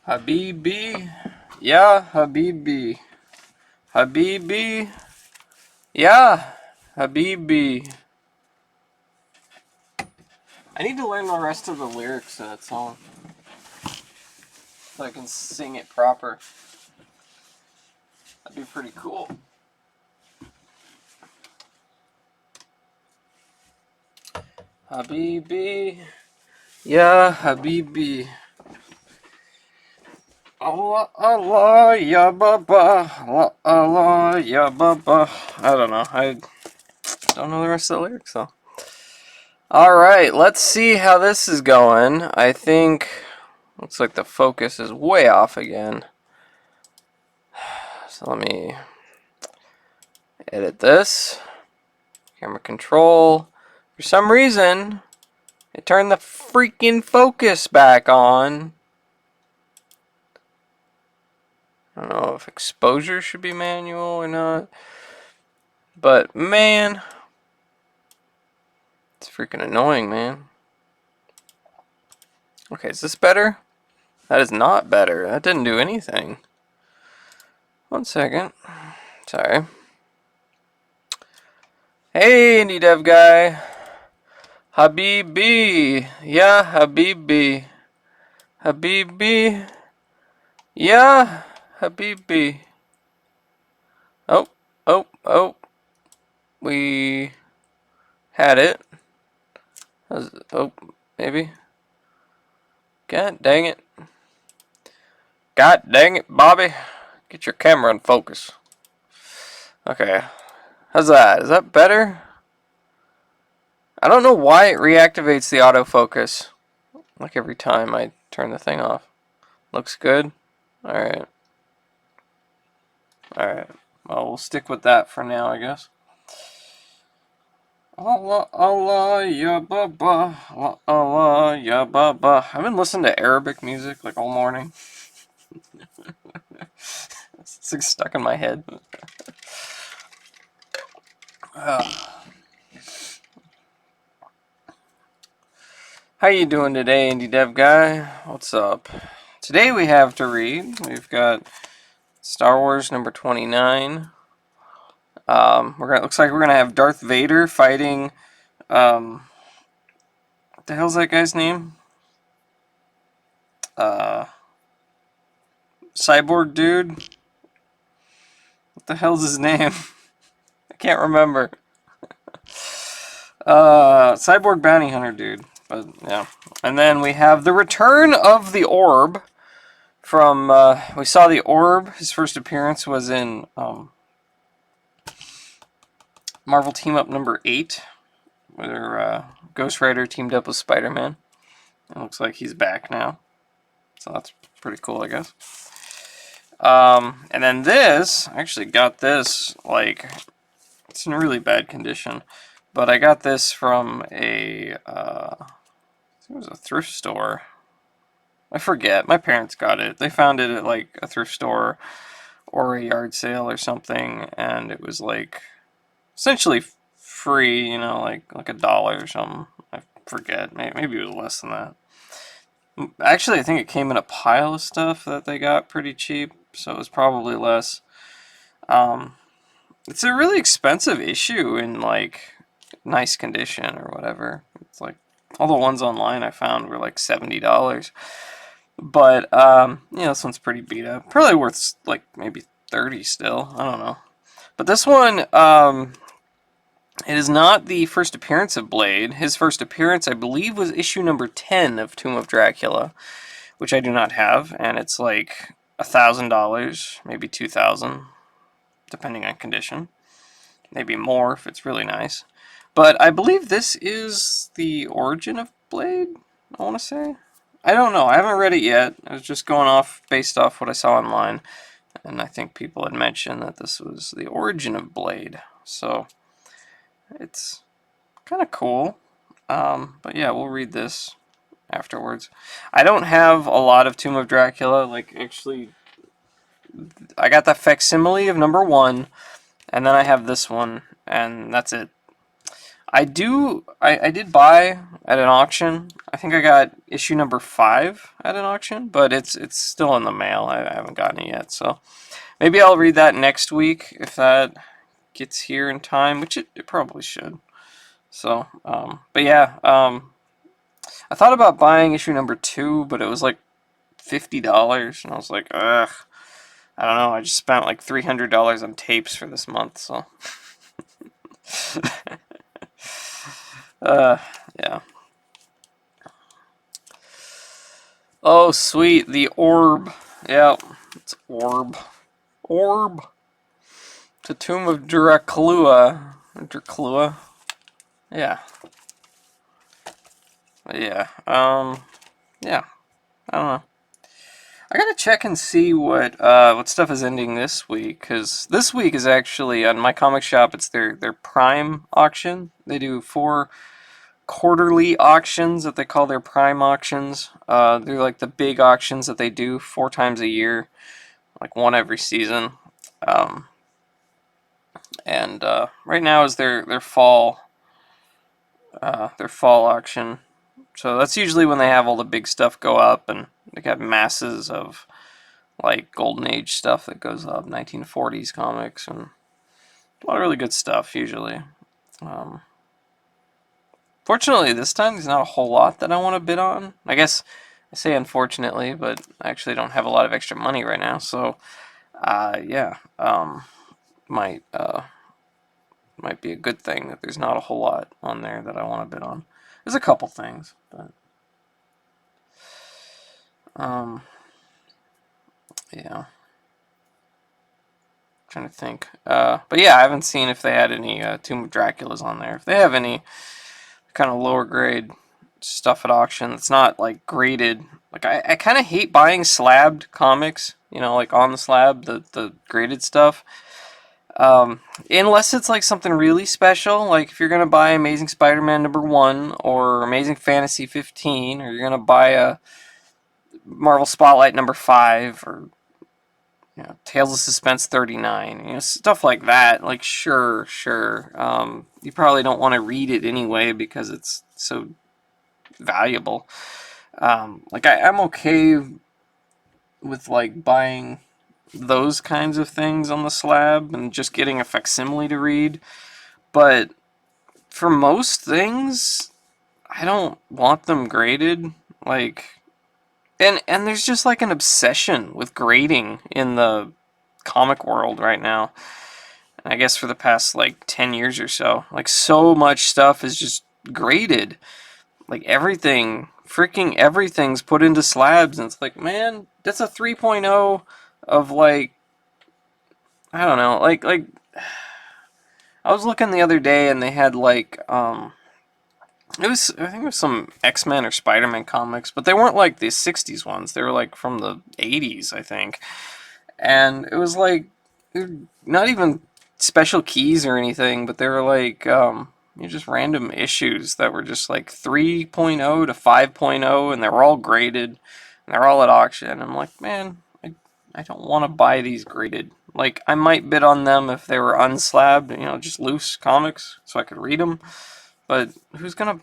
Habibi, yeah, Habibi. Habibi, yeah, Habibi. I need to learn the rest of the lyrics to that song so I can sing it proper. That'd be pretty cool. Habibi, yeah, Habibi. Allah, Allah, ya Baba, Allah, Allah, ya Baba. I don't know. I don't know the rest of the lyrics though. Alright, let's see how this is going. I think, looks like the focus is way off again. So let me edit this. Camera control. For some reason, it turned the freaking focus back on. I don't know if exposure should be manual or not. But man, it's freaking annoying, man. Okay, is this better? That is not better. That didn't do anything. 1 second. Sorry. Hey, indie dev guy. Habibi. Yeah, Habibi. Habibi. Yeah, Habibi. Oh, oh. We had it. Oh, maybe. God dang it. God dang it, Bobby. Get your camera in focus. Okay. How's that? Is that better? I don't know why it reactivates the autofocus. Like every time I turn the thing off. Looks good? Alright. Alright. Well, we'll stick with that for now, I guess. Allah, Allah, ya Baba. Allah, Allah, ya Baba. I've been listening to Arabic music like all morning. It's like stuck in my head. How you doing today, indie dev guy? What's up? Today we have to read. We've got Star Wars number 29. Looks like we're gonna have Darth Vader fighting. What the hell's that guy's name? Cyborg dude. What the hell's his name? I can't remember. Cyborg bounty hunter dude. But yeah, and then we have the return of the orb. From we saw the orb. His first appearance was in Marvel Team Up number 8, where Ghost Rider teamed up with Spider-Man. It looks like he's back now, so that's pretty cool, I guess. And then this, I actually got this, like, it's in really bad condition, but I got this from a, I think it was a thrift store. I forget, my parents got it. They found it at, like, a thrift store or a yard sale or something, and it was, like, essentially free, you know, like $1 or something. I forget, maybe it was less than that. Actually, I think it came in a pile of stuff that they got pretty cheap, so it was probably less. It's a really expensive issue in, like, nice condition or whatever. It's like, all the ones online I found were like $70. But, you know, this one's pretty beat up. Probably worth, like, maybe 30 still. I don't know. But this one, it is not the first appearance of Blade. His first appearance, I believe, was issue number 10 of Tomb of Dracula, which I do not have, and it's like $1,000, maybe $2,000, depending on condition. Maybe more if it's really nice. But I believe this is the origin of Blade, I want to say. I don't know. I haven't read it yet. I was just going off based off what I saw online, and I think people had mentioned that this was the origin of Blade. So it's kind of cool. But yeah, we'll read this afterwards. I don't have a lot of Tomb of Dracula. Like, actually, I got the facsimile of number 1, and then I have this one, and that's it. I did buy at an auction. I think I got issue number 5 at an auction, but it's still in the mail. I haven't gotten it yet, so maybe I'll read that next week if that gets here in time, which it probably should. So, but yeah, I thought about buying issue number 2, but it was like $50, and I was like, ugh, I don't know. I just spent like $300 on tapes for this month, so uh, yeah. Oh, sweet, the orb. Yeah, it's orb. Orb. The Tomb of Dracula. Dracula. Yeah. Yeah. Yeah. I don't know. I gotta check and see what stuff is ending this week, because this week is actually on my comic shop. It's their Prime auction. They do 4 quarterly auctions that they call their Prime auctions. They're like the big auctions that they do 4 times a year, like one every season. Um, and right now is their fall auction. So that's usually when they have all the big stuff go up, and they got masses of like Golden Age stuff that goes up, 1940s comics, and a lot of really good stuff usually. Um, Fortunately, this time there's not a whole lot that I want to bid on. I guess I say unfortunately, but I actually don't have a lot of extra money right now, so yeah, might might be a good thing that there's not a whole lot on there that I want to bid on. There's a couple things, but um, yeah. Trying to think. But yeah, I haven't seen if they had any Tomb of Draculas on there. If they have any kind of lower grade stuff at auction that's not like graded, like I kind of hate buying slabbed comics. You know, like on the slab, the graded stuff. Unless it's like something really special, like if you're gonna buy Amazing Spider-Man #1 or Amazing Fantasy 15, or you're gonna buy a Marvel Spotlight #5, or Tales of Suspense 39, stuff like that. Like, sure. You probably don't want to read it anyway because it's so valuable. Like, I'm okay with, like, buying those kinds of things on the slab and just getting a facsimile to read. But for most things, I don't want them graded. Like, and there's just like an obsession with grading in the comic world right now. I guess for the past like 10 years or so. Like so much stuff is just graded. Like everything, freaking everything's put into slabs, and it's like, man, that's a 3.0 of like, I don't know, like I was looking the other day and they had like I think it was some X-Men or Spider-Man comics, but they weren't like the 60s ones. They were like from the 80s, I think. And it was like not even special keys or anything, but they were like just random issues that were just like 3.0 to 5.0, and they were all graded, and they're all at auction. I'm like, man, I don't want to buy these graded. Like, I might bid on them if they were unslabbed, just loose comics, so I could read them. But who's gonna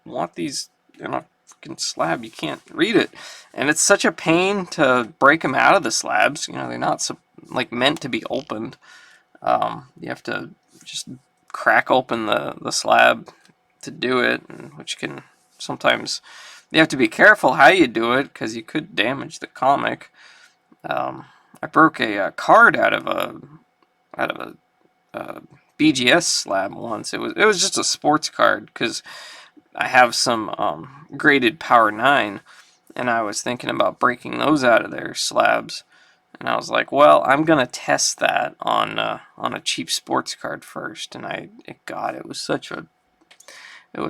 want these in a freaking slab? You can't read it, and it's such a pain to break them out of the slabs. They're not like meant to be opened. You have to just crack open the slab to do it, which can sometimes you have to be careful how you do it because you could damage the comic. I broke a card out of a BGS slab once. It was just a sports card because I have some graded Power 9, and I was thinking about breaking those out of their slabs. And I was like, well, I'm gonna test that on a cheap sports card first. And God, it was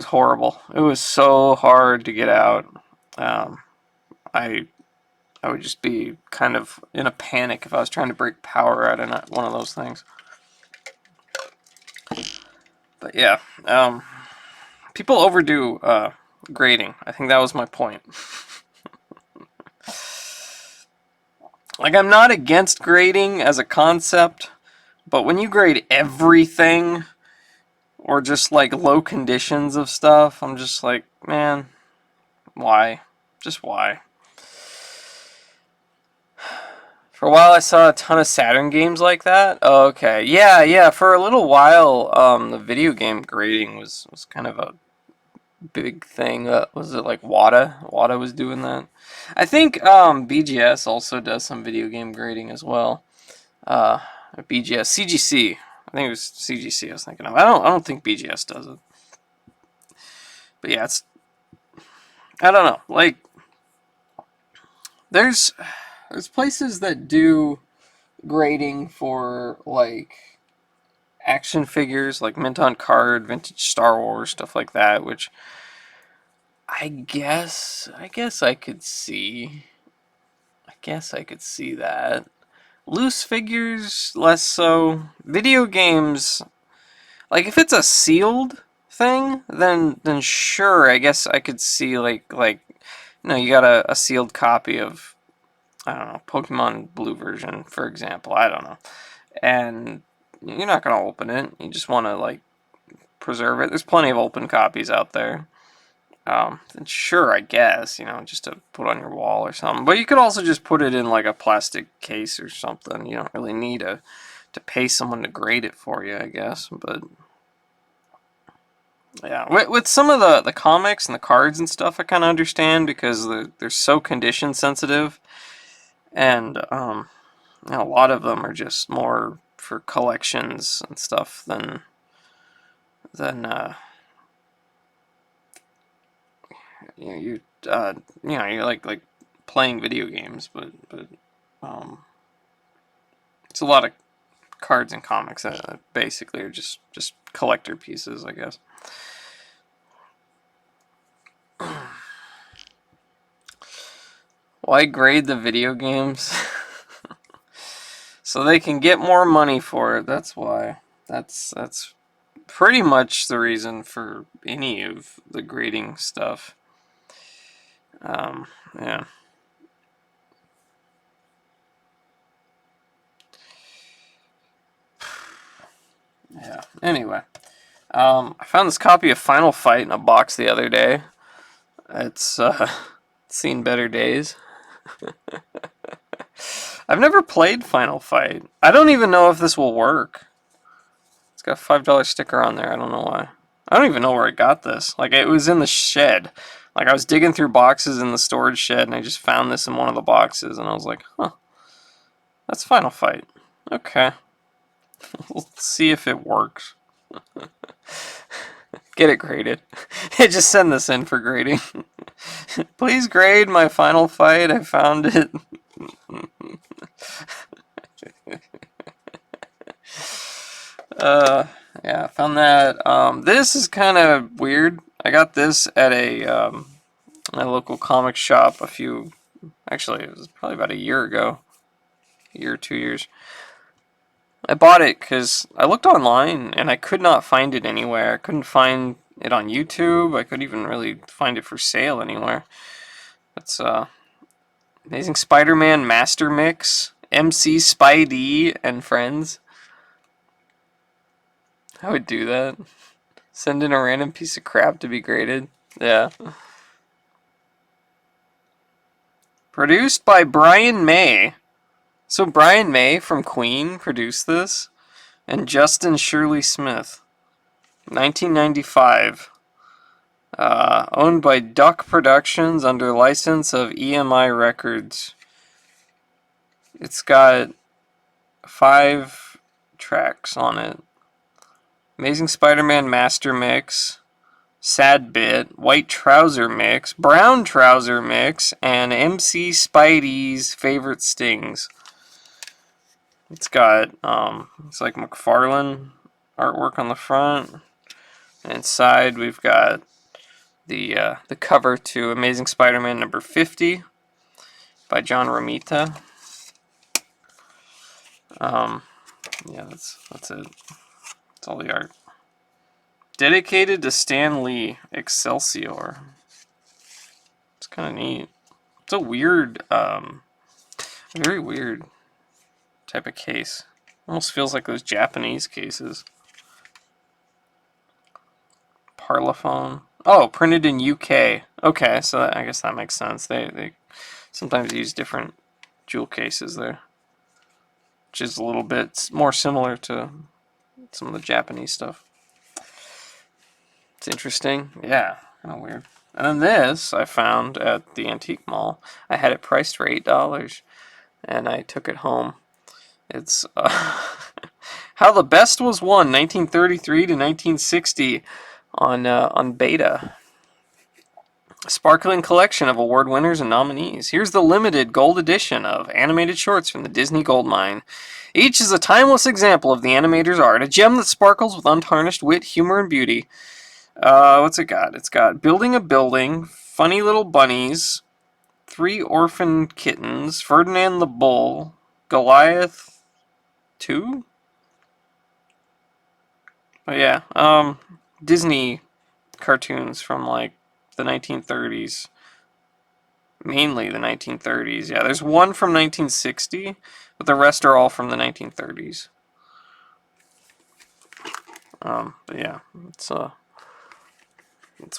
horrible. It was so hard to get out. I I would just be kind of in a panic if I was trying to break power out of one of those things. But yeah, people overdo grading. I think that was my point. Like, I'm not against grading as a concept, but when you grade everything, or just like low conditions of stuff. I'm just like, man, why? Just why? For a while, I saw a ton of Saturn games like that. Oh, okay, yeah, yeah. For a little while, the video game grading was kind of a big thing. Was it like Wada? Wada was doing that. I think BGS also does some video game grading as well. Uh, BGS, CGC. I think it was CGC. I was thinking of. I don't think BGS does it. But yeah, it's. I don't know. Like, there's places that do grading for like action figures, like mint on card, vintage Star Wars stuff like that, which I could see. I guess I could see that. Loose figures, less so. Video games, like if it's a sealed thing, then sure, I guess I could see like you got a sealed copy of, I don't know, Pokemon Blue version, for example. I don't know, and you're not gonna open it. You just want to like preserve it. There's plenty of open copies out there. And sure, I guess, just to put on your wall or something. But you could also just put it in like a plastic case or something. You don't really need to pay someone to grade it for you, I guess. But yeah, with some of the comics and the cards and stuff, I kind of understand because they're so condition sensitive, and a lot of them are just more for collections and stuff than you you're like playing video games, but um, it's a lot of cards and comics that basically are just collector pieces, I guess. Why grade the video games? So they can get more money for it. That's why. That's pretty much the reason for any of the grading stuff. Yeah. Yeah. Anyway, I found this copy of Final Fight in a box the other day. It's seen better days. I've never played Final Fight. I don't even know if this will work. It's got a $5 sticker on there. I don't know why. I don't even know where I got this. Like, it was in the shed. Like, I was digging through boxes in the storage shed, and I just found this in one of the boxes, and I was like, huh, that's Final Fight. Okay. Let's see if it works. Get it graded. Just send this in for grading. Please grade my Final Fight. I found it. Yeah, I found that. This is kind of weird. I got this at a local comic shop actually, it was probably about a year ago. A year or 2 years. I bought it because I looked online and I could not find it anywhere. I couldn't find it on YouTube. I couldn't even really find it for sale anywhere. It's Amazing Spider-Man Master Mix, MC Spidey and Friends. I would do that. Send in a random piece of crap to be graded. Yeah. Produced by Brian May. So Brian May from Queen produced this, and Justin Shirley Smith. 1995. Owned by Duck Productions under license of EMI Records. It's got 5 tracks on it. Amazing Spider-Man Master Mix, Sad Bit, White Trouser Mix, Brown Trouser Mix, and MC Spidey's Favorite Stings. It's got it's like McFarlane artwork on the front, and inside we've got the cover to Amazing Spider-Man number 50 by John Romita. Yeah, that's it. That's all the art. Dedicated to Stan Lee, Excelsior. It's kind of neat. It's a weird, very weird type of case. Almost feels like those Japanese cases. Parlophone. Oh, printed in UK. Okay, so I guess that makes sense. They sometimes use different jewel cases there, which is a little bit more similar to some of the Japanese stuff. It's interesting. Yeah, kind of weird. And then this I found at the antique mall. I had it priced for $8, and I took it home. It's How the Best Was Won, 1933 to 1960, on Beta. A sparkling collection of award winners and nominees. Here's the limited gold edition of animated shorts from the Disney Gold Mine. Each is a timeless example of the animator's art, a gem that sparkles with untarnished wit, humor, and beauty. What's it got? It's got Building a Building, Funny Little Bunnies, Three Orphan Kittens, Ferdinand the Bull, Goliath 2? Oh yeah, Disney cartoons from like the 1930s. Mainly the 1930s. Yeah, there's one from 1960, but the rest are all from the 1930s. But yeah, it's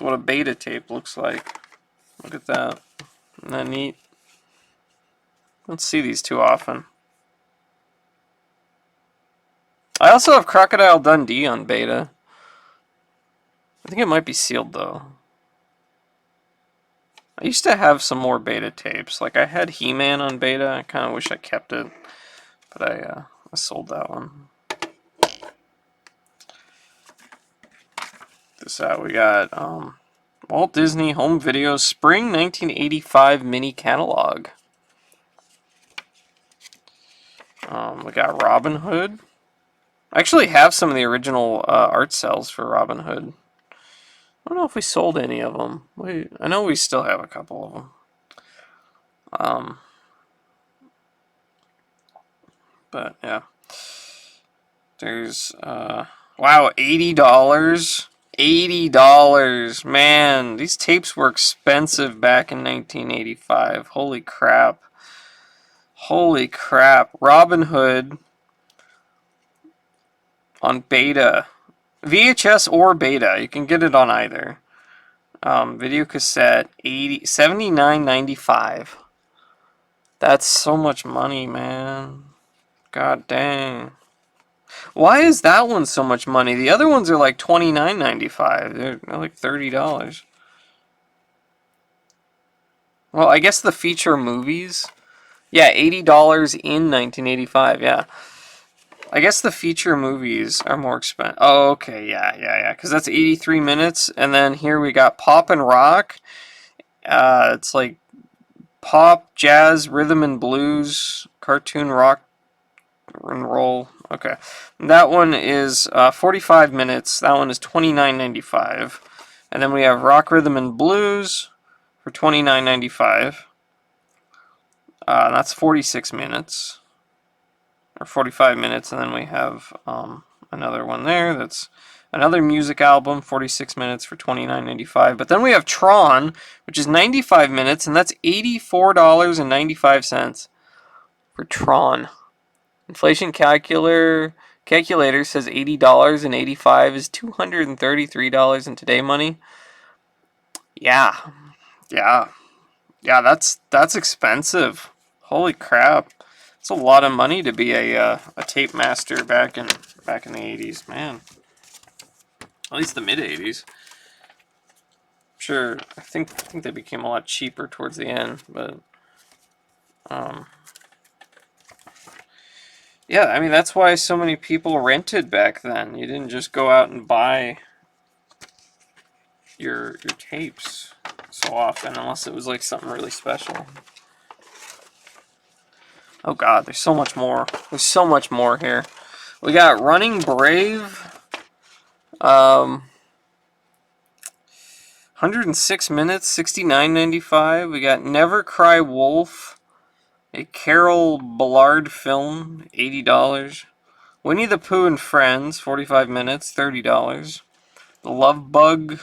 what a beta tape looks like. Look at that. Isn't that neat? Don't see these too often. I also have Crocodile Dundee on beta. I think it might be sealed though. I used to have some more beta tapes. Like I had He-Man on beta. I kind of wish I kept it, but I sold that one. This out. We got Walt Disney Home Video Spring 1985 Mini Catalog. We got Robin Hood. I actually have some of the original art cells for Robin Hood. I don't know if we sold any of them. I know we still have a couple of them. But yeah. There's wow, $80. $80. Man, these tapes were expensive back in 1985. Holy crap. Holy crap. Robin Hood on beta. VHS or beta. You can get it on either. Video cassette, $79.95. That's so much money, man. God dang. Why is that one so much money? The other ones are like $29.95. They're like $30. Well, I guess the feature movies. Yeah, $80 in 1985. Yeah. I guess the feature movies are more expensive. Oh, okay. Yeah. Because that's 83 minutes. And then here we got Pop and Rock. It's like pop, jazz, rhythm and blues, cartoon, rock and roll. Okay. That one is 45 minutes. That one is $29.95. And then we have rock, rhythm, and blues for $29.95. That's 46 minutes. Or 45 minutes. And then we have another one there. That's another music album, 46 minutes for $29.95. But then we have Tron, which is 95 minutes, and that's $84.95 for Tron. Inflation calculator says $80 and 85 is $233 in today money. Yeah, that's expensive. Holy crap, it's a lot of money to be a tape master back in the 80s, man. At least the mid 80s. Sure, I think they became a lot cheaper towards the end, but yeah, I mean that's why so many people rented back then. You didn't just go out and buy your tapes so often unless it was like something really special. Oh god, there's so much more. There's so much more here. We got Running Brave. 106 minutes, $69.95. We got Never Cry Wolf, a Carol Ballard film, $80. Winnie the Pooh and Friends, 45 minutes, $30. The Love Bug,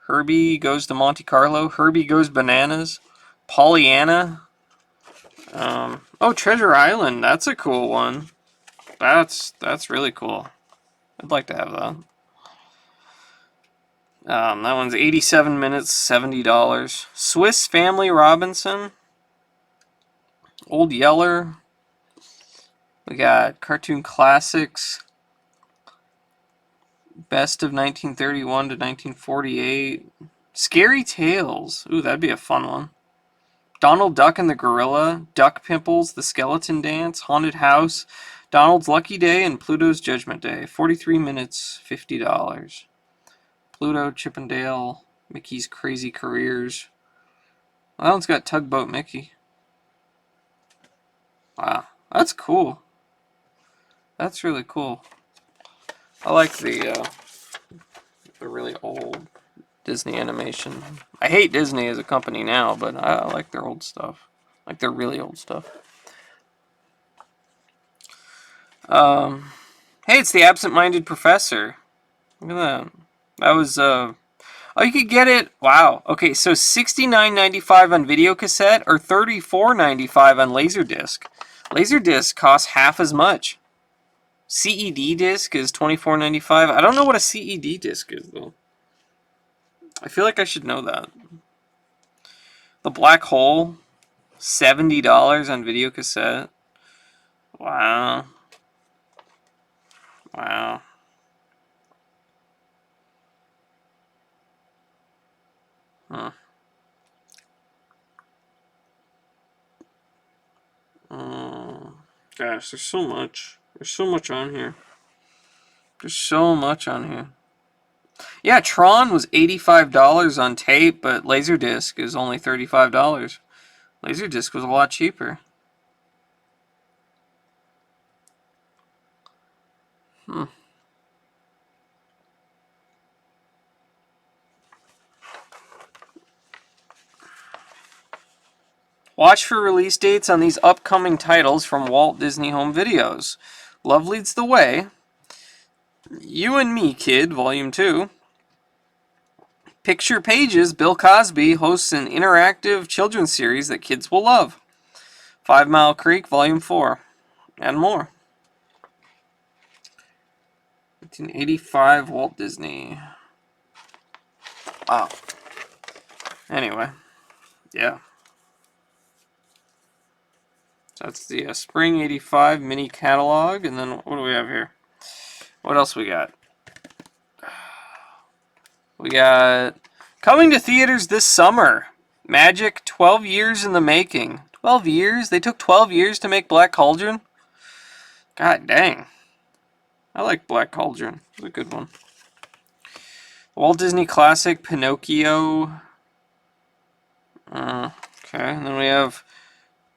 Herbie Goes to Monte Carlo, Herbie Goes Bananas, Pollyanna. Oh, Treasure Island, that's a cool one. That's really cool. I'd like to have that. That one's 87 minutes, $70. Swiss Family Robinson. Old Yeller. We got Cartoon Classics. Best of 1931 to 1948. Scary Tales. Ooh, that'd be a fun one. Donald Duck and the Gorilla. Duck Pimples, The Skeleton Dance. Haunted House. Donald's Lucky Day and Pluto's Judgment Day. 43 minutes, $50. Pluto, Chippendale, Mickey's Crazy Careers. Well, that one's got Tugboat Mickey. Wow, that's cool. That's really cool. I like the really old Disney animation. I hate Disney as a company now, but I like their old stuff. Like their really old stuff. Hey, it's the Absent-Minded Professor. Look at that. That was oh, you could get it. Wow. Okay, so $69.95 on video cassette or $34.95 on Laserdisc. Laserdisc costs half as much. CED disc is $24.95. I don't know what a CED disc is though. I feel like I should know that. The Black Hole, $70 on video cassette. Wow. Wow. Huh. Gosh, there's so much. There's so much on here. There's so much on here. Yeah, Tron was $85 on tape, but Laserdisc is only $35. Laserdisc was a lot cheaper. Watch for release dates on these upcoming titles from Walt Disney Home Videos. Love Leads the Way. You and Me, Kid, Volume 2. Picture Pages, Bill Cosby hosts an interactive children's series that kids will love. 5 Mile Creek, Volume 4. And more. 1985 Walt Disney. Wow. Anyway, yeah. So that's the Spring 85 mini catalog. And then what do we have here? What else we got? We got coming to theaters this summer. Magic 12 Years in the Making. 12 years? They took 12 years to make Black Cauldron? God dang. I like Black Cauldron. It's a good one. Walt Disney Classic Pinocchio. Okay, and then we have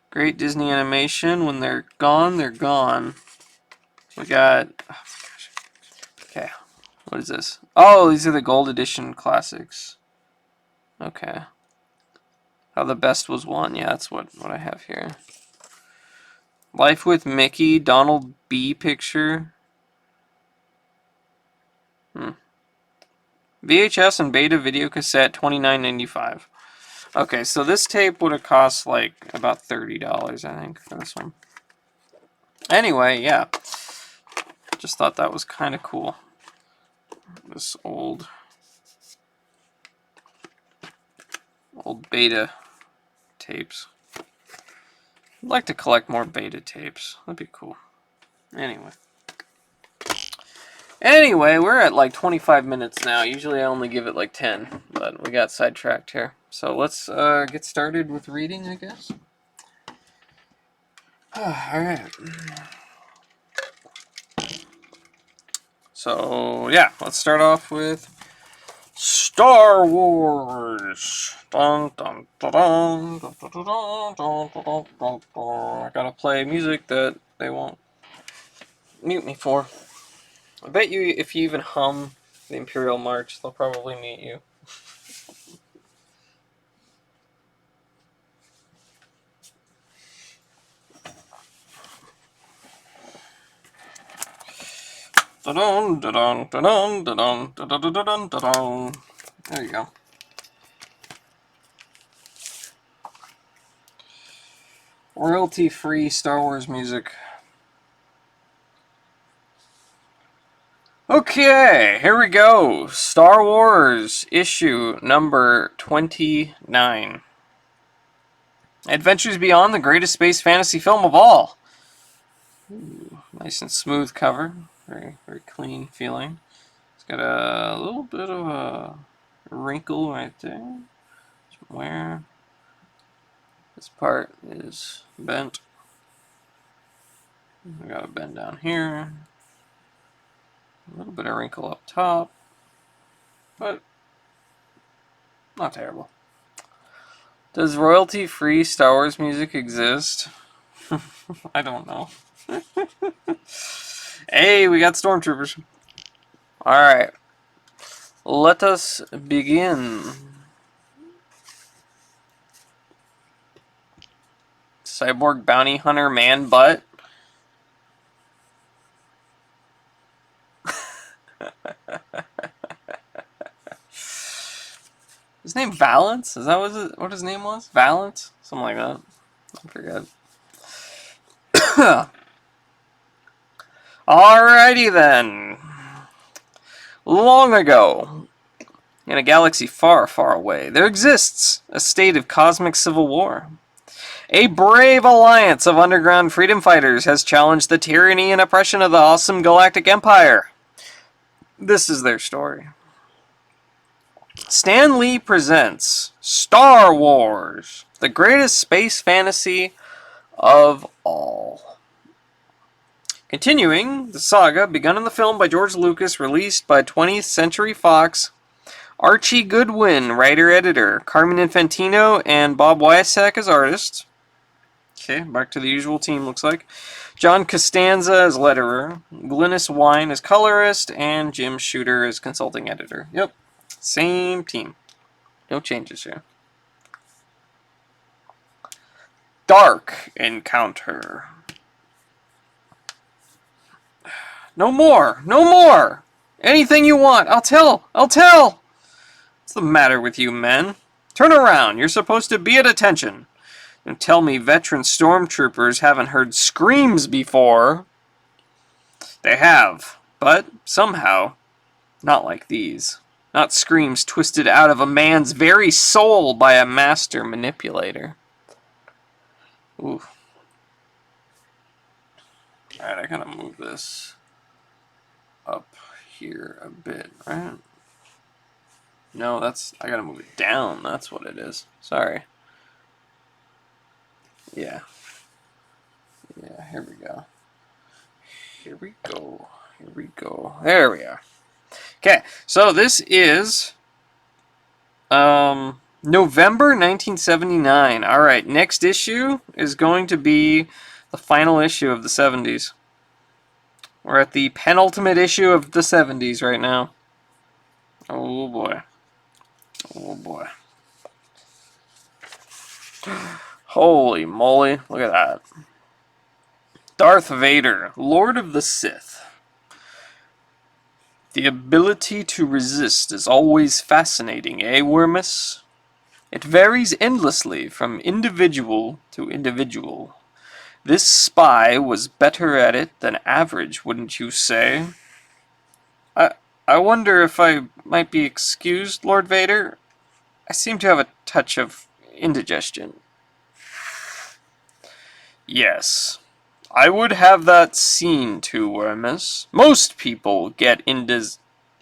Great Disney Animation. When they're gone, they're gone. We got... Oh, okay, what is this? Oh, these are the Gold Edition classics. Okay. How the Best Was Won. Yeah, that's what I have here. Life with Mickey, Donald B. picture. VHS and beta video cassette, $29.95. Okay, so this tape would have cost like about $30, I think, for this one. Anyway, yeah. Just thought that was kind of cool. This old beta tapes. I'd like to collect more beta tapes. That'd be cool. Anyway, we're at like 25 minutes now. Usually I only give it like 10, but we got sidetracked here. So let's get started with reading, I guess. Alright. So, yeah, let's start off with Star Wars. Dun, dun, dun, dun, dun, dun, dun, dun, dun, dun, dun. I gotta play music that they won't mute me for. I bet you if you even hum the Imperial March, they'll probably mute you. Da-dun, da-dun, da-dun, da-dun, da-dun, da-dun, da-dun. There you go. Royalty-free Star Wars music. Okay, here we go. Star Wars issue number 29. Adventures Beyond, the greatest space fantasy film of all. Ooh, nice and smooth cover. Very, very clean feeling. It's got a little bit of a wrinkle right there. Somewhere. This part is bent. We got a bend down here. A little bit of wrinkle up top. But not terrible. Does royalty-free Star Wars music exist? I don't know. Hey, we got stormtroopers. Alright. Let us begin. Cyborg bounty hunter man butt. His name Valance? Is that what his name was? Valance? Something like that. I forget. Alrighty then. Long ago, in a galaxy far, far away, there exists a state of cosmic civil war. A brave alliance of underground freedom fighters has challenged the tyranny and oppression of the awesome galactic empire. This is their story. Stan Lee presents Star Wars, the greatest space fantasy of all. Continuing the saga begun in the film by George Lucas, released by 20th Century Fox, Archie Goodwin, writer-editor, Carmen Infantino and Bob Wysack as artists. Okay, back to the usual team, looks like. John Costanza as letterer, Glynis Wine as colorist, and Jim Shooter as consulting editor. Yep, same team. No changes here. Dark Encounter. No more! No more! Anything you want, I'll tell! I'll tell! What's the matter with you men? Turn around, you're supposed to be at attention. Don't tell me veteran stormtroopers haven't heard screams before. They have, but somehow, not like these. Not screams twisted out of a man's very soul by a master manipulator. Ooh. Alright, I gotta move this up here a bit, right? No, I gotta move it down, that's what it is. Sorry. Yeah. Yeah, here we go. Here we go. Here we go. There we are. Okay, so this is November 1979. Alright, next issue is going to be the final issue of the 70s. We're at the penultimate issue of the 70s right now. Oh boy. Oh boy. Holy moly, look at that. Darth Vader, Lord of the Sith. The ability to resist is always fascinating, eh, Wormus? It varies endlessly from individual to individual. This spy was better at it than average, wouldn't you say? I wonder if I might be excused, Lord Vader? I seem to have a touch of indigestion. Yes, I would have that seen to, Wormus. Most people get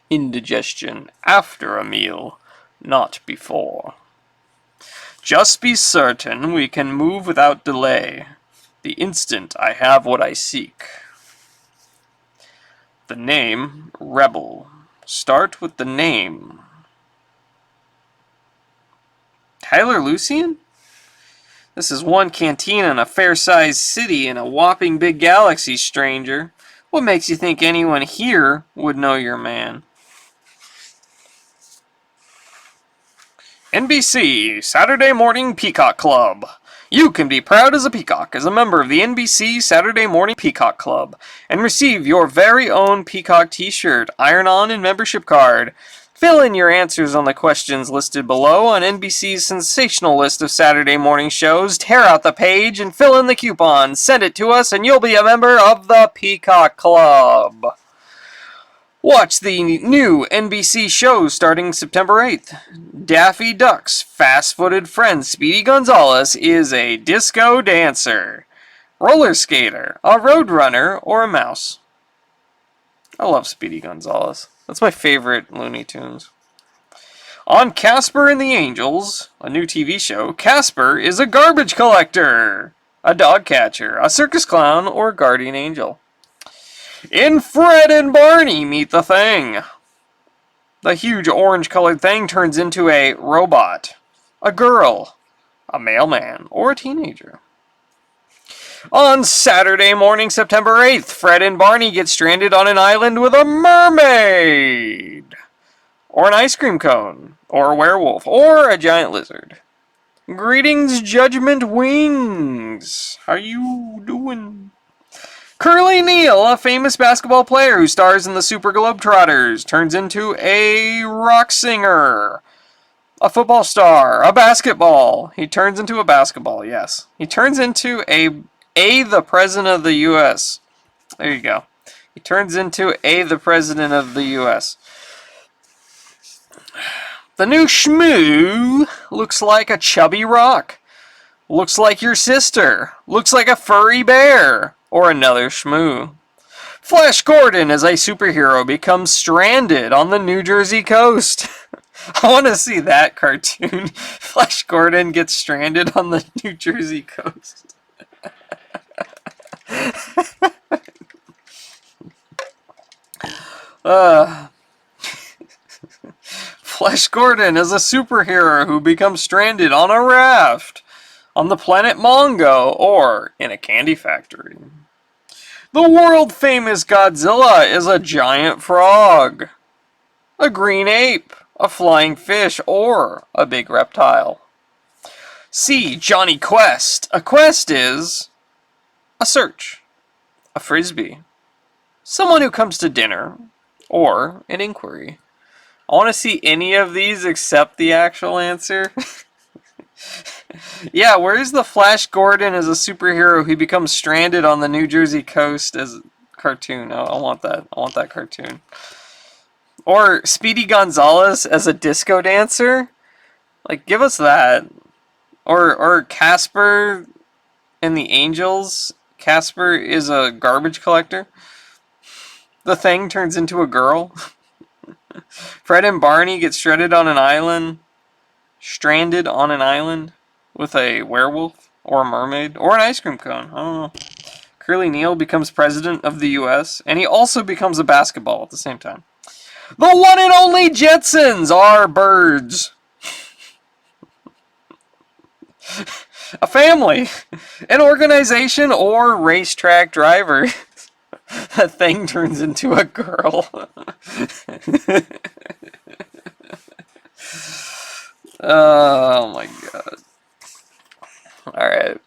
indigestion after a meal, not before. Just be certain we can move without delay, the instant I have what I seek. The name, Rebel. Start with the name. Tyler Lucian? This is one cantina in a fair-sized city in a whopping big galaxy, stranger. What makes you think anyone here would know your man? NBC, Saturday Morning Peacock Club. You can be proud as a peacock as a member of the NBC Saturday Morning Peacock Club and receive your very own peacock t-shirt, iron-on, and membership card. Fill in your answers on the questions listed below on NBC's sensational list of Saturday morning shows. Tear out the page and fill in the coupon. Send it to us and you'll be a member of the Peacock Club. Watch the new NBC show starting September 8th. Daffy Duck's fast-footed friend Speedy Gonzales is a disco dancer, roller skater, a roadrunner, or a mouse. I love Speedy Gonzales. That's my favorite Looney Tunes. On Casper and the Angels, a new TV show, Casper is a garbage collector, a dog catcher, a circus clown, or a guardian angel. In Fred and Barney Meet the Thing, the huge orange-colored thing turns into a robot, a girl, a mailman, or a teenager. On Saturday morning, September 8th, Fred and Barney get stranded on an island with a mermaid, or an ice cream cone, or a werewolf, or a giant lizard. Greetings, Judgment Wings. How you doing? Curly Neal, a famous basketball player who stars in the Super Globetrotters, turns into a rock singer, a football star, a basketball. He turns into a basketball, yes. He turns into the President of the U.S. There you go. He turns into the President of the U.S. The new Shmoo looks like a chubby rock. Looks like your sister. Looks like a furry bear. Or another Shmoo. Flash Gordon, as a superhero, becomes stranded on the New Jersey coast. I want to see that cartoon. Flash Gordon gets stranded on the New Jersey coast. Flash Gordon is a superhero who becomes stranded on a raft on the planet Mongo or in a candy factory. The world-famous Godzilla is a giant frog, a green ape, a flying fish, or a big reptile. C. Johnny Quest. A quest is a search, a frisbee, someone who comes to dinner, or an inquiry. I want to see any of these except the actual answer. Yeah, where's the Flash Gordon as a superhero who becomes stranded on the New Jersey coast as a cartoon? I want that. I want that cartoon. Or Speedy Gonzales as a disco dancer? Like, give us that. Or Casper and the Angels. Casper is a garbage collector. The Thing turns into a girl. Fred and Barney get stranded on an island. Stranded on an island with a werewolf or a mermaid or an ice cream cone. I don't know. Curly Neal becomes president of the U.S. and he also becomes a basketball at the same time. The one and only Jetsons are birds. A family, an organization, or racetrack driver. That Thing turns into a girl. Oh my god. Alright.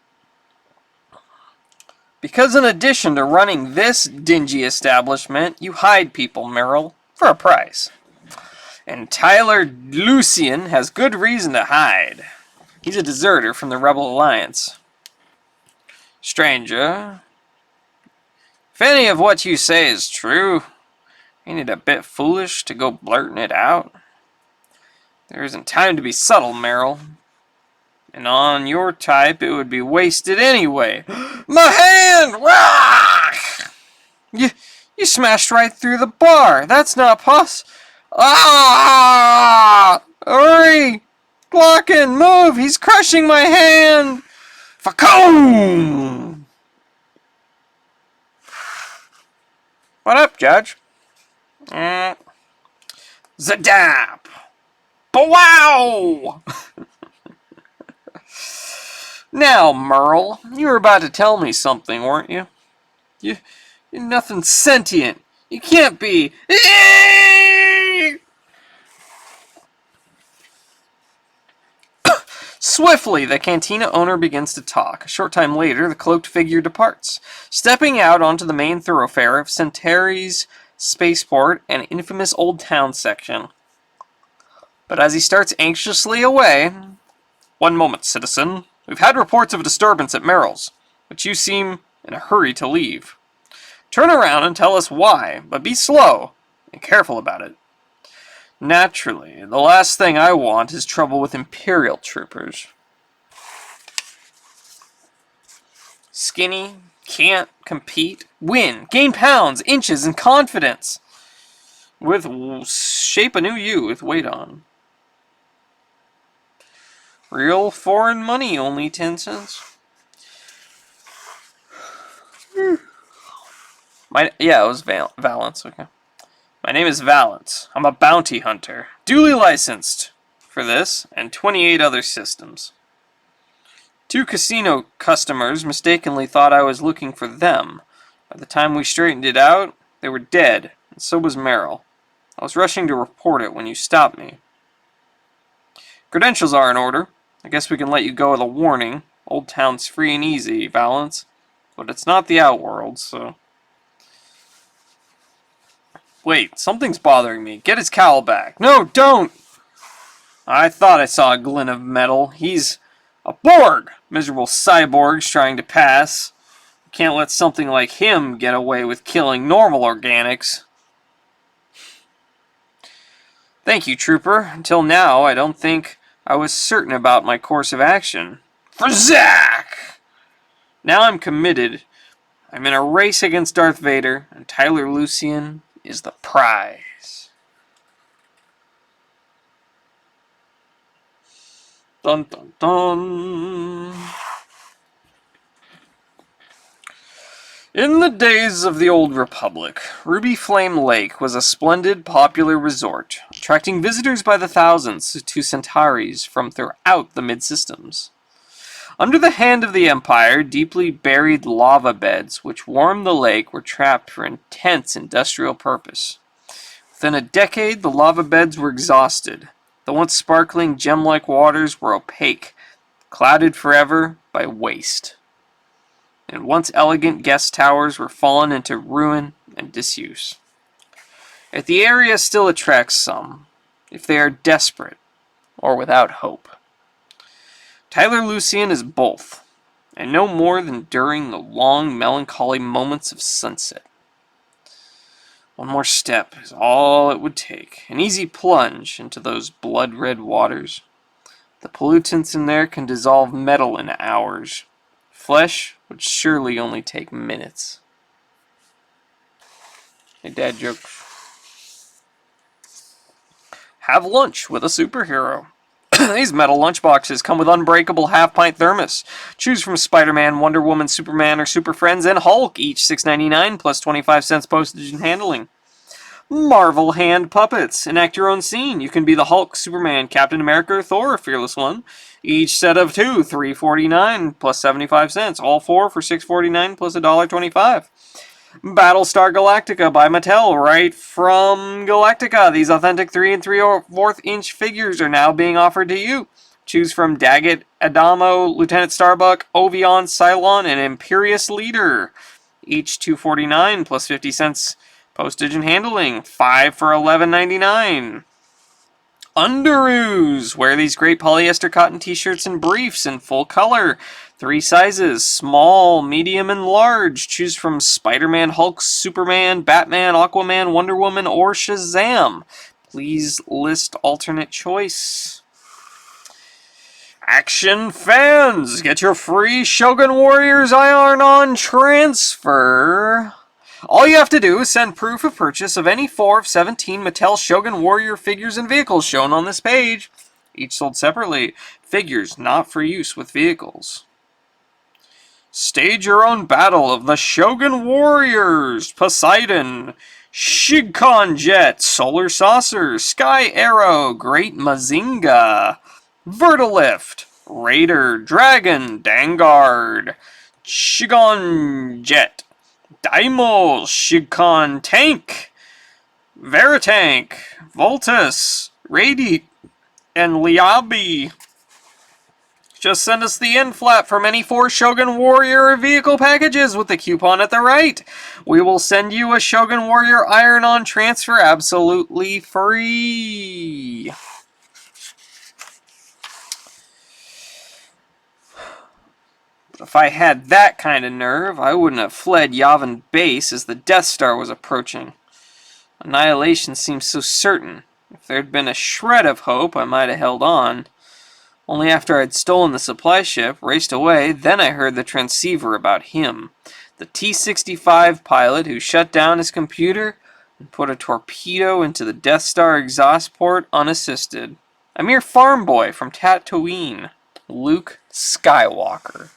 Because in addition to running this dingy establishment, you hide people, Merrill, for a price. And Tyler Lucian has good reason to hide. He's a deserter from the Rebel Alliance. Stranger, if any of what you say is true, ain't it a bit foolish to go blurting it out? There isn't time to be subtle, Merrill. And on your type, it would be wasted anyway. My hand! Rah! You smashed right through the bar. That's not Ah! Hurry! Block and move! He's crushing my hand! Facoom! What up, Judge? Zadap! Wow! Now, Merle, you were about to tell me something, weren't you? You're nothing sentient. You can't be. Swiftly, the cantina owner begins to talk. A short time later, the cloaked figure departs, stepping out onto the main thoroughfare of Centauri's spaceport and infamous Old Town section. But as he starts anxiously away... One moment, citizen. We've had reports of a disturbance at Merrill's, but you seem in a hurry to leave. Turn around and tell us why, but be slow. and careful about it. Naturally, the last thing I want is trouble with Imperial troopers. Skinny, can't compete, win, gain pounds, inches, and confidence. With shape a new you with weight on. Real foreign money, only 10 cents. Yeah, it was Valance, okay. My name is Valance. I'm a bounty hunter, duly licensed for this and 28 other systems. 2 casino customers mistakenly thought I was looking for them. By the time we straightened it out, they were dead, and so was Merrill. I was rushing to report it when you stopped me. Credentials are in order. I guess we can let you go with a warning. Old Town's free and easy, Valance. But it's not the Outworld, so... Wait, something's bothering me. Get his cowl back. No, don't! I thought I saw a glint of metal. He's a Borg! Miserable cyborgs trying to pass. Can't let something like him get away with killing normal organics. Thank you, Trooper. Until now, I don't think I was certain about my course of action. For Zack! Now I'm committed. I'm in a race against Darth Vader, and Tyler Lucian is the prize. Dun dun dun. In the days of the Old Republic, Ruby Flame Lake was a splendid, popular resort, attracting visitors by the thousands to Centauri's from throughout the mid-systems. Under the hand of the Empire, deeply buried lava beds which warmed the lake were trapped for intense industrial purpose. Within a decade, the lava beds were exhausted. The once sparkling gem-like waters were opaque, clouded forever by waste. And once elegant guest towers were fallen into ruin and disuse. Yet the area still attracts some, if they are desperate or without hope. Tyler Lucian is both, and no more than during the long, melancholy moments of sunset. One more step is all it would take, an easy plunge into those blood-red waters. The pollutants in there can dissolve metal in hours. Flesh would surely only take minutes. A dad joke. Have lunch with a superhero. These metal lunchboxes come with unbreakable half-pint thermos. Choose from Spider-Man, Wonder Woman, Superman, or Super Friends, and Hulk, each $6.99 plus 25 cents postage and handling. Marvel hand puppets. Enact your own scene. You can be the Hulk, Superman, Captain America, or Thor, Fearless One. Each set of 2, $3.49 plus 75 cents. All 4 for $6.49 plus $1.25. Battlestar Galactica by Mattel, right from Galactica. These authentic 3 3/4 inch figures are now being offered to you. Choose from Daggett, Adamo, Lieutenant Starbuck, Ovion, Cylon, and Imperious Leader. Each $2.49 plus 50 cents postage and handling. 5 for $11.99. Underoos. Wear these great polyester cotton t-shirts and briefs in full color. 3 sizes, small, medium, and large. Choose from Spider-Man, Hulk, Superman, Batman, Aquaman, Wonder Woman, or Shazam. Please list alternate choice. Action fans, get your free Shogun Warriors Iron-On transfer. All you have to do is send proof of purchase of any 4 of 17 Mattel Shogun Warrior figures and vehicles shown on this page. Each sold separately. Figures not for use with vehicles. Stage your own battle of the Shogun Warriors. Poseidon, Shigcon Jet, Solar Saucer, Sky Arrow, Great Mazinga, Vertilift, Raider, Dragon, Dangard, Shigon Jet, Daimel, Shigcon Tank, Veritank, Voltus, Radi, and Liabi. Just send us the end flap from any 4 Shogun Warrior vehicle packages with the coupon at the right. We will send you a Shogun Warrior Iron-On transfer absolutely free. If I had that kind of nerve, I wouldn't have fled Yavin Base as the Death Star was approaching. Annihilation seems so certain. If there had been a shred of hope, I might have held on. Only after I'd stolen the supply ship, raced away, then I heard the transceiver about him. The T-65 pilot who shut down his computer and put a torpedo into the Death Star exhaust port unassisted. A mere farm boy from Tatooine. Luke Skywalker.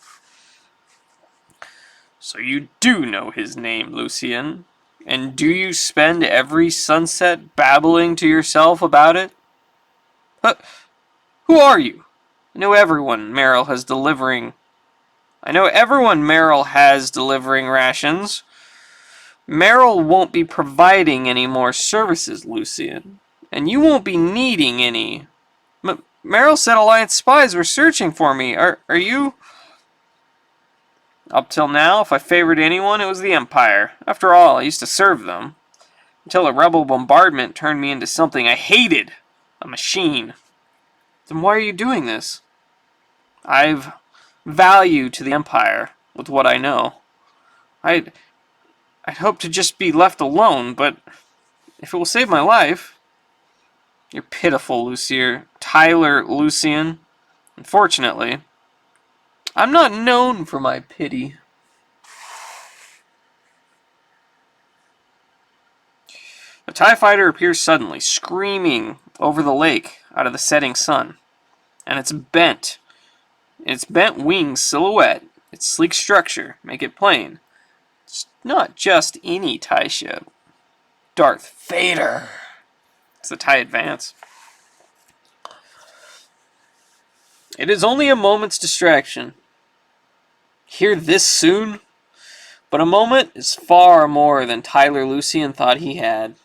So you do know his name, Lucian? And do you spend every sunset babbling to yourself about it? Who are you? I know everyone Merrill has delivering rations. Merrill won't be providing any more services, Lucian. And you won't be needing any. Merrill said Alliance spies were searching for me. Are you? Up till now, if I favored anyone, it was the Empire. After all, I used to serve them. Until a rebel bombardment turned me into something I hated. A machine. Then why are you doing this? I've value to the Empire with what I know. I'd hope to just be left alone, but if it will save my life... You're pitiful, Tyler Lucian. Unfortunately, I'm not known for my pity. A TIE fighter appears suddenly, screaming over the lake out of the setting sun. And its bent wings silhouette, its sleek structure, make it plain. It's not just any TIE ship. Darth Vader. It's the TIE Advance. It is only a moment's distraction. Here this soon? But a moment is far more than Tyler Lucian thought he had.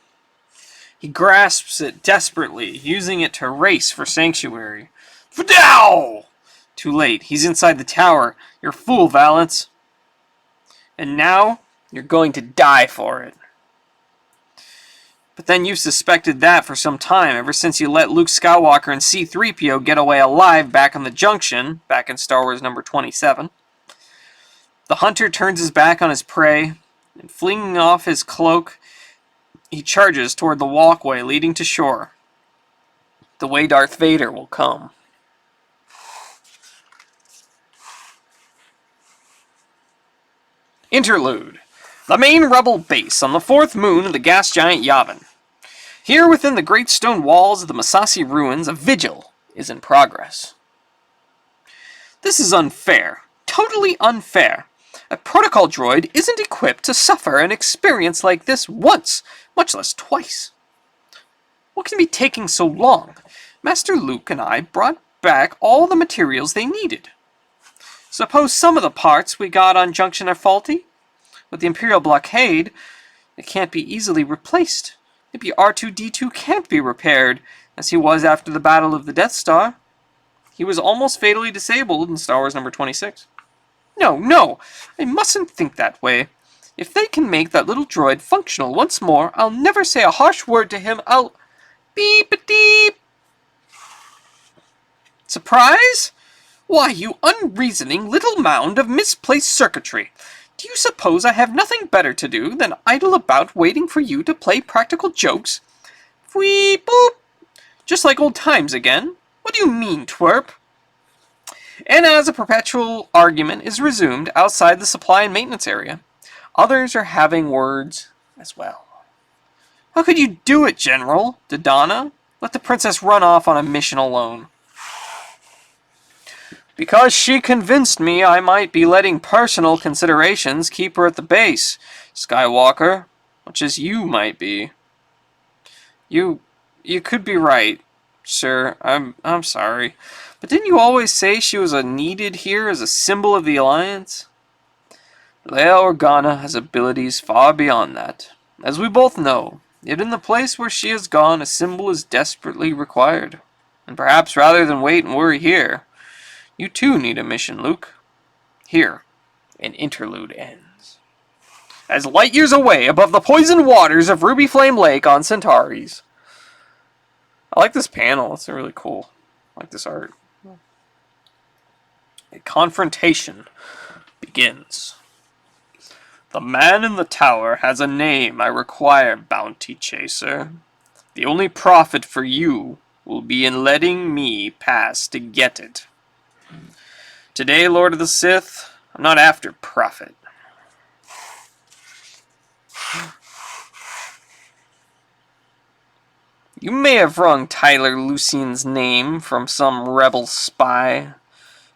He grasps it desperately, using it to race for sanctuary. Fdow! Too late. He's inside the tower. You're a fool, Valance. And now, you're going to die for it. But then you've suspected that for some time, ever since you let Luke Skywalker and C-3PO get away alive back on the Junction, back in Star Wars number 27. The hunter turns his back on his prey, and flinging off his cloak, he charges toward the walkway leading to shore. The way Darth Vader will come. Interlude. The main rebel base on the fourth moon of the gas giant Yavin. Here within the great stone walls of the Massassi ruins, a vigil is in progress. This is unfair. Totally unfair. A protocol droid isn't equipped to suffer an experience like this once, much less twice. What can be taking so long? Master Luke and I brought back all the materials they needed. Suppose some of the parts we got on Junction are faulty? With the Imperial blockade, it can't be easily replaced. Maybe R2-D2 can't be repaired, as he was after the Battle of the Death Star. He was almost fatally disabled in Star Wars number 26. No, I mustn't think that way. If they can make that little droid functional once more, I'll never say a harsh word to him. I'll... beep-a-deep. Surprise? Why, you unreasoning little mound of misplaced circuitry. Do you suppose I have nothing better to do than idle about waiting for you to play practical jokes? Whee boop! Just like old times again. What do you mean, twerp? And as a perpetual argument is resumed outside the supply and maintenance area, others are having words as well. How could you do it, General? Dodonna? Let the princess run off on a mission alone. Because she convinced me I might be letting personal considerations keep her at the base, Skywalker, much as you might be. You could be right, sir. I'm sorry. But didn't you always say she was needed here as a symbol of the Alliance? Leia Organa has abilities far beyond that. As we both know, yet in the place where she has gone, a symbol is desperately required. And perhaps rather than wait and worry here, you too need a mission, Luke. Here, an interlude ends. As light years away above the poisoned waters of Ruby Flame Lake on Centauri's. I like this panel. It's really cool. I like this art. A confrontation begins. The man in the tower has a name I require, bounty chaser. The only profit for you will be in letting me pass to get it. Today, Lord of the Sith, I'm not after profit. You may have wrung Tyler Lucian's name from some rebel spy,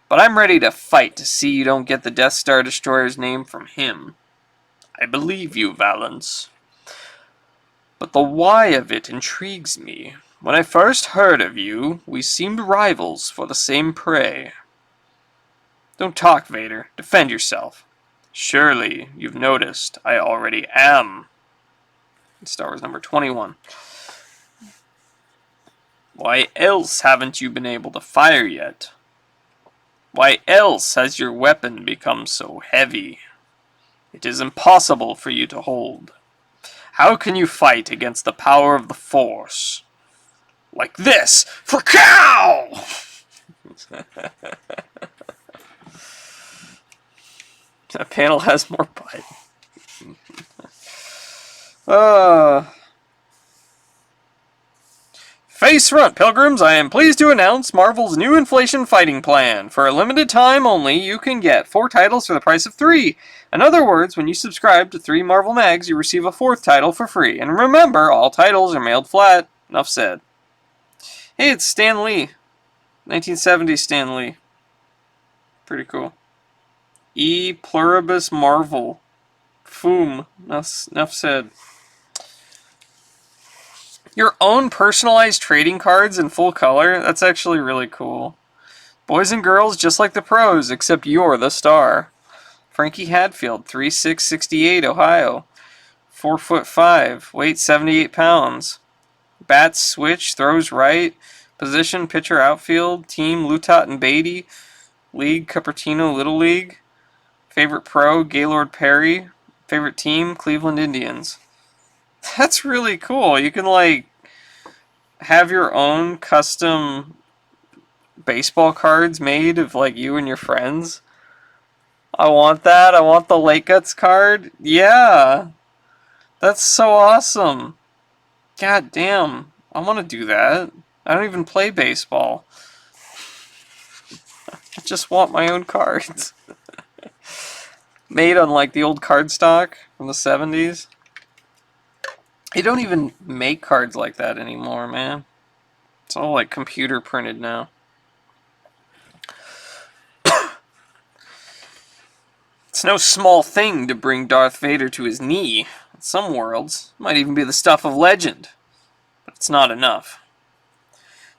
but I'm ready to fight to see you don't get the Death Star Destroyer's name from him. I believe you, Valance. But the why of it intrigues me. When I first heard of you, we seemed rivals for the same prey. Don't talk, Vader. Defend yourself. Surely you've noticed I already am. Star Wars number 21. Why else haven't you been able to fire yet? Why else has your weapon become so heavy? It is impossible for you to hold. How can you fight against the power of the Force? Like this! For cow! That panel has more butt. Face front, pilgrims, I am pleased to announce Marvel's new inflation fighting plan. For a limited time only, you can get 4 titles for the price of 3. In other words, when you subscribe to 3 Marvel Mags, you receive a 4th title for free. And remember, all titles are mailed flat. Enough said. Hey, it's Stan Lee. 1970 Stan Lee. Pretty cool. E pluribus Marvel. Foom. Enough said. Your own personalized trading cards in full color? That's actually really cool. Boys and girls just like the pros, except you're the star. Frankie Hadfield, 3'6", Ohio. 4'5", weight 78 pounds. Bats switch, throws right. Position, pitcher, outfield. Team, Lutot and Beatty. League, Cupertino, Little League. Favorite pro, Gaylord Perry. Favorite team, Cleveland Indians. That's really cool. You can, like, have your own custom baseball cards made of, like, you and your friends. I want that. I want the Late Guts card. Yeah. That's so awesome. God damn. I want to do that. I don't even play baseball. I just want my own cards. Made on, like, the old cardstock from the 70s. They don't even make cards like that anymore, man. It's all, like, computer printed now. It's no small thing to bring Darth Vader to his knee. In some worlds, it might even be the stuff of legend. But it's not enough.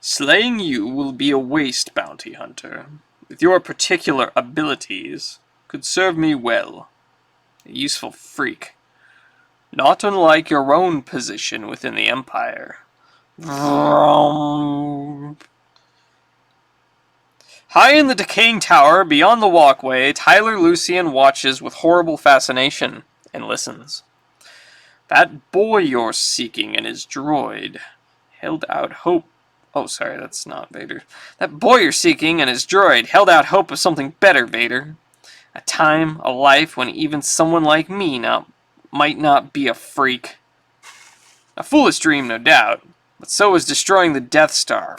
Slaying you will be a waste, bounty hunter. With your particular abilities, could serve me well. A useful freak. Not unlike your own position within the Empire. High in the decaying tower, beyond the walkway, Tyler Lucian watches with horrible fascination and listens. That boy you're seeking and his droid held out hope. Oh, sorry, that's not Vader. That boy you're seeking and his droid held out hope of something better, Vader. A time, a life when even someone like me might not be a freak. A foolish dream, no doubt, but so is destroying the Death Star.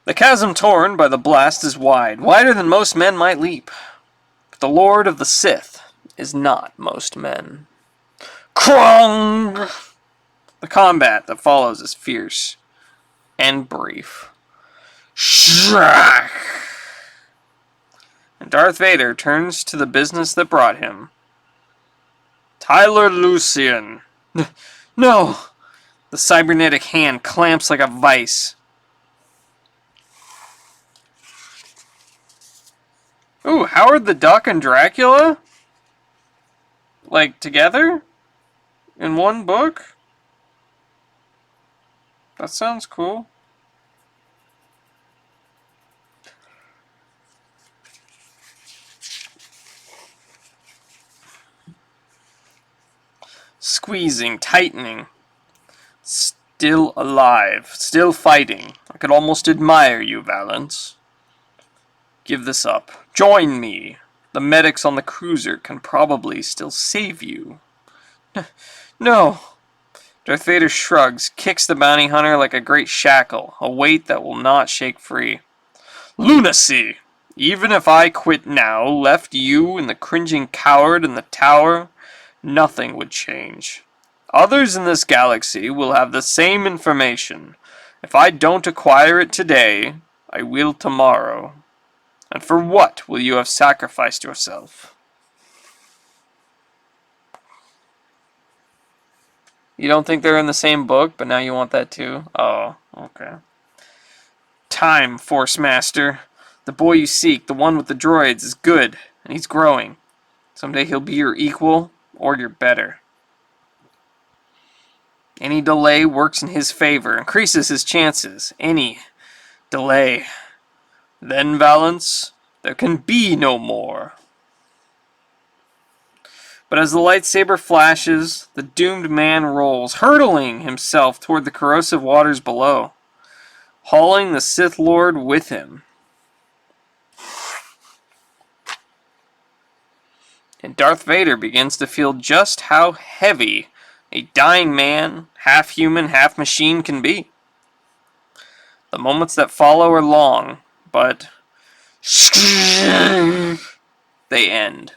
The chasm torn by the blast is wide, wider than most men might leap. But the Lord of the Sith is not most men. Krong! The combat that follows is fierce and brief. Shrak! And Darth Vader turns to the business that brought him. Tyler Lucian. No! The cybernetic hand clamps like a vice. Ooh, Howard the Duck and Dracula? Like, together? In one book? That sounds cool. Squeezing, tightening. Still alive. Still fighting. I could almost admire you, Valance. Give this up. Join me. The medics on the cruiser can probably still save you. No. Darth Vader shrugs, kicks the bounty hunter like a great shackle, a weight that will not shake free. Lunacy! Even if I quit now, left you and the cringing coward in the tower, nothing would change. Others in this galaxy will have the same information. If I don't acquire it today, I will tomorrow. And for what will you have sacrificed yourself? You don't think they're in the same book, but now you want that too? Oh, okay. Time, Force Master. The boy you seek, the one with the droids, is good, and he's growing. Someday he'll be your equal, or your better. Any delay works in his favor, increases his chances. Any delay. Then, Valance, there can be no more. But as the lightsaber flashes, the doomed man rolls, hurtling himself toward the corrosive waters below, hauling the Sith Lord with him. And Darth Vader begins to feel just how heavy a dying man, half human, half machine, can be. The moments that follow are long, but they end.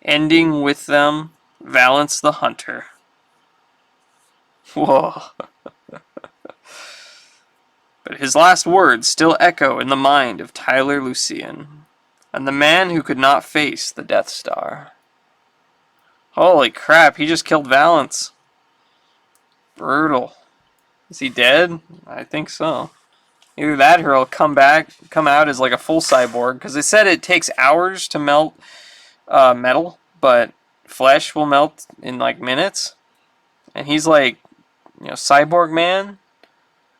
Ending with them, Valance the Hunter. Whoa. But his last words still echo in the mind of Tyler Lucian, and the man who could not face the Death Star. Holy crap, he just killed Valance. Brutal. Is he dead? I think so. Either that or he'll come out as like a full cyborg, because they said it takes hours to melt metal, but flesh will melt in like minutes. And he's like, cyborg man.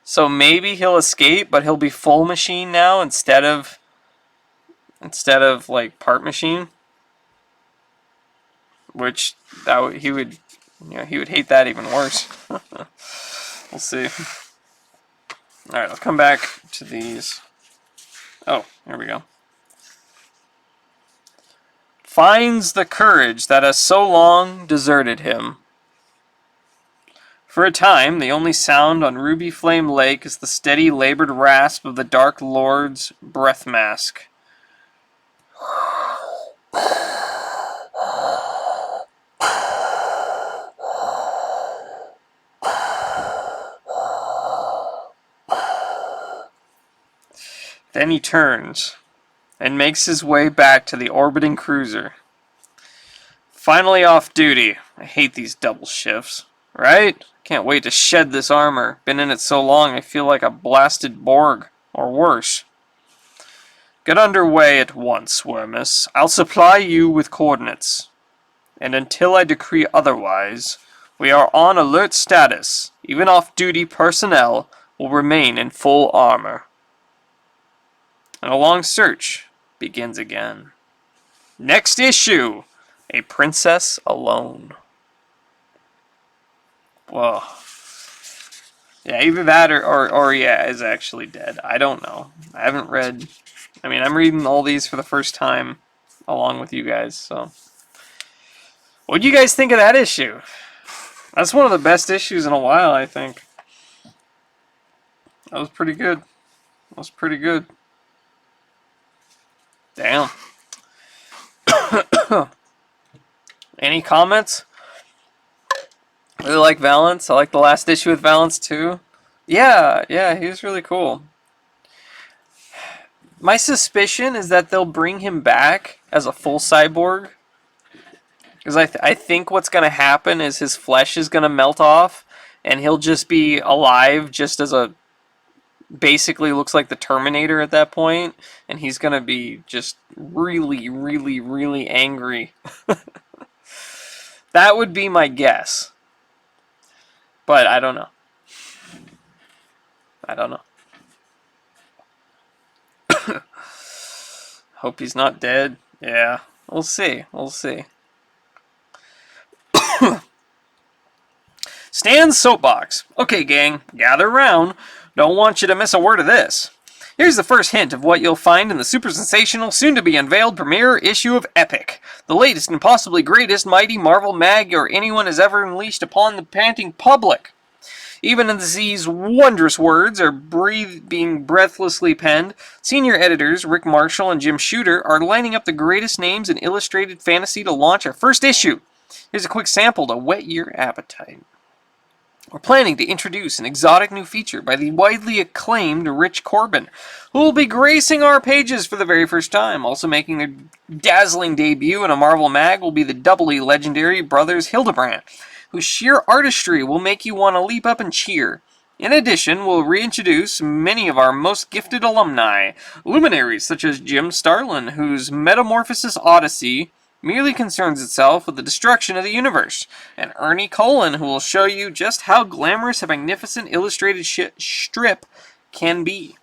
So maybe he'll escape, but he'll be full machine now instead of like part machine. Which he would hate that even worse. We'll see. All right, I'll come back to these. Oh, here we go. Finds the courage that has so long deserted him. For a time, the only sound on Ruby Flame Lake is the steady, labored rasp of the Dark Lord's breath mask. Then he turns and makes his way back to the orbiting cruiser. Finally off duty. I hate these double shifts. Right? Can't wait to shed this armor. Been in it so long I feel like a blasted Borg, or worse. Get underway at once, Wormus. I'll supply you with coordinates. And until I decree otherwise, we are on alert status. Even off-duty personnel will remain in full armor. And a long search begins again. Next issue, A Princess Alone. Whoa. Yeah, either that or is actually dead. I don't know. I haven't read... I'm reading all these for the first time along with you guys, so... What do you guys think of that issue? That's one of the best issues in a while, I think. That was pretty good. Damn. Any comments? I really like Valance. I like the last issue with Valance too. Yeah, he was really cool. My suspicion is that they'll bring him back as a full cyborg. Because I think what's going to happen is his flesh is going to melt off, and he'll just be alive just as a... basically looks like the Terminator at that point, and he's going to be just really, really, really angry. That would be my guess. But I don't know. Hope he's not dead. Yeah, we'll see. Stan's soapbox. Okay, gang, gather round. Don't want you to miss a word of this. Here's the first hint of what you'll find in the super sensational, soon-to-be-unveiled premiere issue of Epic, the latest and possibly greatest mighty Marvel mag or anyone has ever unleashed upon the panting public. Even as these wondrous words are being breathlessly penned, senior editors Rick Marshall and Jim Shooter are lining up the greatest names in illustrated fantasy to launch our first issue. Here's a quick sample to whet your appetite. We're planning to introduce an exotic new feature by the widely acclaimed Rich Corbin, who will be gracing our pages for the very first time. Also making their dazzling debut in a Marvel mag will be the doubly legendary brothers Hildebrandt, whose sheer artistry will make you want to leap up and cheer. In addition, we'll reintroduce many of our most gifted alumni, luminaries such as Jim Starlin, whose Metamorphosis Odyssey merely concerns itself with the destruction of the universe, and Ernie Colin, who will show you just how glamorous a magnificent illustrated strip can be.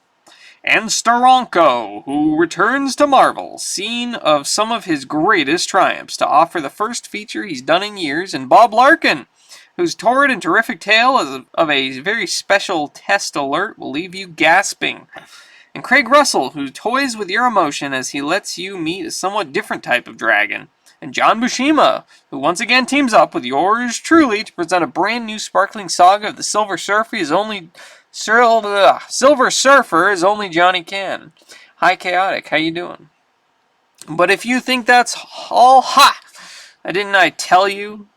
And Steranko, who returns to Marvel, scene of some of his greatest triumphs, to offer the first feature he's done in years, and Bob Larkin, whose torrid and terrific tale of a very special test alert will leave you gasping. And Craig Russell, who toys with your emotion as he lets you meet a somewhat different type of dragon. And John Buscema, who once again teams up with yours truly to present a brand new sparkling saga of the Silver Surfer as only Johnny can. Hi Chaotic, how you doing? But if you think that's all didn't I tell you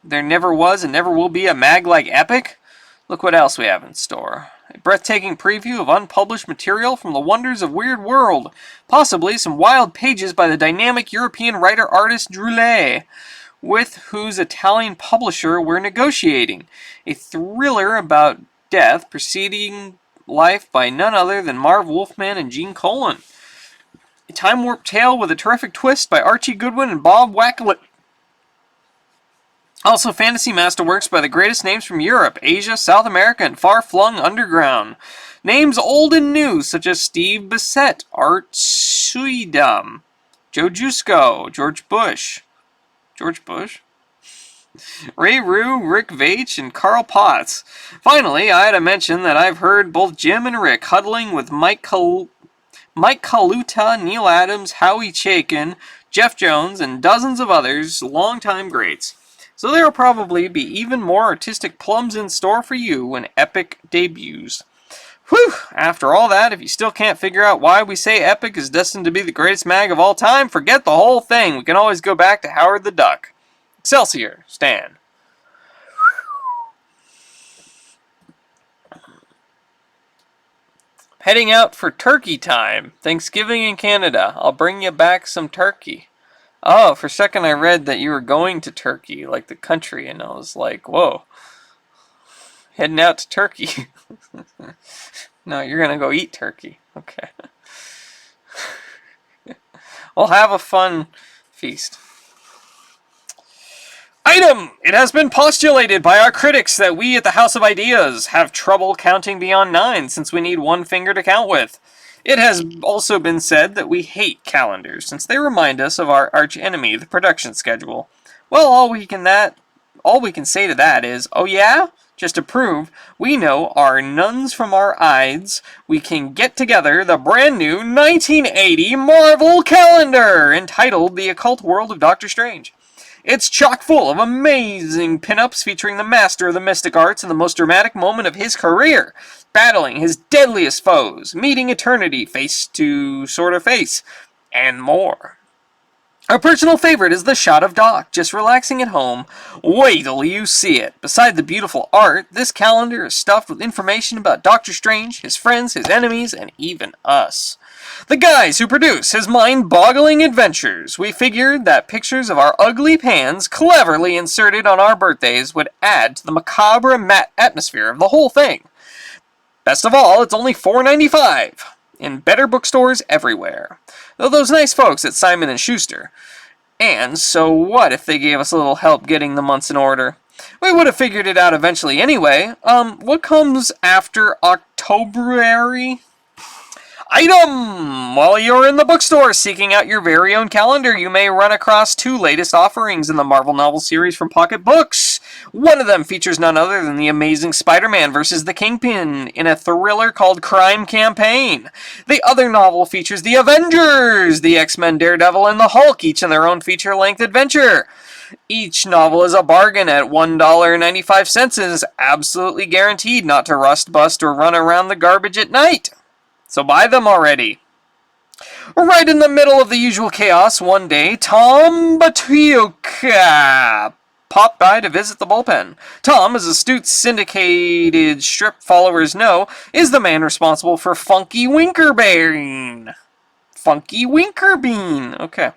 there never was and never will be a mag like Epic? Look what else we have in store. A breathtaking preview of unpublished material from the wonders of Weird World. Possibly some wild pages by the dynamic European writer-artist Droulet, with whose Italian publisher we're negotiating. A thriller about death preceding life by none other than Marv Wolfman and Gene Colan. A time-warp tale with a terrific twist by Archie Goodwin and Bob Wacklett. Also, fantasy masterworks by the greatest names from Europe, Asia, South America, and far-flung underground. Names old and new, such as Steve Bissett, Art Suidam, Joe Jusko, George Bush, Ray Rue, Rick Veitch, and Carl Potts. Finally, I had to mention that I've heard both Jim and Rick huddling with Mike Kaluta, Neil Adams, Howie Chaykin, Jeff Jones, and dozens of others, longtime greats. So there will probably be even more artistic plums in store for you when Epic debuts. Whew! After all that, if you still can't figure out why we say Epic is destined to be the greatest mag of all time, forget the whole thing. We can always go back to Howard the Duck. Excelsior, Stan. Heading out for turkey time. Thanksgiving in Canada. I'll bring you back some turkey. Oh, for a second I read that you were going to Turkey, like the country, and I was like, whoa. Heading out to Turkey. No, you're going to go eat turkey. Okay. Well, have a fun feast. Item! It has been postulated by our critics that we at the House of Ideas have trouble counting beyond 9 since we need one finger to count with. It has also been said that we hate calendars, since they remind us of our arch-enemy, the production schedule. Well, all we can say to that is, oh yeah? Just to prove, we know our nuns from our Ides, we can get together the brand new 1980 Marvel calendar, entitled The Occult World of Doctor Strange. It's chock full of amazing pinups featuring the master of the mystic arts in the most dramatic moment of his career, battling his deadliest foes, meeting eternity face to sort of face, and more. Our personal favorite is the shot of Doc, just relaxing at home. Wait till you see it. Beside the beautiful art, this calendar is stuffed with information about Doctor Strange, his friends, his enemies, and even us. The guys who produce his mind-boggling adventures. We figured that pictures of our ugly pans, cleverly inserted on our birthdays, would add to the macabre atmosphere of the whole thing. Best of all, it's only $4.95 in better bookstores everywhere. Though those nice folks at Simon & Schuster. And so what if they gave us a little help getting the months in order? We would have figured it out eventually anyway. What comes after October? Item! While you're in the bookstore seeking out your very own calendar, you may run across 2 latest offerings in the Marvel novel series from Pocket Books. One of them features none other than the Amazing Spider-Man versus the Kingpin in a thriller called Crime Campaign. The other novel features the Avengers, the X-Men, Daredevil, and the Hulk, each in their own feature-length adventure. Each novel is a bargain at $1.95 and is absolutely guaranteed not to rust, bust, or run around the garbage at night. So buy them already. Right in the middle of the usual chaos, one day, Tom Batuka popped by to visit the bullpen. Tom, as astute syndicated strip followers know, is the man responsible for Funky Winkerbean. Funky Winkerbean. Okay.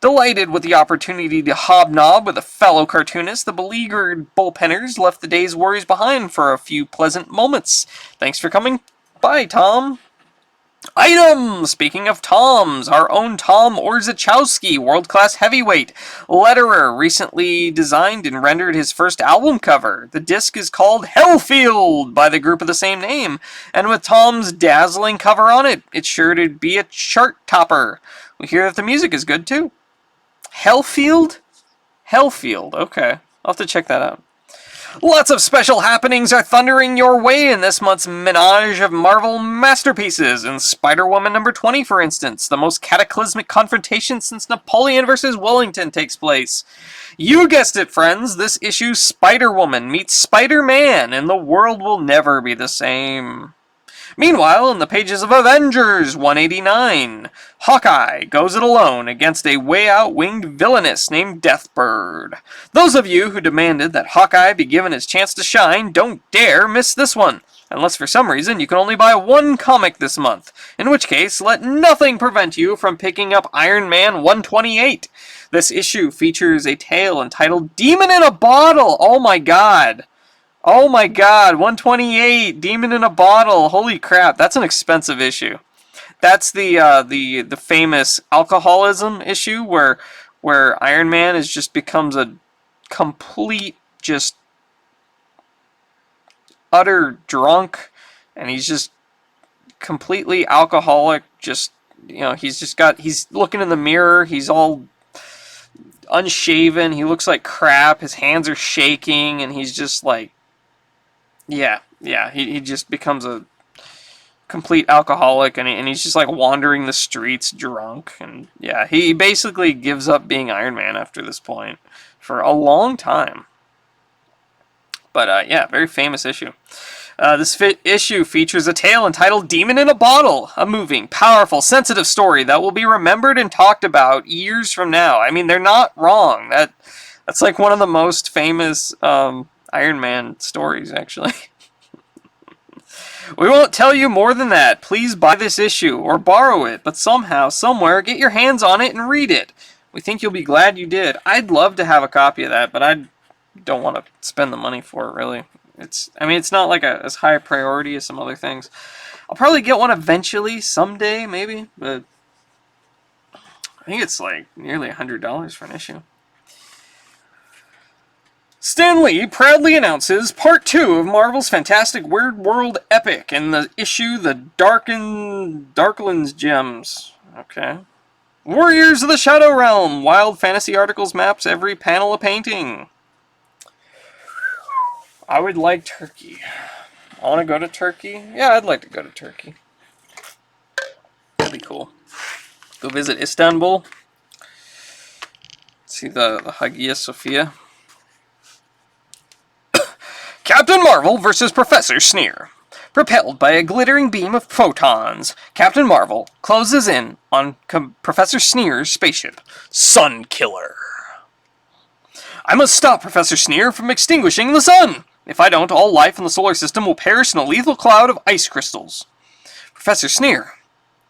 Delighted with the opportunity to hobnob with a fellow cartoonist, the beleaguered bullpenners left the day's worries behind for a few pleasant moments. Thanks for coming by, Tom. Item! Speaking of Toms, our own Tom Orzechowski, world-class heavyweight letterer, recently designed and rendered his first album cover. The disc is called Hellfield by the group of the same name, and with Tom's dazzling cover on it, it's sure to be a chart topper. We hear that the music is good too. Hellfield? Hellfield, okay. I'll have to check that out. Lots of special happenings are thundering your way in this month's menage of Marvel masterpieces. In Spider-Woman number 20, for instance, the most cataclysmic confrontation since Napoleon versus Wellington takes place. You guessed it, friends. This issue, Spider-Woman meets Spider-Man, and the world will never be the same. Meanwhile, in the pages of Avengers 189, Hawkeye goes it alone against a way-out winged villainess named Deathbird. Those of you who demanded that Hawkeye be given his chance to shine don't dare miss this one, unless for some reason you can only buy one comic this month, in which case let nothing prevent you from picking up Iron Man 128. This issue features a tale entitled Demon in a Bottle. Oh my god. Oh my god, 128, Demon in a Bottle. Holy crap, that's an expensive issue. That's the famous alcoholism issue where Iron Man just becomes a complete, just utter drunk, and he's just completely alcoholic. Just, you know, he's looking in the mirror, he's all unshaven, he looks like crap, his hands are shaking, and he's just like, yeah, he just becomes a complete alcoholic, and he's just like wandering the streets drunk, and yeah, he basically gives up being Iron Man after this point for a long time. But yeah, very famous issue. This issue features a tale entitled Demon in a Bottle, a moving, powerful, sensitive story that will be remembered and talked about years from now. I mean, they're not wrong. That's like one of the most famous Iron Man stories, actually. We won't tell you more than that. Please buy this issue, or borrow it, but somehow, somewhere, get your hands on it and read it. We think you'll be glad you did. I'd love to have a copy of that, but I don't want to spend the money for it, really. It's not like as high a priority as some other things. I'll probably get one eventually, someday, maybe, but I think it's like nearly $100 for an issue. Stan Lee proudly announces Part 2 of Marvel's Fantastic Weird World epic in the issue The Darklands Gems. Okay. Warriors of the Shadow Realm. Wild fantasy articles, maps, every panel a painting. I would like Turkey. I want to go to Turkey. Yeah, I'd like to go to Turkey. That'd be cool. Go visit Istanbul. See the Hagia Sophia. Captain Marvel versus Professor Sneer. Propelled by a glittering beam of photons, Captain Marvel closes in on Professor Sneer's spaceship, Sunkiller. I must stop Professor Sneer from extinguishing the sun. If I don't, all life in the solar system will perish in a lethal cloud of ice crystals. Professor Sneer.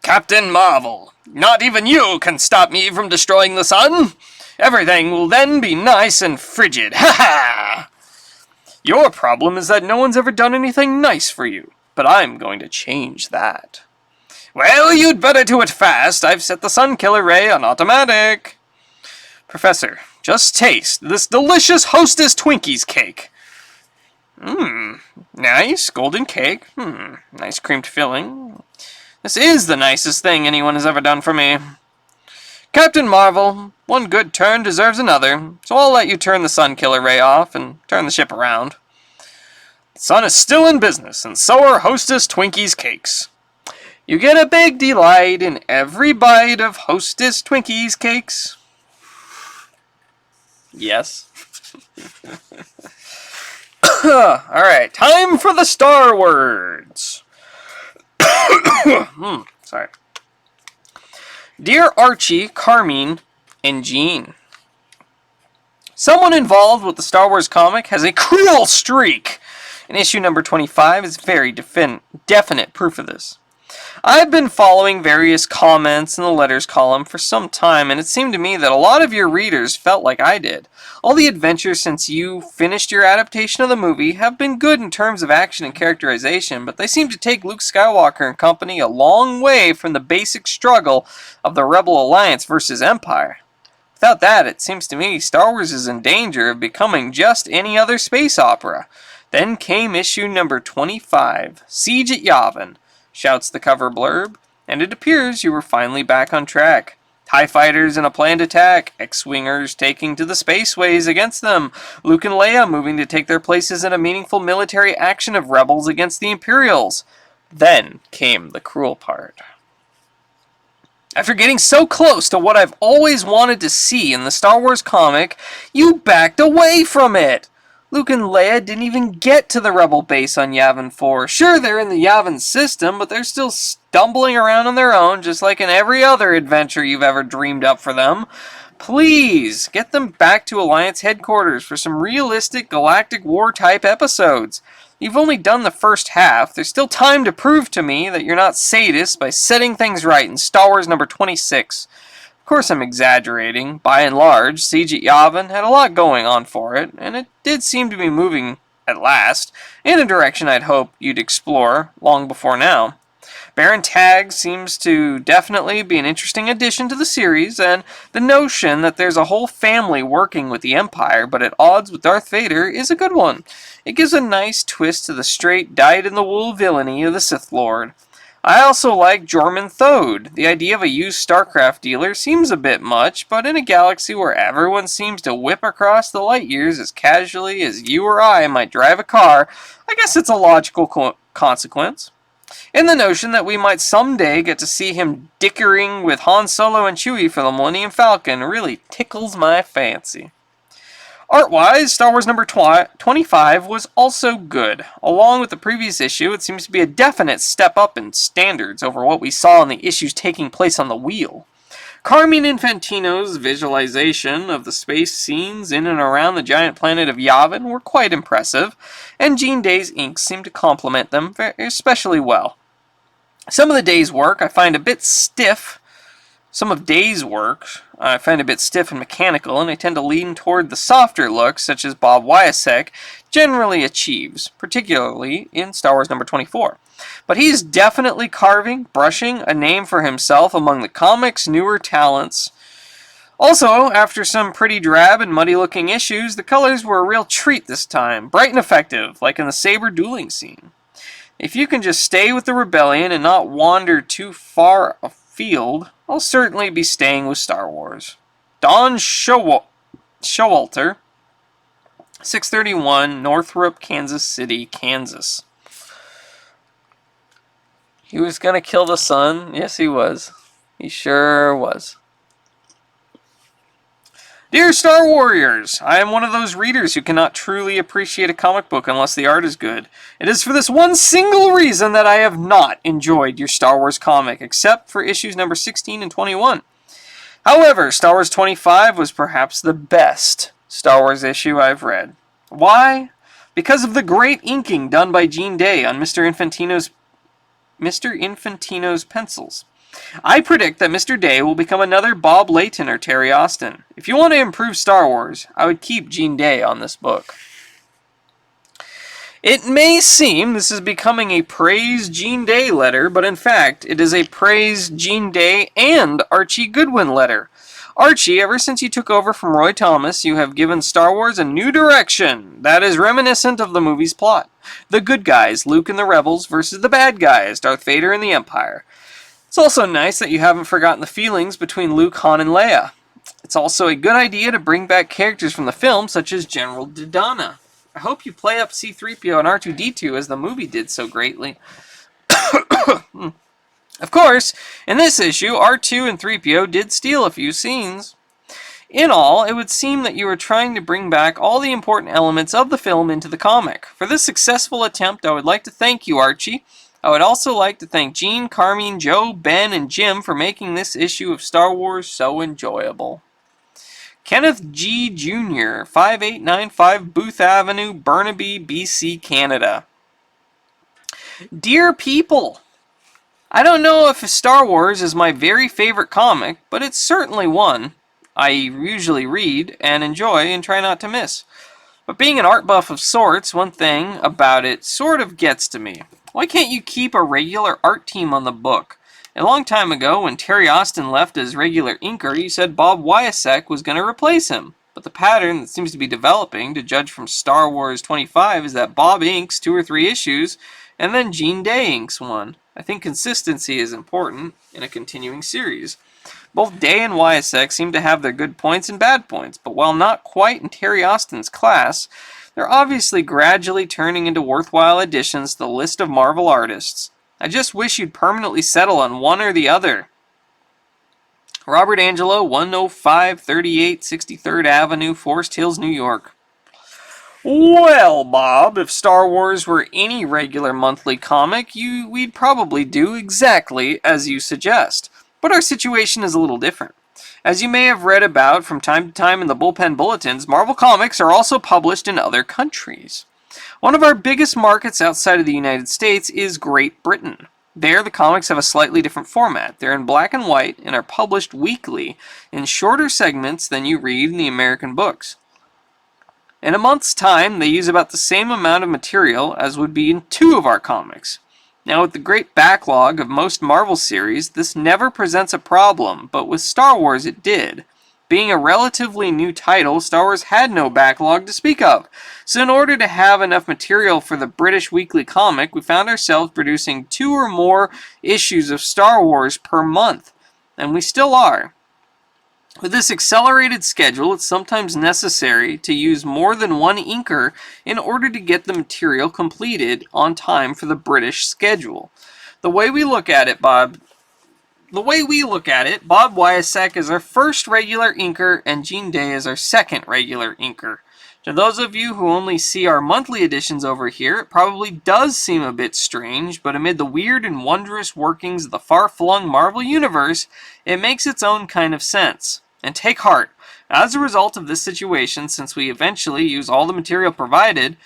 Captain Marvel, not even you can stop me from destroying the sun. Everything will then be nice and frigid. Ha ha! Your problem is that no one's ever done anything nice for you, but I'm going to change that. Well, you'd better do it fast. I've set the sun killer ray on automatic. Professor, just taste this delicious Hostess Twinkies cake. Nice golden cake. Nice creamed filling. This is the nicest thing anyone has ever done for me. Captain Marvel, one good turn deserves another, so I'll let you turn the sun killer ray off and turn the ship around. The sun is still in business, and so are Hostess Twinkie's cakes. You get a big delight in every bite of Hostess Twinkie's cakes. Yes. Alright, time for the Star Words. Sorry. Dear Archie, Carmine, and Jean. Someone involved with the Star Wars comic has a cruel streak, and issue number 25 is very definite proof of this. I've been following various comments in the letters column for some time, and it seemed to me that a lot of your readers felt like I did. All the adventures since you finished your adaptation of the movie have been good in terms of action and characterization, but they seem to take Luke Skywalker and company a long way from the basic struggle of the Rebel Alliance versus Empire. Without that, it seems to me Star Wars is in danger of becoming just any other space opera. Then came issue number 25, Siege at Yavin, shouts the cover blurb, and it appears you were finally back on track. TIE fighters in a planned attack, X-Wingers taking to the spaceways against them, Luke and Leia moving to take their places in a meaningful military action of rebels against the Imperials. Then came the cruel part. After getting so close to what I've always wanted to see in the Star Wars comic, you backed away from it! Luke and Leia didn't even get to the Rebel base on Yavin 4. Sure, they're in the Yavin system, but they're still stumbling around on their own, just like in every other adventure you've ever dreamed up for them. Please, get them back to Alliance headquarters for some realistic Galactic War-type episodes. You've only done the first half. There's still time to prove to me that you're not sadists by setting things right in Star Wars number 26. Of course I'm exaggerating. By and large, Siege at Yavin had a lot going on for it, and it did seem to be moving, at last, in a direction I'd hoped you'd explore long before now. Baron Tagg seems to definitely be an interesting addition to the series, and the notion that there's a whole family working with the Empire but at odds with Darth Vader is a good one. It gives a nice twist to the straight, dyed-in-the-wool villainy of the Sith Lord. I also like Jorman Thode. The idea of a used StarCraft dealer seems a bit much, but in a galaxy where everyone seems to whip across the light years as casually as you or I might drive a car, I guess it's a logical consequence. And the notion that we might someday get to see him dickering with Han Solo and Chewie for the Millennium Falcon really tickles my fancy. Art-wise, Star Wars number 25 was also good. Along with the previous issue, it seems to be a definite step up in standards over what we saw in the issues taking place on the wheel. Carmine Infantino's visualization of the space scenes in and around the giant planet of Yavin were quite impressive, and Gene Day's inks seemed to complement them especially well. Some of Day's work I find a bit stiff and mechanical, and I tend to lean toward the softer looks, such as Bob Wyasek generally achieves, particularly in Star Wars number 24. But he's definitely carving, brushing a name for himself among the comic's newer talents. Also, after some pretty drab and muddy-looking issues, the colors were a real treat this time, bright and effective, like in the saber dueling scene. If you can just stay with the Rebellion and not wander too far afield, I'll certainly be staying with Star Wars. Don Showalter, 631 Northrop, Kansas City, Kansas. He was going to kill the sun. Yes, he was. He sure was. Dear Star Warriors, I am one of those readers who cannot truly appreciate a comic book unless the art is good. It is for this one single reason that I have not enjoyed your Star Wars comic, except for issues number 16 and 21. However, Star Wars 25 was perhaps the best Star Wars issue I've read. Why? Because of the great inking done by Gene Day on Mr. Infantino's pencils. I predict that Mr. Day will become another Bob Layton or Terry Austin. If you want to improve Star Wars, I would keep Gene Day on this book. It may seem this is becoming a praise Gene Day letter, but in fact, it is a praise Gene Day and Archie Goodwin letter. Archie, ever since you took over from Roy Thomas, you have given Star Wars a new direction that is reminiscent of the movie's plot. The good guys, Luke and the Rebels, versus the bad guys, Darth Vader and the Empire. It's also nice that you haven't forgotten the feelings between Luke, Han, and Leia. It's also a good idea to bring back characters from the film, such as General Dodonna. I hope you play up C-3PO and R2-D2 as the movie did so greatly. Of course, in this issue, R2 and 3PO did steal a few scenes. In all, it would seem that you are trying to bring back all the important elements of the film into the comic. For this successful attempt, I would like to thank you, Archie. I would also like to thank Gene, Carmine, Joe, Ben, and Jim for making this issue of Star Wars so enjoyable. Kenneth G. Jr., 5895 Booth Avenue, Burnaby, BC, Canada. Dear people, I don't know if Star Wars is my very favorite comic, but it's certainly one I usually read and enjoy and try not to miss. But being an art buff of sorts, one thing about it sort of gets to me. Why can't you keep a regular art team on the book? A long time ago, when Terry Austin left as regular inker, he said Bob Wyasek was going to replace him. But the pattern that seems to be developing, to judge from Star Wars 25, is that Bob inks 2 or 3 issues, and then Gene Day inks one. I think consistency is important in a continuing series. Both Day and Wyasek seem to have their good points and bad points, but while not quite in Terry Austin's class, they're obviously gradually turning into worthwhile additions to the list of Marvel artists. I just wish you'd permanently settle on one or the other. Robert Angelo, 10538 63rd Avenue, Forest Hills, New York. Well, Bob, if Star Wars were any regular monthly comic, we'd probably do exactly as you suggest. But our situation is a little different. As you may have read about from time to time in the Bullpen Bulletins, Marvel Comics are also published in other countries. One of our biggest markets outside of the United States is Great Britain. There, the comics have a slightly different format. They're in black and white and are published weekly in shorter segments than you read in the American books. In a month's time, they use about the same amount of material as would be in 2 of our comics. Now, with the great backlog of most Marvel series, this never presents a problem, but with Star Wars it did. Being a relatively new title, Star Wars had no backlog to speak of. So in order to have enough material for the British weekly comic, we found ourselves producing 2 or more issues of Star Wars per month. And we still are. With this accelerated schedule, it's sometimes necessary to use more than one inker in order to get the material completed on time for the British schedule. The way we look at it, Bob Wyasek is our first regular inker and Gene Day is our second regular inker. To those of you who only see our monthly editions over here, it probably does seem a bit strange, but amid the weird and wondrous workings of the far-flung Marvel Universe, it makes its own kind of sense. And take heart, as a result of this situation, since we eventually use all the material provided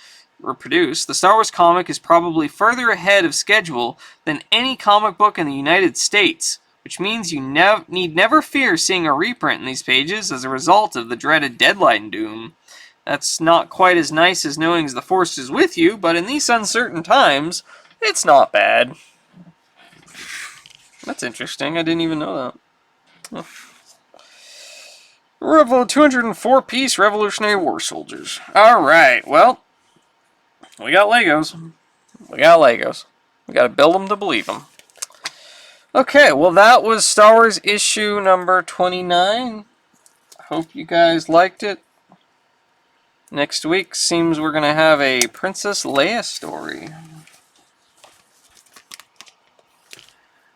or produced, the Star Wars comic is probably further ahead of schedule than any comic book in the United States, which means you need never fear seeing a reprint in these pages as a result of the dreaded deadline doom. That's not quite as nice as knowing the Force is with you, but in these uncertain times, it's not bad. That's interesting, I didn't even know that. 204-piece Revolutionary War Soldiers. Alright, well, we got Legos. We gotta build them to believe them. Okay, well that was Star Wars issue number 29. Hope you guys liked it. Next week seems we're gonna have a Princess Leia story.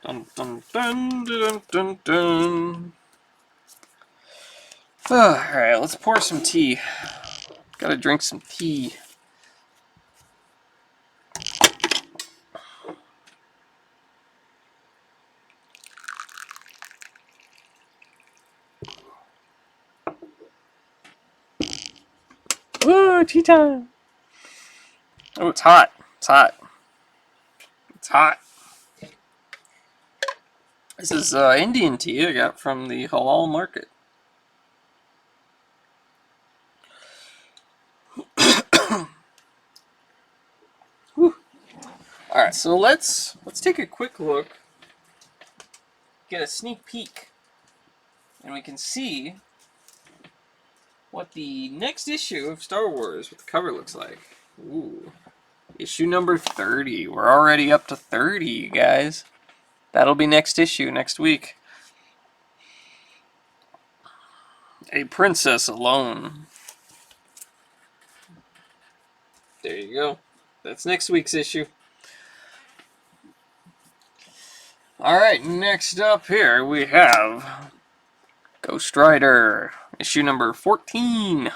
Dun dun dun dun dun dun. Alright, let's pour some tea. Gotta drink some tea. Ooh, tea time! Oh, it's hot. It's hot. It's hot. This is Indian tea I got from the halal market. Alright, so let's take a quick look, get a sneak peek, and we can see what the next issue of Star Wars, what the cover looks like. Ooh. Issue number 30. We're already up to 30, you guys. That'll be next issue, next week. A Princess Alone. There you go. That's next week's issue. Alright, next up here we have Ghost Rider, issue number 14.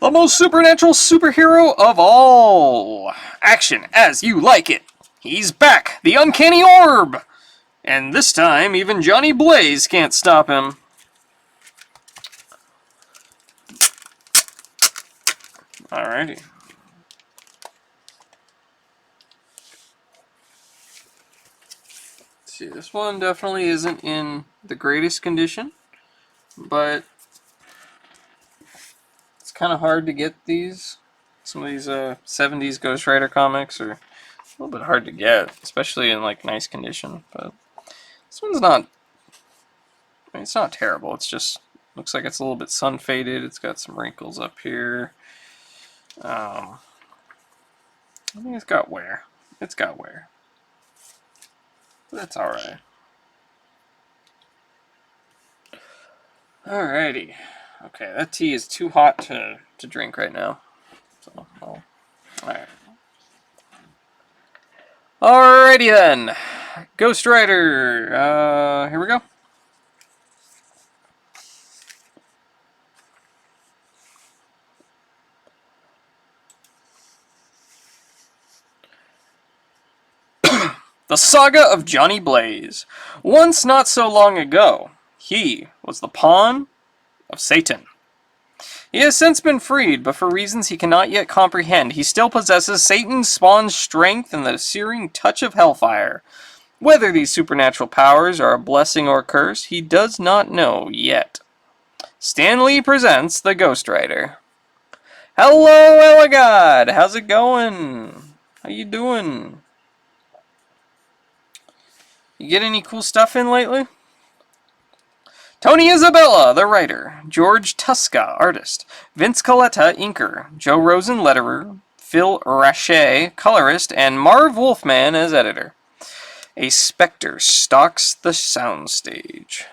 The most supernatural superhero of all. Action as you like it. He's back, the Uncanny Orb! And this time, even Johnny Blaze can't stop him. Alrighty. See, this one definitely isn't in the greatest condition, but it's kind of hard to get these. Some of these 70s Ghost Rider comics are a little bit hard to get, especially in like nice condition. But this one's not. I mean, it's not terrible. It's just looks like it's a little bit sun faded. It's got some wrinkles up here. I think it's got wear. It's got wear. That's alright. Alrighty. Okay, that tea is too hot to drink right now. So, alright. Alrighty then. Ghost Rider. Here we go. The Saga of Johnny Blaze. Once not so long ago, he was the pawn of Satan. He has since been freed, but for reasons he cannot yet comprehend, he still possesses Satan's spawn's strength and the searing touch of hellfire. Whether these supernatural powers are a blessing or curse, he does not know yet. Stan Lee presents The Ghost Rider. Hello, Eligod! How's it going? How you doing? You get any cool stuff in lately? Tony Isabella, the writer. George Tuska, artist. Vince Coletta, inker. Joe Rosen, letterer. Phil Rache, colorist. And Marv Wolfman as editor. A specter stalks the soundstage.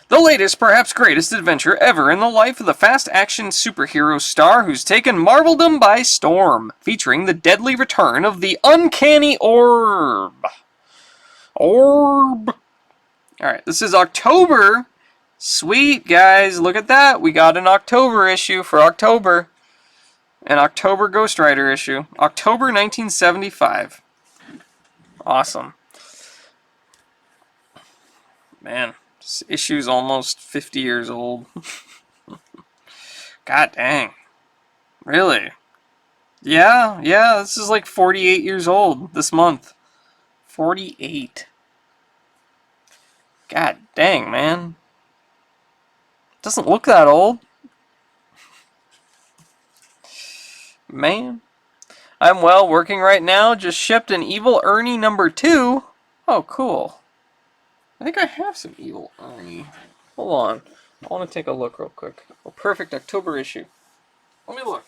The latest, perhaps greatest adventure ever in the life of the fast-action superhero star who's taken Marveldom by storm, featuring the deadly return of the Uncanny Orb. Alright, this is October. Sweet, guys, look at that. We got an October issue for October. An October Ghost Rider issue. October 1975. Awesome. Man. This issue's almost 50 years old. God dang. Really? Yeah, this is like 48 years old this month. 48. God dang, man. Doesn't look that old. Man. I'm well, working right now. Just shipped an Evil Ernie #2. Oh, cool. I think I have some Evil Ernie. Hold on. I want to take a look real quick. Oh, perfect October issue. Let me look.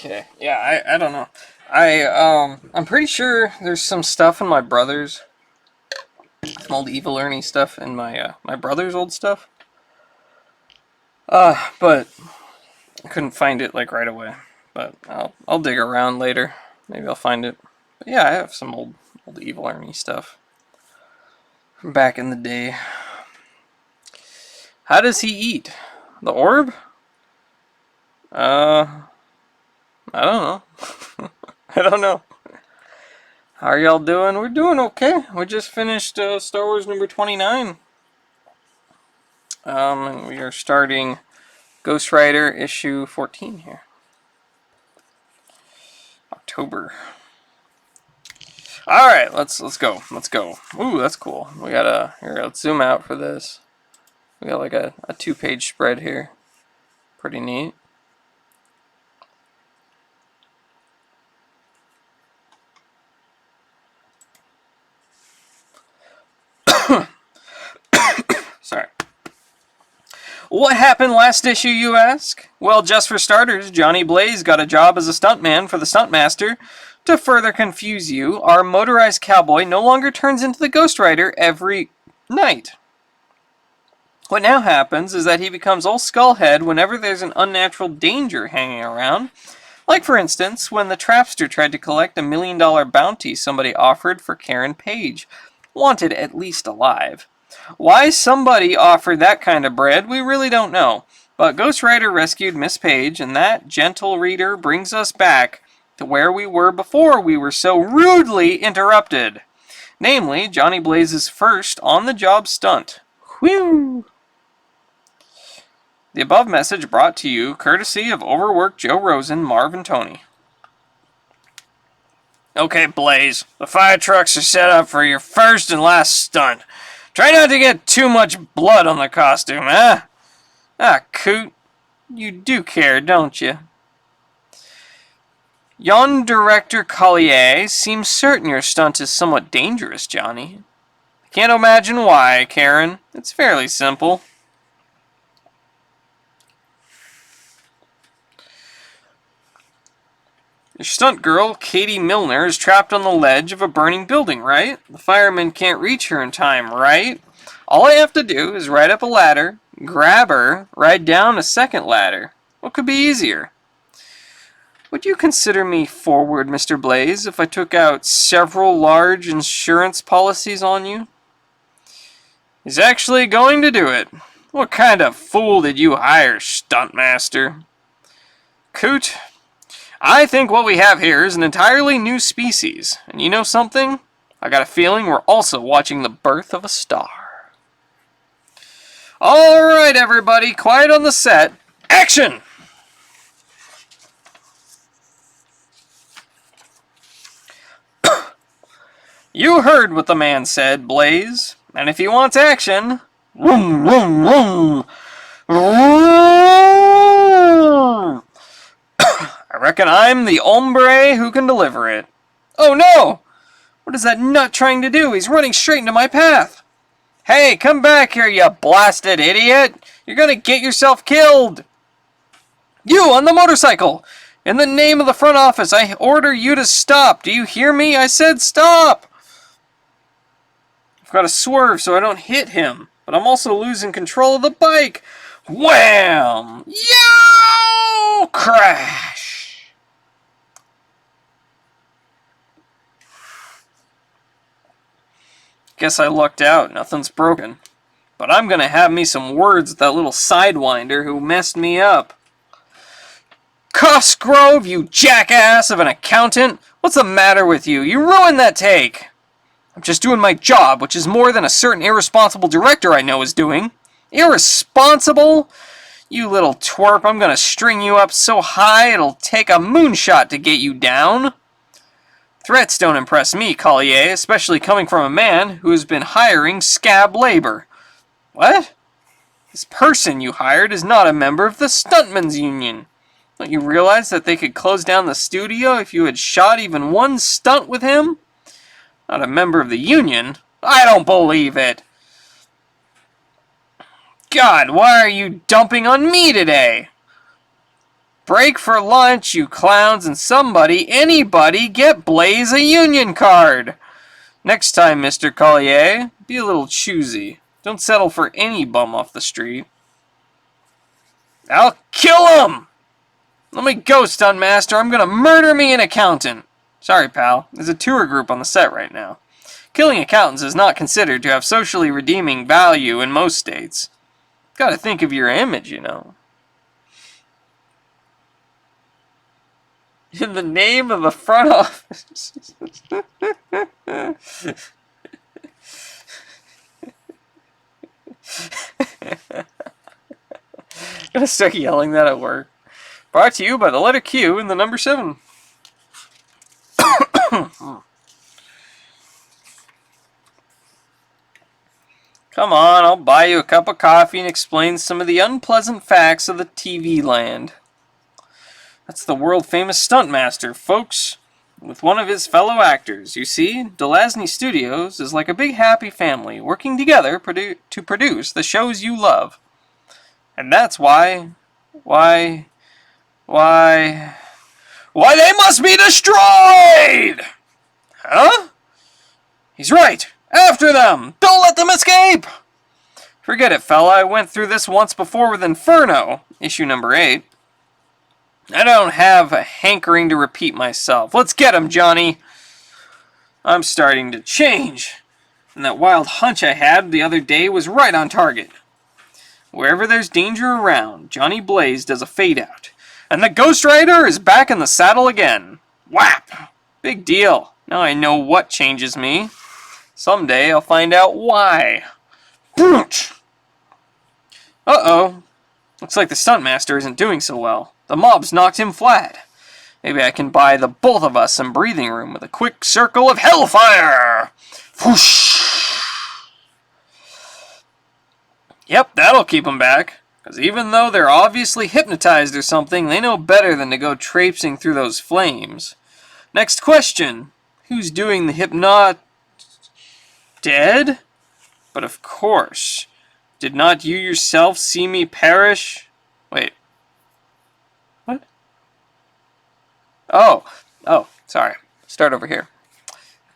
Okay. Yeah, I don't know. I'm pretty sure there's some stuff in my brother's, some old Evil Ernie stuff in my brother's old stuff. But I couldn't find it like right away. But I'll dig around later. Maybe I'll find it. But yeah, I have some old Evil Ernie stuff from back in the day. How does he eat? The orb? I don't know. I don't know. How are y'all doing? We're doing okay. We just finished Star Wars number 29. And we are starting Ghost Rider issue 14 here. October. Alright, let's go. Let's go. Ooh, that's cool. We got here, let's zoom out for this. We got like a 2-page spread here. Pretty neat. Sorry. What happened last issue, you ask? Well, just for starters, Johnny Blaze got a job as a stuntman for the Stuntmaster. To further confuse you, our motorized cowboy no longer turns into the Ghost Rider every night. What now happens is that he becomes all skullhead whenever there's an unnatural danger hanging around. Like, for instance, when the Trapster tried to collect $1 million bounty somebody offered for Karen Page, wanted at least alive. Why somebody offered that kind of bread, we really don't know. But Ghost Rider rescued Miss Page, and that, gentle reader, brings us back to where we were before we were so rudely interrupted. Namely, Johnny Blaze's first on-the-job stunt. Whew! The above message brought to you courtesy of overworked Joe Rosen, Marv, and Tony. Okay, Blaze, the fire trucks are set up for your first and last stunt. Try not to get too much blood on the costume, eh? Ah, Coot, you do care, don't you? Yon Director Collier seems certain your stunt is somewhat dangerous, Johnny. I can't imagine why, Karen. It's fairly simple. Your stunt girl, Katie Milner, is trapped on the ledge of a burning building, right? The firemen can't reach her in time, right? All I have to do is ride up a ladder, grab her, ride down a second ladder. What could be easier? Would you consider me forward, Mr. Blaze, if I took out several large insurance policies on you? He's actually going to do it. What kind of fool did you hire, Stuntmaster? Coot, I think what we have here is an entirely new species. And you know something? I got a feeling we're also watching the birth of a star. Alright, everybody, quiet on the set. Action! You heard what the man said, Blaze. And if he wants action... Vroom, vroom, vroom. Vroom. I reckon I'm the hombre who can deliver it. Oh no! What is that nut trying to do? He's running straight into my path. Hey, come back here, you blasted idiot! You're gonna get yourself killed! You on the motorcycle! In the name of the front office, I order you to stop. Do you hear me? I said stop! I've got to swerve so I don't hit him, but I'm also losing control of the bike. Wham! Yo! Crash! Guess I lucked out. Nothing's broken. But I'm gonna have me some words with that little sidewinder who messed me up. Cosgrove, you jackass of an accountant! What's the matter with you? You ruined that take! I'm just doing my job, which is more than a certain irresponsible director I know is doing. Irresponsible? You little twerp, I'm gonna string you up so high it'll take a moonshot to get you down. Threats don't impress me, Collier, especially coming from a man who has been hiring scab labor. What? This person you hired is not a member of the Stuntmen's Union. Don't you realize that they could close down the studio if you had shot even one stunt with him? Not a member of the union? I don't believe it. God, why are you dumping on me today? Break for lunch, you clowns, and somebody, anybody, get Blaze a union card. Next time, Mr. Collier, be a little choosy. Don't settle for any bum off the street. I'll kill him! Let me go, stunt master. I'm gonna murder me an accountant. Sorry, pal. There's a tour group on the set right now. Killing accountants is not considered to have socially redeeming value in most states. Gotta think of your image, you know. In the name of the front office. I'm gonna start yelling that at work. Brought to you by the letter Q and the number 7. Come on, I'll buy you a cup of coffee and explain some of the unpleasant facts of the TV land. That's the world-famous stuntmaster, folks, with one of his fellow actors. You see, Delasny Studios is like a big happy family working together to produce the shows you love. And that's why they must be destroyed! Huh? He's right. After them! Don't let them escape! Forget it, fella. I went through this once before with Inferno, issue number 8. I don't have a hankering to repeat myself. Let's get him, Johnny! I'm starting to change. And that wild hunch I had the other day was right on target. Wherever there's danger around, Johnny Blaze does a fade-out. And the Ghost Rider is back in the saddle again. Whap! Big deal. Now I know what changes me. Someday I'll find out why. Uh-oh. Looks like the stuntmaster isn't doing so well. The mob's knocked him flat. Maybe I can buy the both of us some breathing room with a quick circle of hellfire. Whoosh! Yep, that'll keep them back. Because even though they're obviously hypnotized or something, they know better than to go traipsing through those flames. Next question. Who's doing the hypnot... Dead? But of course. Did not you yourself see me perish? Wait. What? Oh, sorry. Start over here.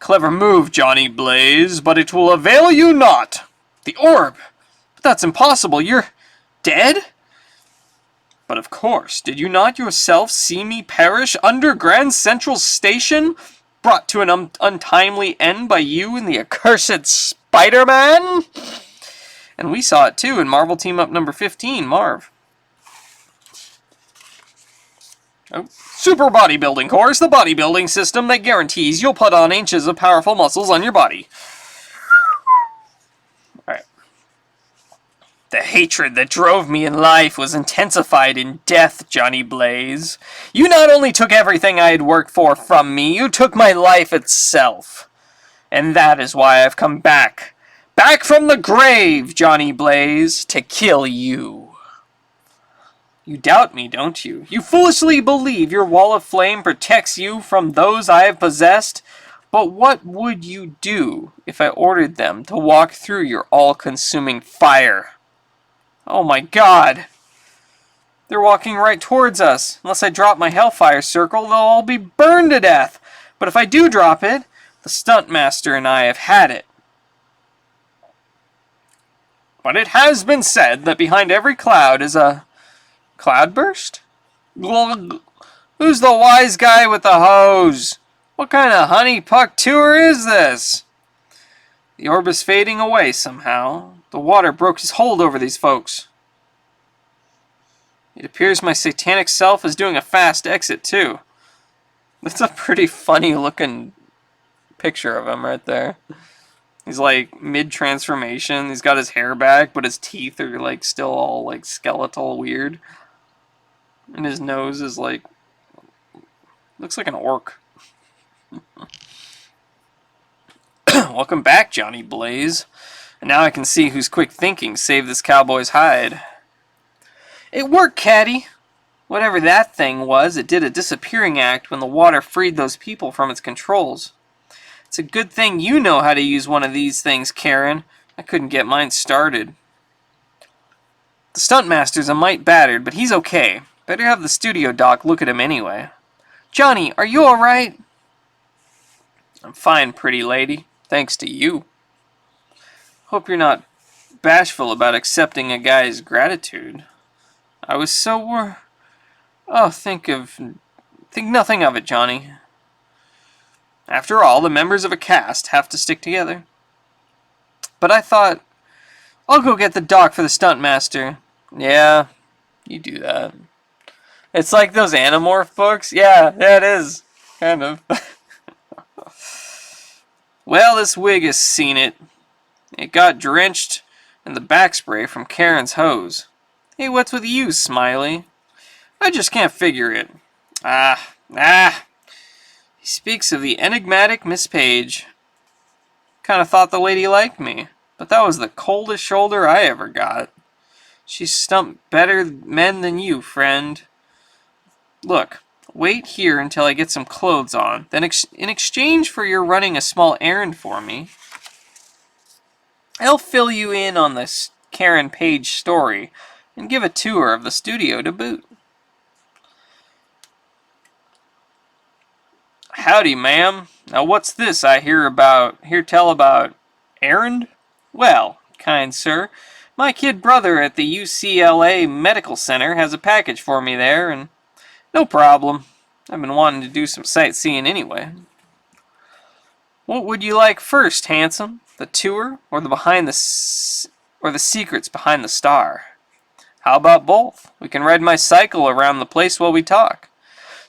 Clever move, Johnny Blaze, but it will avail you not. The orb. But that's impossible. You're dead? But of course. Did you not yourself see me perish under Grand Central Station? Brought to an untimely end by you and the accursed Spider-Man? And we saw it too in Marvel Team Up number 15, Marv. Oh. Super bodybuilding course, the bodybuilding system that guarantees you'll put on inches of powerful muscles on your body. Alright. The hatred that drove me in life was intensified in death, Johnny Blaze. You not only took everything I had worked for from me, you took my life itself. And that is why I've come back. Back from the grave, Johnny Blaze, to kill you. You doubt me, don't you? You foolishly believe your wall of flame protects you from those I have possessed. But what would you do if I ordered them to walk through your all-consuming fire? Oh my god. They're walking right towards us. Unless I drop my hellfire circle, they'll all be burned to death. But if I do drop it, the stuntmaster and I have had it. But it has been said that behind every cloud is a cloudburst? Glug. Who's the wise guy with the hose? What kind of honeypuck tour is this? The orb is fading away somehow. The water broke his hold over these folks. It appears my satanic self is doing a fast exit too. That's a pretty funny looking picture of him right there. He's like mid-transformation. He's got his hair back, but his teeth are like still all like skeletal weird. And his nose is like, looks like an orc. Welcome back, Johnny Blaze. And now I can see whose quick thinking saved this cowboy's hide. It worked, Caddy. Whatever that thing was, it did a disappearing act when the water freed those people from its controls. It's a good thing you know how to use one of these things, Karen. I couldn't get mine started. The stuntmaster's a mite battered, but he's okay. Better have the studio doc look at him anyway. Johnny, are you alright? I'm fine, pretty lady. Thanks to you. Hope you're not bashful about accepting a guy's gratitude. I was so Oh, think nothing of it, Johnny. After all, the members of a cast have to stick together. But I thought, I'll go get the doc for the stuntmaster. Yeah, you do that. It's like those Animorph books. Yeah, it is. Kind of. Well, this wig has seen it. It got drenched in the backspray from Karen's hose. Hey, what's with you, Smiley? I just can't figure it. He speaks of the enigmatic Miss Page. Kind of thought the lady liked me, but that was the coldest shoulder I ever got. She stumped better men than you, friend. Look, wait here until I get some clothes on. Then in exchange for your running a small errand for me, I'll fill you in on this Karen Page story and give a tour of the studio to boot. Howdy, ma'am. Now what's this I hear tell about errand? Well, kind sir, my kid brother at the UCLA Medical Center has a package for me there, and no problem. I've been wanting to do some sightseeing anyway. What would you like first, handsome? The tour or the secrets behind the star? How about both? We can ride my cycle around the place while we talk.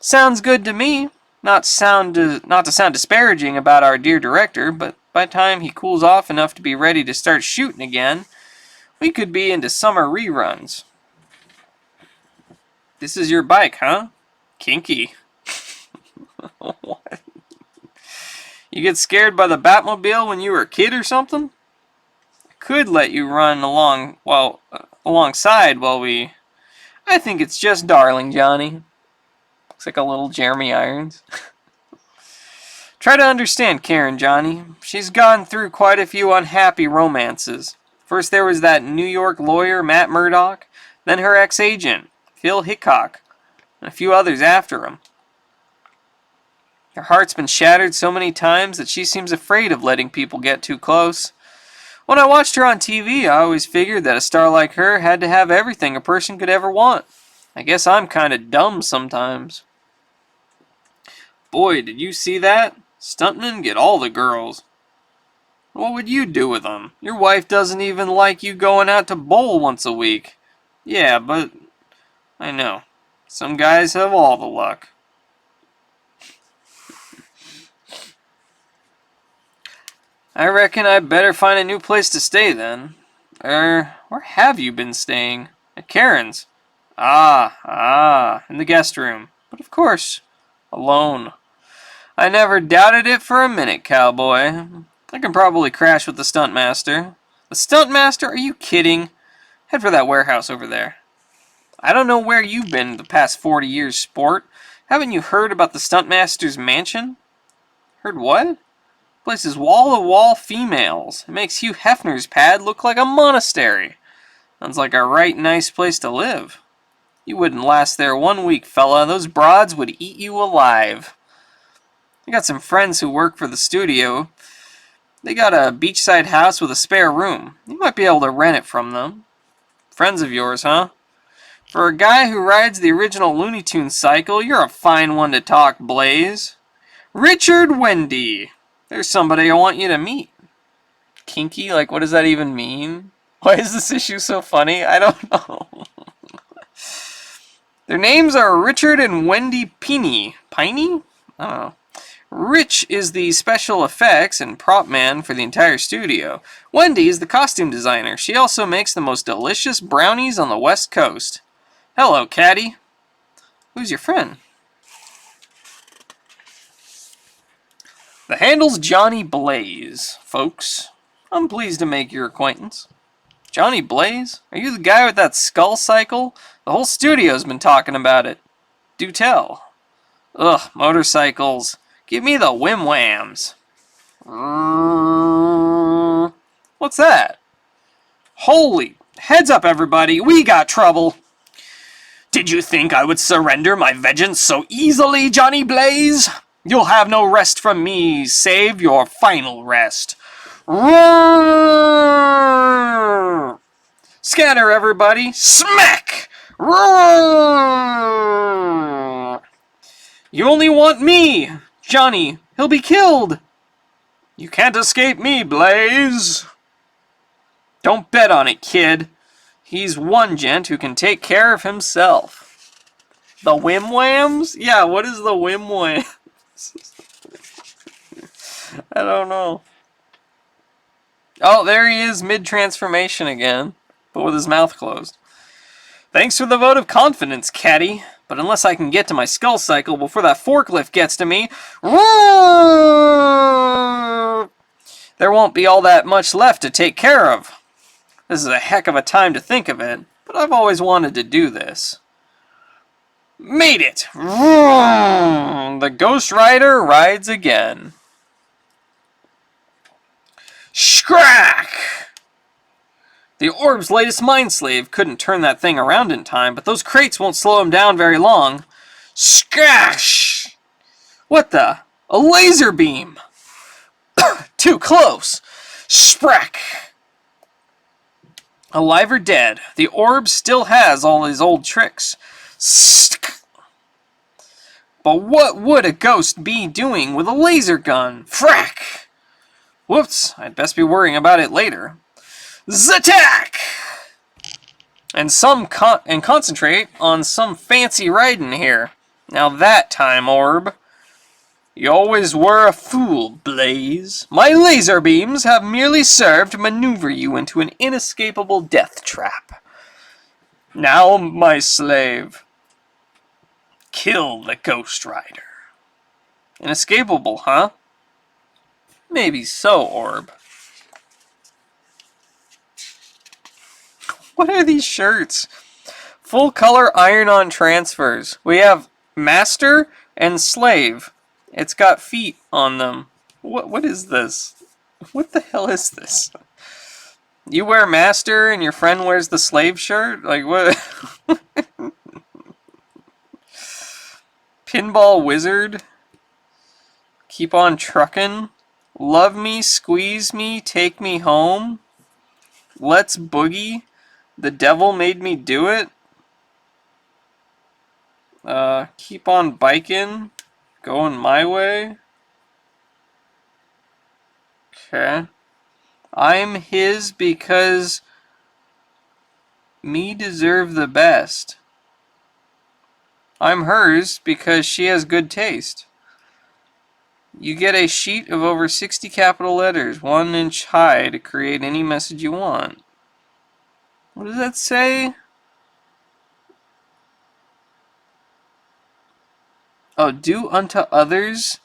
Sounds good to me. Not to sound disparaging about our dear director, but by the time he cools off enough to be ready to start shooting again, we could be into summer reruns. This is your bike, huh? Kinky. What? You get scared by the Batmobile when you were a kid or something? I could let you run alongside while we... I think it's just darling, Johnny. Looks like a little Jeremy Irons. Try to understand Karen, Johnny. She's gone through quite a few unhappy romances. First there was that New York lawyer, Matt Murdock, then her ex-agent, Phil Hickok, and a few others after him. Her heart's been shattered so many times that she seems afraid of letting people get too close. When I watched her on TV, I always figured that a star like her had to have everything a person could ever want. I guess I'm kind of dumb sometimes. Boy, did you see that? Stuntmen get all the girls. What would you do with them? Your wife doesn't even like you going out to bowl once a week. Yeah, but... I know. Some guys have all the luck. I reckon I'd better find a new place to stay then. Where have you been staying? At Karen's. In the guest room. But of course, alone. I never doubted it for a minute, cowboy. I can probably crash with the stuntmaster. The stuntmaster? Are you kidding? Head for that warehouse over there. I don't know where you've been the past 40 years, sport. Haven't you heard about the stuntmaster's mansion? Heard what? The place is wall-to-wall females. It makes Hugh Hefner's pad look like a monastery. Sounds like a right nice place to live. You wouldn't last there 1 week, fella. Those broads would eat you alive. I got some friends who work for the studio. They got a beachside house with a spare room. You might be able to rent it from them. Friends of yours, huh? For a guy who rides the original Looney Tunes cycle, you're a fine one to talk, Blaze. Richard Wendy. There's somebody I want you to meet. Kinky? Like, what does that even mean? Why is this issue so funny? I don't know. Their names are Richard and Wendy Piney. Piney? I don't know. Rich is the special effects and prop man for the entire studio. Wendy is the costume designer. She also makes the most delicious brownies on the West Coast. Hello, Caddy. Who's your friend? The handle's Johnny Blaze, folks. I'm pleased to make your acquaintance. Johnny Blaze? Are you the guy with that skull cycle? The whole studio's been talking about it. Do tell. Ugh, motorcycles. Give me the whim-whams. What's that? Holy... Heads up, everybody. We got trouble. Did you think I would surrender my vengeance so easily, Johnny Blaze? You'll have no rest from me, save your final rest. Roar! Scatter, everybody! Smack! Roar! You only want me! Johnny, he'll be killed! You can't escape me, Blaze! Don't bet on it, kid. He's one gent who can take care of himself. The Whim Whams? Yeah, what is the Whim Whams? I don't know. Oh, there he is mid-transformation again, but with his mouth closed. Thanks for the vote of confidence, Caddy. But unless I can get to my skull cycle before that forklift gets to me, there won't be all that much left to take care of. This is a heck of a time to think of it, but I've always wanted to do this. Made it! The Ghost Rider rides again. Scrack! The Orb's latest mind slave couldn't turn that thing around in time, but those crates won't slow him down very long. Scash! What the? A laser beam! Too close! Sprack! Alive or dead, the Orb still has all his old tricks. But what would a ghost be doing with a laser gun? Frack! Whoops, I'd best be worrying about it later. Zattack! And concentrate on some fancy riding here. Now that time, Orb. You always were a fool, Blaze. My laser beams have merely served to maneuver you into an inescapable death trap. Now, my slave, kill the Ghost Rider. Inescapable, huh? Maybe so, Orb. What are these shirts? Full color iron-on transfers. We have Master and Slave. It's got feet on them. What is this? What the hell is this? You wear Master and your friend wears the Slave shirt? Like what? Pinball Wizard. Keep on truckin'. Love me, squeeze me, take me home. Let's boogie. The devil made me do it. Keep on biking. Going my way. Okay. I'm his because me deserve the best. I'm hers because she has good taste. You get a sheet of over 60 capital letters, 1 inch high, to create any message you want. What does that say? Oh, do unto others,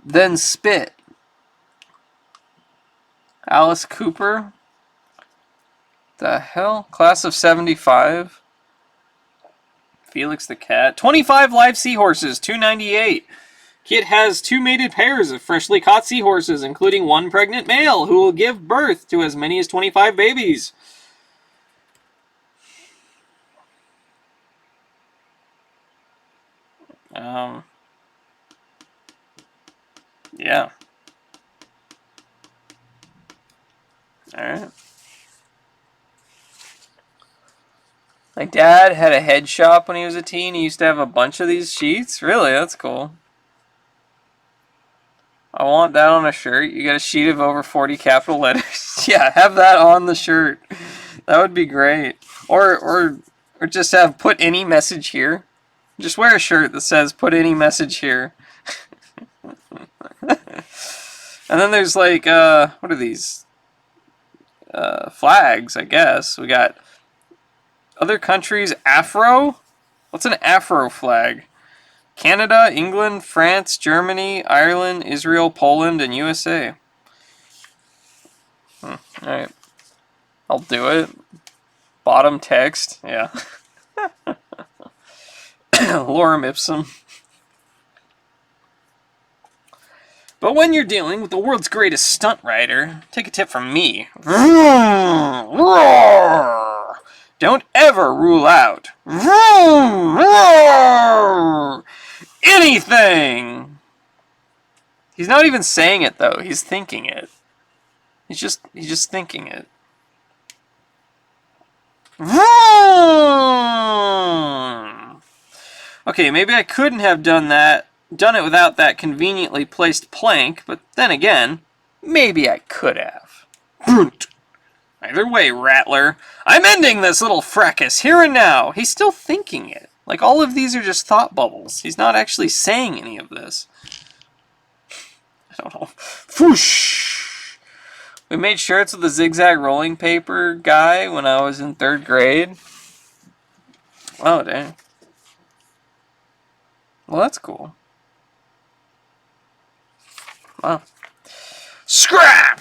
then spit. Alice Cooper. The hell? Class of 75. Felix the Cat. 25 live seahorses, $2.98. Kit has 2 mated pairs of freshly caught seahorses, including 1 pregnant male, who will give birth to as many as 25 babies. Yeah. Alright. My dad had a head shop when he was a teen. He used to have a bunch of these sheets. Really? That's cool. I want that on a shirt. You got a sheet of over 40 capital letters. Yeah, have that on the shirt. That would be great. Or just have put any message here. Just wear a shirt that says put any message here. And then there's like, what are these? Flags, I guess. We got other countries. Afro? What's an Afro flag? Canada, England, France, Germany, Ireland, Israel, Poland, and USA. Alright. I'll do it. Bottom text. Yeah. Lorem ipsum. But when you're dealing with the world's greatest stunt rider, take a tip from me. Don't ever rule out anything. He's not even saying it though. He's thinking it. He's just thinking it. Okay, maybe I couldn't have done it without that conveniently placed plank, but then again, maybe I could have. Either way, Rattler, I'm ending this little fracas here and now. He's still thinking it. Like, all of these are just thought bubbles. He's not actually saying any of this. I don't know. Whoosh! We made shirts with the zigzag rolling paper guy when I was in 3rd grade. Oh, dang. Well, that's cool. Wow. Scrap!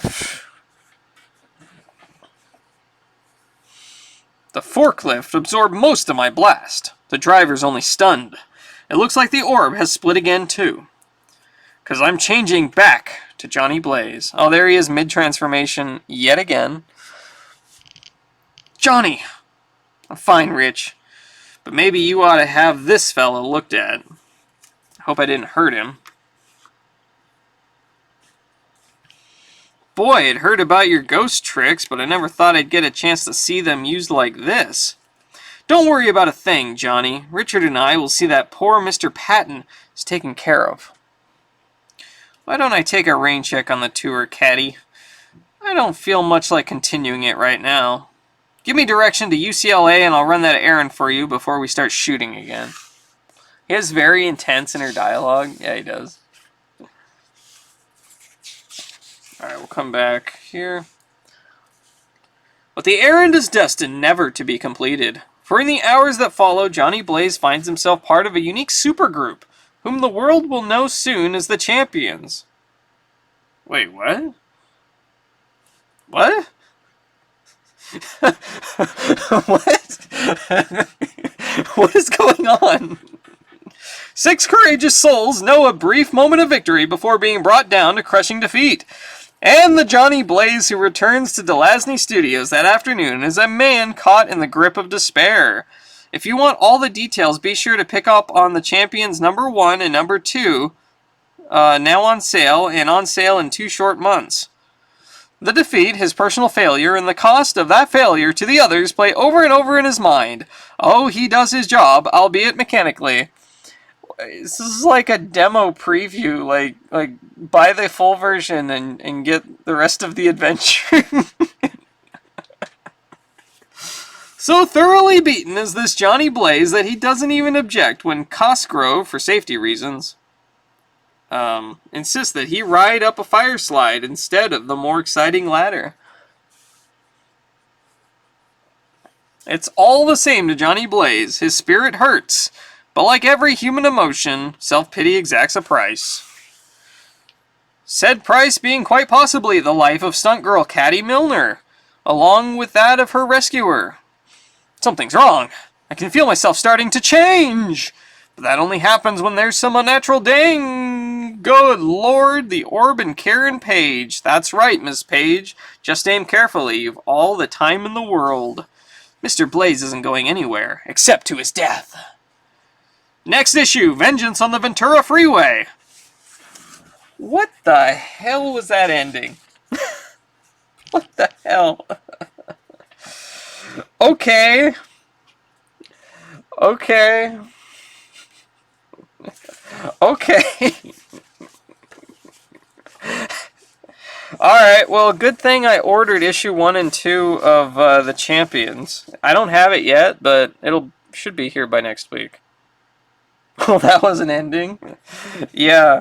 The forklift absorbed most of my blast. The driver's only stunned. It looks like the orb has split again, too. 'Cause I'm changing back to Johnny Blaze. Oh, there he is mid-transformation yet again. Johnny! I'm fine, Rich. But maybe you ought to have this fella looked at. I hope I didn't hurt him. Boy, I'd heard about your ghost tricks, but I never thought I'd get a chance to see them used like this. Don't worry about a thing, Johnny. Richard and I will see that poor Mr. Patton is taken care of. Why don't I take a rain check on the tour, Caddy? I don't feel much like continuing it right now. Give me direction to UCLA and I'll run that errand for you before we start shooting again. He has very intense inner dialogue. Yeah, he does. Alright, we'll come back here. But the errand is destined never to be completed. For in the hours that follow, Johnny Blaze finds himself part of a unique supergroup, whom the world will know soon as the Champions. Wait, what? What? What? What is going on? 6 courageous souls know a brief moment of victory before being brought down to crushing defeat. And the Johnny Blaze who returns to Delasny Studios that afternoon is a man caught in the grip of despair. If you want all the details, be sure to pick up on the Champions #1 and #2, now on sale, and on sale in 2 short months. The defeat, his personal failure, and the cost of that failure to the others play over and over in his mind. Oh, he does his job, albeit mechanically. This is like a demo preview, like buy the full version and get the rest of the adventure. So thoroughly beaten is this Johnny Blaze that he doesn't even object when Cosgrove, for safety reasons, insists that he ride up a fire slide instead of the more exciting ladder. It's all the same to Johnny Blaze. His spirit hurts. But like every human emotion, self-pity exacts a price. Said price being quite possibly the life of stunt girl Caddy Milner, along with that of her rescuer. Something's wrong. I can feel myself starting to change. But that only happens when there's some unnatural dang. Good Lord, the orb and Karen Page. That's right, Miss Page. Just aim carefully. You've all the time in the world. Mr. Blaze isn't going anywhere, except to his death. Next issue, Vengeance on the Ventura Freeway. What the hell was that ending? What the hell? Okay. Okay. Okay. Alright, well, good thing I ordered issue 1 and 2 of the Champions. I don't have it yet, but should be here by next week. Well, that was an ending? Yeah.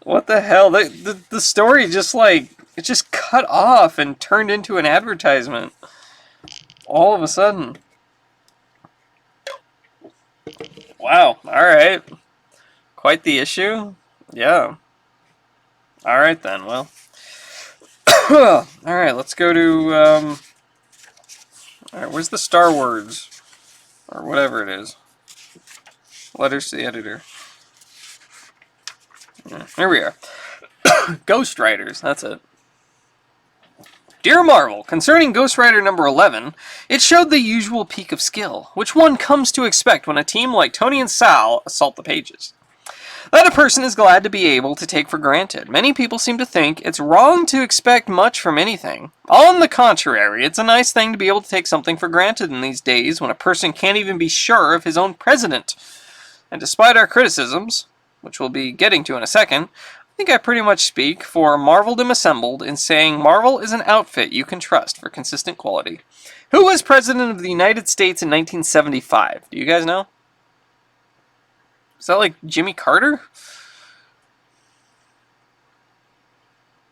What the hell? The story just, like, it just cut off and turned into an advertisement. All of a sudden. Wow. Alright. Quite the issue? Yeah. Alright then, well. Alright, let's go to, Alright, where's the Star Wars? Or whatever it is. Letters to the editor. Here we are. Ghost Riders, that's it. Dear Marvel, concerning Ghost Rider number 11, it showed the usual peak of skill, which one comes to expect when a team like Tony and Sal assault the pages. That a person is glad to be able to take for granted. Many people seem to think it's wrong to expect much from anything. On the contrary, it's a nice thing to be able to take something for granted in these days when a person can't even be sure of his own president. And despite our criticisms, which we'll be getting to in a second, I think I pretty much speak for Marveldom Assembled in saying Marvel is an outfit you can trust for consistent quality. Who was President of the United States in 1975? Do you guys know? Is that like Jimmy Carter?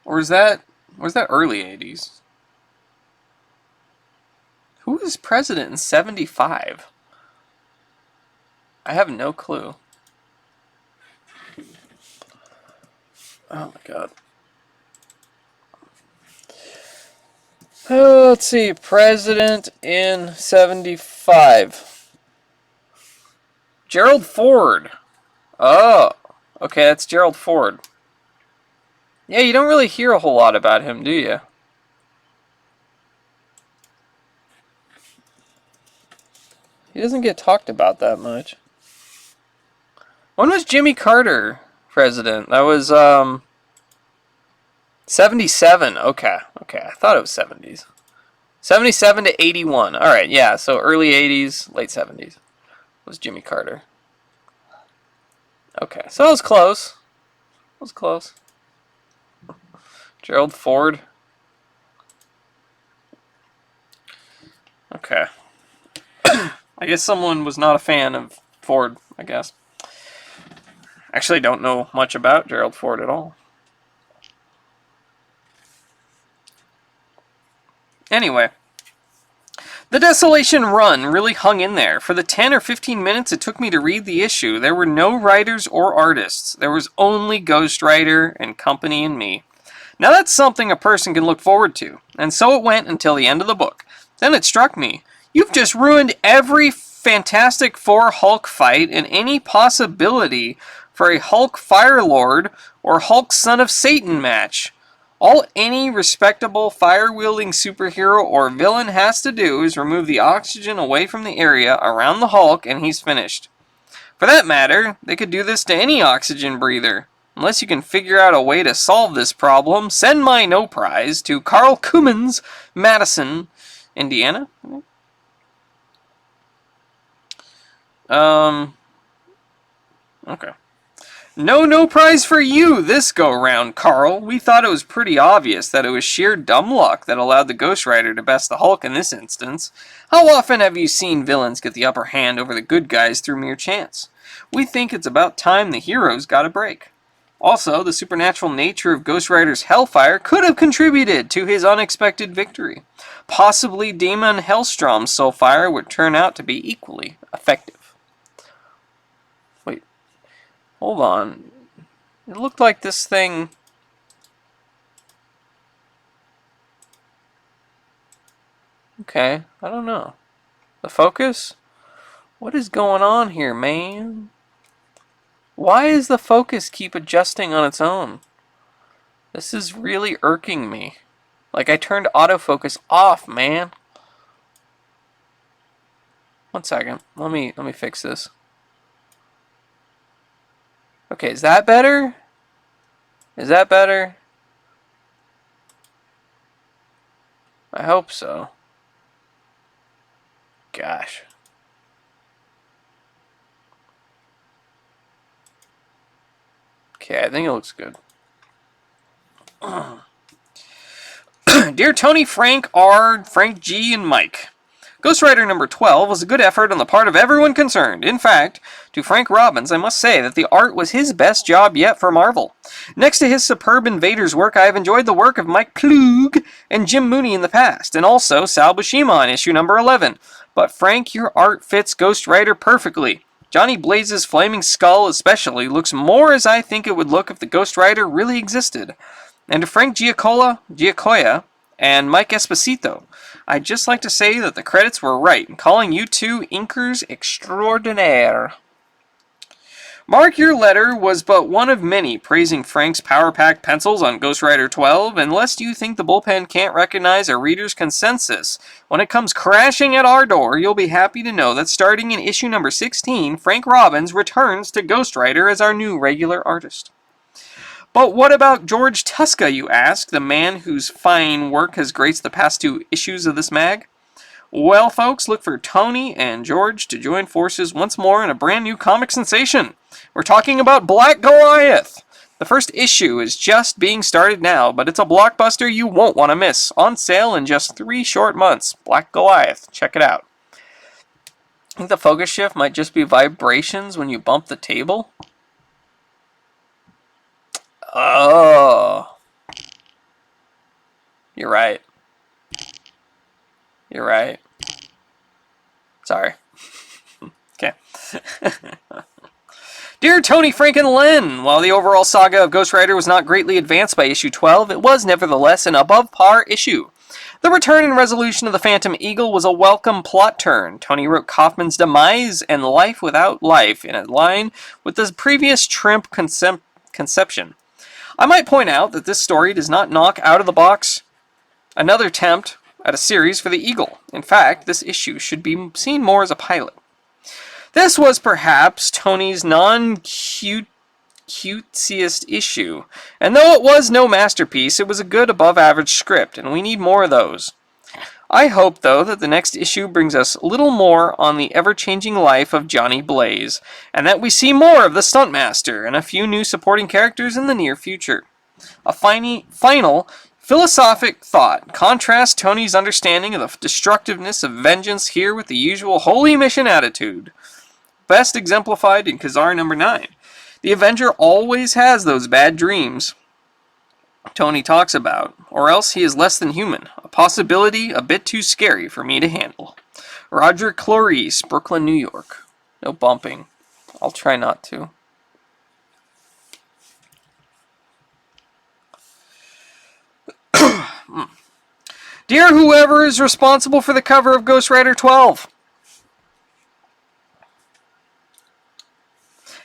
Or is that early 80s? Who was president in 75? I have no clue. Oh my god. Oh, let's see. President in 75. Gerald Ford. Oh, okay, that's Gerald Ford. Yeah, you don't really hear a whole lot about him, do you? He doesn't get talked about that much. When was Jimmy Carter president? That was, 77. Okay, I thought it was 70s. 77 to 81. Alright, yeah, so early 80s, late 70s was Jimmy Carter. Okay, so it was close. It was close. Gerald Ford. Okay. I guess someone was not a fan of Ford, I guess. Actually, don't know much about Gerald Ford at all. Anyway. The Desolation run really hung in there. For the 10 or 15 minutes it took me to read the issue, there were no writers or artists. There was only Ghost Rider and company and me. Now that's something a person can look forward to. And so it went until the end of the book. Then it struck me. You've just ruined every Fantastic Four Hulk fight and any possibility for a Hulk Firelord or Hulk Son of Satan match. All any respectable fire-wielding superhero or villain has to do is remove the oxygen away from the area around the Hulk and he's finished. For that matter, they could do this to any oxygen breather. Unless you can figure out a way to solve this problem, send my no prize to Carl Cummins, Madison, Indiana. Okay. No prize for you this go-round, Carl. We thought it was pretty obvious that it was sheer dumb luck that allowed the Ghost Rider to best the Hulk in this instance. How often have you seen villains get the upper hand over the good guys through mere chance? We think it's about time the heroes got a break. Also, the supernatural nature of Ghost Rider's Hellfire could have contributed to his unexpected victory. Possibly Demon Hellstrom's Soulfire would turn out to be equally effective. Wait. Hold on. It looked like this thing... Okay, I don't know. The focus? What is going on here, man? Why does the focus keep adjusting on its own? This is really irking me. Like I turned autofocus off, man. One second. Let me fix this. Okay, is that better? Is that better? I hope so. Gosh. Okay, I think it looks good. Dear Tony, Frank R., Frank G., and Mike. Ghost Rider number 12 was a good effort on the part of everyone concerned. In fact, to Frank Robbins, I must say that the art was his best job yet for Marvel. Next to his superb Invaders work, I have enjoyed the work of Mike Klug and Jim Mooney in the past, and also Sal Buscema on issue number 11. But Frank, your art fits Ghost Rider perfectly. Johnny Blaze's flaming skull especially looks more as I think it would look if the Ghost Rider really existed. And to Frank Giacoya and Mike Esposito, I'd just like to say that the credits were right in calling you two inkers extraordinaire. Mark, your letter was but one of many praising Frank's power-packed pencils on Ghost Rider 12, and lest you think the bullpen can't recognize a reader's consensus when it comes crashing at our door, you'll be happy to know that starting in issue number 16, Frank Robbins returns to Ghost Rider as our new regular artist. But what about George Tuska, you ask, the man whose fine work has graced the past 2 issues of this mag? Well, folks, look for Tony and George to join forces once more in a brand new comic sensation. We're talking about Black Goliath. The first issue is just being started now, but it's a blockbuster you won't want to miss. On sale in just 3 short months. Black Goliath. Check it out. I think the focus shift might just be vibrations when you bump the table. Oh. You're right. You're right. Sorry. Okay. Dear Tony, Frank, and Len, while the overall saga of Ghost Rider was not greatly advanced by issue 12, it was nevertheless an above-par issue. The return and resolution of the Phantom Eagle was a welcome plot turn. Tony wrote Kaufman's demise and life without life in a line with the previous Trimp conception. I might point out that this story does not knock out of the box another attempt at a series for the Eagle. In fact, this issue should be seen more as a pilot. This was perhaps Tony's non-cutesiest issue, and though it was no masterpiece, it was a good above-average script, and we need more of those. I hope, though, that the next issue brings us a little more on the ever-changing life of Johnny Blaze, and that we see more of the Stuntmaster and a few new supporting characters in the near future. A final philosophic thought. Contrast Tony's understanding of the destructiveness of vengeance here with the usual holy mission attitude. Best exemplified in Khazar number 9. The Avenger always has those bad dreams Tony talks about, or else he is less than human. A possibility a bit too scary for me to handle. Roger Cloris, Brooklyn, New York. No bumping. I'll try not to. Dear whoever is responsible for the cover of Ghost Rider 12.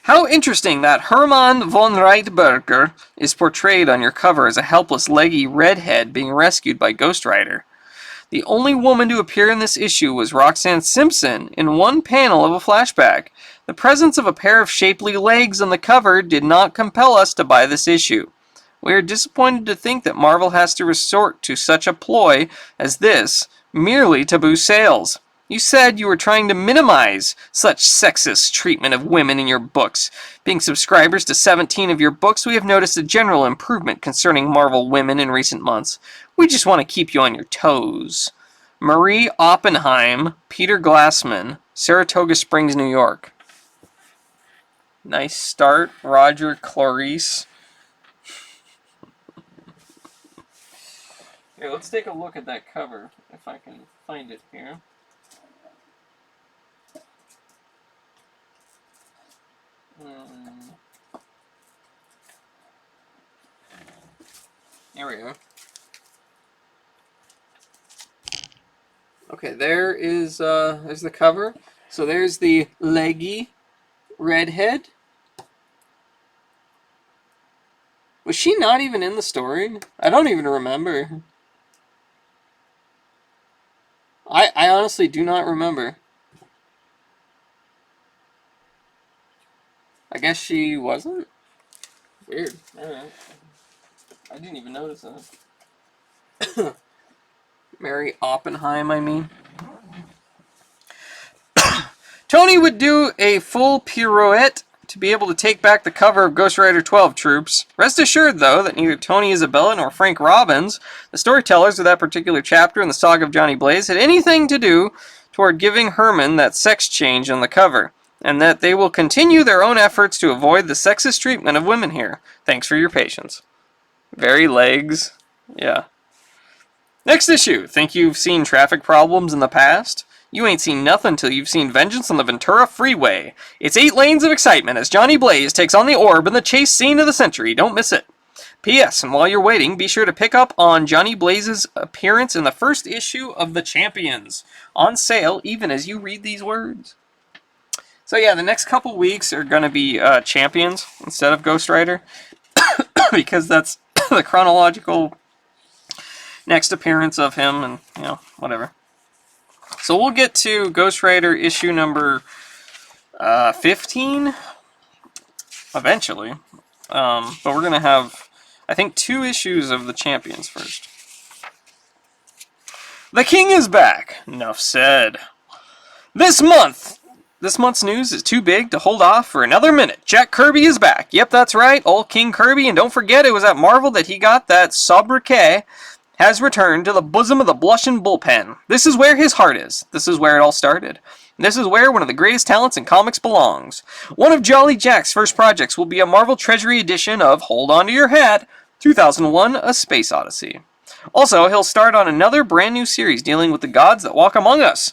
How interesting that Hermann von Reitberger is portrayed on your cover as a helpless, leggy redhead being rescued by Ghost Rider. The only woman to appear in this issue was Roxanne Simpson in one panel of a flashback. The presence of a pair of shapely legs on the cover did not compel us to buy this issue. We are disappointed to think that Marvel has to resort to such a ploy as this merely to boost sales. You said you were trying to minimize such sexist treatment of women in your books. Being subscribers to 17 of your books, we have noticed a general improvement concerning Marvel women in recent months. We just want to keep you on your toes. Marie Oppenheim, Peter Glassman, Saratoga Springs, New York. Nice start, Roger Cloris. Here, let's take a look at that cover, if I can find it here. Here we go. Okay, there's the cover. So there's the leggy redhead. Was she not even in the story? I don't even remember. I honestly do not remember. I guess she wasn't? Weird. Alright. I didn't even notice that. Mary Oppenheim, I mean. Tony would do a full pirouette to be able to take back the cover of Ghost Rider 12, troops. Rest assured, though, that neither Tony Isabella nor Frank Robbins, the storytellers of that particular chapter in the saga of Johnny Blaze, had anything to do toward giving Herman that sex change on the cover, and that they will continue their own efforts to avoid the sexist treatment of women here. Thanks for your patience. Very legs. Yeah. Next issue. Think you've seen traffic problems in the past? You ain't seen nothing till you've seen Vengeance on the Ventura Freeway. It's 8 lanes of excitement as Johnny Blaze takes on the Orb in the chase scene of the century. Don't miss it. P.S. And while you're waiting, be sure to pick up on Johnny Blaze's appearance in the first issue of The Champions. On sale even as you read these words. So yeah, the next couple weeks are going to be Champions instead of Ghost Rider, because that's the chronological next appearance of him, and whatever. So we'll get to Ghost Rider issue number 15 eventually, but we're going to have, I think, 2 issues of the Champions first. The King is back. Enough said. This month's news is too big to hold off for another minute. Jack Kirby is back. Yep, that's right, old King Kirby, and don't forget it was at Marvel that he got that sobriquet, has returned to the bosom of the blushing bullpen. This is where his heart is. This is where it all started. This is where one of the greatest talents in comics belongs. One of Jolly Jack's first projects will be a Marvel Treasury edition of Hold On to Your Hat, 2001: A Space Odyssey. Also, he'll start on another brand new series dealing with the gods that walk among us.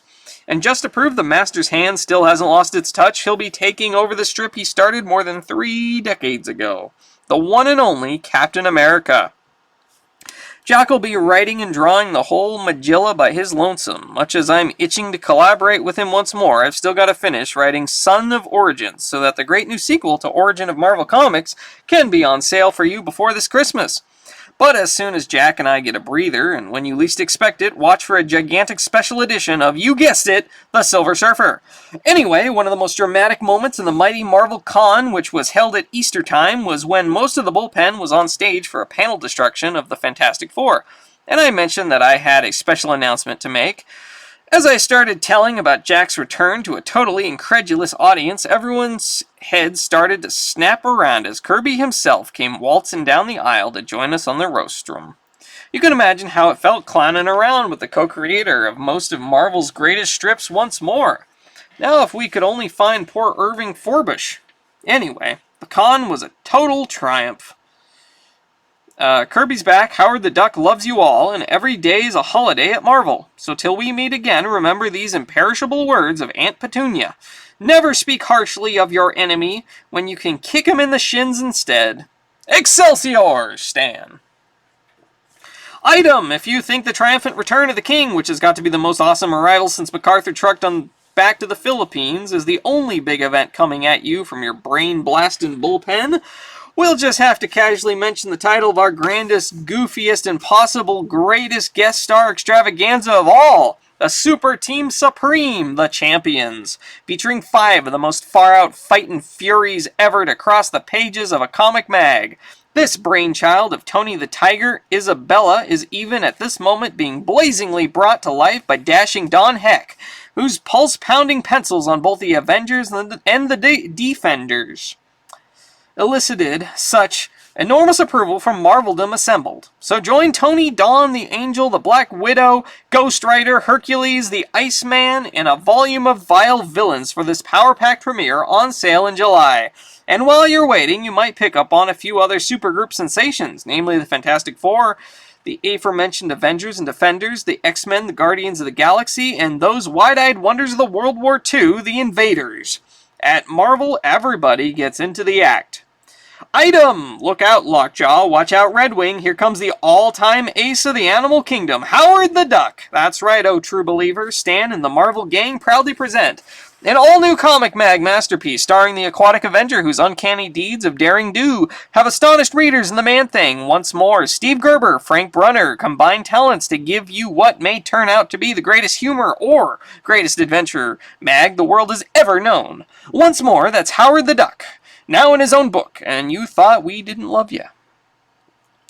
And just to prove the Master's hand still hasn't lost its touch, he'll be taking over the strip he started more than 3 decades ago. The one and only Captain America. Jack will be writing and drawing the whole Magilla by his lonesome. Much as I'm itching to collaborate with him once more, I've still got to finish writing Son of Origins, so that the great new sequel to Origin of Marvel Comics can be on sale for you before this Christmas. But as soon as Jack and I get a breather, and when you least expect it, watch for a gigantic special edition of, you guessed it, the Silver Surfer. Anyway, one of the most dramatic moments in the mighty Marvel Con, which was held at Easter time, was when most of the bullpen was on stage for a panel destruction of the Fantastic Four. And I mentioned that I had a special announcement to make. As I started telling about Jack's return to a totally incredulous audience, everyone's heads started to snap around as Kirby himself came waltzing down the aisle to join us on the rostrum. You can imagine how it felt clowning around with the co-creator of most of Marvel's greatest strips once more. Now if we could only find poor Irving Forbush. Anyway, the con was a total triumph. Kirby's back, Howard the Duck loves you all, and every day is a holiday at Marvel. So till we meet again, remember these imperishable words of Aunt Petunia. Never speak harshly of your enemy when you can kick him in the shins instead. Excelsior, Stan. Item, if you think the triumphant return of the King, which has got to be the most awesome arrival since MacArthur trucked on back to the Philippines, is the only big event coming at you from your brain-blasting bullpen, we'll just have to casually mention the title of our grandest, goofiest, and possible greatest guest star extravaganza of all, the Super Team Supreme, the Champions, featuring 5 of the most far-out fightin' furies ever to cross the pages of a comic mag. This brainchild of Tony the Tiger Isabella is even at this moment being blazingly brought to life by dashing Don Heck, whose pulse-pounding pencils on both the Avengers and the Defenders elicited such enormous approval from Marveldom assembled. So join Tony, Dawn, the Angel, the Black Widow, Ghost Rider, Hercules, the Iceman, and a volume of vile villains for this power-packed premiere on sale in July. And while you're waiting, you might pick up on a few other supergroup sensations, namely the Fantastic Four, the aforementioned Avengers and Defenders, the X-Men, the Guardians of the Galaxy, and those wide-eyed wonders of the World War II, the Invaders. At Marvel, everybody gets into the act. Item! Look out, Lockjaw. Watch out, Red Wing. Here comes the all-time ace of the animal kingdom, Howard the Duck. That's right, oh true believer. Stan and the Marvel gang proudly present an all-new comic mag masterpiece starring the aquatic Avenger whose uncanny deeds of daring do have astonished readers in the Man-Thing. Once more, Steve Gerber, Frank Brunner combine talents to give you what may turn out to be the greatest humor or greatest adventure mag the world has ever known. Once more, that's Howard the Duck, now in his own book, and you thought we didn't love you.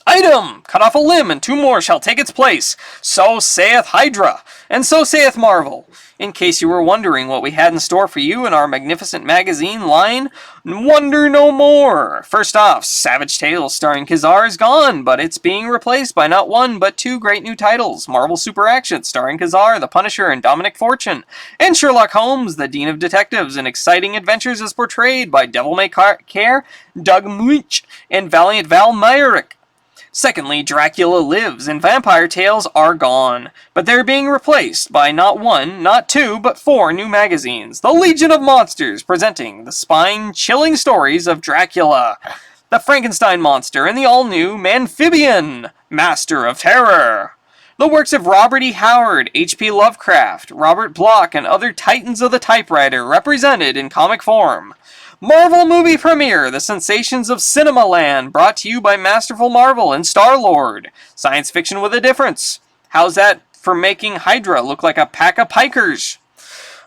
Item! Cut off a limb, and 2 more shall take its place. So saith Hydra, and so saith Marvel. In case you were wondering what we had in store for you in our magnificent magazine line, wonder no more. First off, Savage Tales starring Kazar is gone, but it's being replaced by not 1 but 2 great new titles. Marvel Super Action starring Kazar, the Punisher, and Dominic Fortune, and Sherlock Holmes, the Dean of Detectives, in exciting adventures as portrayed by Devil May Care, Doug Munch, and Valiant Val Myrick. Secondly, Dracula Lives and Vampire Tales are gone, but they're being replaced by not 1, not 2, but 4 new magazines. The Legion of Monsters, presenting the spine-chilling stories of Dracula, the Frankenstein Monster, and the all-new Amphibian, Master of Terror. The works of Robert E. Howard, H.P. Lovecraft, Robert Bloch, and other titans of the typewriter represented in comic form. Marvel movie premiere, The Sensations of Cinema Land, brought to you by Masterful Marvel and Star-Lord. Science fiction with a difference. How's that for making Hydra look like a pack of pikers?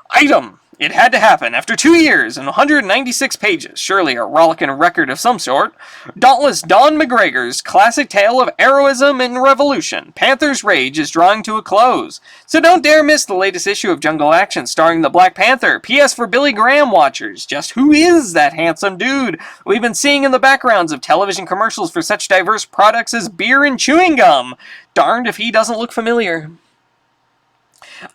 Item. It had to happen after 2 years and 196 pages, surely a rollicking record of some sort. Dauntless Don McGregor's classic tale of heroism and revolution, Panther's Rage, is drawing to a close. So don't dare miss the latest issue of Jungle Action starring the Black Panther. P.S. for Billy Graham watchers, just who is that handsome dude we've been seeing in the backgrounds of television commercials for such diverse products as beer and chewing gum? Darned if he doesn't look familiar.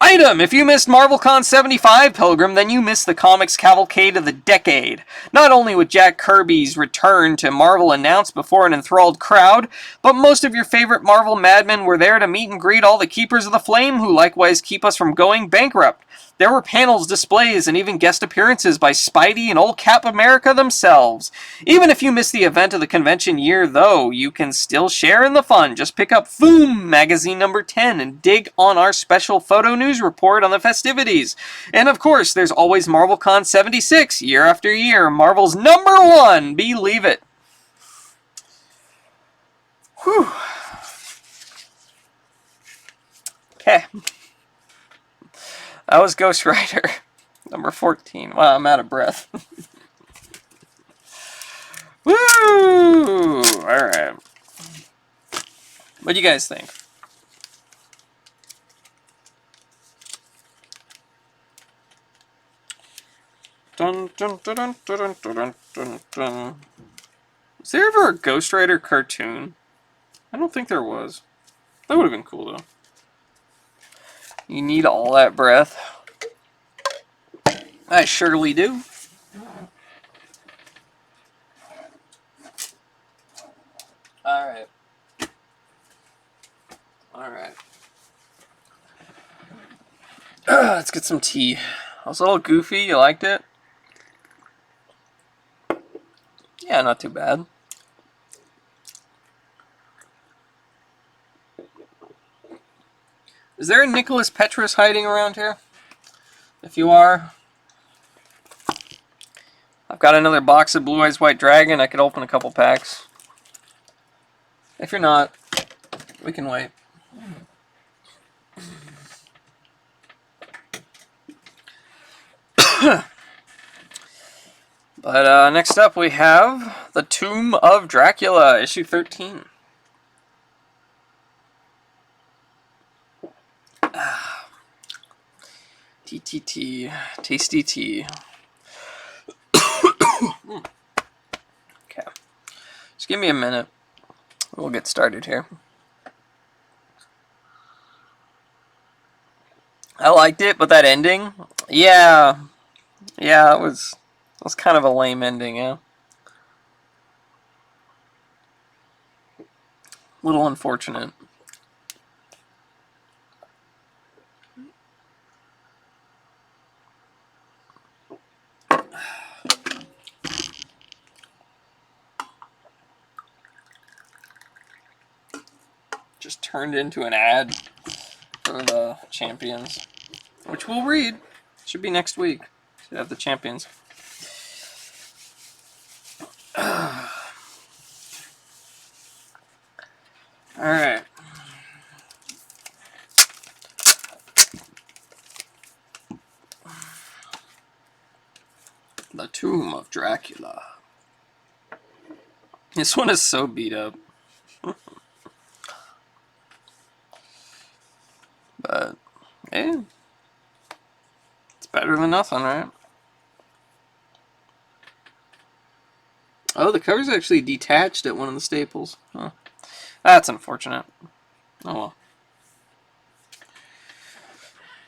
Item, if you missed MarvelCon 75, Pilgrim, then you missed the comics cavalcade of the decade. Not only with Jack Kirby's return to Marvel announced before an enthralled crowd, but most of your favorite Marvel madmen were there to meet and greet all the Keepers of the Flame who likewise keep us from going bankrupt. There were panels, displays, and even guest appearances by Spidey and old Cap America themselves. Even if you missed the event of the convention year, though, you can still share in the fun. Just pick up Foom magazine number 10 and dig on our special photo news report on the festivities. And of course, there's always MarvelCon 76, year after year, Marvel's #1, believe it. Whew. Okay. That was Ghost Rider, number 14. Wow, I'm out of breath. Woo! Alright. What do you guys think? Dun, dun, dun, dun, dun, dun, dun, dun. Was there ever a Ghost Rider cartoon? I don't think there was. That would have been cool, though. You need all that breath. I surely do. Alright. Alright. Let's get some tea. I was a little goofy. You liked it? Yeah, not too bad. Is there a Nicholas Petrus hiding around here? If you are, I've got another box of Blue Eyes White Dragon. I could open a couple packs. If you're not, we can wait. But next up we have The Tomb of Dracula, issue 13. TTT, tasty tea. Okay, just give me a minute. We'll get started here. I liked it, but that ending, yeah, it was kind of a lame ending, yeah. Little unfortunate. Just turned into an ad for the Champions, which we'll read. Should be next week. Should have the Champions. Alright. The Tomb of Dracula. This one is so beat up. But, yeah. It's better than nothing, right? Oh, the cover's actually detached at one of the staples. Huh. That's unfortunate. Oh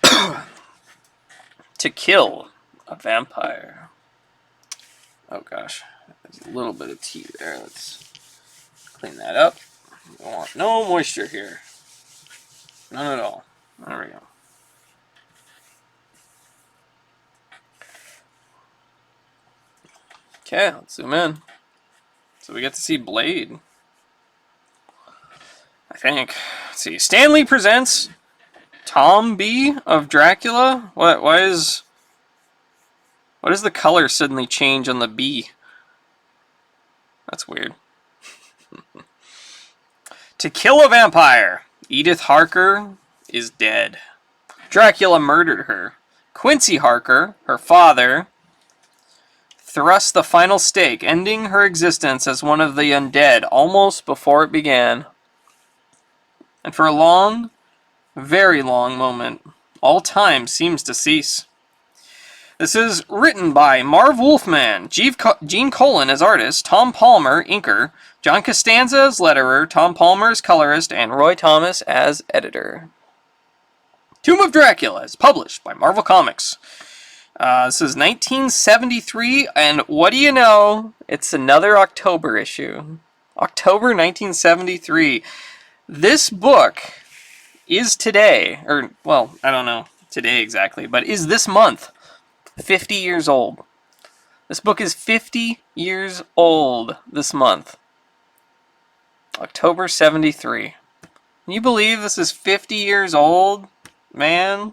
well. To kill a vampire. Oh gosh. There's a little bit of tea there. Let's clean that up. We don't want no moisture here. None at all. There we go. Okay, let's zoom in. So we get to see Blade. I think. Let's see. Stanley presents Tom B of Dracula. Why is the color suddenly change on the B? That's weird. To kill a vampire. Edith Harker is dead. Dracula murdered her. Quincy Harker, her father, thrust the final stake, ending her existence as one of the undead almost before it began. And for a long, very long moment, all time seems to cease. This is written by Marv Wolfman, Gene Colan as artist, Tom Palmer, inker, John Costanza as letterer, Tom Palmer as colorist, and Roy Thomas as editor. Tomb of Dracula is published by Marvel Comics. This is 1973, and what do you know? It's another October issue. October 1973. This book is today, or, well, I don't know today exactly, but is this month 50 years old. This book is 50 years old this month. October 73. Can you believe this is 50 years old? Man.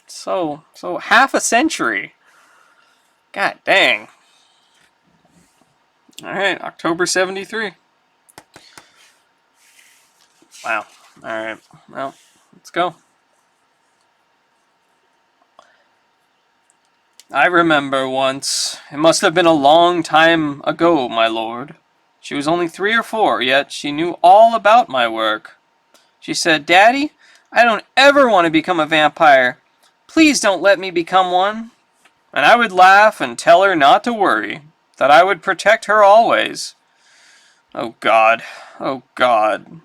So half a century. God dang. Alright, October 73. Wow. Alright. Well, let's go. I remember once. It must have been a long time ago, my lord. She was only 3 or 4, yet she knew all about my work. She said, "Daddy, I don't ever want to become a vampire. Please don't let me become one." And I would laugh and tell her not to worry, that I would protect her always. Oh God. Oh God.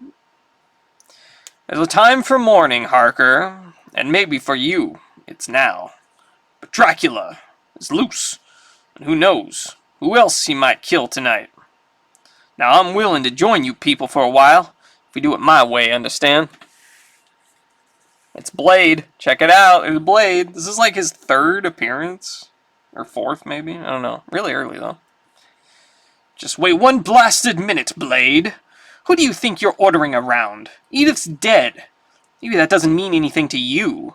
There's a time for mourning, Harker, and maybe for you, it's now. But Dracula is loose, and who knows who else he might kill tonight. Now I'm willing to join you people for a while, if we do it my way, understand? It's Blade. Check it out. It's Blade. This is like his 3rd appearance, or 4th maybe. I don't know. Really early though. Just wait one blasted minute, Blade. Who do you think you're ordering around? Edith's dead. Maybe that doesn't mean anything to you.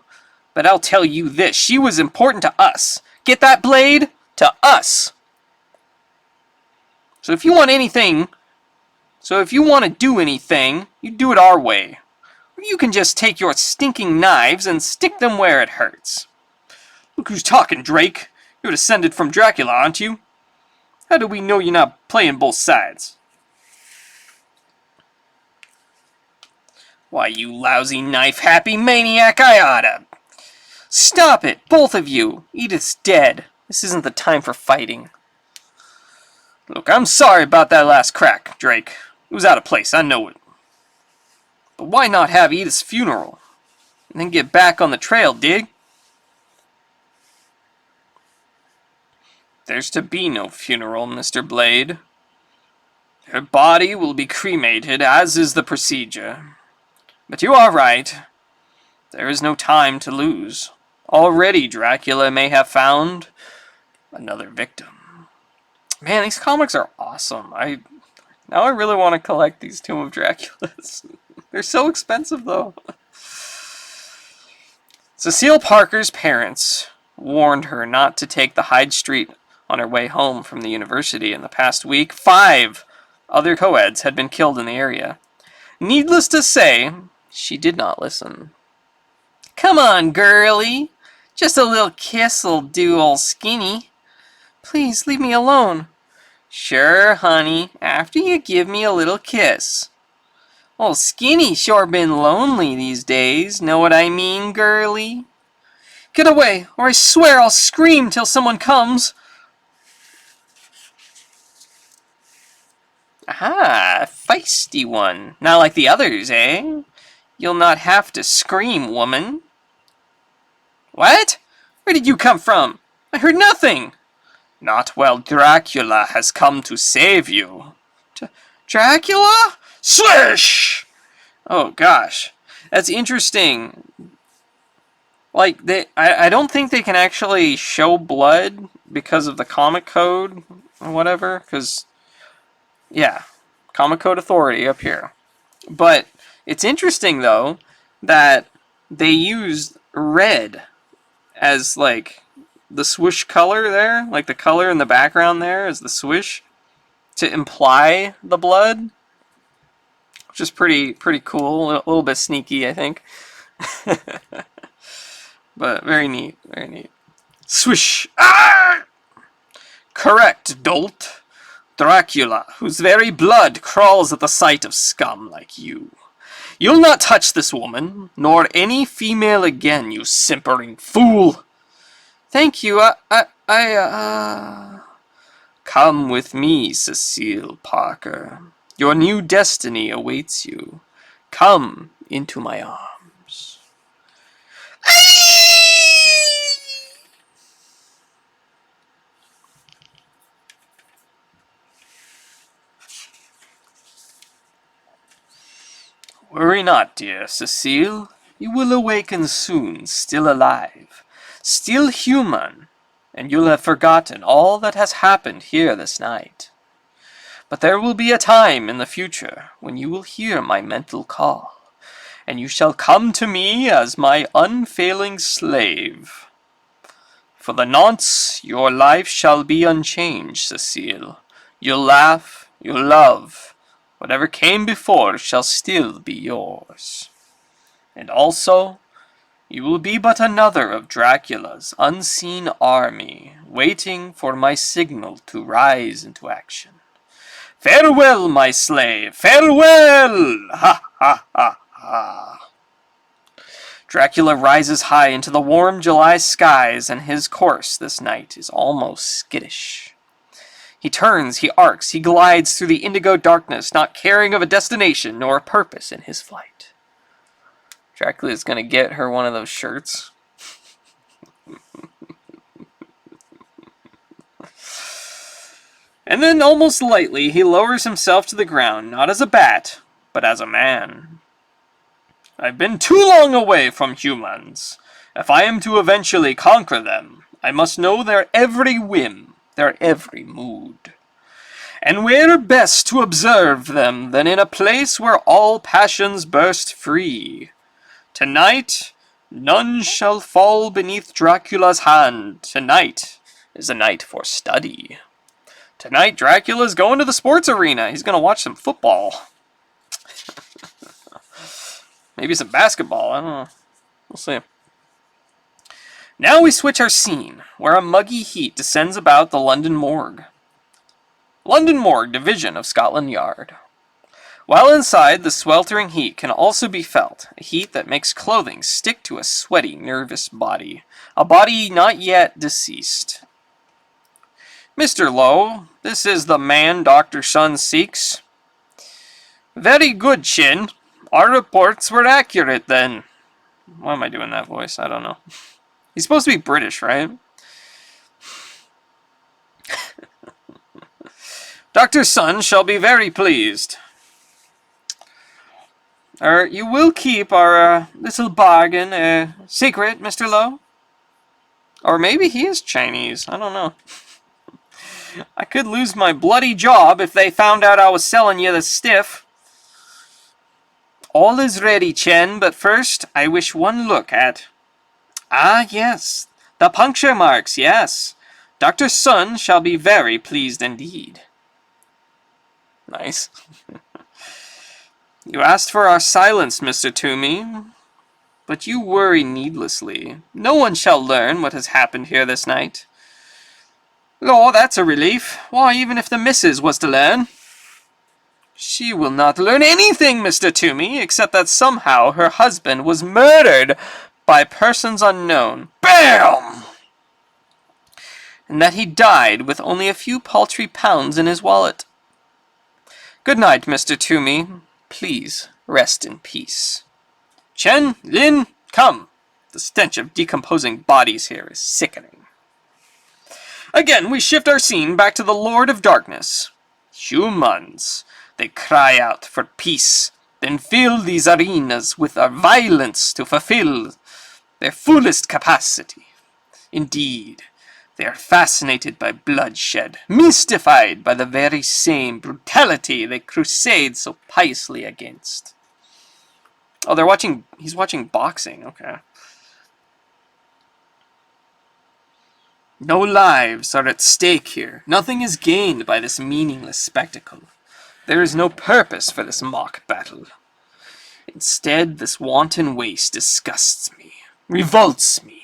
But I'll tell you this. She was important to us. Get that, Blade? To us. So if you want to do anything, you do it our way. Or you can just take your stinking knives and stick them where it hurts. Look who's talking, Drake. You're descended from Dracula, aren't you? How do we know you're not playing both sides? Why, you lousy knife-happy maniac, I oughta. Stop it, both of you. Edith's dead. This isn't the time for fighting. Look, I'm sorry about that last crack, Drake. It was out of place, I know it. But why not have Edith's funeral? And then get back on the trail, dig? There's to be no funeral, Mr. Blade. Her body will be cremated, as is the procedure. But you are right. There is no time to lose. Already Dracula may have found another victim. Man, these comics are awesome. Now I really want to collect these Tomb of Draculas. They're so expensive, though. Cecile Parker's parents warned her not to take the Hyde Street on her way home from the university in the past week. 5 other co-eds had been killed in the area. Needless to say, she did not listen. Come on, girlie. Just a little kiss'll do, old skinny. Please, leave me alone. Sure, honey, after you give me a little kiss. Old skinny sure been lonely these days, know what I mean, girlie? Get away, or I swear I'll scream till someone comes. Aha, feisty one. Not like the others, eh? You'll not have to scream, woman. What? Where did you come from? I heard nothing. Not while Dracula has come to save you. Dracula? Swish! Oh, gosh. That's interesting. Like, I don't think they can actually show blood because of the comic code or whatever. Because, yeah, comic code authority up here. But it's interesting, though, that they used red as, like, the swoosh color there. Like, the color in the background there is the swoosh to imply the blood. Which is pretty cool. A little bit sneaky, I think. But very neat, very neat. Swish! Ah! Correct, dolt. Dracula, whose very blood crawls at the sight of scum like you. You'll not touch this woman, nor any female again, you simpering fool. Thank you, Come with me, Cecile Parker. Your new destiny awaits you. Come into my arms. Worry not, dear Cecile. You will awaken soon, still alive, still human, and you'll have forgotten all that has happened here this night. But there will be a time in the future when you will hear my mental call, and you shall come to me as my unfailing slave. For the nonce, your life shall be unchanged, Cecile. You'll laugh, you'll love. Whatever came before shall still be yours. And also, you will be but another of Dracula's unseen army, waiting for my signal to rise into action. Farewell, my slave, farewell! Ha, ha, ha, ha. Dracula rises high into the warm July skies, and his course this night is almost skittish. He turns, he arcs, he glides through the indigo darkness, not caring of a destination nor a purpose in his flight. Dracula is going to get her one of those shirts. And then, almost lightly, he lowers himself to the ground, not as a bat, but as a man. I've been too long away from humans. If I am to eventually conquer them, I must know their every whim, their every mood. And where best to observe them than in a place where all passions burst free? Tonight, none shall fall beneath Dracula's hand. Tonight is a night for study. Tonight, Dracula's going to the sports arena. He's going to watch some football. Maybe some basketball. I don't know. We'll see. Now we switch our scene, where a muggy heat descends about the London morgue. London Morgue Division of Scotland Yard. While inside, the sweltering heat can also be felt, a heat that makes clothing stick to a sweaty, nervous body, a body not yet deceased. Mr. Lowe, this is the man Dr. Sun seeks. Very good, Chin. Our reports were accurate then. Why am I doing that voice? I don't know. He's supposed to be British, right? Dr. Sun shall be very pleased. You will keep our little bargain secret, Mr. Lowe? Or maybe he is Chinese. I don't know. I could lose my bloody job if they found out I was selling you the stiff. All is ready, Chen, but first I wish one look at... Ah, yes, the puncture marks, yes. Dr. Sun shall be very pleased indeed. Nice. You asked for our silence, Mr. Toomey, but you worry needlessly. No one shall learn what has happened here this night. Law, that's a relief. Why, even if the missus was to learn... She will not learn anything, Mr. Toomey, except that somehow her husband was murdered by persons unknown. BAM! And that he died with only a few paltry pounds in his wallet. Good night, Mr. Toomey. Please rest in peace. Chen, Lin, come. The stench of decomposing bodies here is sickening. Again, we shift our scene back to the Lord of Darkness. Humans. They cry out for peace, then fill these arenas with our violence to fulfill their fullest capacity. Indeed, They are fascinated by bloodshed, mystified by the very same brutality they crusade so piously against. Oh, he's watching boxing, okay. No lives are at stake here. Nothing is gained by this meaningless spectacle. There is no purpose for this mock battle. Instead, this wanton waste disgusts me, revolts me.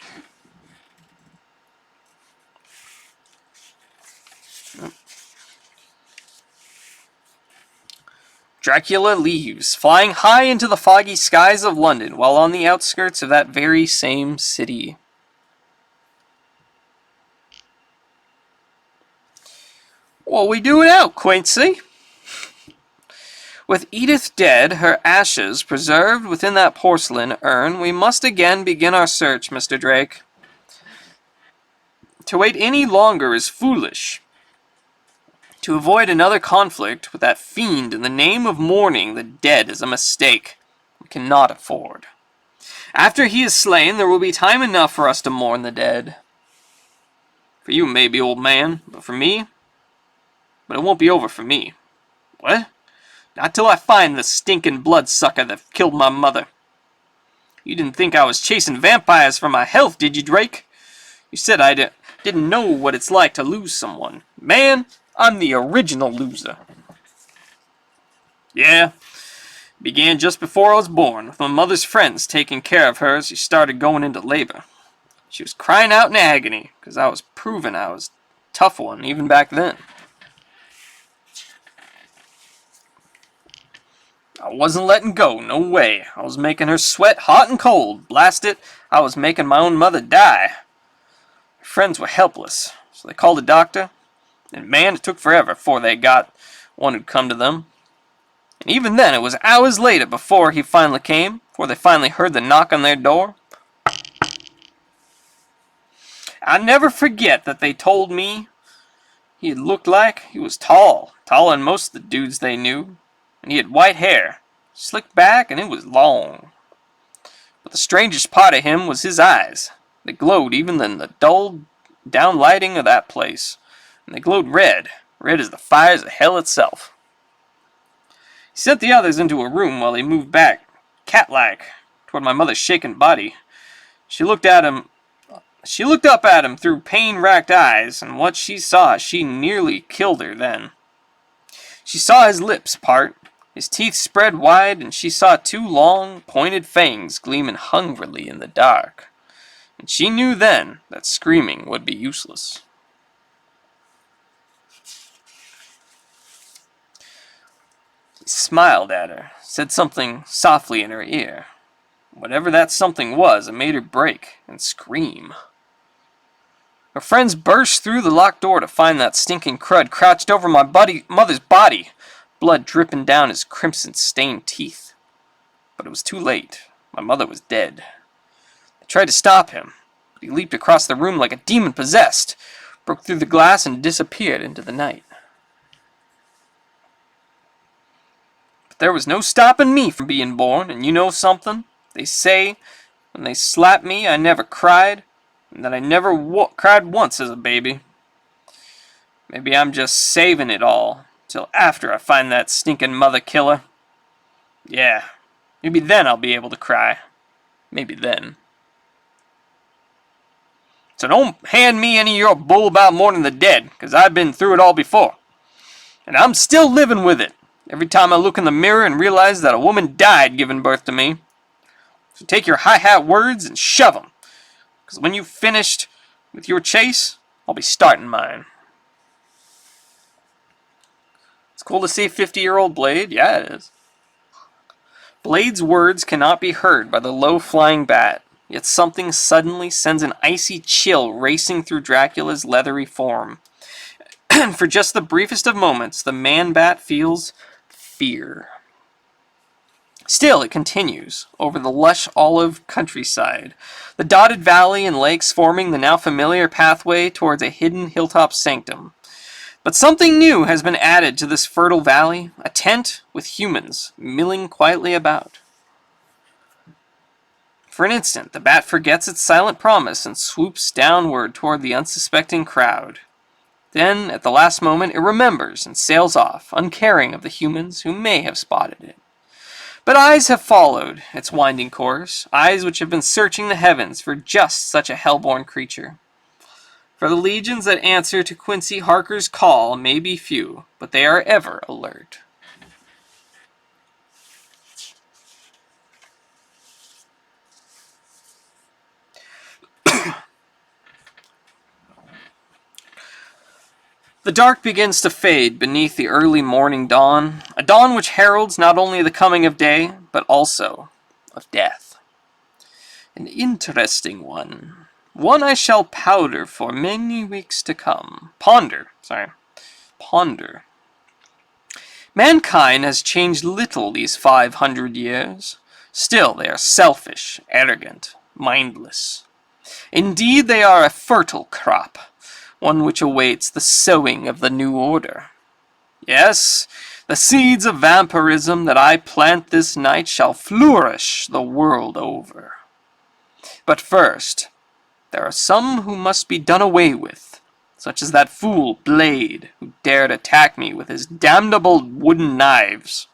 Dracula leaves, flying high into the foggy skies of London, while on the outskirts of that very same city. What we doing out, Quincy? With Edith dead, her ashes preserved within that porcelain urn, we must again begin our search, Mr. Drake. To wait any longer is foolish. To avoid another conflict with that fiend in the name of mourning the dead is a mistake we cannot afford. After he is slain, there will be time enough for us to mourn the dead. For you, maybe, old man, but for me? But it won't be over for me. What? Not till I find the stinking bloodsucker that killed my mother. You didn't think I was chasing vampires for my health, did you, Drake? You said I didn't know what it's like to lose someone. Man, I'm the original loser. Yeah, it began just before I was born, with my mother's friends taking care of her as she started going into labor. She was crying out in agony, because I was proving I was a tough one, even back then. I wasn't letting go, no way. I was making her sweat hot and cold. Blast it, I was making my own mother die. Her friends were helpless, so they called a doctor. And man, it took forever before they got one who'd come to them. And even then, it was hours later before he finally came, before they finally heard the knock on their door. I never forget that they told me he looked like he was tall, taller than most of the dudes they knew. And he had white hair, slicked back, and it was long. But the strangest part of him was his eyes. They glowed even in the dull down lighting of that place. And they glowed red as the fires of hell itself. He sent the others into a room while he moved back, cat-like, toward my mother's shaken body. She looked up at him through pain-racked eyes, and what she saw, she nearly killed her then. She saw his lips part, his teeth spread wide, and she saw two long, pointed fangs gleaming hungrily in the dark. And she knew then that screaming would be useless. He smiled at her, said something softly in her ear. Whatever that something was, it made her break and scream. Her friends burst through the locked door to find that stinking crud crouched over my mother's body, blood dripping down his crimson-stained teeth. But it was too late. My mother was dead. They tried to stop him, but he leaped across the room like a demon possessed, broke through the glass, and disappeared into the night. But there was no stopping me from being born, and you know something? They say, when they slapped me, I never cried, and that I never cried once as a baby. Maybe I'm just saving it all, till after I find that stinking mother killer. Yeah, maybe then I'll be able to cry. Maybe then. So don't hand me any of your bull about mourning the dead, because I've been through it all before. And I'm still living with it, every time I look in the mirror and realize that a woman died giving birth to me. So take your hi-hat words and shove them, because when you've finished with your chase, I'll be starting mine. It's cool to see 50-year-old Blade. Yeah, it is. Blade's words cannot be heard by the low-flying bat, yet something suddenly sends an icy chill racing through Dracula's leathery form. And for just the briefest of moments, the man-bat feels fear. Still, it continues, over the lush olive countryside, the dotted valley and lakes forming the now familiar pathway towards a hidden hilltop sanctum. But something new has been added to this fertile valley, a tent with humans milling quietly about. For an instant, the bat forgets its silent promise and swoops downward toward the unsuspecting crowd. Then, at the last moment, it remembers and sails off, uncaring of the humans who may have spotted it. But eyes have followed its winding course, eyes which have been searching the heavens for just such a hellborn creature. For the legions that answer to Quincy Harker's call may be few, but they are ever alert. The dark begins to fade beneath the early morning dawn, a dawn which heralds not only the coming of day, but also of death. An interesting one. One I shall ponder for many weeks to come. Ponder. Mankind has changed little these 500 years. Still they are selfish, arrogant, mindless. Indeed, they are a fertile crop, one which awaits the sowing of the new order. Yes, the seeds of vampirism that I plant this night shall flourish the world over. But first, there are some who must be done away with, such as that fool Blade, who dared attack me with his damnable wooden knives.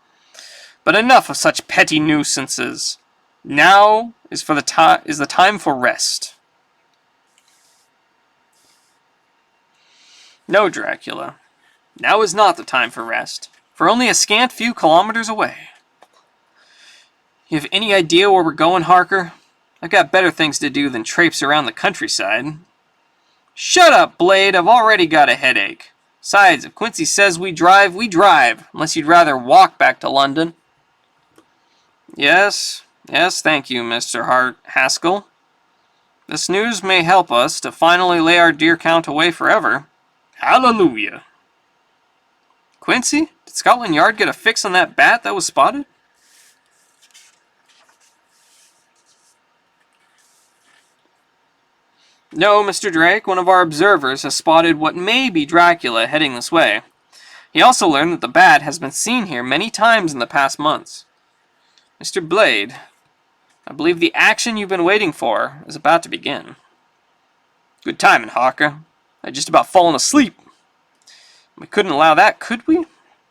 But enough of such petty nuisances. Now is the time for rest. No, Dracula. Now is not the time for rest, for only a scant few kilometers away. You have any idea where we're going, Harker? I've got better things to do than traipse around the countryside. Shut up, Blade. I've already got a headache. Besides, if Quincy says we drive, unless you'd rather walk back to London. Yes, thank you, Mr. Haskell. This news may help us to finally lay our deer count away forever. Hallelujah. Quincy, did Scotland Yard get a fix on that bat that was spotted? No, Mr. Drake, one of our observers has spotted what may be Dracula heading this way. He also learned that the bat has been seen here many times in the past months. Mr. Blade, I believe the action you've been waiting for is about to begin. Good timing, Harker. I'd just about fallen asleep. We couldn't allow that, could we?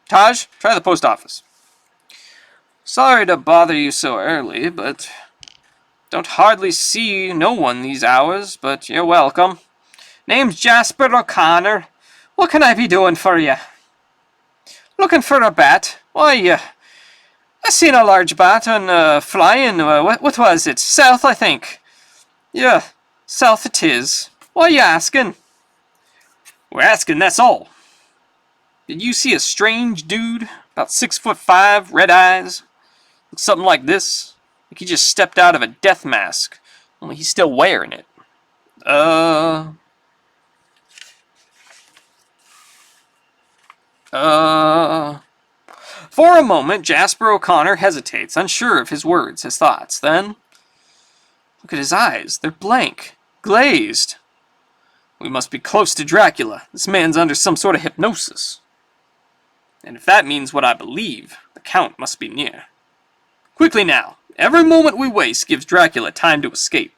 Taj, try the post office. Sorry to bother you so early, but don't hardly see no one these hours, but you're welcome. Name's Jasper O'Connor. What can I be doing for you? Looking for a bat? Why, I seen a large bat on flying, what was it? South, I think. Yeah, south it is. Why you asking? We're asking, that's all. Did you see a strange dude, about 6'5", red eyes? Looks something like this. Like he just stepped out of a death mask, only he's still wearing it. For a moment, Jasper O'Connor hesitates, unsure of his words, his thoughts. Then, look at his eyes. They're blank, glazed. We must be close to Dracula. This man's under some sort of hypnosis. And if that means what I believe, the Count must be near. Quickly now. Every moment we waste gives Dracula time to escape.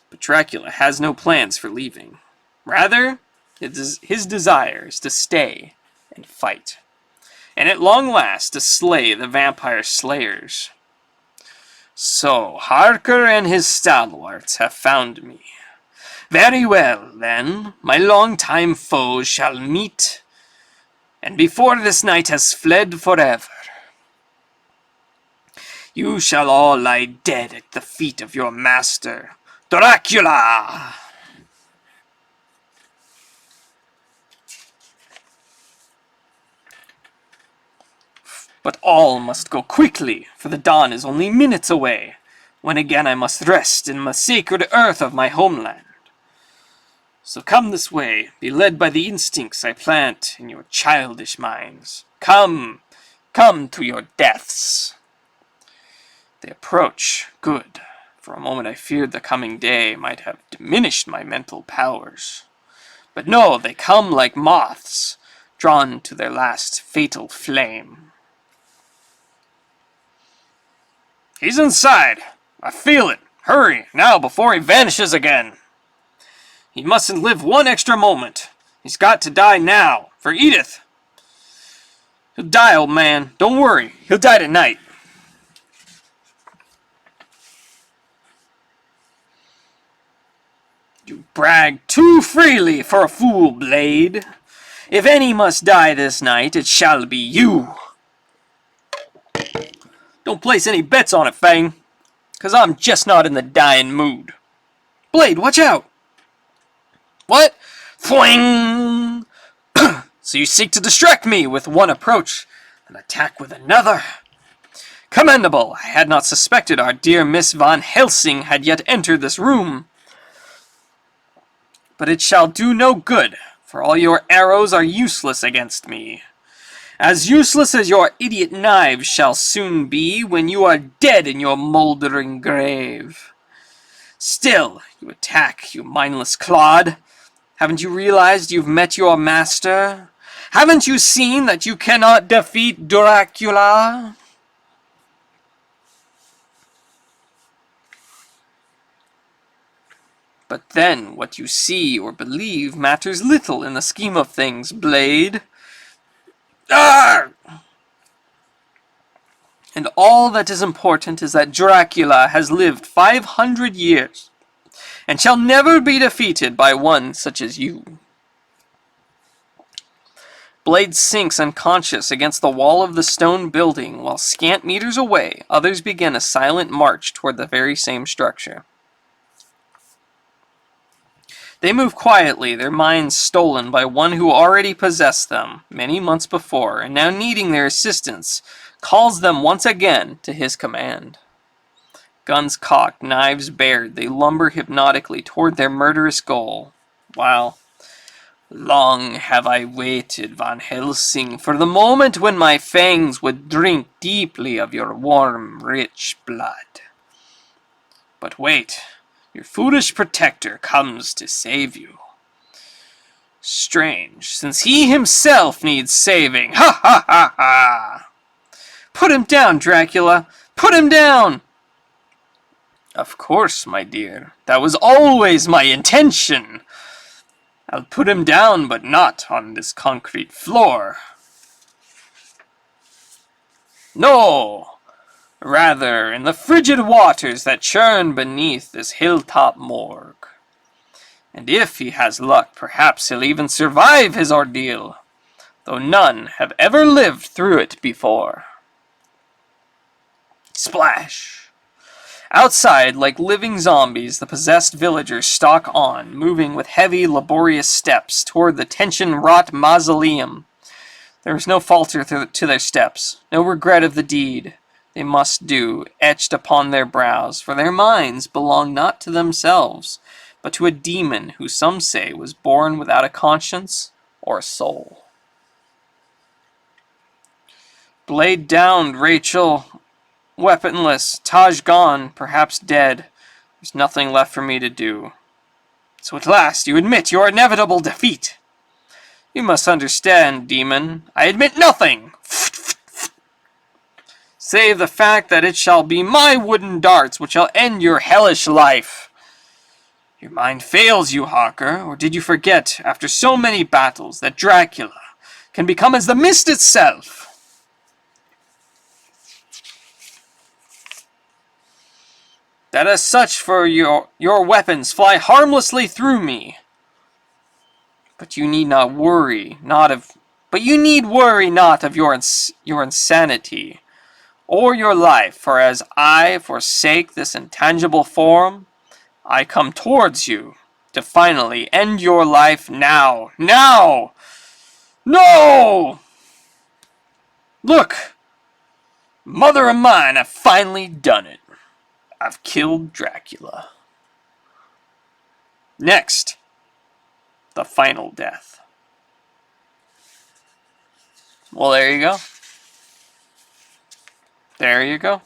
But Dracula has no plans for leaving. Rather, his desire is to stay and fight. And at long last to slay the vampire slayers. So, Harker and his stalwarts have found me. Very well, then, my long-time foes shall meet, and before this night has fled forever, you shall all lie dead at the feet of your master, Dracula! But all must go quickly, for the dawn is only minutes away, when again I must rest in the sacred earth of my homeland. So come this way, be led by the instincts I plant in your childish minds. Come to your deaths. They approach. Good. For a moment I feared the coming day might have diminished my mental powers. But no, they come like moths, drawn to their last fatal flame. He's inside. I feel it. Hurry, now, before he vanishes again. He mustn't live one extra moment. He's got to die now, for Edith. He'll die, old man. Don't worry. He'll die tonight. You brag too freely for a fool, Blade. If any must die this night, it shall be you. Don't place any bets on it, Fang, 'cause I'm just not in the dying mood. Blade, watch out! What? Fling! So you seek to distract me with one approach, and attack with another. Commendable! I had not suspected our dear Miss Van Helsing had yet entered this room. But it shall do no good, for all your arrows are useless against me. As useless as your idiot knives shall soon be when you are dead in your mouldering grave. Still, you attack, you mindless clod. Haven't you realized you've met your master? Haven't you seen that you cannot defeat Dracula? But then, what you see or believe matters little in the scheme of things, Blade. Arr! And all that is important is that Dracula has lived 500 years, and shall never be defeated by one such as you. Blade sinks unconscious against the wall of the stone building, while scant meters away, others begin a silent march toward the very same structure. They move quietly, their minds stolen by one who already possessed them many months before, and now needing their assistance, calls them once again to his command. Guns cocked, knives bared, they lumber hypnotically toward their murderous goal, while long have I waited, Van Helsing, for the moment when my fangs would drink deeply of your warm, rich blood. But wait, your foolish protector comes to save you. Strange, since he himself needs saving. Ha ha ha ha! Put him down, Dracula! Put him down! Of course, my dear. That was always my intention. I'll put him down, but not on this concrete floor. No! Rather, in the frigid waters that churn beneath this hilltop morgue. And if he has luck, perhaps he'll even survive his ordeal, though none have ever lived through it before. Splash! Outside, like living zombies, the possessed villagers stalk on, moving with heavy, laborious steps toward the tension-wrought mausoleum. There is no falter to their steps, no regret of the deed they must do etched upon their brows, for their minds belong not to themselves, but to a demon who some say was born without a conscience or a soul. Blade downed, Rachel. Weaponless, Taj gone, perhaps dead. There's nothing left for me to do. So at last you admit your inevitable defeat. You must understand, demon, I admit nothing! Save the fact that it shall be my wooden darts which shall end your hellish life. Your mind fails you, Hawker, or did you forget, after so many battles, that Dracula can become as the mist itself? That as such for your weapons fly harmlessly through me. But you need worry not of your insanity or your life, for as I forsake this intangible form, I come towards you to finally end your life now. Now! No! Look! Mother of mine, I've finally done it. I've killed Dracula. Next, the final death. Well, there you go. There you go.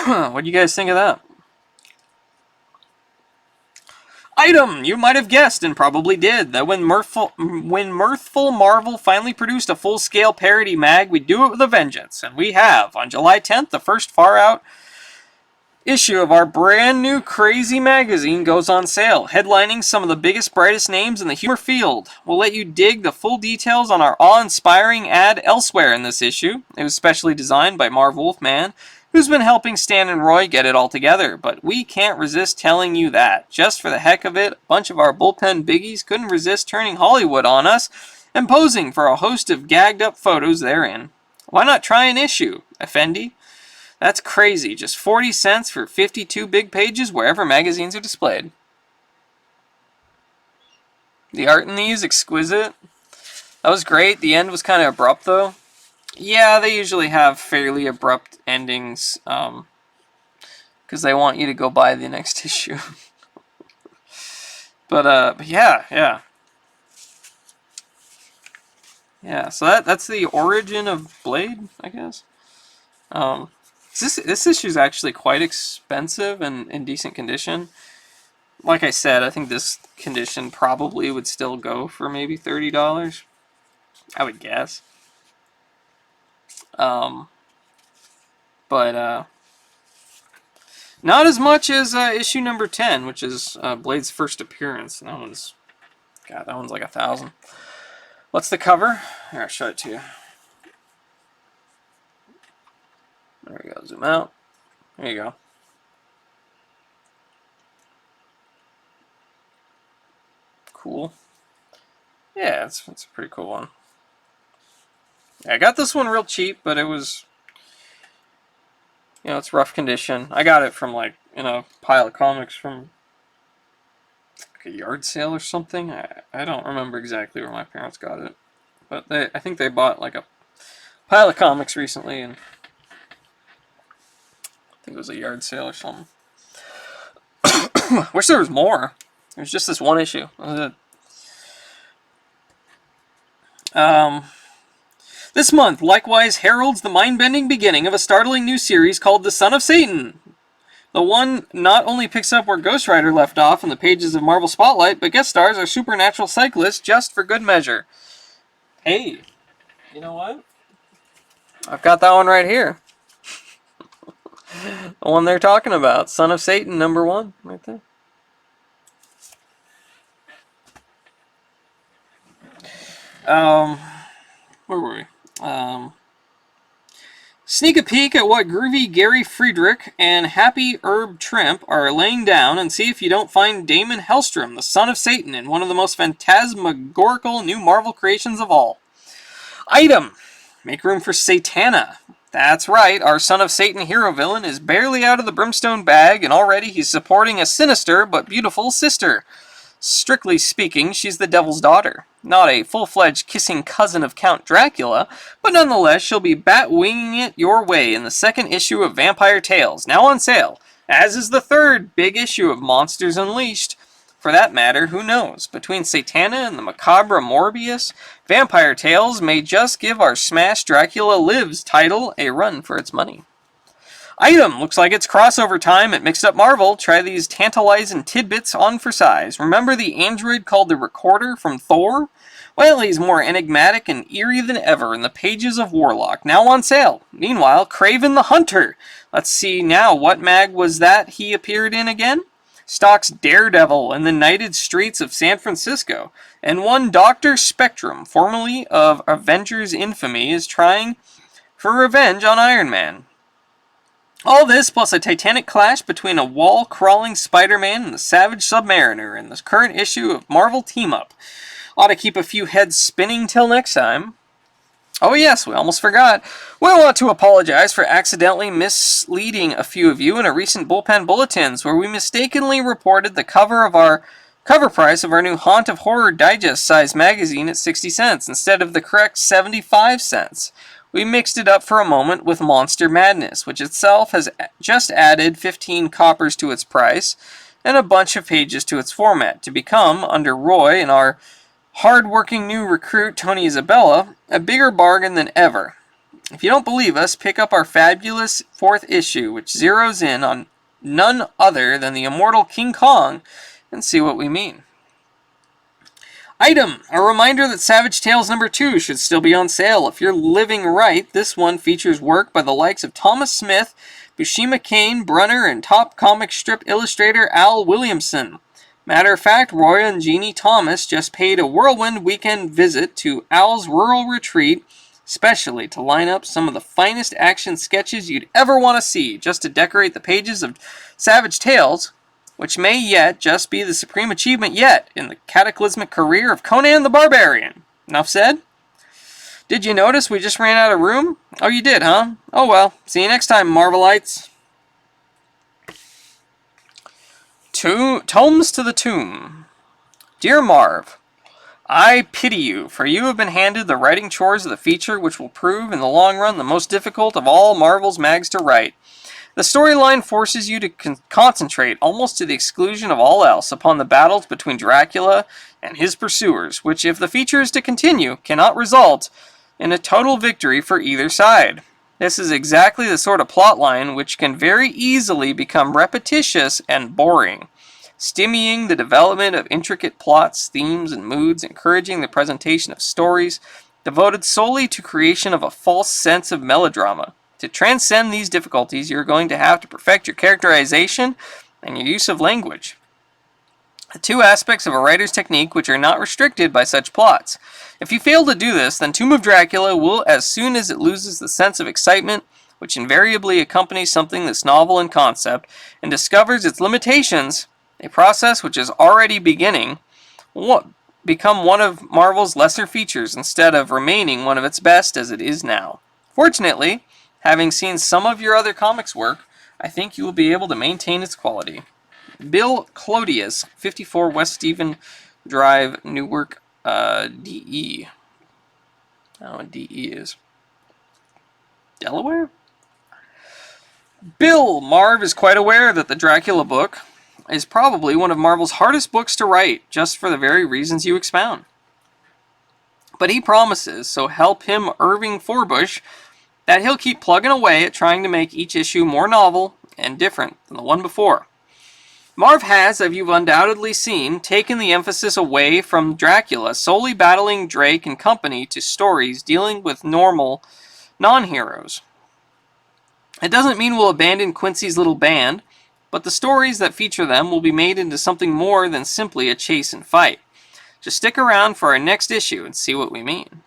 What do you guys think of that? Item! You might have guessed, and probably did, that when Mirthful Marvel finally produced a full-scale parody mag, we'd do it with a vengeance. And we have. On July 10th, the first far-out issue of our brand new crazy magazine goes on sale, headlining some of the biggest, brightest names in the humor field. We'll let you dig the full details on our awe-inspiring ad elsewhere in this issue. It was specially designed by Marv Wolfman, who's been helping Stan and Roy get it all together, but we can't resist telling you that. Just for the heck of it, a bunch of our bullpen biggies couldn't resist turning Hollywood on us and posing for a host of gagged-up photos therein. Why not try an issue, Effendi? That's crazy. Just 40 cents for 52 big pages wherever magazines are displayed. The art in these, exquisite. That was great. The end was kind of abrupt, though. Yeah, they usually have fairly abrupt endings, because they want you to go buy the next issue. But yeah. Yeah, so that's the origin of Blade, I guess. This issue is actually quite expensive and in decent condition. Like I said, I think this condition probably would still go for maybe $30. I would guess. But not as much as issue number 10, which is Blade's first appearance. And that one's like $1,000. What's the cover? Here, I'll show it to you. There we go. Zoom out. There you go. Cool. Yeah, it's a pretty cool one. Yeah, I got this one real cheap, but it was, it's rough condition. I got it from like in a pile of comics from like a yard sale or something. I don't remember exactly where my parents got it, but I think they bought like a pile of comics recently, and I think it was a yard sale or something. Wish there was more. There's just this one issue. This month likewise heralds the mind-bending beginning of a startling new series called The Son of Satan. The one not only picks up where Ghost Rider left off in the pages of Marvel Spotlight, but guest stars our supernatural cyclist just for good measure. Hey, you know what? I've got that one right here. The one they're talking about. Son of Satan, #1, right there. Where were we? Sneak a peek at what groovy Gary Friedrich and Happy Herb Trimp are laying down and see if you don't find Damon Hellstrom, the son of Satan, in one of the most phantasmagorical new Marvel creations of all. Item! Make room for Satana. That's right, our son of Satan hero villain is barely out of the brimstone bag, and already he's supporting a sinister but beautiful sister. Strictly speaking, she's the devil's daughter. Not a full-fledged kissing cousin of Count Dracula, but nonetheless she'll be bat-winging it your way in the second issue of Vampire Tales, now on sale, as is the third big issue of Monsters Unleashed. For that matter, who knows? Between Satana and the macabre Morbius, Vampire Tales may just give our Smash Dracula Lives title a run for its money. Item! Looks like it's crossover time at Mixed Up Marvel. Try these tantalizing tidbits on for size. Remember the android called the Recorder from Thor? Well, he's more enigmatic and eerie than ever in the pages of Warlock, now on sale. Meanwhile, Kraven the Hunter. Let's see now, what mag was that he appeared in again? Stalks Daredevil in the nighted streets of San Francisco. And one Dr. Spectrum, formerly of Avengers infamy, is trying for revenge on Iron Man. All this plus a titanic clash between a wall-crawling Spider-Man and the Savage Submariner in this current issue of Marvel Team-Up. Ought to keep a few heads spinning till next time. Oh yes, we almost forgot. We want to apologize for accidentally misleading a few of you in a recent Bullpen Bulletins where we mistakenly reported the cover price of our new Haunt of Horror Digest size magazine at 60 cents instead of the correct 75 cents. We mixed it up for a moment with Monster Madness, which itself has just added 15 coppers to its price and a bunch of pages to its format to become, under Roy and our hard-working new recruit Tony Isabella, a bigger bargain than ever. If you don't believe us, pick up our fabulous 4th issue, which zeroes in on none other than the immortal King Kong and see what we mean. Item, a reminder that Savage Tales #2 should still be on sale. If you're living right, this one features work by the likes of Thomas Smith, Bushima Kane, Brunner, and top comic strip illustrator Al Williamson. Matter of fact, Roy and Jeannie Thomas just paid a whirlwind weekend visit to Al's rural retreat, especially to line up some of the finest action sketches you'd ever want to see, just to decorate the pages of Savage Tales, which may yet just be the supreme achievement yet in the cataclysmic career of Conan the Barbarian. Enough said? Did you notice we just ran out of room? Oh, you did, huh? Oh well. See you next time, Marvelites. Tomes to the Tomb. Dear Marv, I pity you, for you have been handed the writing chores of the feature which will prove in the long run the most difficult of all Marvel's mags to write. The storyline forces you to concentrate, almost to the exclusion of all else, upon the battles between Dracula and his pursuers, which, if the feature is to continue, cannot result in a total victory for either side. This is exactly the sort of plotline which can very easily become repetitious and boring, stymieing the development of intricate plots, themes, and moods, encouraging the presentation of stories devoted solely to creation of a false sense of melodrama. To transcend these difficulties, you're going to have to perfect your characterization and your use of language. The two aspects of a writer's technique which are not restricted by such plots. If you fail to do this, then Tomb of Dracula will, as soon as it loses the sense of excitement which invariably accompanies something that's novel in concept, and discovers its limitations, a process which is already beginning, will become one of Marvel's lesser features instead of remaining one of its best as it is now. Fortunately, having seen some of your other comics work, I think you will be able to maintain its quality. Bill Clodius, 54 West Stephen Drive, Newark, DE. I don't know what DE is. Delaware? Bill, Marv is quite aware that the Dracula book is probably one of Marvel's hardest books to write, just for the very reasons you expound. But he promises, so help him Irving Forbush, that he'll keep plugging away at trying to make each issue more novel and different than the one before. Marv has, as you've undoubtedly seen, taken the emphasis away from Dracula solely battling Drake and company to stories dealing with normal non-heroes. It doesn't mean we'll abandon Quincy's little band, but the stories that feature them will be made into something more than simply a chase and fight. Just stick around for our next issue and see what we mean.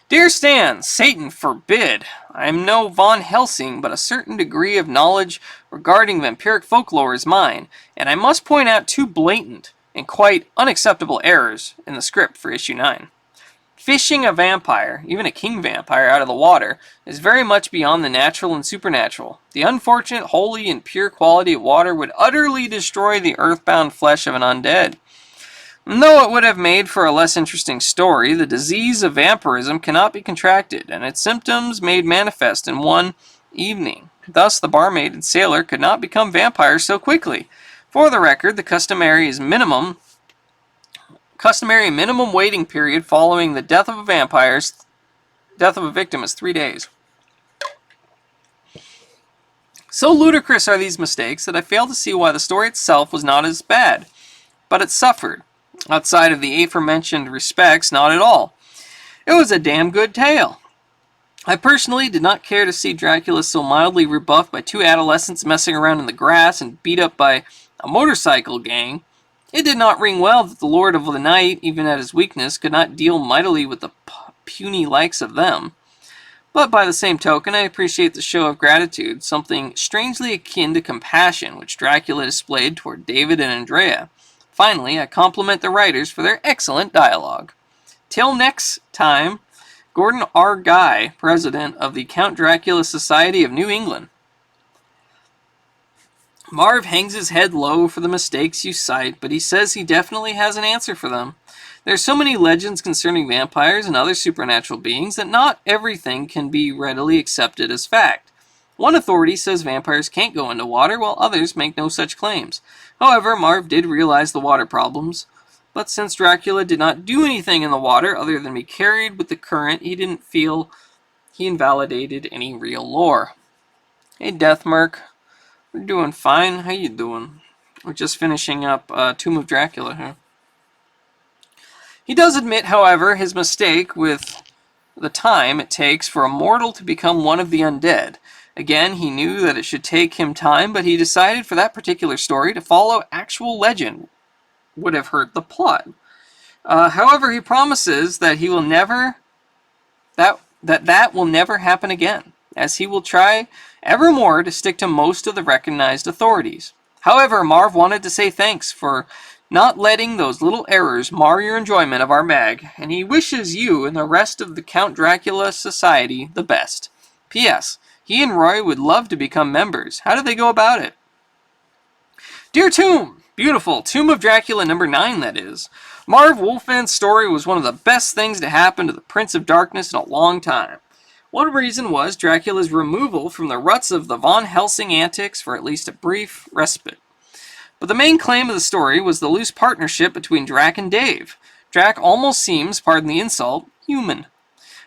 Dear Stan, Satan forbid. I am no Von Helsing, but a certain degree of knowledge regarding vampiric folklore is mine, and I must point out two blatant and quite unacceptable errors in the script for issue 9. Fishing a vampire, even a king vampire, out of the water is very much beyond the natural and supernatural. The unfortunate, holy, and pure quality of water would utterly destroy the earthbound flesh of an undead. And though it would have made for a less interesting story, the disease of vampirism cannot be contracted, and its symptoms made manifest in one evening. Thus, the barmaid and sailor could not become vampires so quickly. For the record, the customary minimum waiting period following the death of a victim is 3 days. So ludicrous are these mistakes that I fail to see why the story itself was not as bad, but it suffered. Outside of the aforementioned respects, not at all. It was a damn good tale. I personally did not care to see Dracula so mildly rebuffed by two adolescents messing around in the grass and beat up by a motorcycle gang. It did not ring well that the Lord of the Night, even at his weakness, could not deal mightily with the puny likes of them. But by the same token, I appreciate the show of gratitude, something strangely akin to compassion, which Dracula displayed toward David and Andrea. Finally, I compliment the writers for their excellent dialogue. Till next time, Gordon R. Guy, president of the Count Dracula Society of New England. Marv hangs his head low for the mistakes you cite, but he says he definitely has an answer for them. There's so many legends concerning vampires and other supernatural beings that not everything can be readily accepted as fact. One authority says vampires can't go into water, while others make no such claims. However, Marv did realize the water problems, but since Dracula did not do anything in the water other than be carried with the current, he didn't feel he invalidated any real lore. Hey, Deathmark. We're doing fine. How you doing? We're just finishing up Tomb of Dracula here. He does admit, however, his mistake with the time it takes for a mortal to become one of the undead. Again, he knew that it should take him time, but he decided for that particular story to follow actual legend. Would have hurt the plot. However, he promises that he will never that will never happen again, as he will try evermore to stick to most of the recognized authorities. However, Marv wanted to say thanks for not letting those little errors mar your enjoyment of our mag, and he wishes you and the rest of the Count Dracula Society the best. P.S. He and Roy would love to become members. How do they go about it? Dear Tomb, beautiful, Tomb of Dracula number 9, that is. Marv Wolfman's story was one of the best things to happen to the Prince of Darkness in a long time. One reason was Dracula's removal from the ruts of the Von Helsing antics for at least a brief respite. But the main claim of the story was the loose partnership between Drac and Dave. Drac almost seems, pardon the insult, human.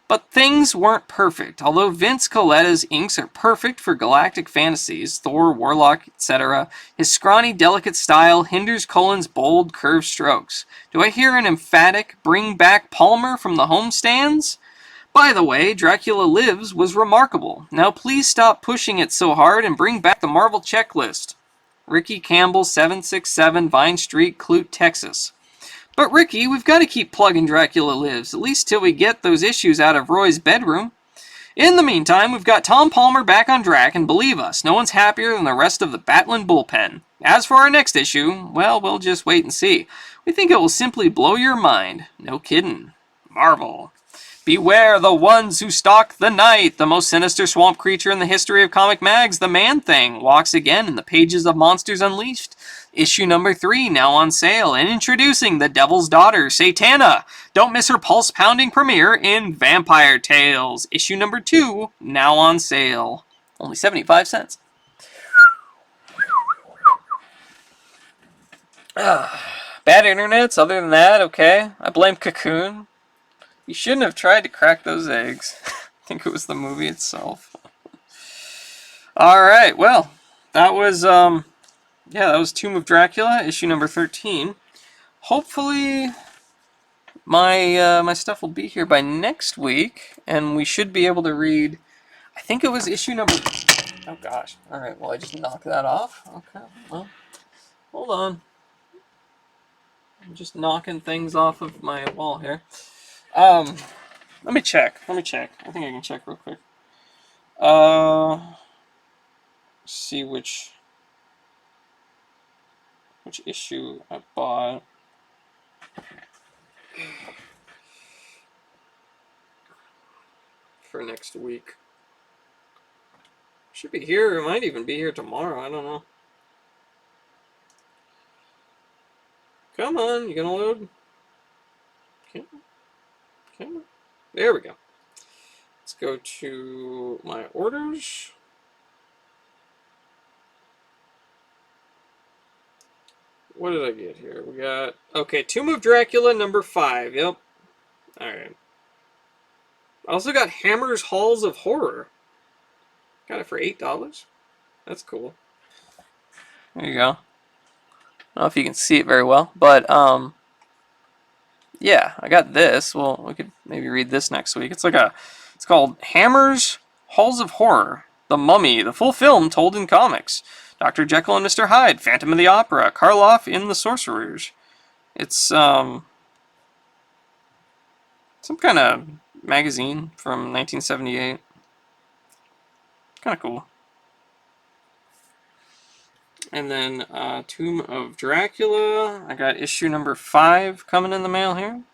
But things weren't perfect. Although Vince Coletta's inks are perfect for galactic fantasies, Thor, Warlock, etc., his scrawny, delicate style hinders Cullen's bold, curved strokes. Do I hear an emphatic, bring back Palmer from the homestands? By the way, Dracula Lives was remarkable. Now please stop pushing it so hard and bring back the Marvel checklist. Ricky Campbell, 767 Vine Street, Clute, Texas. But Ricky, we've got to keep plugging Dracula Lives, at least till we get those issues out of Roy's bedroom. In the meantime, we've got Tom Palmer back on Drac, and believe us, no one's happier than the rest of the Batlin bullpen. As for our next issue, well, we'll just wait and see. We think it will simply blow your mind. No kidding. Marvel. Beware the ones who stalk the night. The most sinister swamp creature in the history of comic mags, the Man-Thing, walks again in the pages of Monsters Unleashed. Issue number 3, now on sale, and introducing the Devil's Daughter, Satana. Don't miss her pulse-pounding premiere in Vampire Tales. Issue number 2, now on sale. Only 75 cents. Bad internets, other than that, okay. I blame Cocoon. You shouldn't have tried to crack those eggs. I think it was the movie itself. Alright, well, that was, that was Tomb of Dracula, issue number 13. Hopefully, my stuff will be here by next week, and we should be able to read, I think it was issue number, oh gosh, alright, well I just knocked that off. Okay, well, hold on. I'm just knocking things off of my wall here. Let me check. I think I can check real quick. See which issue I bought. For next week. Should be here. It might even be here tomorrow. I don't know. Come on, you gonna load? Okay. There we go. Let's go to my orders. What did I get here? We got, okay, Tomb of Dracula number 5. Yep. Alright. I also got Hammer's Halls of Horror. Got it for $8. That's cool. There you go. I don't know if you can see it very well, but, yeah, I got this. Well, we could maybe read this next week. It's called Hammer's Halls of Horror, The Mummy, the full film told in comics. Dr. Jekyll and Mr. Hyde, Phantom of the Opera, Karloff in The Sorcerers. It's, some kind of magazine from 1978. Kind of cool. And then Tomb of Dracula. I got issue number 5 coming in the mail here.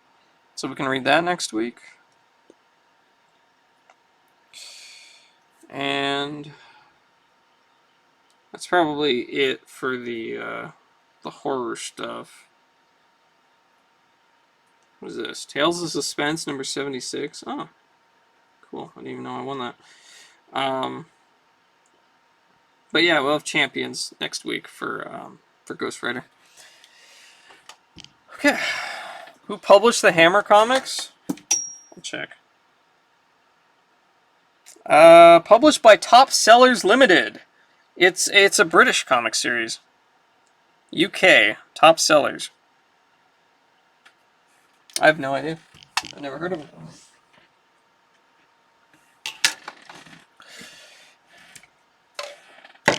So we can read that next week. And that's probably it for the horror stuff. What is this? Tales of Suspense number 76. Oh, cool. I didn't even know I won that. But yeah, we'll have Champions next week for Ghost Rider. Okay. Who published the Hammer comics? I'll check. Published by Top Sellers Limited. It's a British comic series. UK top sellers. I have no idea. I've never heard of them.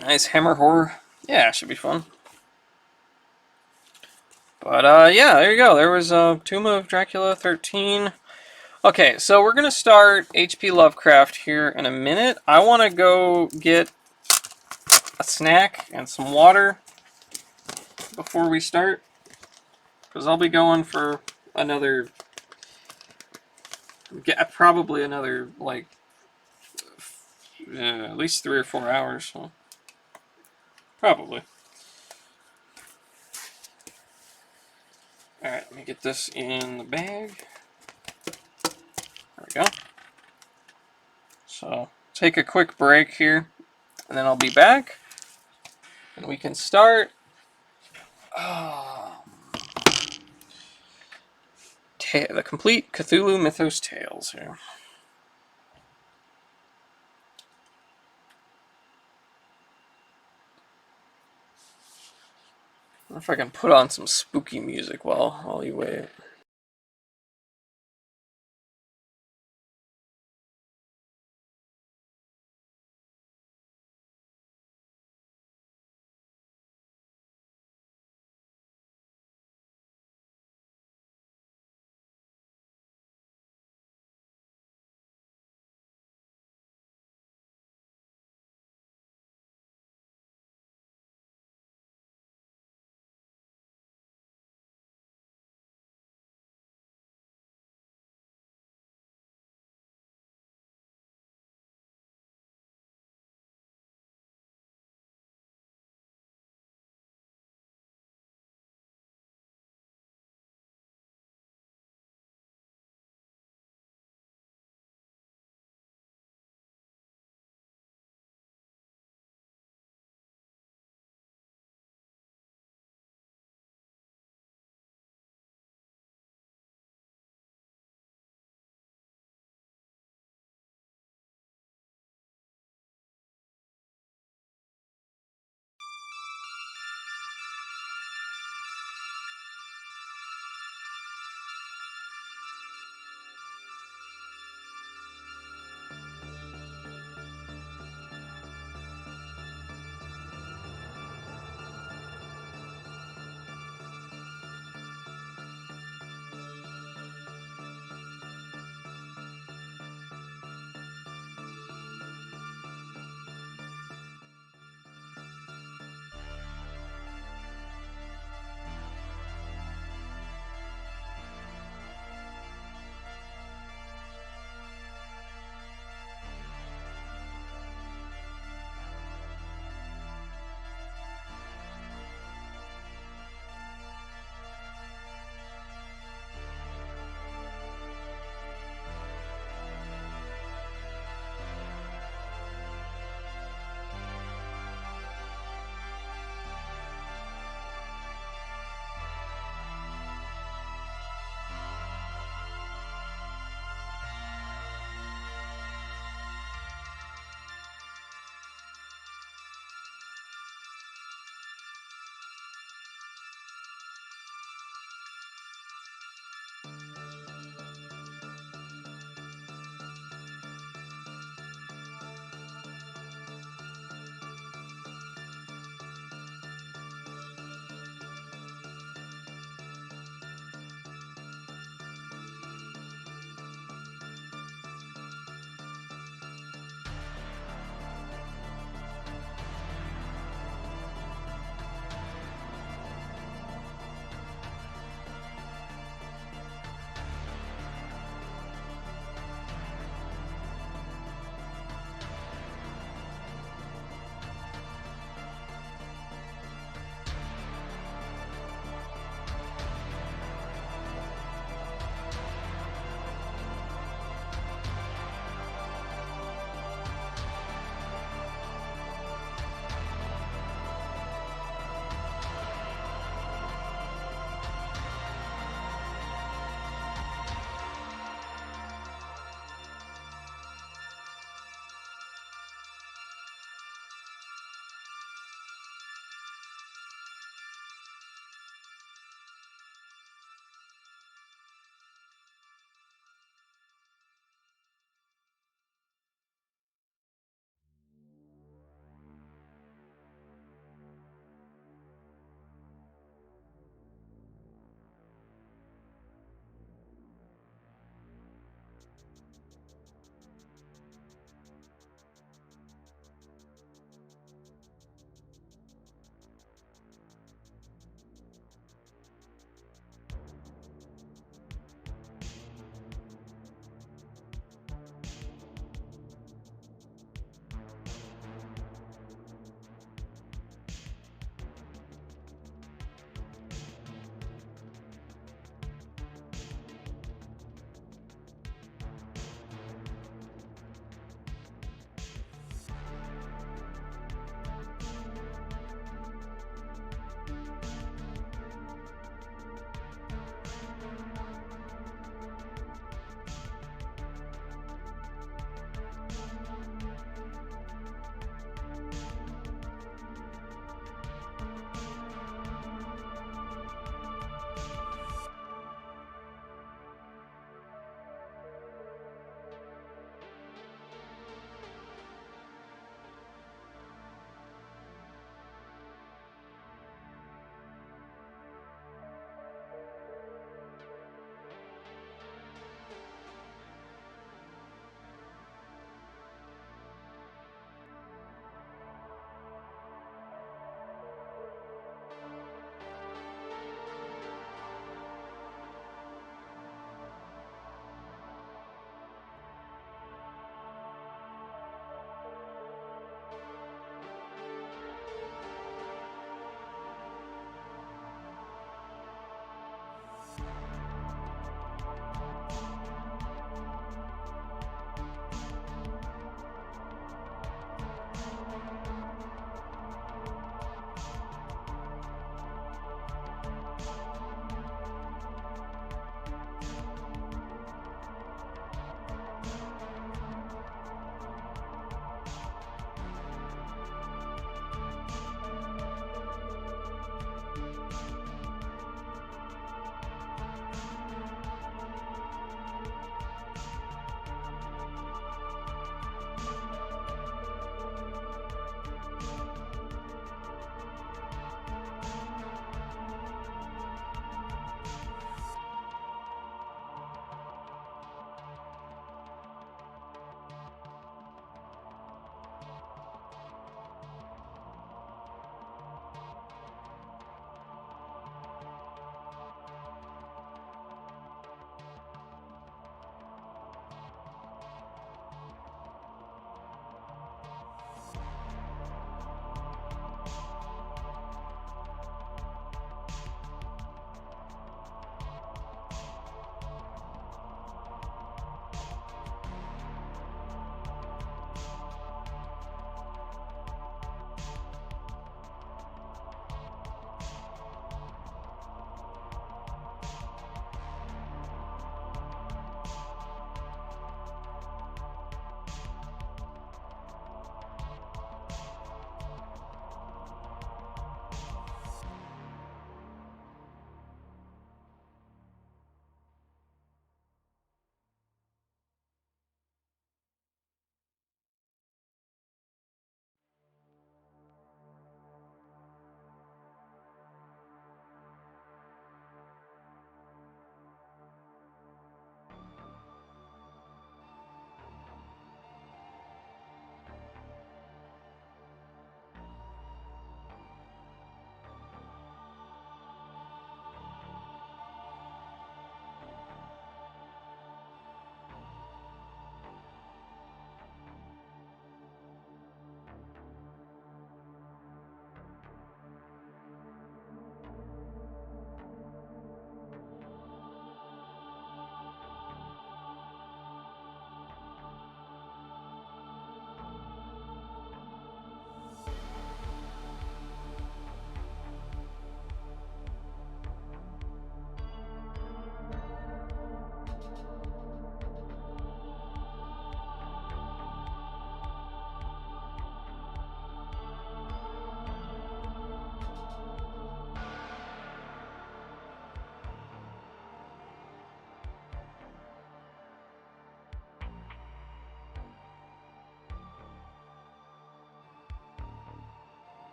Nice Hammer horror. Yeah, should be fun. But yeah, there you go. There was Tomb of Dracula 13. Okay, so we're gonna start H.P. Lovecraft here in a minute. I want to go get a snack and some water before we start, because I'll be going for another, probably another like at least 3 or 4 hours. So probably. All right, let me get this in the bag. There we go. So take a quick break here, and then I'll be back, and we can start. The complete Cthulhu Mythos Tales here. I wonder if I can put on some spooky music while you wait.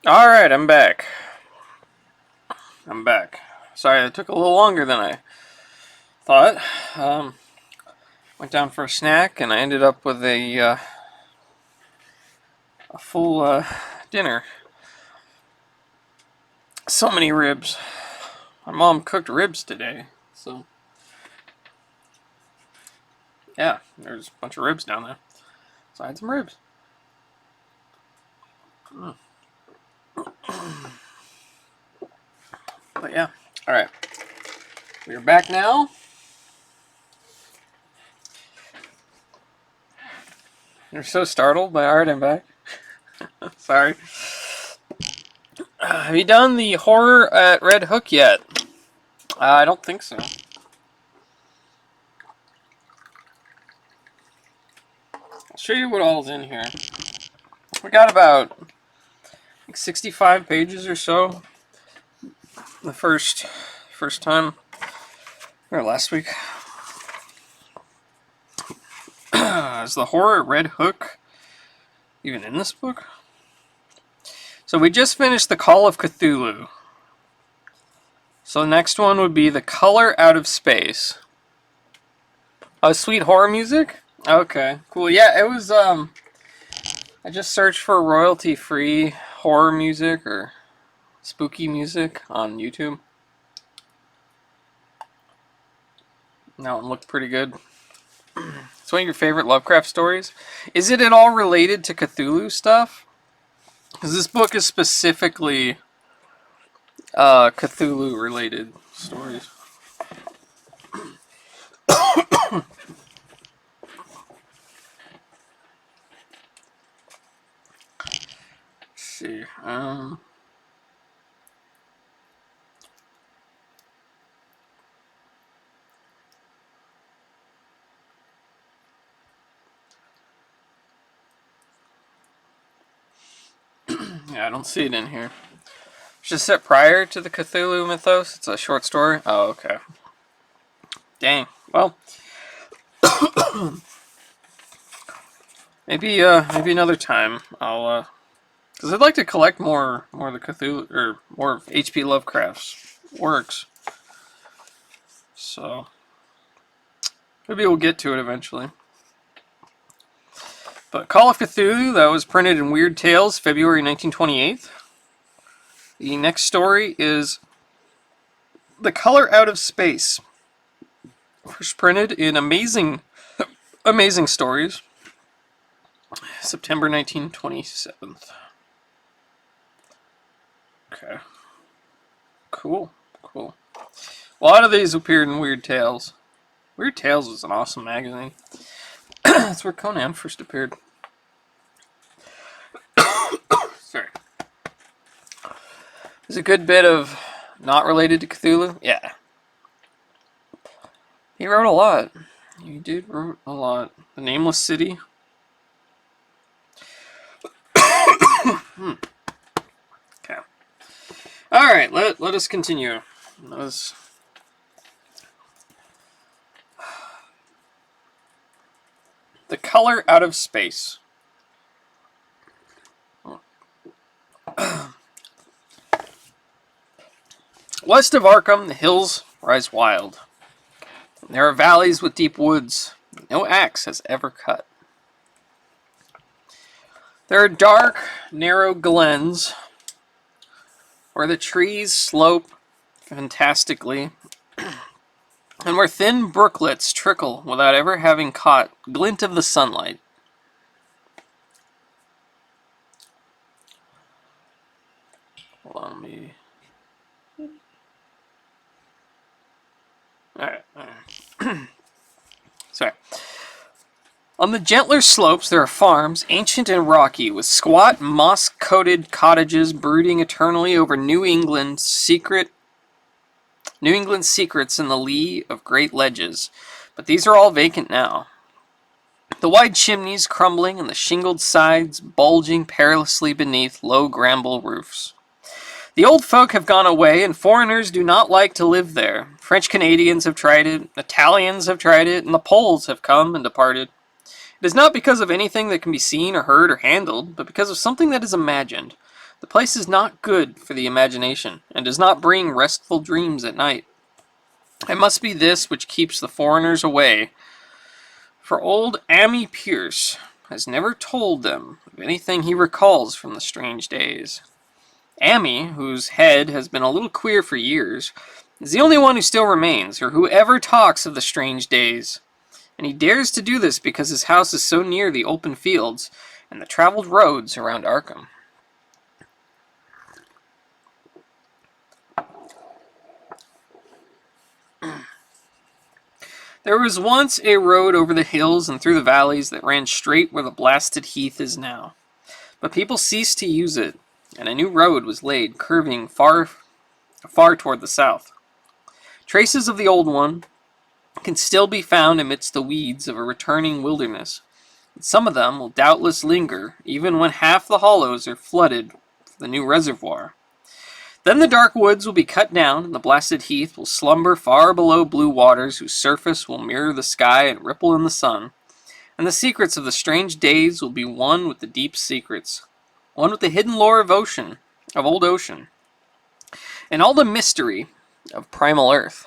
Alright, I'm back. I'm back. Sorry, it took a little longer than I thought. Went down for a snack, and I ended up with a full dinner. So many ribs. My mom cooked ribs today, so yeah, there's a bunch of ribs down there. So I had some ribs. But yeah, alright. We're back now. You're so startled by art, I'm back. Sorry. Have you done the horror at Red Hook yet? I don't think so. I'll show you what all's in here. We got about like 65 pages or so. The first time, or last week. Is the horror at Red Hook even in this book? So we just finished The Call of Cthulhu. So the next one would be The Color Out of Space. Oh, sweet horror music? Okay, cool. Yeah, it was, I just searched for royalty-free horror music or spooky music on YouTube. That one looked pretty good. It's one of your favorite Lovecraft stories. Is it at all related to Cthulhu stuff? Because this book is specifically Cthulhu-related stories. Let's see. Yeah, I don't see it in here. It's just set prior to the Cthulhu mythos. It's a short story. Oh, okay. Dang. Well, maybe another time I'll because I'd like to collect more of the Cthulhu or more of H.P. Lovecraft's works. So maybe we'll get to it eventually. But Call of Cthulhu, that was printed in Weird Tales, February 1928. The next story is The Color Out of Space. First printed in Amazing Stories, September 1927. Okay. Cool. A lot of these appeared in Weird Tales. Weird Tales was an awesome magazine. That's where Conan first appeared. Sorry. There's a good bit of not related to Cthulhu. Yeah. He wrote a lot. He did wrote a lot. The Nameless City. Okay. Alright, let us continue. The Color Out of Space. West of Arkham, the hills rise wild. There are valleys with deep woods no axe has ever cut. There are dark, narrow glens where the trees slope fantastically and where thin brooklets trickle without ever having caught glint of the sunlight. Hold on, me. Alright. Sorry. On the gentler slopes there are farms, ancient and rocky, with squat, moss-coated cottages brooding eternally over New England's secrets in the lee of great ledges. But these are all vacant now. The wide chimneys crumbling and the shingled sides bulging perilously beneath low bramble roofs. The old folk have gone away, and foreigners do not like to live there. French Canadians have tried it, Italians have tried it, and the Poles have come and departed. It is not because of anything that can be seen or heard or handled, but because of something that is imagined. The place is not good for the imagination, and does not bring restful dreams at night. It must be this which keeps the foreigners away, for old Ammi Pierce has never told them of anything he recalls from the strange days. Ammi, whose head has been a little queer for years, is the only one who still remains, or who ever talks of the strange days. And he dares to do this because his house is so near the open fields and the traveled roads around Arkham. There was once a road over the hills and through the valleys that ran straight where the blasted heath is now. But people ceased to use it, and a new road was laid, curving far toward the south. Traces of the old one can still be found amidst the weeds of a returning wilderness, and some of them will doubtless linger even when half the hollows are flooded for the new reservoir. Then the dark woods will be cut down, and the blasted heath will slumber far below blue waters whose surface will mirror the sky and ripple in the sun. And the secrets of the strange days will be one with the deep secrets, one with the hidden lore of old ocean, and all the mystery of primal earth.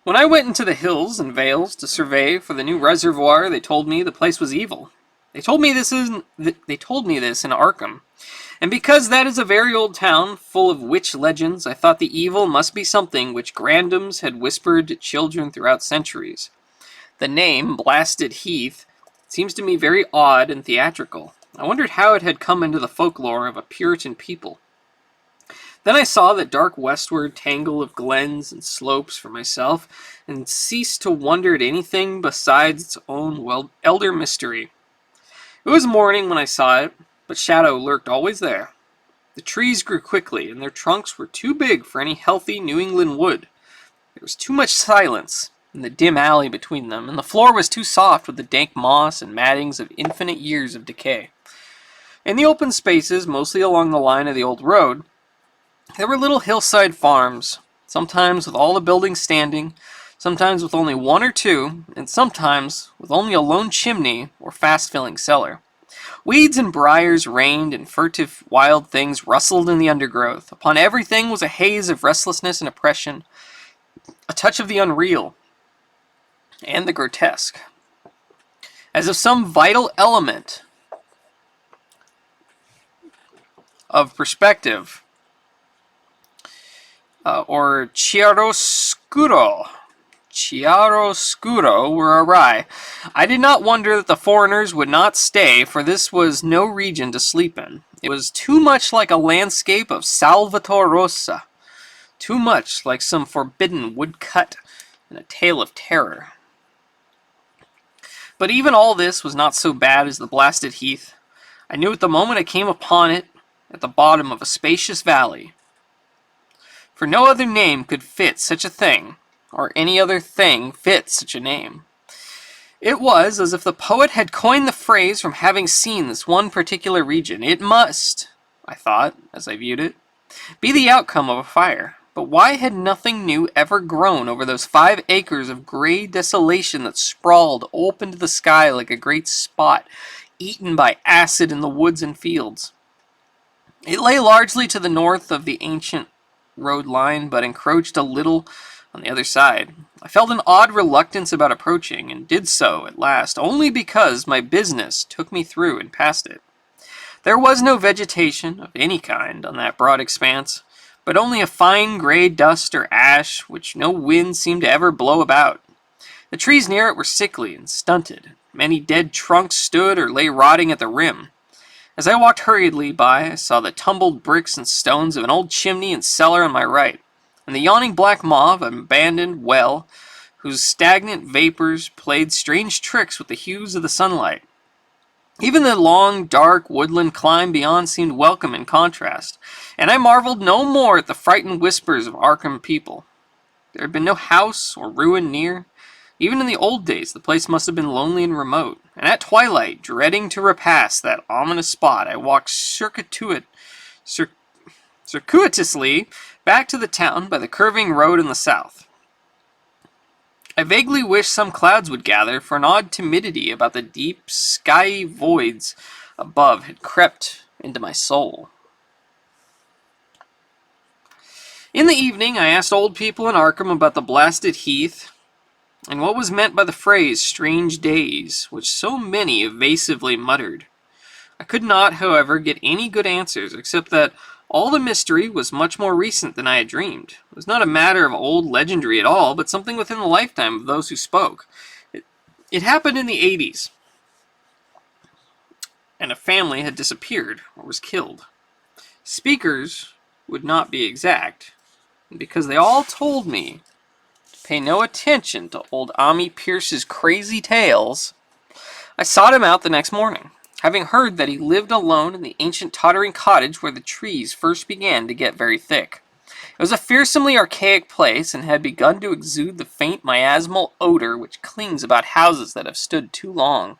When I went into the hills and vales to survey for the new reservoir, they told me the place was evil. They told me this in Arkham. And because that is a very old town, full of witch legends, I thought the evil must be something which grandams had whispered to children throughout centuries. The name, Blasted Heath, seems to me very odd and theatrical. I wondered how it had come into the folklore of a Puritan people. Then I saw that dark westward tangle of glens and slopes for myself, and ceased to wonder at anything besides its own elder mystery. It was morning when I saw it, but shadow lurked always there. The trees grew quickly, and their trunks were too big for any healthy New England wood. There was too much silence in the dim alley between them, and the floor was too soft with the dank moss and mattings of infinite years of decay. In the open spaces, mostly along the line of the old road, there were little hillside farms, sometimes with all the buildings standing, sometimes with only one or two, and sometimes with only a lone chimney or fast-filling cellar. Weeds and briars reigned, and furtive wild things rustled in the undergrowth. Upon everything was a haze of restlessness and oppression, a touch of the unreal and the grotesque, as if some vital element of perspective, or chiaroscuro were awry. I did not wonder that the foreigners would not stay, for this was no region to sleep in. It was too much like a landscape of Salvator Rosa, too much like some forbidden woodcut in a tale of terror. But even all this was not so bad as the blasted heath. I knew it the moment I came upon it at the bottom of a spacious valley, for no other name could fit such a thing, or any other thing fit such a name. It was as if the poet had coined the phrase from having seen this one particular region. It must, I thought, as I viewed it, be the outcome of a fire. But why had nothing new ever grown over those 5 acres of gray desolation that sprawled open to the sky like a great spot, eaten by acid in the woods and fields? It lay largely to the north of the ancient road line, but encroached a little on the other side. I felt an odd reluctance about approaching, and did so at last, only because my business took me through and past it. There was no vegetation of any kind on that broad expanse, but only a fine gray dust or ash which no wind seemed to ever blow about. The trees near it were sickly and stunted. Many dead trunks stood or lay rotting at the rim. As I walked hurriedly by, I saw the tumbled bricks and stones of an old chimney and cellar on my right, and the yawning black maw of an abandoned well, whose stagnant vapors played strange tricks with the hues of the sunlight. Even the long, dark woodland climb beyond seemed welcome in contrast, and I marveled no more at the frightened whispers of Arkham people. There had been no house or ruin near. Even in the old days, the place must have been lonely and remote, and at twilight, dreading to repass that ominous spot, I walked circuitously back to the town by the curving road in the south. I vaguely wished some clouds would gather, for an odd timidity about the deep, skyey voids above had crept into my soul. In the evening, I asked old people in Arkham about the blasted heath and what was meant by the phrase strange days, which so many evasively muttered. I could not, however, get any good answers, except that all the mystery was much more recent than I had dreamed. It was not a matter of old legendary at all, but something within the lifetime of those who spoke. It happened in the 80s, and a family had disappeared or was killed. Speakers would not be exact, because they all told me to pay no attention to old Ami Pierce's crazy tales. I sought him out the next morning, having heard that he lived alone in the ancient tottering cottage where the trees first began to get very thick. It was a fearsomely archaic place, and had begun to exude the faint miasmal odor which clings about houses that have stood too long.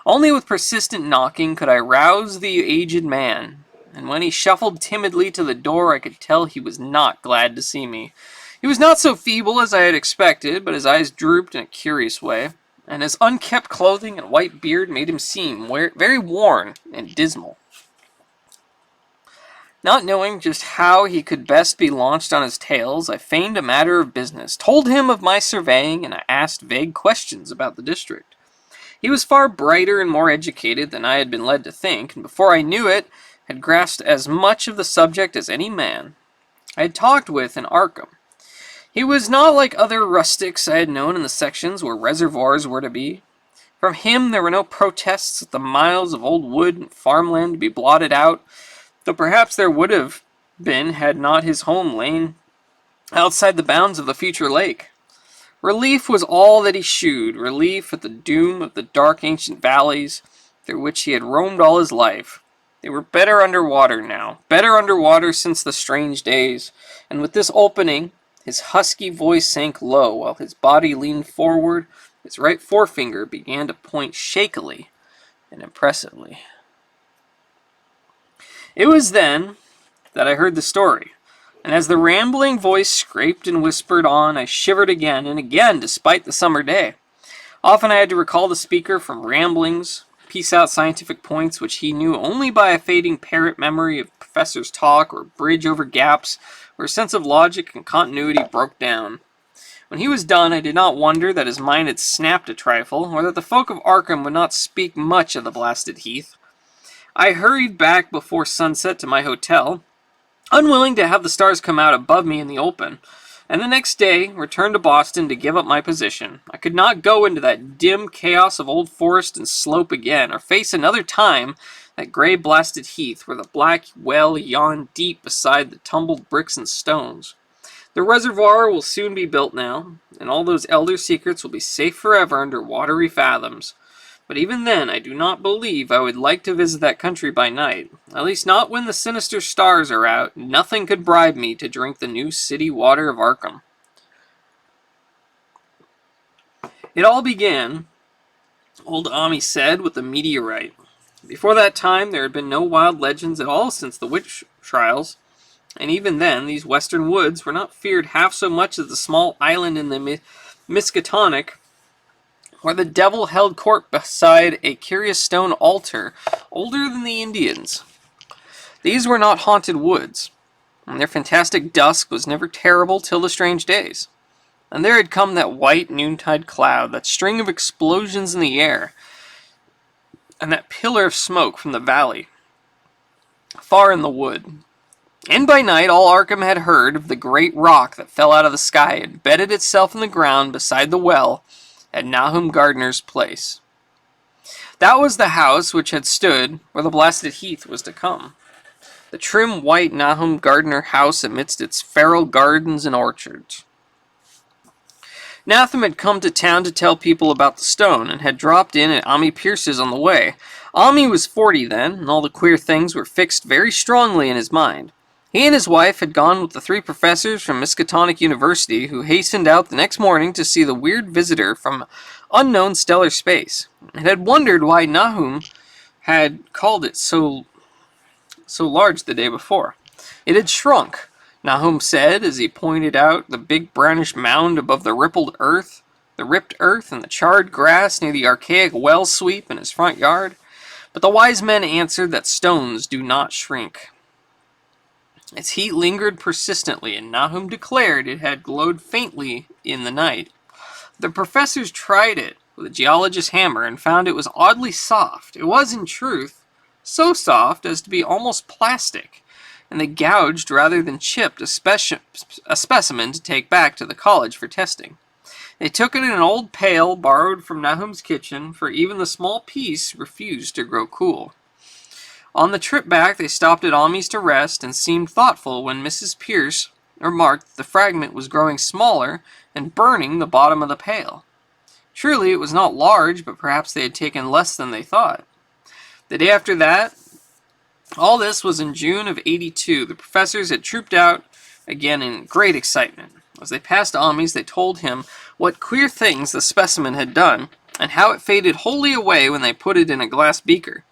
Only with persistent knocking could I rouse the aged man, and when he shuffled timidly to the door I could tell he was not glad to see me. He was not so feeble as I had expected, but his eyes drooped in a curious way, and his unkempt clothing and white beard made him seem very worn and dismal. Not knowing just how he could best be launched on his tales, I feigned a matter of business, told him of my surveying, and I asked vague questions about the district. He was far brighter and more educated than I had been led to think, and before I knew it, had grasped as much of the subject as any man I had talked with in Arkham. He was not like other rustics I had known in the sections where reservoirs were to be. From him there were no protests at the miles of old wood and farmland to be blotted out, though perhaps there would have been had not his home lain outside the bounds of the future lake. Relief was all that he shewed, relief at the doom of the dark ancient valleys through which he had roamed all his life. They were better under water now, better under water since the strange days, and with this opening, his husky voice sank low, while his body leaned forward, his right forefinger began to point shakily and impressively. It was then that I heard the story, and as the rambling voice scraped and whispered on, I shivered again and again despite the summer day. Often I had to recall the speaker from ramblings, piece out scientific points which he knew only by a fading parrot memory of professors' talk, or bridge over gaps where a sense of logic and continuity broke down. When he was done, I did not wonder that his mind had snapped a trifle, or that the folk of Arkham would not speak much of the blasted heath. I hurried back before sunset to my hotel, unwilling to have the stars come out above me in the open, and the next day returned to Boston to give up my position. I could not go into that dim chaos of old forest and slope again, or face another time that gray blasted heath where the black well yawned deep beside the tumbled bricks and stones. The reservoir will soon be built now, and all those elder secrets will be safe forever under watery fathoms. But even then, I do not believe I would like to visit that country by night. At least not when the sinister stars are out. Nothing could bribe me to drink the new city water of Arkham. It all began, old Ami said, with a meteorite. Before that time, there had been no wild legends at all since the witch trials, and even then, these western woods were not feared half so much as the small island in the Miskatonic, where the devil held court beside a curious stone altar older than the Indians. These were not haunted woods, and their fantastic dusk was never terrible till the strange days. And there had come that white noontide cloud, that string of explosions in the air, and that pillar of smoke from the valley, far in the wood. And by night all Arkham had heard of the great rock that fell out of the sky and bedded itself in the ground beside the well at Nahum Gardner's place. That was the house which had stood where the blasted heath was to come. The trim white Nahum Gardner house amidst its feral gardens and orchards. Nahum had come to town to tell people about the stone, and had dropped in at Ami Pierce's on the way. Ami was 40 then, and all the queer things were fixed very strongly in his mind. He and his wife had gone with the 3 professors from Miskatonic University, who hastened out the next morning to see the weird visitor from unknown stellar space, and had wondered why Nahum had called it so large the day before. It had shrunk, Nahum said, as he pointed out the big brownish mound above the ripped earth, and the charred grass near the archaic well sweep in his front yard. But the wise men answered that stones do not shrink. Its heat lingered persistently, and Nahum declared it had glowed faintly in the night. The professors tried it with a geologist's hammer and found it was oddly soft. It was, in truth, so soft as to be almost plastic, and they gouged rather than chipped a specimen to take back to the college for testing. They took it in an old pail borrowed from Nahum's kitchen, for even the small piece refused to grow cool. On the trip back, they stopped at Amy's to rest and seemed thoughtful when Mrs. Pierce remarked that the fragment was growing smaller and burning the bottom of the pail. Truly, it was not large, but perhaps they had taken less than they thought. The day after that, all this was in June of '82. The professors had trooped out again in great excitement. As they passed Amy's, they told him what queer things the specimen had done, and how it faded wholly away when they put it in a glass beaker.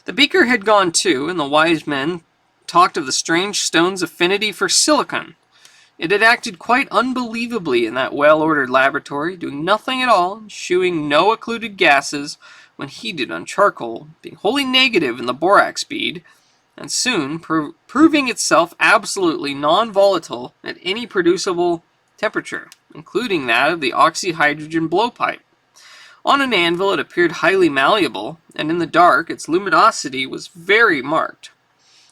The beaker had gone too, and the wise men talked of the strange stone's affinity for silicon. It had acted quite unbelievably in that well-ordered laboratory, doing nothing at all, and shewing no occluded gases when heated on charcoal, being wholly negative in the borax bead, and soon proving itself absolutely non-volatile at any producible temperature, including that of the oxyhydrogen blowpipe. On an anvil it appeared highly malleable, and in the dark its luminosity was very marked.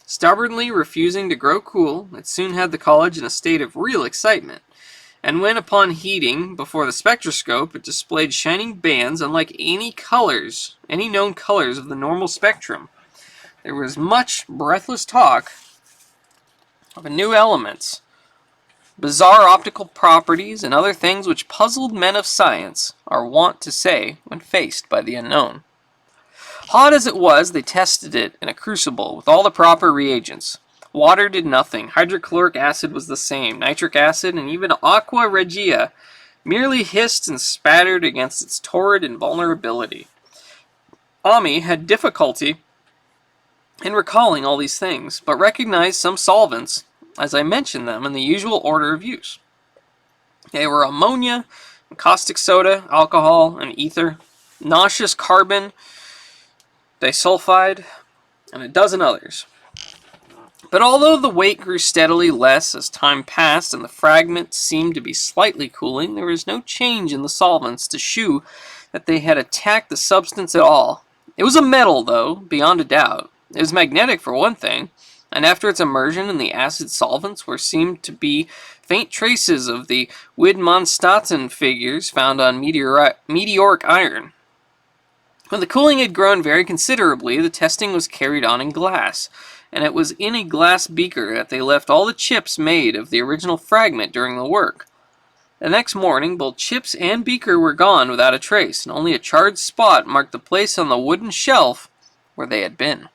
Stubbornly refusing to grow cool, it soon had the college in a state of real excitement, and when upon heating before the spectroscope it displayed shining bands unlike any known colors of the normal spectrum. There was much breathless talk of new elements, bizarre optical properties, and other things which puzzled men of science are wont to say when faced by the unknown. Hot as it was, they tested it in a crucible with all the proper reagents. Water did nothing, hydrochloric acid was the same, nitric acid, and even aqua regia merely hissed and spattered against its torrid invulnerability. Ami had difficulty in recalling all these things, but recognized some solvents as I mentioned them in the usual order of use. They were ammonia, caustic soda, alcohol, and ether, nauseous carbon, disulfide, and a dozen others. But although the weight grew steadily less as time passed and the fragment seemed to be slightly cooling, there was no change in the solvents to shew that they had attacked the substance at all. It was a metal, though, beyond a doubt. It was magnetic for one thing, and after its immersion in the acid solvents were seemed to be faint traces of the Widmanstatten figures found on meteoric iron. When the cooling had grown very considerably, the testing was carried on in glass, and it was in a glass beaker that they left all the chips made of the original fragment during the work. The next morning, both chips and beaker were gone without a trace, and only a charred spot marked the place on the wooden shelf where they had been.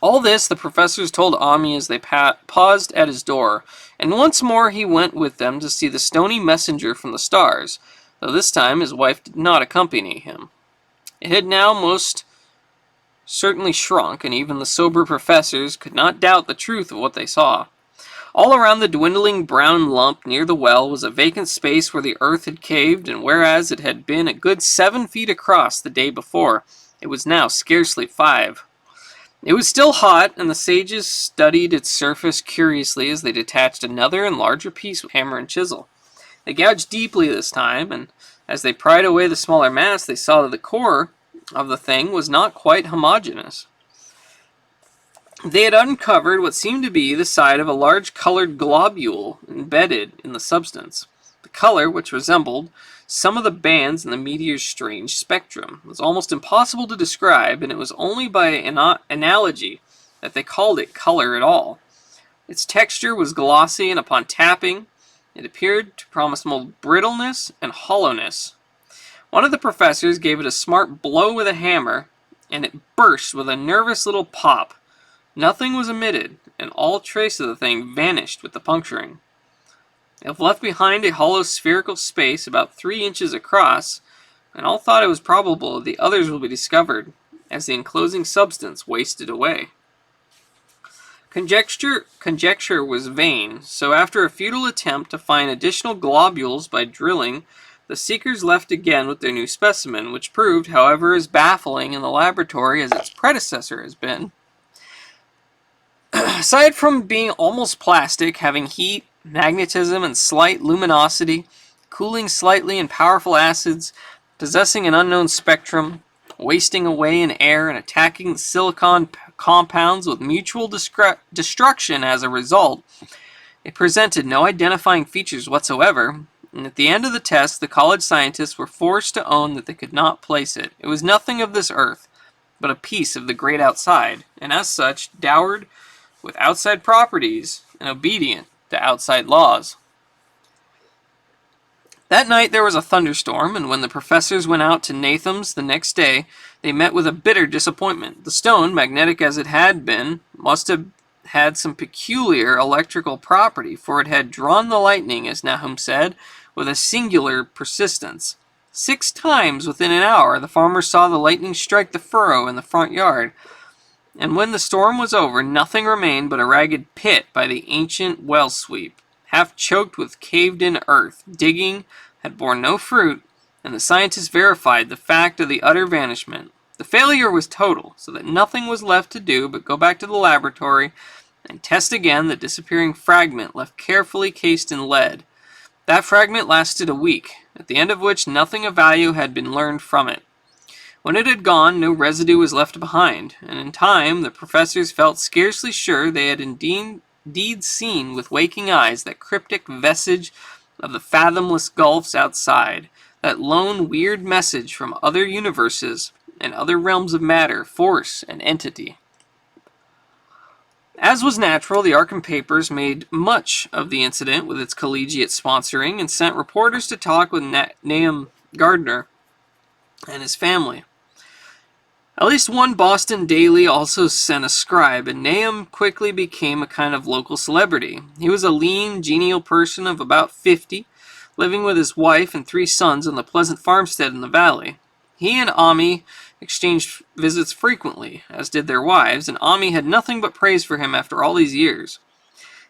All this the professors told Ami as they paused at his door, and once more he went with them to see the stony messenger from the stars, though this time his wife did not accompany him. It had now most certainly shrunk, and even the sober professors could not doubt the truth of what they saw. All around the dwindling brown lump near the well was a vacant space where the earth had caved, and whereas it had been a good 7 feet across the day before, it was now scarcely 5. It was still hot, and the sages studied its surface curiously as they detached another and larger piece with hammer and chisel. They gouged deeply this time, and as they pried away the smaller mass, they saw that the core of the thing was not quite homogeneous. They had uncovered what seemed to be the side of a large colored globule embedded in the substance. The color, which resembled some of the bands in the meteor's strange spectrum, was almost impossible to describe, and it was only by analogy that they called it color at all. Its texture was glossy, and upon tapping, it appeared to promise more brittleness and hollowness. One of the professors gave it a smart blow with a hammer, and it burst with a nervous little pop. Nothing was emitted, and all trace of the thing vanished with the puncturing. It left behind a hollow spherical space about 3 inches across, and all thought it was probable the others would be discovered as the enclosing substance wasted away. Conjecture was vain, so after a futile attempt to find additional globules by drilling The seekers left again with their new specimen, which proved, however, as baffling in the laboratory as its predecessor has been. Aside from being almost plastic, having heat, magnetism, and slight luminosity, cooling slightly in powerful acids, possessing an unknown spectrum, wasting away in air, and attacking silicon compounds with mutual destruction as a result, it presented no identifying features whatsoever, and at the end of the test, the college scientists were forced to own that they could not place it. It was nothing of this earth, but a piece of the great outside, and as such, dowered with outside properties and obedient to outside laws. That night there was a thunderstorm, and when the professors went out to Natham's the next day, they met with a bitter disappointment. The stone, magnetic as it had been, must have had some peculiar electrical property, for it had drawn the lightning, as Nahum said, with a singular persistence. 6 times within an hour the farmers saw the lightning strike the furrow in the front yard, and when the storm was over, nothing remained but a ragged pit by the ancient well sweep, half choked with caved-in earth. Digging had borne no fruit, and the scientists verified the fact of the utter vanishment. The failure was total, so that nothing was left to do but go back to the laboratory and test again the disappearing fragment left carefully cased in lead. That fragment lasted a week, at the end of which nothing of value had been learned from it. When it had gone, no residue was left behind, and in time the professors felt scarcely sure they had indeed seen with waking eyes that cryptic vestige of the fathomless gulfs outside, that lone weird message from other universes and other realms of matter, force, and entity. As was natural, the Arkham papers made much of the incident with its collegiate sponsoring and sent reporters to talk with Nahum Gardner and his family. At least one Boston daily also sent a scribe, and Nahum quickly became a kind of local celebrity. He was a lean, genial person of about 50, living with his wife and 3 sons on the pleasant farmstead in the valley. He and Ami exchanged visits frequently, as did their wives, and Ami had nothing but praise for him after all these years.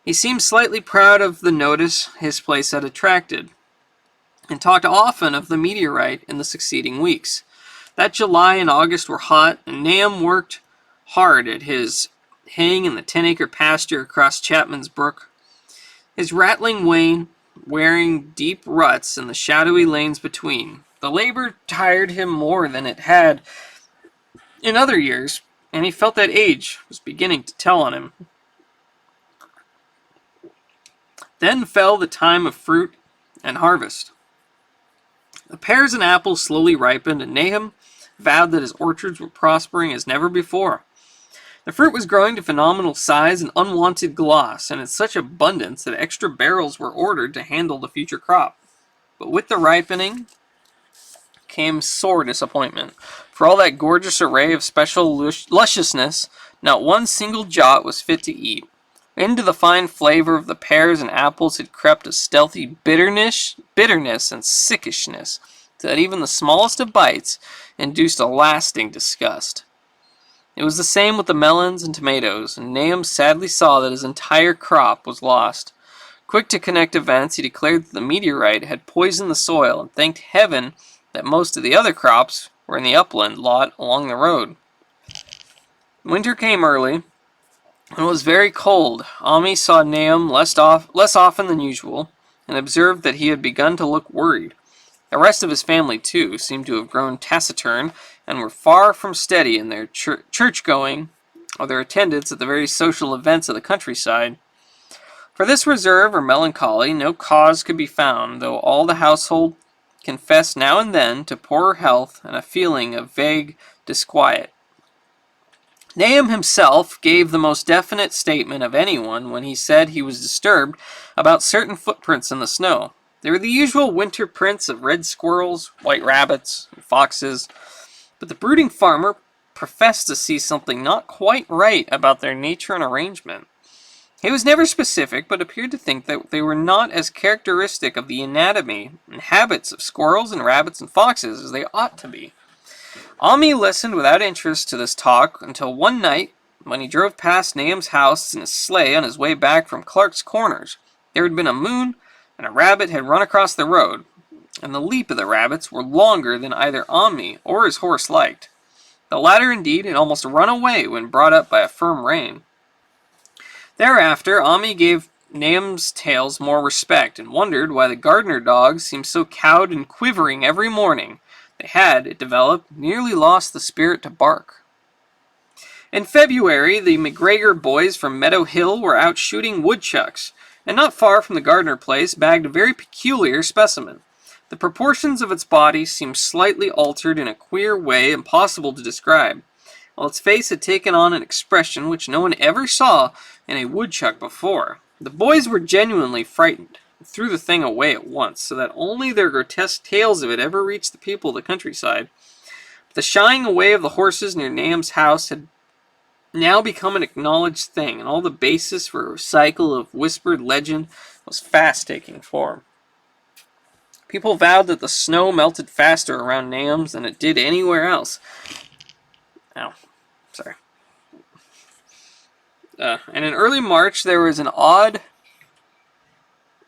He seemed slightly proud of the notice his place had attracted, and talked often of the meteorite in the succeeding weeks. That July and August were hot, and Nahum worked hard at his haying in the 10-acre pasture across Chapman's Brook. His rattling wain wearing deep ruts in the shadowy lanes between. The labor tired him more than it had in other years, and he felt that age was beginning to tell on him. Then fell the time of fruit and harvest. The pears and apples slowly ripened, and Nahum vowed that his orchards were prospering as never before. The fruit was growing to phenomenal size and unwanted gloss, and in such abundance that extra barrels were ordered to handle the future crop. But with the ripening came sore disappointment. For all that gorgeous array of special lusciousness, not one single jot was fit to eat. Into the fine flavor of the pears and apples had crept a stealthy bitterness and sickishness, so that even the smallest of bites induced a lasting disgust. It was the same with the melons and tomatoes, and Nahum sadly saw that his entire crop was lost. Quick to connect events, he declared that the meteorite had poisoned the soil, and thanked heaven that most of the other crops were in the upland lot along the road. Winter came early, and it was very cold. Ami saw Nahum less often than usual, and observed that he had begun to look worried. The rest of his family, too, seemed to have grown taciturn, and were far from steady in their church-going or their attendance at the very social events of the countryside. For this reserve or melancholy no cause could be found, though all the household confessed now and then to poorer health and a feeling of vague disquiet. Nahum himself gave the most definite statement of anyone when he said he was disturbed about certain footprints in the snow. They were the usual winter prints of red squirrels, white rabbits, and foxes, but the brooding farmer professed to see something not quite right about their nature and arrangement. He was never specific, but appeared to think that they were not as characteristic of the anatomy and habits of squirrels and rabbits and foxes as they ought to be. Ami listened without interest to this talk until one night, when he drove past Nahum's house in his sleigh on his way back from Clark's Corners. There had been a moon, and a rabbit had run across the road. and the leap of the rabbits were longer than either Omni or his horse liked. The latter, indeed, had almost run away when brought up by a firm rein. Thereafter, Omni gave Nahum's tales more respect, and wondered why the gardener dogs seemed so cowed and quivering every morning. They had, it developed, nearly lost the spirit to bark. In February, the McGregor boys from Meadow Hill were out shooting woodchucks, and not far from the Gardner place bagged a very peculiar specimen. The proportions of its body seemed slightly altered in a queer way impossible to describe, while its face had taken on an expression which no one ever saw in a woodchuck before. The boys were genuinely frightened, and threw the thing away at once, so that only their grotesque tales of it ever reached the people of the countryside. But the shying away of the horses near Nahum's house had now become an acknowledged thing, and all the basis for a cycle of whispered legend was fast taking form. People vowed that the snow melted faster around Nahum's than it did anywhere else. Sorry. And in early March, there was an odd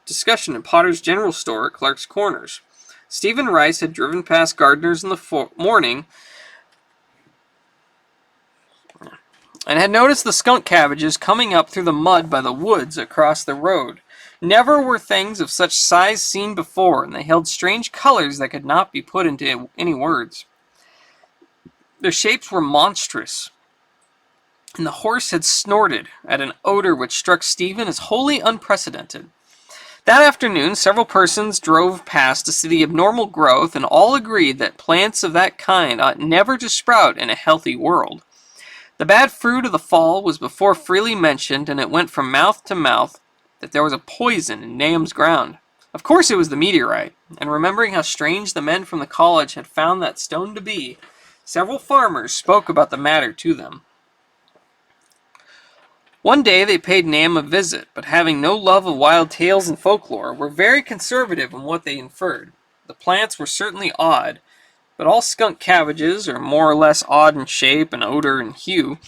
discussion in Potter's General Store at Clark's Corners. Stephen Rice had driven past Gardner's in the morning and had noticed the skunk cabbages coming up through the mud by the woods across the road. Never were things of such size seen before, and they held strange colors that could not be put into any words. Their shapes were monstrous, and the horse had snorted at an odor which struck Stephen as wholly unprecedented. That afternoon, several persons drove past to see the abnormal growth, and all agreed that plants of that kind ought never to sprout in a healthy world. The bad fruit of the fall was before freely mentioned, and it went from mouth to mouth that there was a poison in Nahum's ground. Of course it was the meteorite, and remembering how strange the men from the college had found that stone to be, several farmers spoke about the matter to them. One day they paid Nahum a visit, but having no love of wild tales and folklore, were very conservative in what they inferred. The plants were certainly odd, but all skunk cabbages are more or less odd in shape and odor and hue.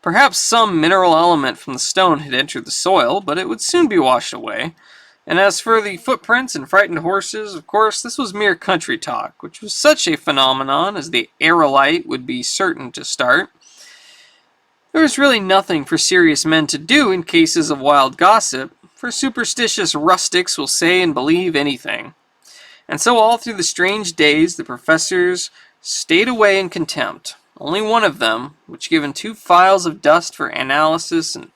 Perhaps some mineral element from the stone had entered the soil, but it would soon be washed away. And as for the footprints and frightened horses, of course, this was mere country talk, which was such a phenomenon as the aerolite would be certain to start. There was really nothing for serious men to do in cases of wild gossip, for superstitious rustics will say and believe anything. And so all through the strange days the professors stayed away in contempt. Only one of them, which given 2 files of dust for analysis and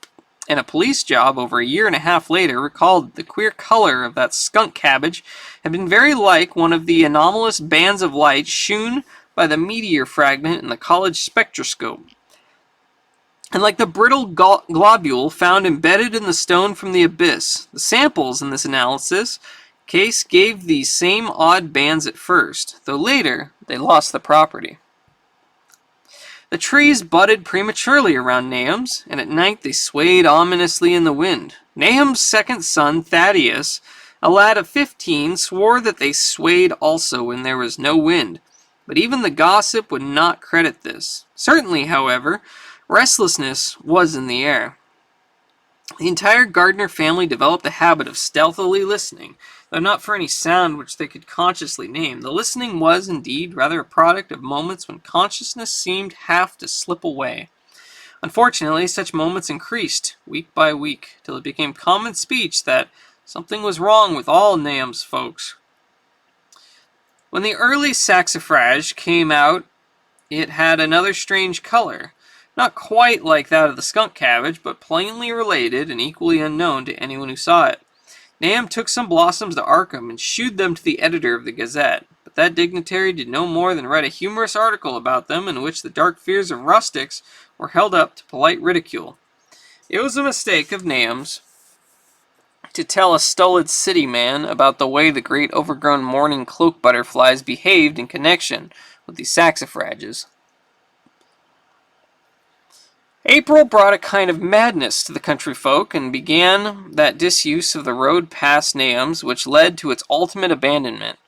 a police job over a year and a half later, recalled that the queer color of that skunk cabbage had been very like one of the anomalous bands of light shewn by the meteor fragment in the college spectroscope, and like the brittle globule found embedded in the stone from the abyss. The samples in this analysis case gave these same odd bands at first, though later they lost the property. The trees budded prematurely around Nahum's, and at night they swayed ominously in the wind. Nahum's second son, Thaddeus, a lad of 15, swore that they swayed also when there was no wind, but even the gossip would not credit this. Certainly, however, restlessness was in the air. The entire Gardner family developed the habit of stealthily listening, though not for any sound which they could consciously name. The listening was, indeed, rather a product of moments when consciousness seemed half to slip away. Unfortunately, such moments increased, week by week, till it became common speech that something was wrong with all Nahum's folks. When the early saxifrage came out, it had another strange color, not quite like that of the skunk cabbage, but plainly related and equally unknown to anyone who saw it. Nahum took some blossoms to Arkham and shewed them to the editor of the Gazette, but that dignitary did no more than write a humorous article about them in which the dark fears of rustics were held up to polite ridicule. It was a mistake of Nahum's to tell a stolid city man about the way the great overgrown mourning cloak butterflies behaved in connection with the saxifrages. April brought a kind of madness to the country folk, and began that disuse of the road past Nahum's which led to its ultimate abandonment.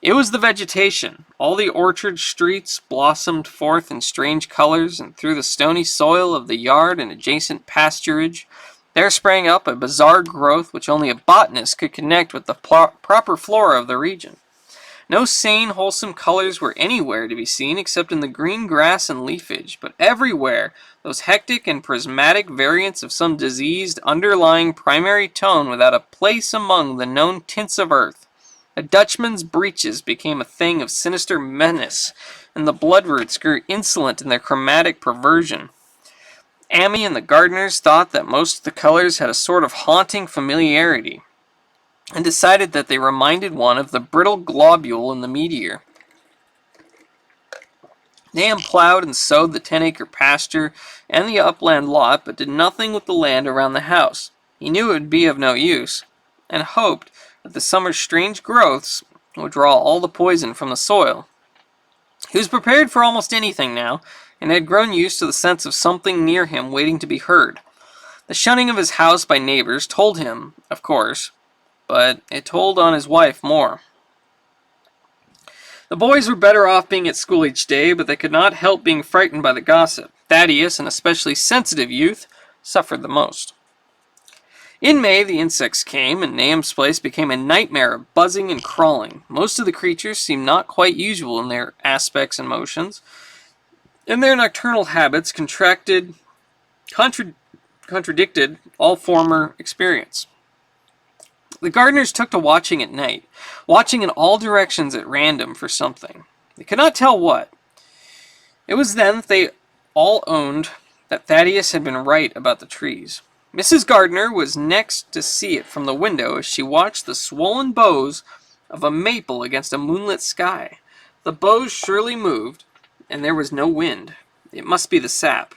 It was the vegetation. All the orchard streets blossomed forth in strange colors, and through the stony soil of the yard and adjacent pasturage there sprang up a bizarre growth which only a botanist could connect with the proper flora of the region. No sane, wholesome colors were anywhere to be seen except in the green grass and leafage, but everywhere those hectic and prismatic variants of some diseased underlying primary tone without a place among the known tints of earth. A Dutchman's breeches became a thing of sinister menace, and the bloodroots grew insolent in their chromatic perversion. Amy and the gardeners thought that most of the colors had a sort of haunting familiarity, and decided that they reminded one of the brittle globule in the meteor. Nahum plowed and sowed the 10-acre pasture and the upland lot, but did nothing with the land around the house. He knew it would be of no use, and hoped that the summer's strange growths would draw all the poison from the soil. He was prepared for almost anything now, and had grown used to the sense of something near him waiting to be heard. The shunning of his house by neighbors told him, of course, but it told on his wife more. The boys were better off being at school each day, but they could not help being frightened by the gossip. Thaddeus, an especially sensitive youth, suffered the most. In May, the insects came, and Nahum's place became a nightmare of buzzing and crawling. Most of the creatures seemed not quite usual in their aspects and motions, and their nocturnal habits contradicted all former experience. The gardeners took to watching at night, watching in all directions at random for something. They could not tell what. It was then that they all owned that Thaddeus had been right about the trees. Mrs. Gardner was next to see it from the window as she watched the swollen boughs of a maple against a moonlit sky. The boughs surely moved, and there was no wind. It must be the sap.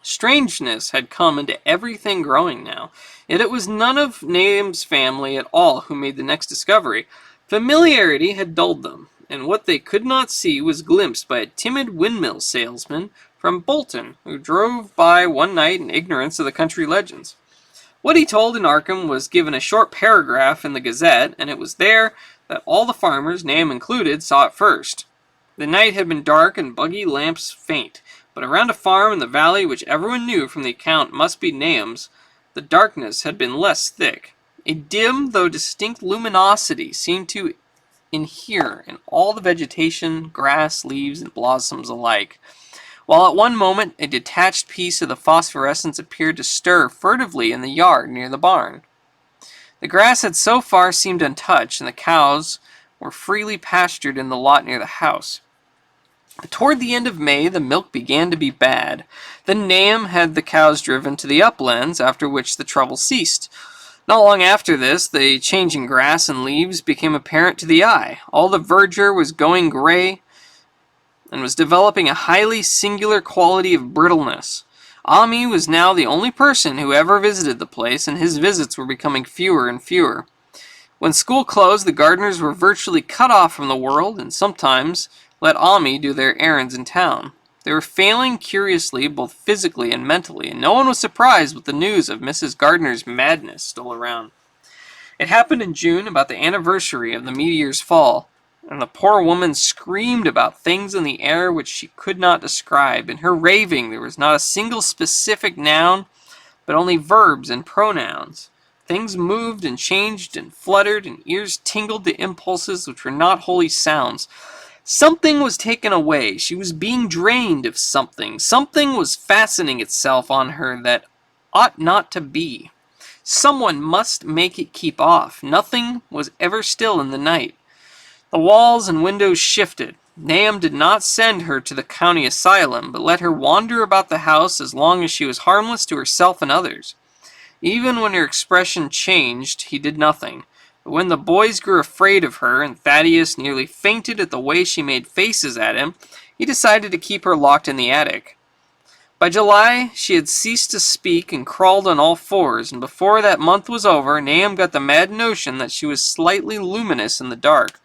Strangeness had come into everything growing now, yet it was none of Nahum's family at all who made the next discovery. Familiarity had dulled them, and what they could not see was glimpsed by a timid windmill salesman from Bolton, who drove by one night in ignorance of the country legends. What he told in Arkham was given a short paragraph in the Gazette, and it was there that all the farmers, Nahum included, saw it first. The night had been dark and buggy lamps faint, but around a farm in the valley which everyone knew from the account must be Nahum's, the darkness had been less thick. A dim though distinct luminosity seemed to inhere in all the vegetation, grass, leaves, and blossoms alike, while at one moment a detached piece of the phosphorescence appeared to stir furtively in the yard near the barn. The grass had so far seemed untouched, and the cows were freely pastured in the lot near the house. But toward the end of May, the milk began to be bad. Then Nahum had the cows driven to the uplands, after which the trouble ceased. Not long after this, the change in grass and leaves became apparent to the eye. All the verdure was going gray, and was developing a highly singular quality of brittleness. Ami was now the only person who ever visited the place, and his visits were becoming fewer and fewer. When school closed, the gardeners were virtually cut off from the world, and sometimes let Ami do their errands in town. They were failing curiously, both physically and mentally, and no one was surprised when the news of Mrs. Gardner's madness stole around. It happened in June, about the anniversary of the meteor's fall, and the poor woman screamed about things in the air which she could not describe. In her raving there was not a single specific noun, but only verbs and pronouns. Things moved and changed and fluttered, and ears tingled to impulses which were not wholly sounds. Something was taken away. She was being drained of something. Something was fastening itself on her that ought not to be. Someone must make it keep off. Nothing was ever still in the night. The walls and windows shifted. Nahum did not send her to the county asylum, but let her wander about the house as long as she was harmless to herself and others. Even when her expression changed, he did nothing. But when the boys grew afraid of her, and Thaddeus nearly fainted at the way she made faces at him, he decided to keep her locked in the attic. By July, she had ceased to speak and crawled on all fours, and before that month was over, Nahum got the mad notion that she was slightly luminous in the dark,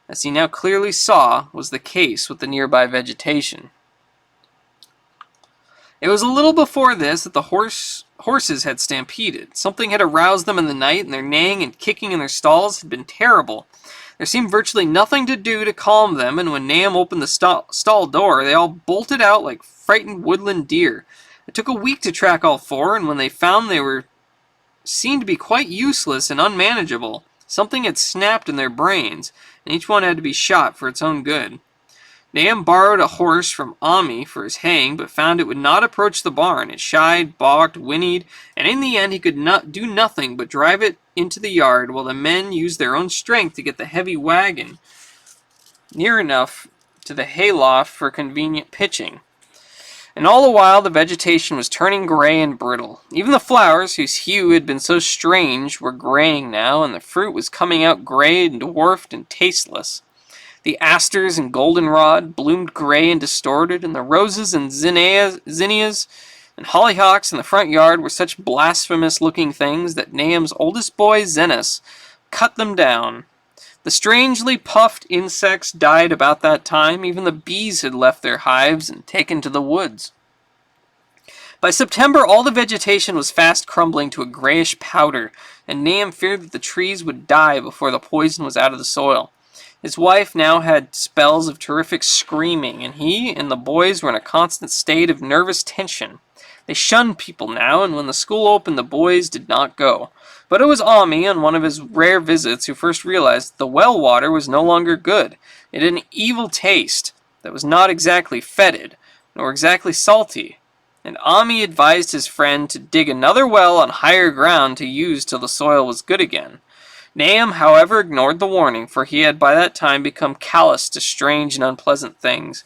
as he now clearly saw was the case with the nearby vegetation. It was a little before this that the horses had stampeded. Something had aroused them in the night, and their neighing and kicking in their stalls had been terrible. There seemed virtually nothing to do to calm them, and when Nahum opened the stall door, they all bolted out like frightened woodland deer. It took a week to track all four, and when they found they were seen to be quite useless and unmanageable, Something had snapped in their brains, and each one had to be shot for its own good. Nahum borrowed a horse from Ami for his haying, but found it would not approach the barn. It shied, balked, whinnied, and in the end he could not do nothing but drive it into the yard, while the men used their own strength to get the heavy wagon near enough to the hayloft for convenient pitching. And all the while the vegetation was turning gray and brittle. Even the flowers, whose hue had been so strange, were graying now, and the fruit was coming out gray and dwarfed and tasteless. The asters and goldenrod bloomed gray and distorted, and the roses and zinnias and hollyhocks in the front yard were such blasphemous-looking things that Nahum's oldest boy, Zenos, cut them down. The strangely puffed insects died about that time. Even the bees had left their hives and taken to the woods. By September, all the vegetation was fast crumbling to a grayish powder, and Nahum feared that the trees would die before the poison was out of the soil. His wife now had spells of terrific screaming, and he and the boys were in a constant state of nervous tension. They shunned people now, and when the school opened, the boys did not go. But it was Ami, on one of his rare visits, who first realized that the well water was no longer good. It had an evil taste that was not exactly fetid, nor exactly salty. And Ami advised his friend to dig another well on higher ground to use till the soil was good again. Nahum, however, ignored the warning, for he had by that time become callous to strange and unpleasant things.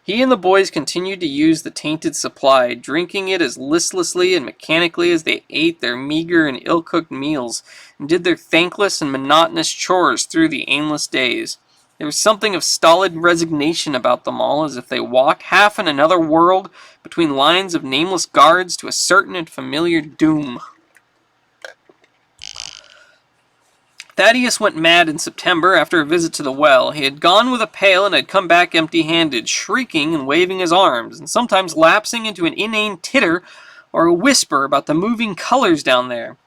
He and the boys continued to use the tainted supply, drinking it as listlessly and mechanically as they ate their meager and ill-cooked meals, and did their thankless and monotonous chores through the aimless days. There was something of stolid resignation about them all, as if they walked half in another world, between lines of nameless guards, to a certain and familiar doom. Thaddeus went mad in September after a visit to the well. He had gone with a pail and had come back empty-handed, shrieking and waving his arms, and sometimes lapsing into an inane titter or a whisper about the moving colors down there.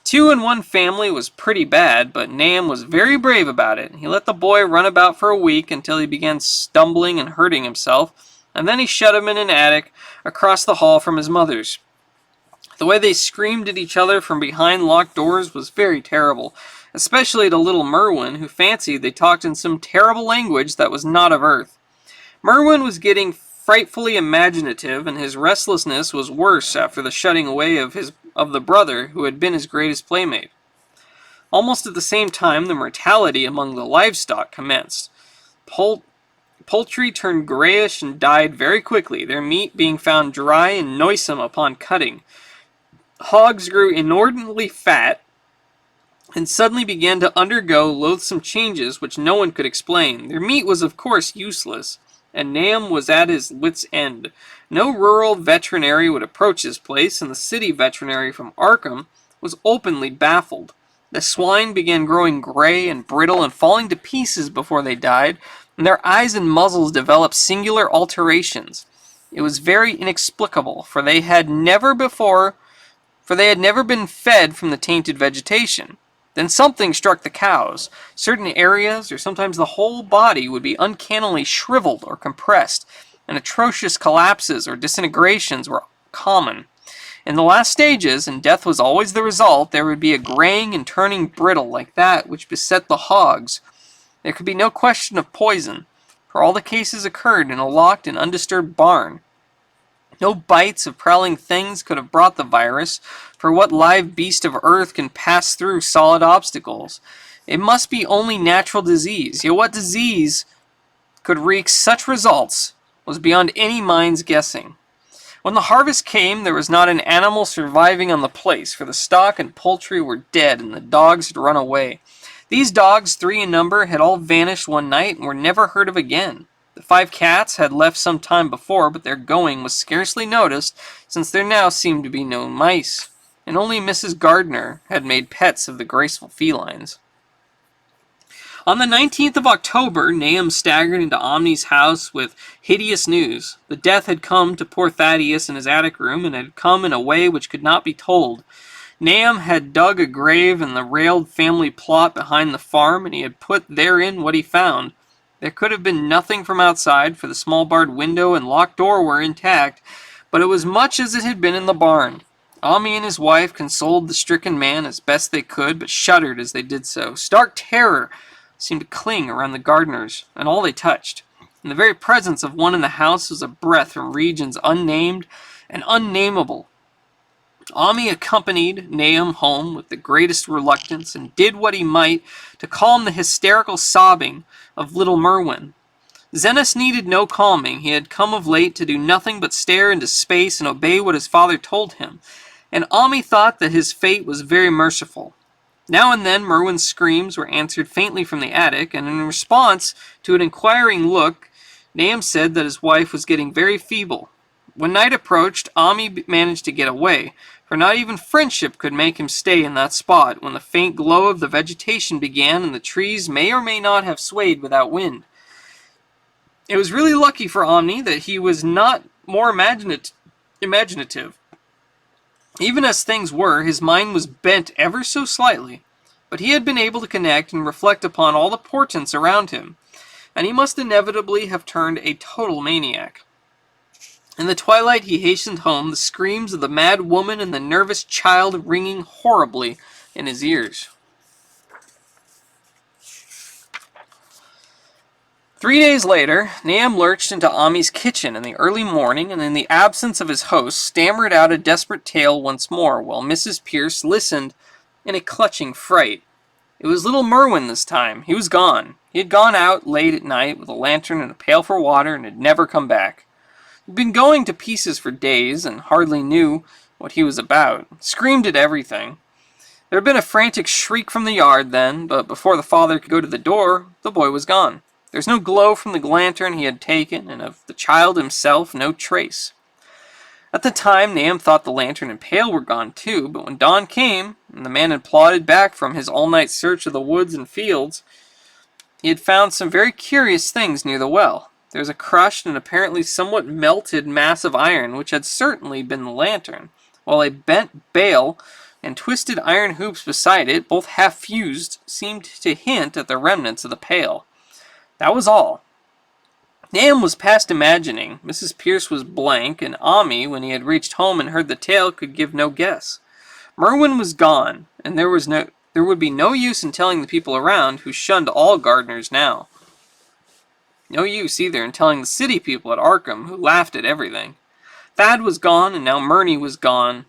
2 in one family was pretty bad, but Nahum was very brave about it. He let the boy run about for a week until he began stumbling and hurting himself, and then he shut him in an attic across the hall from his mother's. The way they screamed at each other from behind locked doors was very terrible, especially to little Merwin, who fancied they talked in some terrible language that was not of earth. Merwin was getting frightfully imaginative, and his restlessness was worse after the shutting away of the brother who had been his greatest playmate. Almost at the same time, the mortality among the livestock commenced. Poultry turned grayish and died very quickly, their meat being found dry and noisome upon cutting. Hogs grew inordinately fat, and suddenly began to undergo loathsome changes which no one could explain. Their meat was of course useless, and Nahum was at his wit's end. No rural veterinary would approach his place, and the city veterinary from Arkham was openly baffled. The swine began growing gray and brittle and falling to pieces before they died, and their eyes and muzzles developed singular alterations. It was very inexplicable, for they had never been fed from the tainted vegetation. Then something struck the cows. Certain areas, or sometimes the whole body, would be uncannily shriveled or compressed, and atrocious collapses or disintegrations were common. In the last stages, and death was always the result, there would be a graying and turning brittle like that which beset the hogs. There could be no question of poison, for all the cases occurred in a locked and undisturbed barn. No bites of prowling things could have brought the virus, for what live beast of earth can pass through solid obstacles? It must be only natural disease, yet what disease could wreak such results was beyond any mind's guessing. When the harvest came, there was not an animal surviving on the place, for the stock and poultry were dead, and the dogs had run away. These dogs, 3 in number, had all vanished one night and were never heard of again. The 5 cats had left some time before, but their going was scarcely noticed, since there now seemed to be no mice, and only Mrs. Gardner had made pets of the graceful felines. On the 19th of October, Nahum staggered into Omni's house with hideous news. The death had come to poor Thaddeus in his attic room, and had come in a way which could not be told. Nahum had dug a grave in the railed family plot behind the farm, and he had put therein what he found. There could have been nothing from outside, for the small barred window and locked door were intact, but it was much as it had been in the barn. Ami and his wife consoled the stricken man as best they could, but shuddered as they did so. Stark terror seemed to cling around the gardeners and all they touched. And the very presence of one in the house was a breath from regions unnamed and unnameable. Ami accompanied Nahum home with the greatest reluctance and did what he might to calm the hysterical sobbing of little Merwin. Zenos needed no calming. He had come of late to do nothing but stare into space and obey what his father told him, and Ami thought that his fate was very merciful. Now and then Merwin's screams were answered faintly from the attic, and in response to an inquiring look, Nahum said that his wife was getting very feeble. When night approached, Ami managed to get away, for not even friendship could make him stay in that spot when the faint glow of the vegetation began and the trees may or may not have swayed without wind. It was really lucky for Omni that he was not more imaginative. Even as things were, his mind was bent ever so slightly, but he had been able to connect and reflect upon all the portents around him, and he must inevitably have turned a total maniac. In the twilight he hastened home, the screams of the mad woman and the nervous child ringing horribly in his ears. 3 days later, Nahum lurched into Ami's kitchen in the early morning and in the absence of his host stammered out a desperate tale once more, while Mrs. Pierce listened in a clutching fright. It was little Merwin this time. He was gone. He had gone out late at night with a lantern and a pail for water and had never come back. He'd been going to pieces for days and hardly knew what he was about. Screamed at everything. There had been a frantic shriek from the yard then, but before the father could go to the door, the boy was gone. There was no glow from the lantern he had taken, and of the child himself no trace. At the time, Nahum thought the lantern and pail were gone too, but when dawn came, and the man had plodded back from his all-night search of the woods and fields, he had found some very curious things near the well. There was a crushed and apparently somewhat melted mass of iron, which had certainly been the lantern, while a bent bale and twisted iron hoops beside it, both half-fused, seemed to hint at the remnants of the pail. That was all. Nahum was past imagining. Mrs. Pierce was blank, and Ami, when he had reached home and heard the tale, could give no guess. Merwin was gone, and there would be no use in telling the people around, who shunned all gardeners now. No use either in telling the city people at Arkham, who laughed at everything. Thad was gone, and now Murney was gone.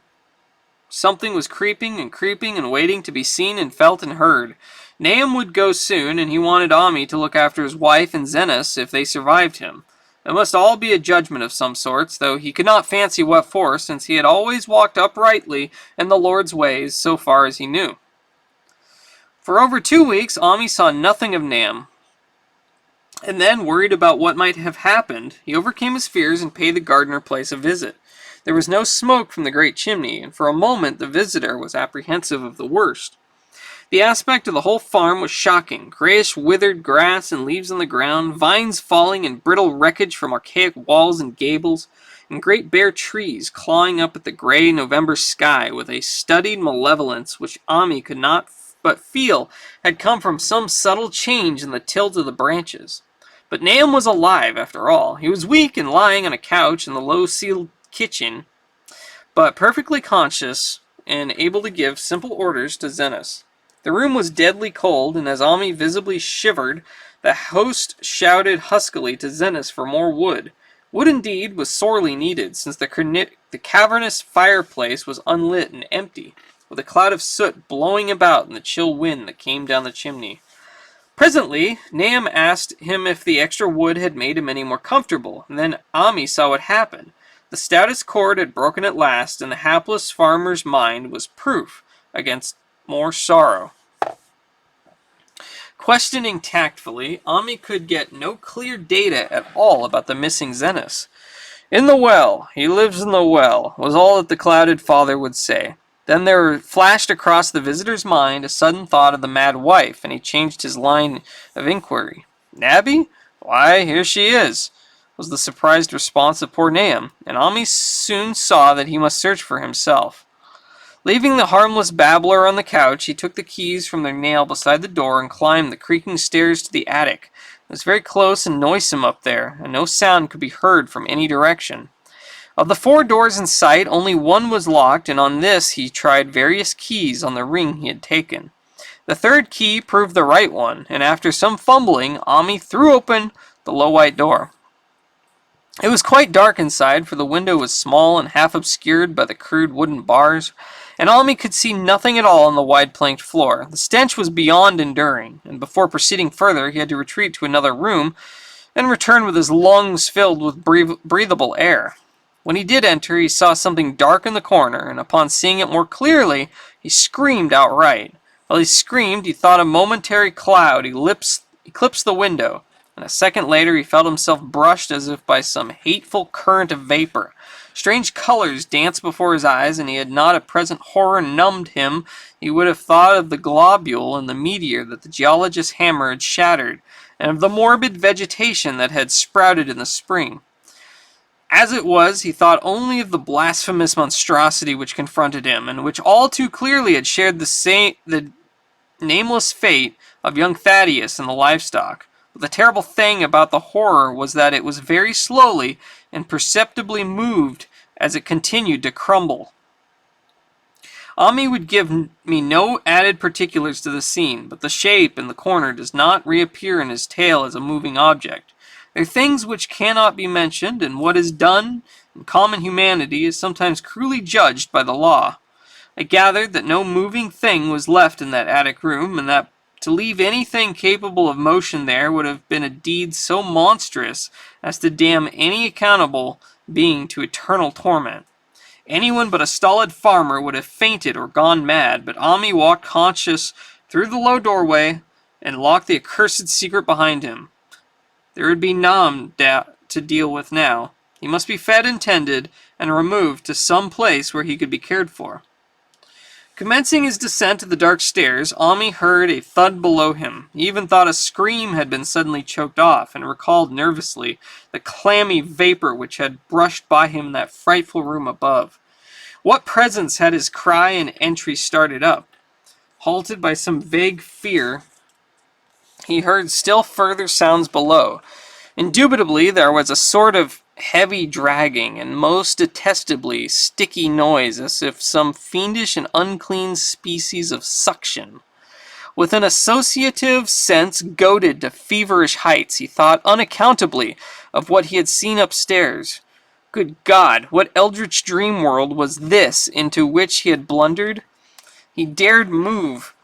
Something was creeping and waiting to be seen and felt and heard. Nahum would go soon, and he wanted Ami to look after his wife and Zenos if they survived him. It must all be a judgment of some sorts, though he could not fancy what for, since he had always walked uprightly in the Lord's ways, so far as he knew. For over 2 weeks, Ami saw nothing of Nahum. And then, worried about what might have happened, he overcame his fears and paid the gardener place a visit. There was no smoke from the great chimney, and for a moment the visitor was apprehensive of the worst. The aspect of the whole farm was shocking. Grayish withered grass and leaves on the ground, vines falling and brittle wreckage from archaic walls and gables, and great bare trees clawing up at the gray November sky with a studied malevolence which Ami could not but feel had come from some subtle change in the tilt of the branches. But Nahum was alive, after all. He was weak and lying on a couch in the low-ceiled kitchen, but perfectly conscious and able to give simple orders to Zenos. The room was deadly cold, and as Ami visibly shivered, the host shouted huskily to Zenos for more wood. Wood, indeed, was sorely needed, since the cavernous fireplace was unlit and empty, with a cloud of soot blowing about in the chill wind that came down the chimney. Presently, Nahum asked him if the extra wood had made him any more comfortable, and then Ami saw what happened. The stoutest cord had broken at last, and the hapless farmer's mind was proof against more sorrow. Questioning tactfully, Ami could get no clear data at all about the missing Zenos. "In the well, he lives in the well," was all that the clouded father would say. Then there flashed across the visitor's mind a sudden thought of the mad wife, and he changed his line of inquiry. "Nabby? Why, here she is," was the surprised response of poor Nahum, and Ami soon saw that he must search for himself. Leaving the harmless babbler on the couch, he took the keys from their nail beside the door and climbed the creaking stairs to the attic. It was very close and noisome up there, and no sound could be heard from any direction. Of the 4 doors in sight, only one was locked, and on this he tried various keys on the ring he had taken. The third key proved the right one, and after some fumbling, Ami threw open the low white door. It was quite dark inside, for the window was small and half obscured by the crude wooden bars, and Ami could see nothing at all on the wide planked floor. The stench was beyond enduring, and before proceeding further he had to retreat to another room and return with his lungs filled with breathable air. When he did enter, he saw something dark in the corner, and upon seeing it more clearly, he screamed outright. While he screamed, he thought a momentary cloud eclipsed the window, and a second later he felt himself brushed as if by some hateful current of vapor. Strange colors danced before his eyes, and had not a present horror numbed him, he would have thought of the globule and the meteor that the geologist's hammer had shattered, and of the morbid vegetation that had sprouted in the spring. As it was, he thought only of the blasphemous monstrosity which confronted him, and which all too clearly had shared the nameless fate of young Thaddeus and the livestock. But the terrible thing about the horror was that it was very slowly and perceptibly moved as it continued to crumble. Ami would give me no added particulars to the scene, but the shape in the corner does not reappear in his tale as a moving object. There are things which cannot be mentioned, and what is done in common humanity is sometimes cruelly judged by the law. I gathered that no moving thing was left in that attic room, and that to leave anything capable of motion there would have been a deed so monstrous as to damn any accountable being to eternal torment. Anyone but a stolid farmer would have fainted or gone mad, but Ami walked conscious through the low doorway and locked the accursed secret behind him. There would be Nam to deal with now. He must be fed and tended, and removed to some place where he could be cared for. Commencing his descent to the dark stairs, Ami heard a thud below him. He even thought a scream had been suddenly choked off, and recalled nervously the clammy vapor which had brushed by him in that frightful room above. What presence had his cry and entry started up? Halted by some vague fear, he heard still further sounds below. Indubitably, there was a sort of heavy dragging, and most detestably sticky noise, as if some fiendish and unclean species of suction. With an associative sense goaded to feverish heights, he thought unaccountably of what he had seen upstairs. Good God, what eldritch dream world was this into which he had blundered? He dared move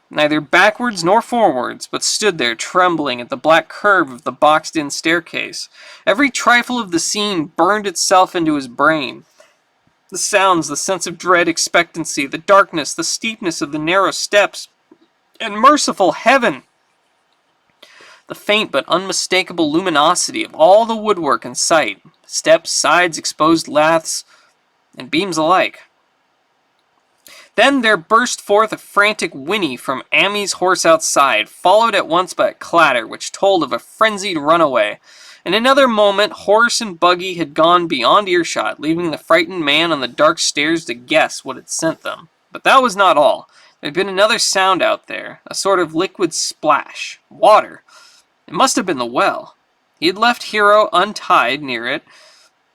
neither backwards nor forwards, but stood there trembling at the black curve of the boxed-in staircase. Every trifle of the scene burned itself into his brain. The sounds, the sense of dread expectancy, the darkness, the steepness of the narrow steps, and merciful heaven! The faint but unmistakable luminosity of all the woodwork in sight, steps, sides, exposed laths, and beams alike. Then there burst forth a frantic whinny from Ami's horse outside, followed at once by a clatter which told of a frenzied runaway. In another moment, horse and buggy had gone beyond earshot, leaving the frightened man on the dark stairs to guess what had sent them. But that was not all. There had been another sound out there, a sort of liquid splash. Water. It must have been the well. He had left Hero untied near it,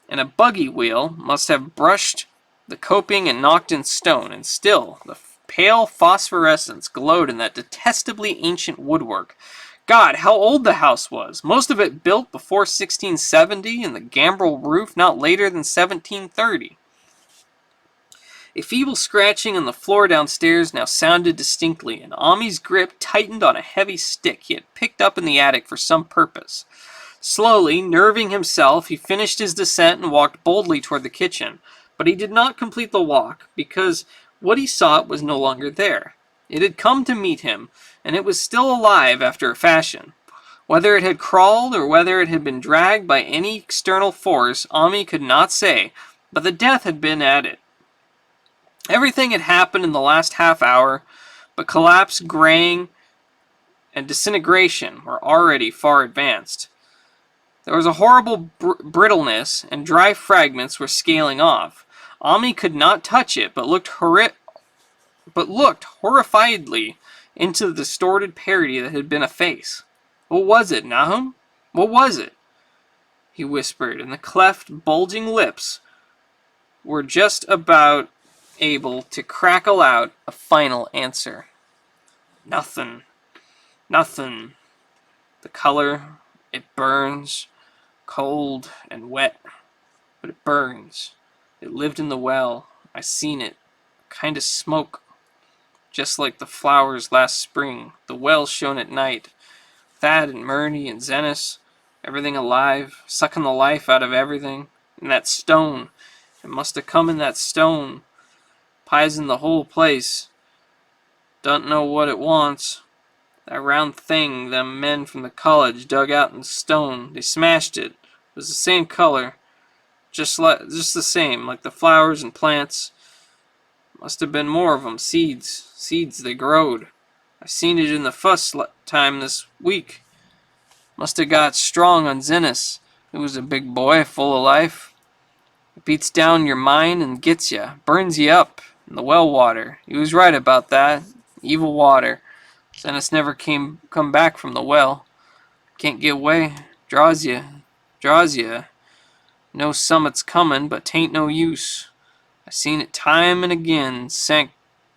and a buggy wheel must have brushed the coping and knocked in stone, and still the pale phosphorescence glowed in that detestably ancient woodwork. God, how old the house was! Most of it built before 1670, and the gambrel roof not later than 1730. A feeble scratching on the floor downstairs now sounded distinctly, and Ami's grip tightened on a heavy stick he had picked up in the attic for some purpose. Slowly, nerving himself, he finished his descent and walked boldly toward the kitchen. But he did not complete the walk, because what he sought was no longer there. It had come to meet him, and it was still alive after a fashion. Whether it had crawled, or whether it had been dragged by any external force, Ami could not say, but the death had been at it. Everything had happened in the last half hour, but collapse, graying, and disintegration were already far advanced. There was a horrible brittleness, and dry fragments were scaling off. Ami could not touch it, but looked horrifiedly into the distorted parody that had been a face. What was it, Nahum? What was it? He whispered, and the cleft, bulging lips were just about able to crackle out a final answer. Nothing. Nothing. The color, it burns, cold and wet, but it burns. It lived in the well. I seen it. Kind of smoke. Just like the flowers last spring. The well shone at night. Thad and Murney and Zenas, everything alive, sucking the life out of everything. And that stone. It must have come in that stone. Pies in the whole place. Don't know what it wants. That round thing them men from the college dug out in stone. They smashed it. It was the same color. Just the same, like the flowers and plants. Must have been more of 'em. Seeds. Seeds they growed. I seen it in the fuss time this week. Must have got strong on Zennis. He was a big boy, full of life. It beats down your mind and gets ya. Burns you up. In the well water. He was right about that. Evil water. Zennis never come back from the well. Can't get away. Draws ya. Draws ya. Know summit's comin', but 'tain't no use. I seen it time and again. Sank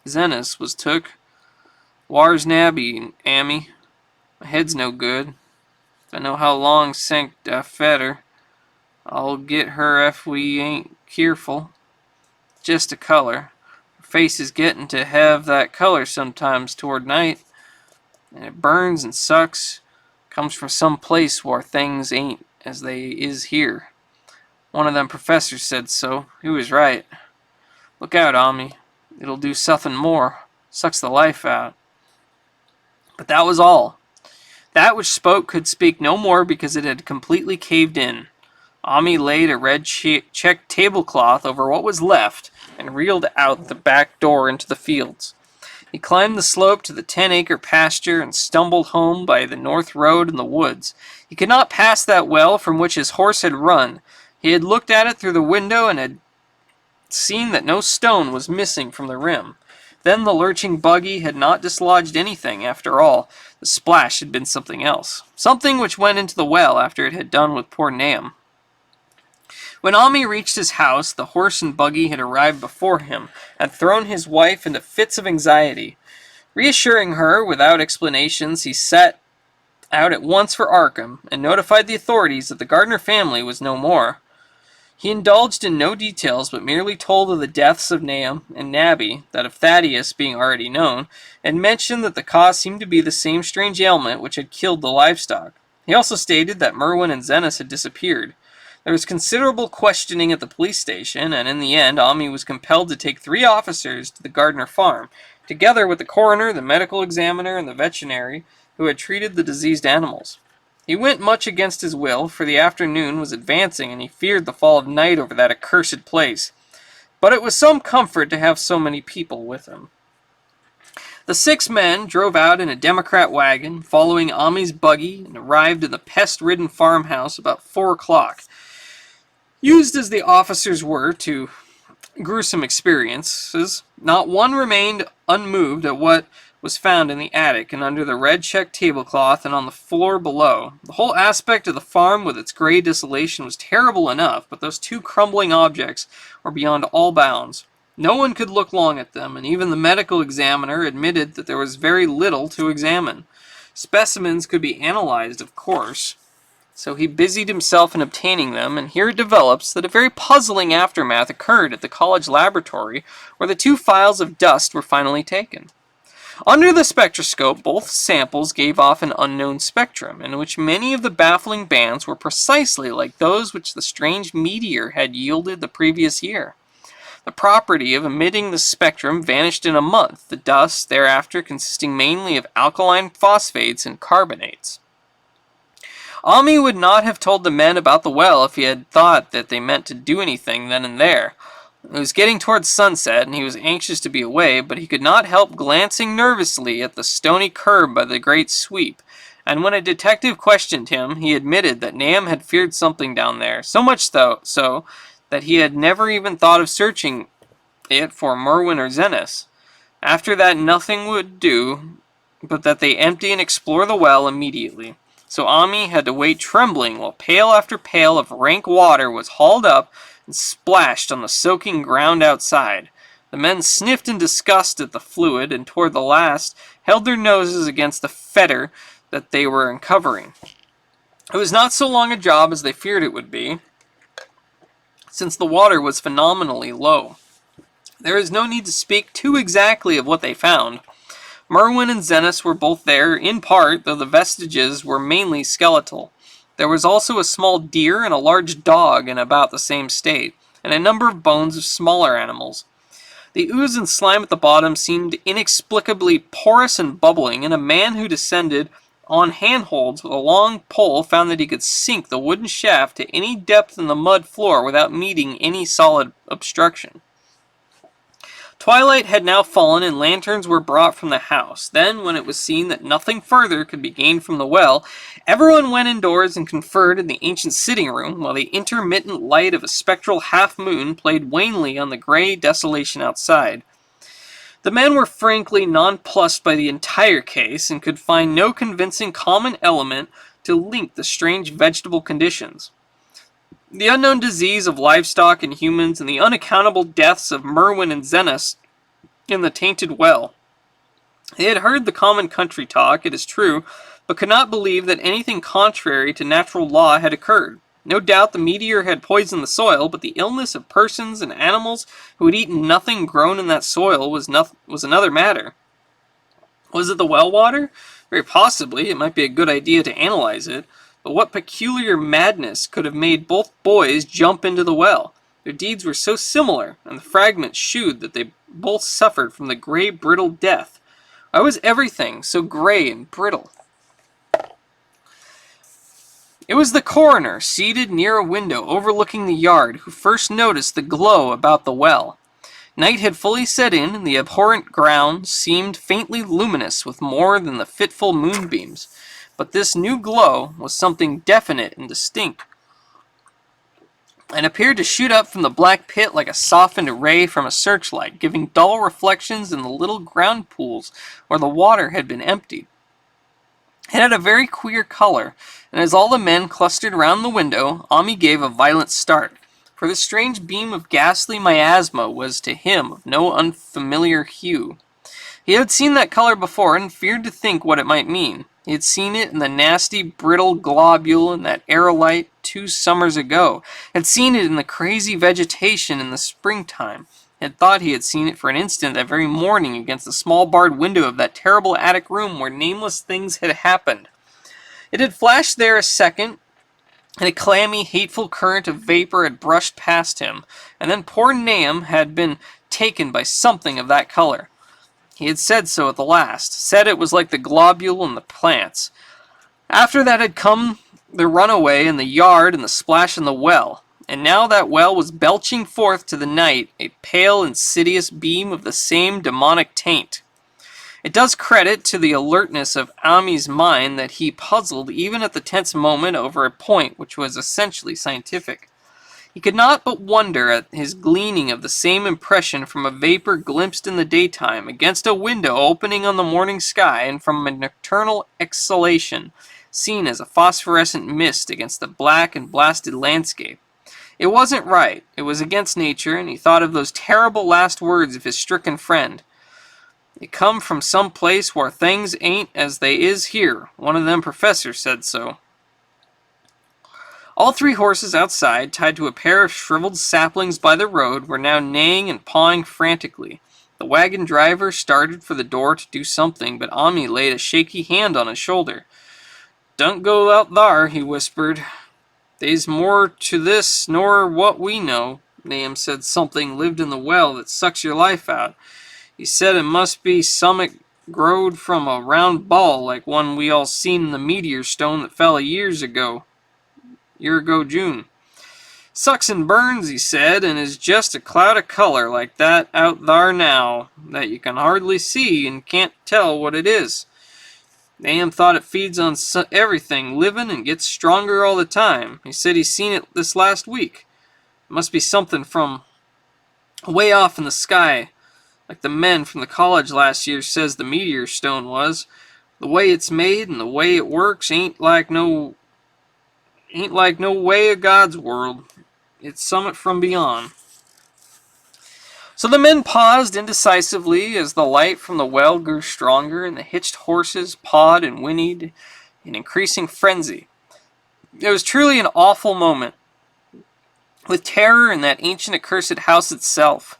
Zennis was took. War's nabby, Ammy. My head's no good. If I know how long sank I fed her. I'll get her if we ain't keerful. Just a color. Her face is gettin' to have that color sometimes toward night. And it burns and sucks. Comes from some place where things ain't as they is here. One of them professors said so. He was right. Look out, Ammi. It'll do suthin' more. Sucks the life out. But that was all. That which spoke could speak no more because it had completely caved in. Ammi laid a red checked tablecloth over what was left and reeled out the back door into the fields. He climbed the slope to the 10-acre pasture and stumbled home by the north road in the woods. He could not pass that well from which his horse had run. He had looked at it through the window and had seen that no stone was missing from the rim. Then the lurching buggy had not dislodged anything after all. The splash had been something else. Something which went into the well after it had done with poor Nahum. When Ammi reached his house, the horse and buggy had arrived before him, and thrown his wife into fits of anxiety. Reassuring her without explanations, he set out at once for Arkham, and notified the authorities that the Gardner family was no more. He indulged in no details, but merely told of the deaths of Nahum and Nabby, that of Thaddeus being already known, and mentioned that the cause seemed to be the same strange ailment which had killed the livestock. He also stated that Merwin and Zenas had disappeared. There was considerable questioning at the police station, and in the end, Ammi was compelled to take 3 officers to the Gardner farm, together with the coroner, the medical examiner, and the veterinary who had treated the diseased animals. He went much against his will, for the afternoon was advancing, and he feared the fall of night over that accursed place. But it was some comfort to have so many people with him. The 6 men drove out in a Democrat wagon, following Ammi's buggy, and arrived in the pest-ridden farmhouse about 4 o'clock. Used as the officers were to gruesome experiences, not one remained unmoved at what was found in the attic and under the red checked tablecloth and on the floor below. The whole aspect of the farm with its gray desolation was terrible enough, but those 2 crumbling objects were beyond all bounds. No one could look long at them, and even the medical examiner admitted that there was very little to examine. Specimens could be analyzed, of course, so he busied himself in obtaining them, and here it develops that a very puzzling aftermath occurred at the college laboratory where the 2 phials of dust were finally taken. Under the spectroscope, both samples gave off an unknown spectrum, in which many of the baffling bands were precisely like those which the strange meteor had yielded the previous year. The property of emitting the spectrum vanished in a month, the dust thereafter consisting mainly of alkaline phosphates and carbonates. Ammi would not have told the men about the well if he had thought that they meant to do anything then and there. It was getting towards sunset, and he was anxious to be away, but he could not help glancing nervously at the stony curb by the great sweep, and when a detective questioned him, he admitted that Nahum had feared something down there, so much so that he had never even thought of searching it for Merwin or Zenas. After that, nothing would do but that they empty and explore the well immediately. So Ammi had to wait trembling while pail after pail of rank water was hauled up and splashed on the soaking ground outside. The men sniffed in disgust at the fluid, and toward the last held their noses against the fetor that they were uncovering. It was not so long a job as they feared it would be, since the water was phenomenally low. There is no need to speak too exactly of what they found. Merwin and Zenos were both there, in part, though the vestiges were mainly skeletal. There was also a small deer and a large dog in about the same state, and a number of bones of smaller animals. The ooze and slime at the bottom seemed inexplicably porous and bubbling, and a man who descended on handholds with a long pole found that he could sink the wooden shaft to any depth in the mud floor without meeting any solid obstruction. Twilight had now fallen, and lanterns were brought from the house. Then, when it was seen that nothing further could be gained from the well, everyone went indoors and conferred in the ancient sitting room, while the intermittent light of a spectral half-moon played wanly on the gray desolation outside. The men were frankly nonplussed by the entire case, and could find no convincing common element to link the strange vegetable conditions. The unknown disease of livestock and humans, and the unaccountable deaths of Merwin and Zenos in the tainted well. They had heard the common country talk, it is true, but could not believe that anything contrary to natural law had occurred. No doubt the meteor had poisoned the soil, but the illness of persons and animals who had eaten nothing grown in that soil was another matter. Was it the well water? Very possibly. It might be a good idea to analyze it. But what peculiar madness could have made both boys jump into the well? Their deeds were so similar, and the fragments shewed that they both suffered from the gray, brittle death. Why was everything so gray and brittle? It was the coroner, seated near a window overlooking the yard, who first noticed the glow about the well. Night had fully set in, and the abhorrent ground seemed faintly luminous with more than the fitful moonbeams. But this new glow was something definite and distinct, and appeared to shoot up from the black pit like a softened ray from a searchlight, giving dull reflections in the little ground pools where the water had been emptied. It had a very queer color, and as all the men clustered round the window, Ami gave a violent start, for this strange beam of ghastly miasma was to him of no unfamiliar hue. He had seen that color before, and feared to think what it might mean. He had seen it in the nasty, brittle globule in that aerolite 2 summers ago, had seen it in the crazy vegetation in the springtime, had thought he had seen it for an instant that very morning against the small barred window of that terrible attic room where nameless things had happened. It had flashed there a second, and a clammy, hateful current of vapor had brushed past him, and then poor Nahum had been taken by something of that color. He had said so at the last, said it was like the globule in the plants. After that had come the runaway in the yard and the splash in the well, and now that well was belching forth to the night a pale, insidious beam of the same demonic taint. It does credit to the alertness of Ami's mind that he puzzled even at the tense moment over a point which was essentially scientific. He could not but wonder at his gleaning of the same impression from a vapor glimpsed in the daytime against a window opening on the morning sky, and from a nocturnal exhalation seen as a phosphorescent mist against the black and blasted landscape. It wasn't right, it was against nature, and he thought of those terrible last words of his stricken friend. "They come from some place where things ain't as they is here. One of them professors said so." All 3 horses outside, tied to a pair of shriveled saplings by the road, were now neighing and pawing frantically. The wagon driver started for the door to do something, but Ami laid a shaky hand on his shoulder. "Don't go out thar," he whispered. "They's more to this nor what we know. Nahum said something lived in the well that sucks your life out. He said it must be summat growed from a round ball like one we all seen in the meteor stone that fell a year ago June. Sucks and burns, he said, and is just a cloud of color like that out thar now, that you can hardly see and can't tell what it is. Nahum thought it feeds on everything living and gets stronger all the time. He said he seen it this last week. It must be something from way off in the sky, like the men from the college last year says the meteor stone was. The way it's made and the way it works ain't like no way of God's world. its summit from beyond. So the men paused indecisively as the light from the well grew stronger and the hitched horses pawed and whinnied in increasing frenzy. It was truly an awful moment. With terror in that ancient accursed house itself,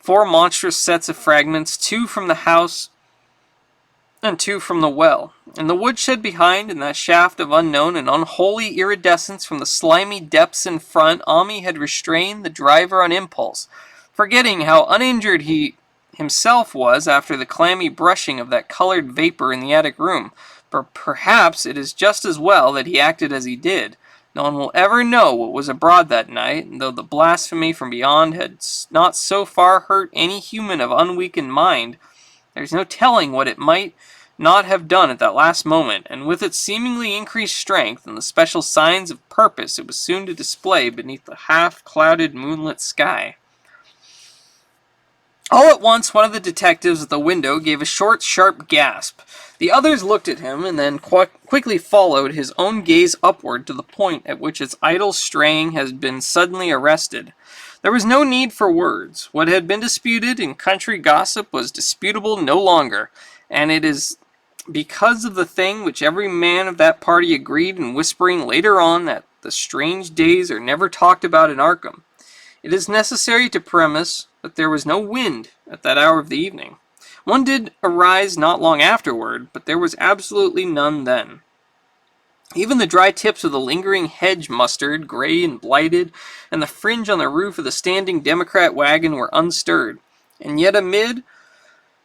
4 monstrous sets of fragments, 2 from the house and 2 from the well. In the woodshed behind, in that shaft of unknown and unholy iridescence from the slimy depths in front, Ami had restrained the driver on impulse, forgetting how uninjured he himself was after the clammy brushing of that colored vapor in the attic room. But perhaps it is just as well that he acted as he did. No one will ever know what was abroad that night, and though the blasphemy from beyond had not so far hurt any human of unweakened mind, there's no telling what it might not have done at that last moment, and with its seemingly increased strength and the special signs of purpose it was soon to display beneath the half-clouded moonlit sky. All at once, one of the detectives at the window gave a short, sharp gasp. The others looked at him, and then quickly followed his own gaze upward to the point at which its idle straying had been suddenly arrested. There was no need for words. What had been disputed in country gossip was disputable no longer, and it is because of the thing which every man of that party agreed in whispering later on that the strange days are never talked about in Arkham. It is necessary to premise that there was no wind at that hour of the evening. One did arise not long afterward, but there was absolutely none then. Even the dry tips of the lingering hedge mustard, gray and blighted, and the fringe on the roof of the standing Democrat wagon were unstirred. And yet amid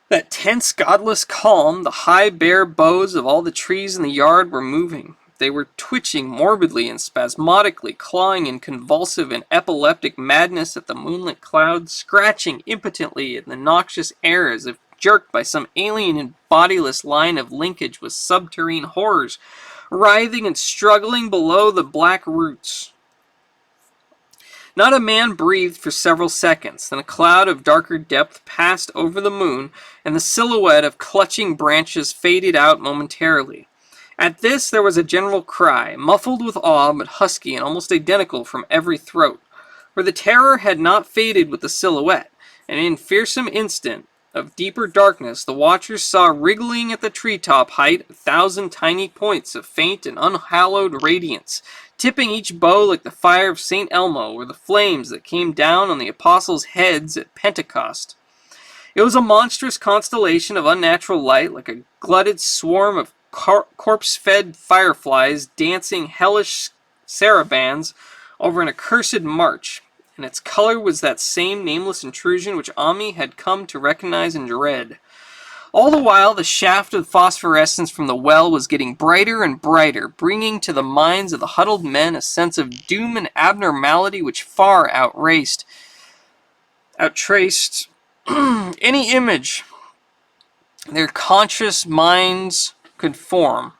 that tense, godless calm, the high, bare boughs of all the trees in the yard were moving. They were twitching morbidly and spasmodically, clawing in convulsive and epileptic madness at the moonlit clouds, scratching impotently in the noxious air as if jerked by some alien and bodiless line of linkage with subterrene horrors, writhing and struggling below the black roots. Not a man breathed for several seconds. Then a cloud of darker depth passed over the moon, and the silhouette of clutching branches faded out momentarily. At this there was a general cry, muffled with awe but husky and almost identical from every throat. For the terror had not faded with the silhouette, and in fearsome instant of deeper darkness the watchers saw wriggling at the treetop height 1,000 tiny points of faint and unhallowed radiance, tipping each bow like the fire of St. Elmo or the flames that came down on the apostles' heads at Pentecost. It was a monstrous constellation of unnatural light, like a glutted swarm of corpse-fed fireflies dancing hellish sarabands over an accursed march, and its color was that same nameless intrusion which Ami had come to recognize and dread. All the while, the shaft of phosphorescence from the well was getting brighter and brighter, bringing to the minds of the huddled men a sense of doom and abnormality which far outtraced any image their conscious minds could form.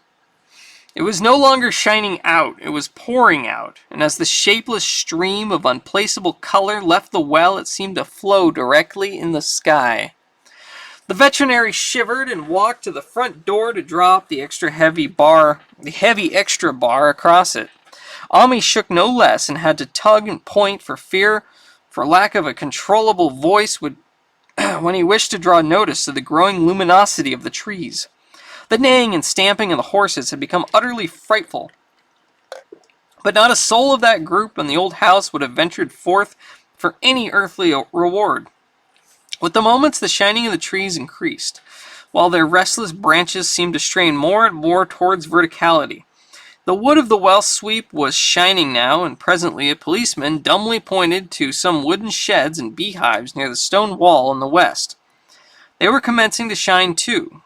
It was no longer shining out, it was pouring out, and as the shapeless stream of unplaceable color left the well, it seemed to flow directly in the sky. The veterinary shivered and walked to the front door to draw up the heavy extra bar across it. Ami shook no less and had to tug and point for lack of a controllable voice when he wished to draw notice of the growing luminosity of the trees. The neighing and stamping of the horses had become utterly frightful, but not a soul of that group in the old house would have ventured forth for any earthly reward. With the moments, the shining of the trees increased, while their restless branches seemed to strain more and more towards verticality. The wood of the well sweep was shining now, and presently a policeman dumbly pointed to some wooden sheds and beehives near the stone wall in the west. They were commencing to shine too,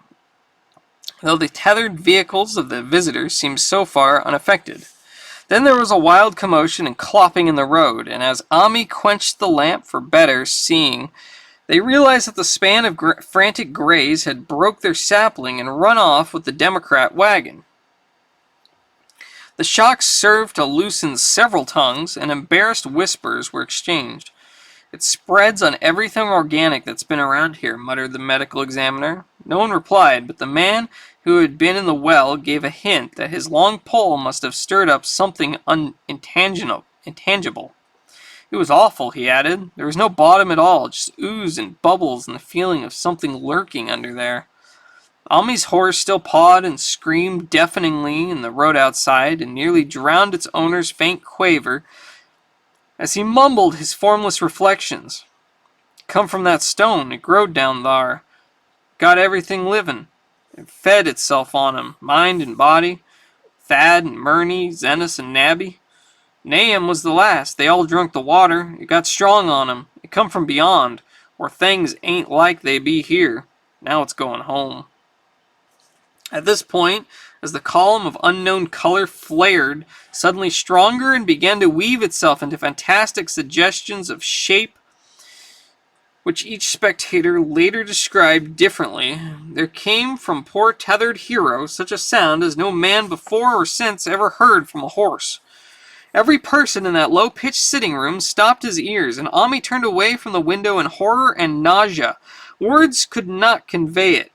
though the tethered vehicles of the visitors seemed so far unaffected. Then there was a wild commotion and clopping in the road, and as Ami quenched the lamp for better seeing, they realized that the span of frantic grays had broke their sapling and run off with the Democrat wagon. The shock served to loosen several tongues, and embarrassed whispers were exchanged. "It spreads on everything organic that's been around here," muttered the medical examiner. No one replied, but the man who had been in the well gave a hint that his long pole must have stirred up something intangible. It was awful, he added. There was no bottom at all, just ooze and bubbles and the feeling of something lurking under there. Ami's horse still pawed and screamed deafeningly in the road outside and nearly drowned its owner's faint quaver as he mumbled his formless reflections. Come from that stone, it growed down thar. Got everything livin'. It fed itself on him, mind and body. Thad and Murney, Zenas and Nabby. Nahum was the last. They all drunk the water. It got strong on 'em. It come from beyond, where things ain't like they be here. Now it's going home. At this point, as the column of unknown color flared, suddenly stronger and began to weave itself into fantastic suggestions of shape, which each spectator later described differently, there came from poor tethered hero such a sound as no man before or since ever heard from a horse. Every person in that low-pitched sitting room stopped his ears, and Ami turned away from the window in horror and nausea. Words could not convey it.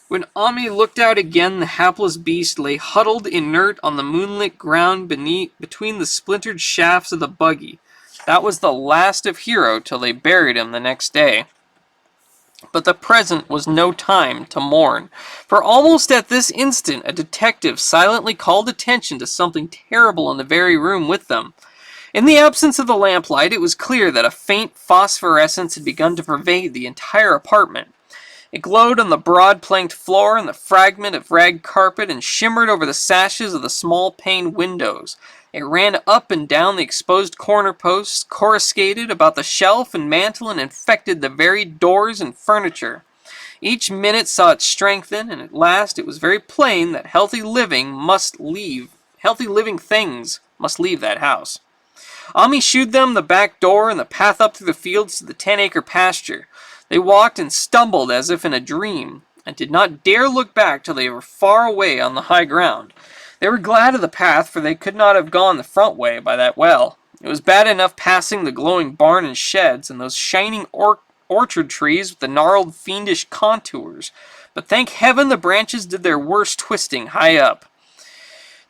When Ami looked out again, the hapless beast lay huddled inert on the moonlit ground between the splintered shafts of the buggy. That was the last of Hero till they buried him the next day. But the present was no time to mourn, for almost at this instant a detective silently called attention to something terrible in the very room with them. In the absence of the lamplight, it was clear that a faint phosphorescence had begun to pervade the entire apartment. It glowed on the broad planked floor and the fragment of rag carpet and shimmered over the sashes of the small pane windows. It ran up and down the exposed corner posts, coruscated about the shelf and mantel, and infected the very doors and furniture. Each minute saw it strengthen, and at last it was very plain that healthy living things must leave that house. Ami shewed them the back door and the path up through the fields to the 10-acre pasture. They walked and stumbled as if in a dream, and did not dare look back till they were far away on the high ground. They were glad of the path, for they could not have gone the front way by that well. It was bad enough passing the glowing barn and sheds, and those shining orchard trees with the gnarled fiendish contours, but thank heaven the branches did their worst twisting high up.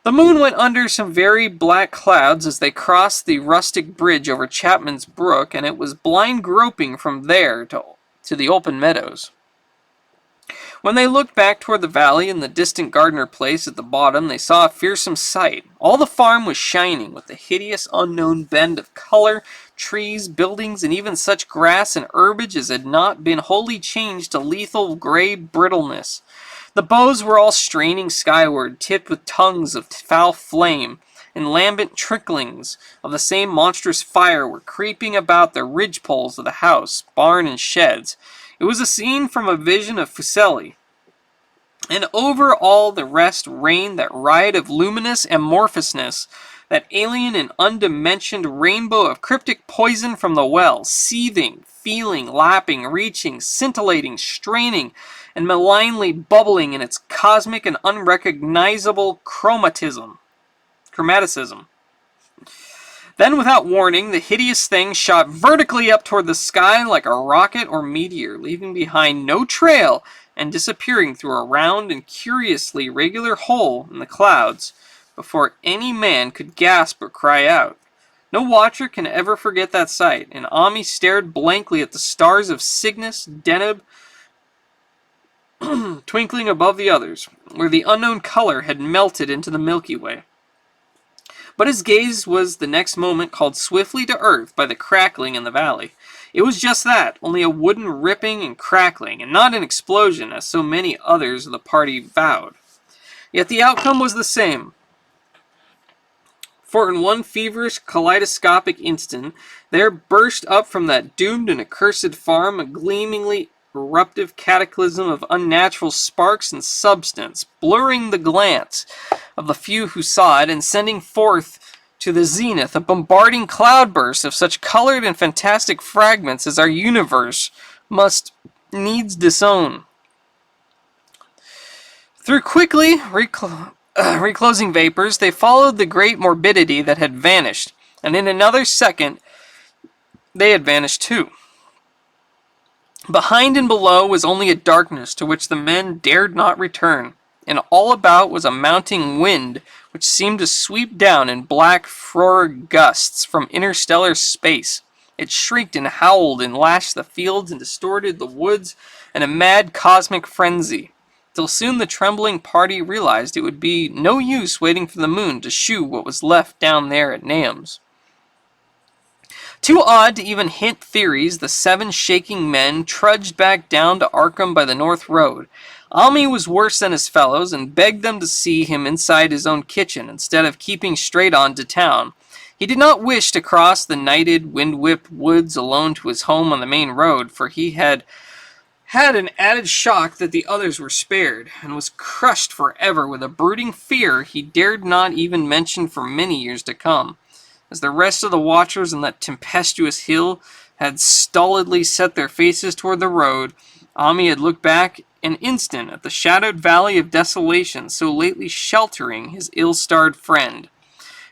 The moon went under some very black clouds as they crossed the rustic bridge over Chapman's Brook, and it was blind groping from there to the open meadows. When they looked back toward the valley and the distant Gardner place at the bottom, they saw a fearsome sight. All the farm was shining with the hideous unknown blend of color, trees, buildings, and even such grass and herbage as had not been wholly changed to lethal gray brittleness. The boughs were all straining skyward, tipped with tongues of foul flame, and lambent tricklings of the same monstrous fire were creeping about the ridgepoles of the house, barn, and sheds. It was a scene from a vision of Fuseli. And over all the rest reigned that riot of luminous amorphousness, that alien and undimensioned rainbow of cryptic poison from the well, seething, feeling, lapping, reaching, scintillating, straining, and malignly bubbling in its cosmic and unrecognizable chromaticism. Then, without warning, the hideous thing shot vertically up toward the sky like a rocket or meteor, leaving behind no trail and disappearing through a round and curiously regular hole in the clouds before any man could gasp or cry out. No watcher can ever forget that sight, and Ami stared blankly at the stars of Cygnus, Deneb, twinkling above the others, where the unknown color had melted into the Milky Way. But his gaze was the next moment called swiftly to earth by the crackling in the valley. It was just that, only a wooden ripping and crackling, and not an explosion, as so many others of the party vowed. Yet the outcome was the same. For in one feverish, kaleidoscopic instant, there burst up from that doomed and accursed farm a gleamingly eruptive cataclysm of unnatural sparks and substance, blurring the glance of the few who saw it, and sending forth to the zenith a bombarding cloudburst of such colored and fantastic fragments as our universe must needs disown. Through quickly reclosing vapors, they followed the great morbidity that had vanished, and in another second they had vanished too. Behind and below was only a darkness to which the men dared not return. and all about was a mounting wind which seemed to sweep down in black frore gusts from interstellar space. It shrieked and howled and lashed the fields and distorted the woods in a mad cosmic frenzy, till soon the trembling party realized it would be no use waiting for the moon to shew what was left down there at Nahum's. Too awed to even hint theories, the 7 shaking men trudged back down to Arkham by the North Road. Ami was worse than his fellows and begged them to see him inside his own kitchen instead of keeping straight on to town. He did not wish to cross the nighted, wind-whipped woods alone to his home on the main road, for he had an added shock that the others were spared, and was crushed forever with a brooding fear he dared not even mention for many years to come. As the rest of the watchers on that tempestuous hill had stolidly set their faces toward the road, Ami had looked back an instant at the shadowed valley of desolation so lately sheltering his ill-starred friend.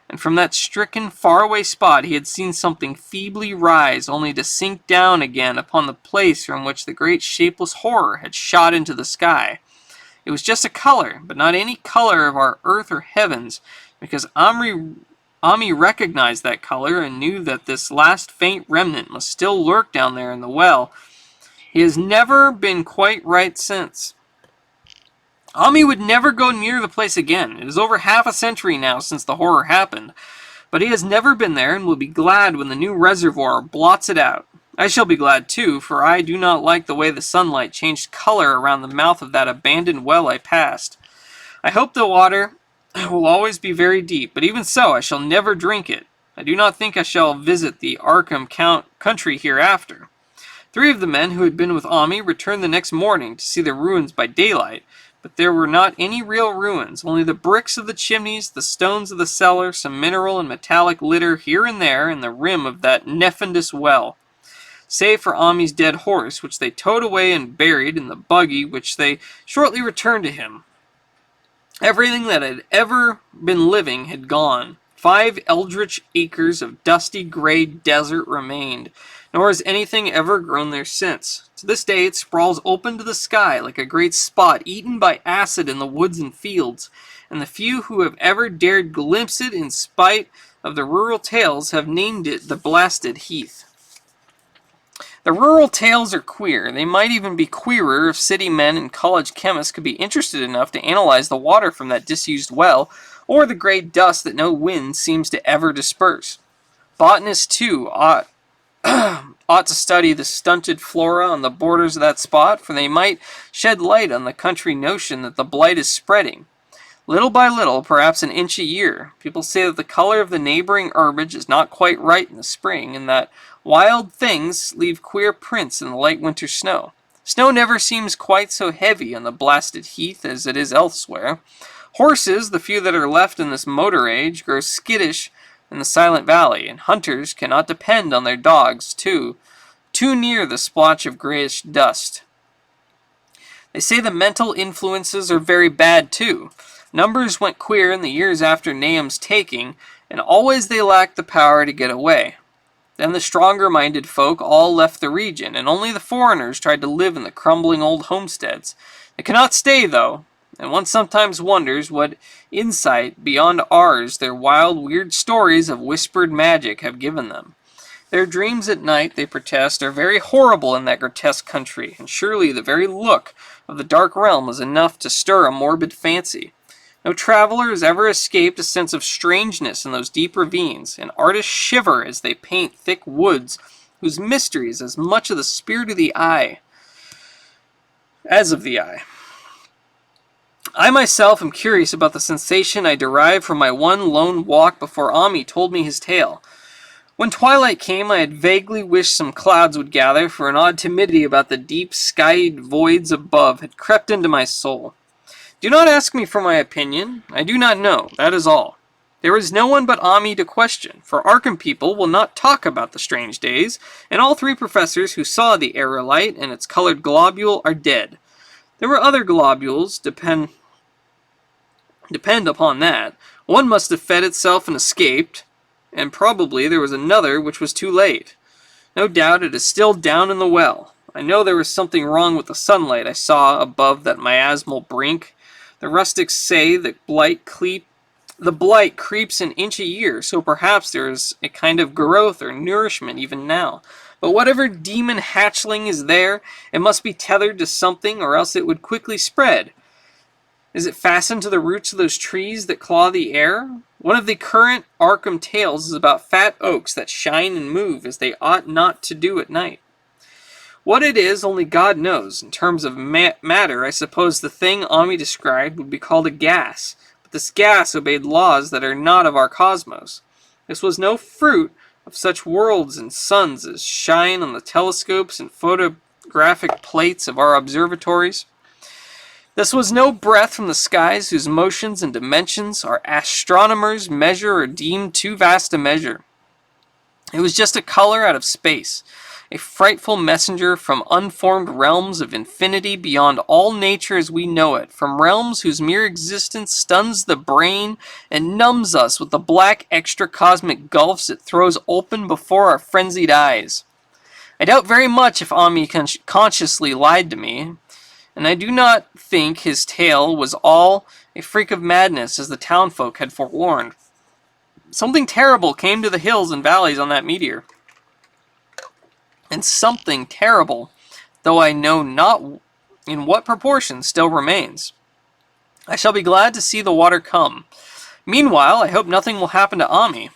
And from that stricken, faraway spot he had seen something feebly rise, only to sink down again upon the place from which the great shapeless horror had shot into the sky. It was just a color, but not any color of our earth or heavens, because Ami recognized that color and knew that this last faint remnant must still lurk down there in the well. He has never been quite right since. Ami would never go near the place again. It is over half a century now since the horror happened, but he has never been there and will be glad when the new reservoir blots it out. I shall be glad too, for I do not like the way the sunlight changed color around the mouth of that abandoned well I passed. I hope the water will always be very deep, but even so I shall never drink it. I do not think I shall visit the Arkham country hereafter. 3 of the men who had been with Ami returned the next morning to see the ruins by daylight, but there were not any real ruins, only the bricks of the chimneys, the stones of the cellar, some mineral and metallic litter here and there in the rim of that nefandous well, save for Ami's dead horse, which they towed away and buried in the buggy which they shortly returned to him. Everything that had ever been living had gone. 5 eldritch acres of dusty gray desert remained, nor has anything ever grown there since. To this day it sprawls open to the sky like a great spot eaten by acid in the woods and fields, and the few who have ever dared glimpse it in spite of the rural tales have named it the Blasted Heath. The rural tales are queer. They might even be queerer if city men and college chemists could be interested enough to analyze the water from that disused well, or the gray dust that no wind seems to ever disperse. Botanists, too, ought to study the stunted flora on the borders of that spot, for they might shed light on the country notion that the blight is spreading. Little by little, perhaps an inch a year, people say that the color of the neighboring herbage is not quite right in the spring, and that wild things leave queer prints in the light winter snow. Snow never seems quite so heavy on the Blasted Heath as it is elsewhere. Horses, the few that are left in this motor age, grow skittish in the Silent Valley, and hunters cannot depend on their dogs too near the splotch of grayish dust. They say the mental influences are very bad too. Numbers went queer in the years after Nahum's taking, and always they lacked the power to get away. Then the stronger-minded folk all left the region, and only the foreigners tried to live in the crumbling old homesteads. They cannot stay, though, and one sometimes wonders what insight beyond ours their wild, weird stories of whispered magic have given them. Their dreams at night, they protest, are very horrible in that grotesque country, and surely the very look of the dark realm is enough to stir a morbid fancy. No traveler has ever escaped a sense of strangeness in those deep ravines, and artists shiver as they paint thick woods whose mystery is as much of the spirit of the eye as of the eye. I myself am curious about the sensation I derived from my one lone walk before Ami told me his tale. When twilight came, I had vaguely wished some clouds would gather, for an odd timidity about the deep skied voids above had crept into my soul. Do not ask me for my opinion. I do not know, that is all. There is no one but Ami to question, for Arkham people will not talk about the strange days, and all 3 professors who saw the aerolite and its colored globule are dead. There were other globules, depend upon that. One must have fed itself and escaped, and probably there was another which was too late. No doubt it is still down in the well. I know there was something wrong with the sunlight I saw above that miasmal brink. The rustics say that the blight creeps an inch a year, so perhaps there is a kind of growth or nourishment even now. But whatever demon hatchling is there, it must be tethered to something, or else it would quickly spread. Is it fastened to the roots of those trees that claw the air? One of the current Arkham tales is about fat oaks that shine and move as they ought not to do at night. What it is, only God knows. In terms of matter, I suppose the thing Ami described would be called a gas. But this gas obeyed laws that are not of our cosmos. This was no fruit of such worlds and suns as shine on the telescopes and photographic plates of our observatories. This was no breath from the skies whose motions and dimensions our astronomers measure or deem too vast to measure. It was just a color out of space, a frightful messenger from unformed realms of infinity beyond all nature as we know it, from realms whose mere existence stuns the brain and numbs us with the black extra-cosmic gulfs it throws open before our frenzied eyes. I doubt very much if Ami consciously lied to me, and I do not think his tale was all a freak of madness as the townfolk had forewarned. Something terrible came to the hills and valleys on that meteor. And something terrible, though I know not in what proportion, still remains. I shall be glad to see the water come. Meanwhile, I hope nothing will happen to Ami.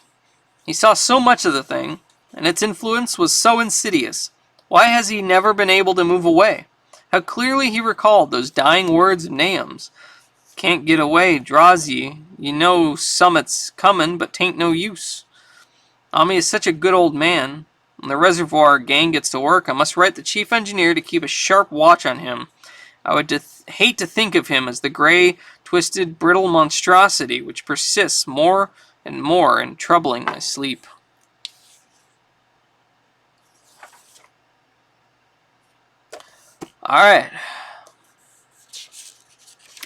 He saw so much of the thing, and its influence was so insidious. Why has he never been able to move away? How clearly he recalled those dying words of Nahum's. Can't get away, draws ye. You know summit's comin', but tain't no use. Ami is such a good old man. When the reservoir gang gets to work, I must write the chief engineer to keep a sharp watch on him. I would hate to think of him as the gray, twisted, brittle monstrosity which persists more and more in troubling my sleep. Alright.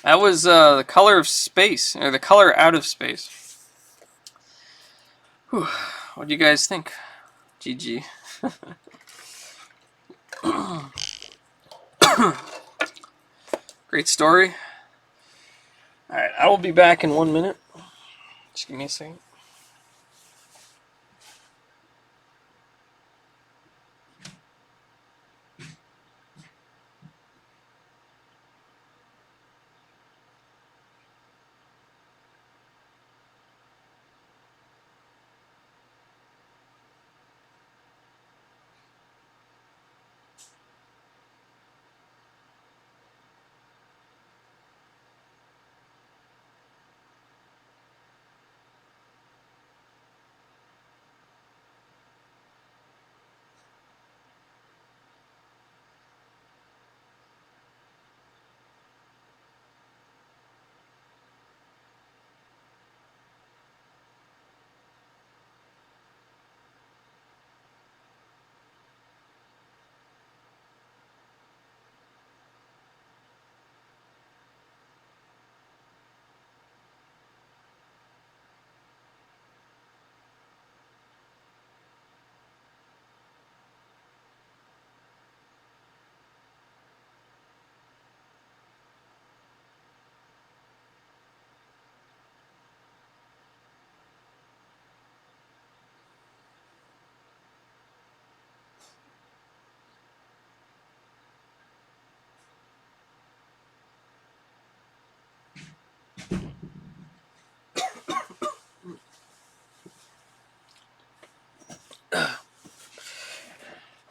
That was The Color of Space, or The Color Out of Space. Whew. What do you guys think? GG. Great story. Alright, I will be back in 1 minute. Just give me a second.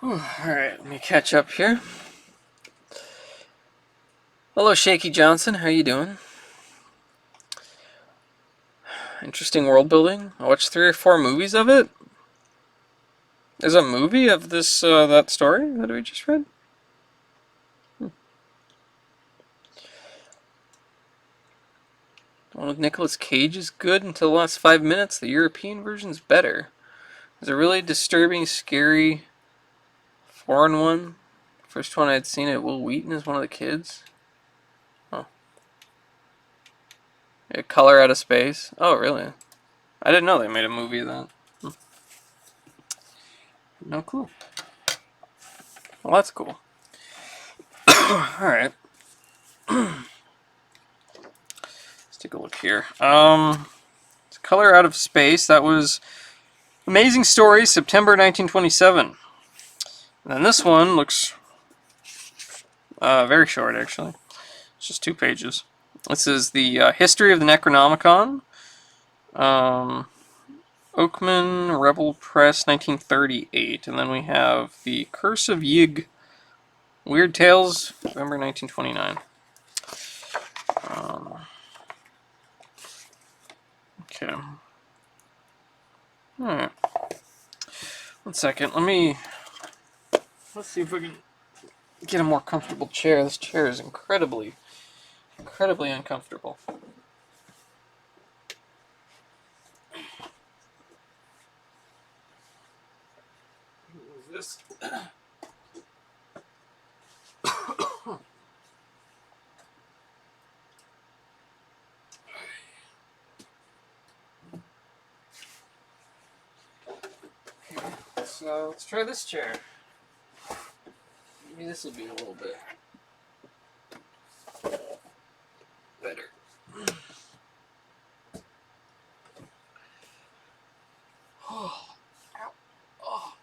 Alright, let me catch up here. Hello, Shaky Johnson. How you doing? Interesting world building. I watched 3 or 4 movies of it. There's a movie of this that story that we just read. The one with Nicolas Cage is good until the last 5 minutes. The European version's better. There's a really disturbing, scary foreign one. First one I'd seen it. Will Wheaton is one of the kids. Oh. A Color Out of Space. Oh, really? I didn't know they made a movie of that. No clue. Well, that's cool. Alright. take a look here. Color Out of Space. That was Amazing Stories, September 1927. And then this one looks very short, actually. It's just 2 pages. This is the History of the Necronomicon. Oakman, Rebel Press, 1938. And then we have The Curse of Yig, Weird Tales, November 1929. Okay. Alright. 1 second. Let's see if we can get a more comfortable chair. This chair is incredibly uncomfortable. What is this? So let's try this chair. Maybe this will be a little bit better. Oh, ow. Oh.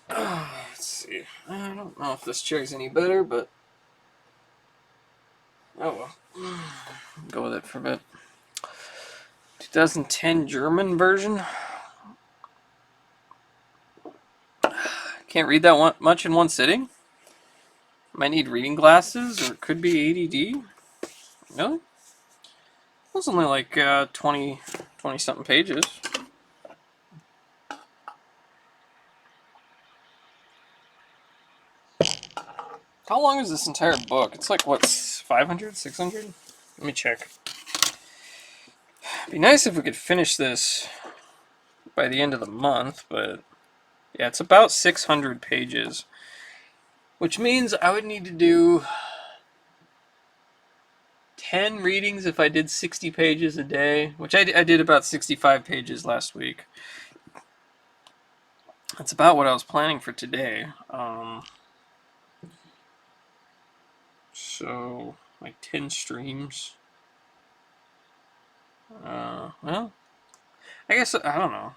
Let's see. I don't know if this chair's any better, but oh well. Go with it for a bit. 2010 German version. Can't read that much in one sitting. Might need reading glasses, or it could be ADD. Really? It was only like 20 something pages. How long is this entire book? It's like, what, 500, 600? Let me check. It'd be nice if we could finish this by the end of the month, but yeah, it's about 600 pages. Which means I would need to do 10 readings if I did 60 pages a day, which I did about 65 pages last week. That's about what I was planning for today. So, like 10 streams. Well, I guess, I don't know.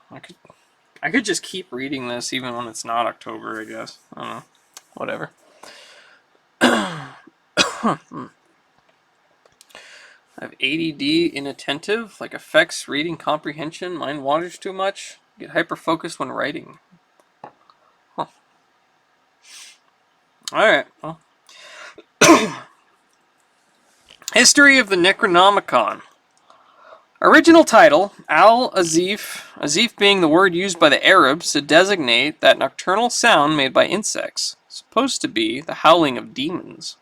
I could just keep reading this even when it's not October, I guess. I don't know. Whatever. I have ADD, inattentive, like affects reading comprehension, mind wanders too much, get hyper-focused when writing. Huh. Alright, well. History of the Necronomicon. Original title, Al-Azif, Azif being the word used by the Arabs to designate that nocturnal sound made by insects, supposed to be the howling of demons.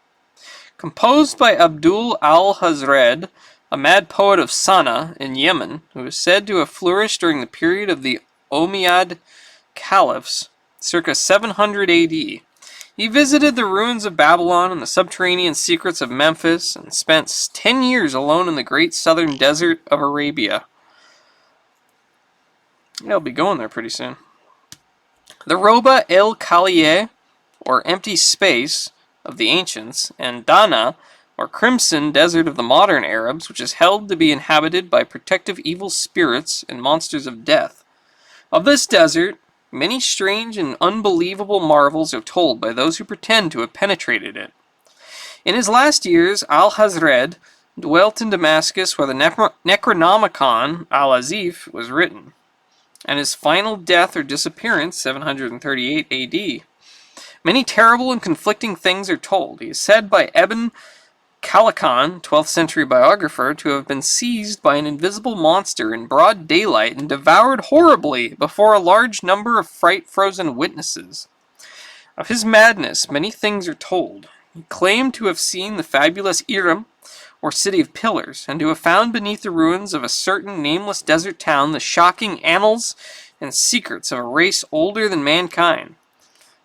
Composed by Abdul al-Hazred, a mad poet of Sana'a in Yemen, who is said to have flourished during the period of the Umayyad caliphs, circa 700 AD. He visited the ruins of Babylon and the subterranean secrets of Memphis and spent 10 years alone in the great southern desert of Arabia. Yeah, I'll be going there pretty soon. The Roba el Khalieh, or empty space, of the ancients, and Dana, or crimson desert of the modern Arabs, which is held to be inhabited by protective evil spirits and monsters of death. Of this desert, many strange and unbelievable marvels are told by those who pretend to have penetrated it. In his last years, Al-Hazred dwelt in Damascus where the Necronomicon, Al-Azif, was written, and his final death or disappearance, 738 AD. Many terrible and conflicting things are told. He is said by Ibn Khalakhan, 12th century biographer, to have been seized by an invisible monster in broad daylight and devoured horribly before a large number of fright-frozen witnesses. Of his madness, many things are told. He claimed to have seen the fabulous Iram, or City of Pillars, and to have found beneath the ruins of a certain nameless desert town the shocking annals and secrets of a race older than mankind.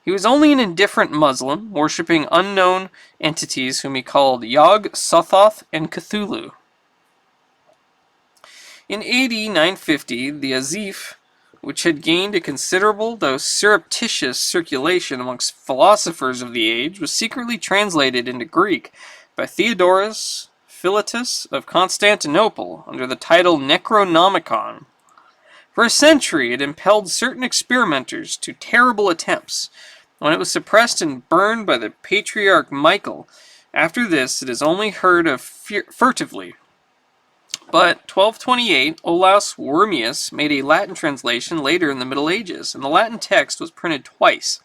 He was only an indifferent Muslim, worshipping unknown entities whom he called Yog, Sothoth, and Cthulhu. In AD 950, the Azif, which had gained a considerable though surreptitious circulation amongst philosophers of the age, was secretly translated into Greek by Theodorus Philetus of Constantinople under the title Necronomicon. For a century, it impelled certain experimenters to terrible attempts. When it was suppressed and burned by the Patriarch Michael, after this it is only heard of furtively. But 1228, Olaus Wormius made a Latin translation later in the Middle Ages, and the Latin text was printed twice.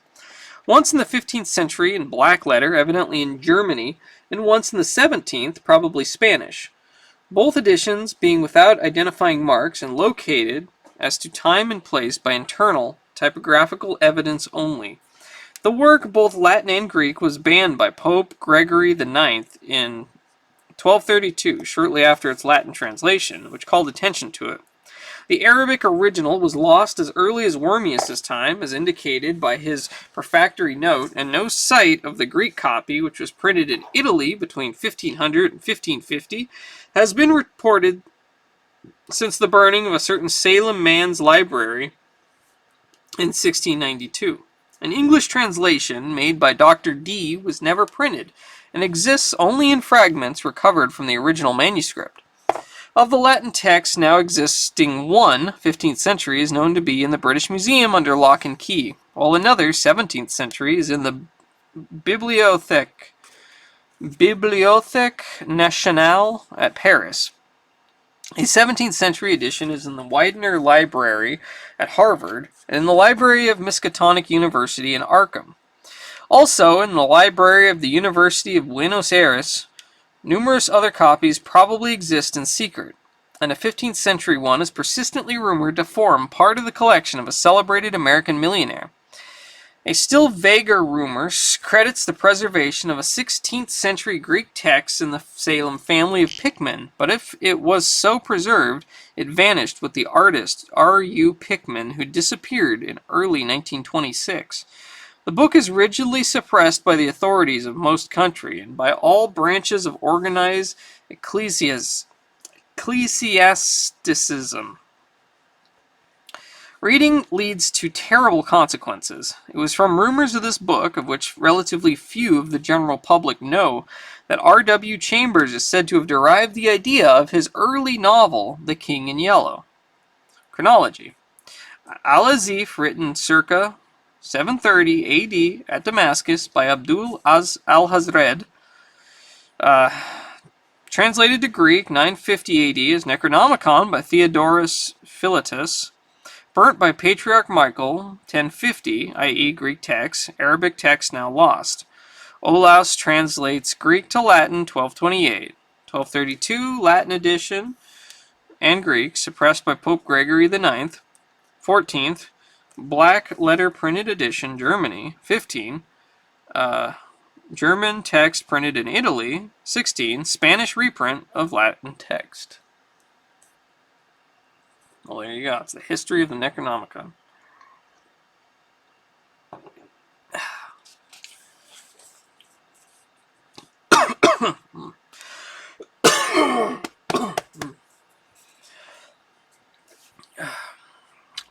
Once in the 15th century in black letter, evidently in Germany, and once in the 17th, probably Spanish. Both editions being without identifying marks and located as to time and place by internal typographical evidence only. The work, both Latin and Greek, was banned by Pope Gregory IX in 1232, shortly after its Latin translation, which called attention to it. The Arabic original was lost as early as Wormius' time, as indicated by his prefatory note, and no sight of the Greek copy, which was printed in Italy between 1500 and 1550, has been reported since the burning of a certain Salem man's library in 1692. An English translation made by Dr. Dee was never printed, and exists only in fragments recovered from the original manuscript. Of the Latin text now existing, one, 15th century, is known to be in the British Museum under lock and key, while another, 17th century, is in the Bibliothèque Nationale at Paris. A 17th century edition is in the Widener Library at Harvard, and in the Library of Miskatonic University in Arkham. Also, in the Library of the University of Buenos Aires, numerous other copies probably exist in secret, and a 15th century one is persistently rumored to form part of the collection of a celebrated American millionaire. A still vaguer rumor credits the preservation of a 16th century Greek text in the Salem family of Pickman, but if it was so preserved, it vanished with the artist R.U. Pickman, who disappeared in early 1926. The book is rigidly suppressed by the authorities of most country and by all branches of organized ecclesiasticism. Reading leads to terrible consequences. It was from rumors of this book, of which relatively few of the general public know, that R.W. Chambers is said to have derived the idea of his early novel, The King in Yellow. Chronology. Al-Azif, written circa 730 A.D. at Damascus by Abdul al-Hazred, translated to Greek 950 A.D. as Necronomicon by Theodorus Philetus, burnt by Patriarch Michael 1050, i.e. Greek text, Arabic text now lost. Olaus translates Greek to Latin 1228. 1232 Latin edition and Greek suppressed by Pope Gregory IX. 14th black letter printed edition Germany. 15 German text printed in Italy. 16 Spanish reprint of Latin text. Well, there you go. It's the history of the Necronomicon.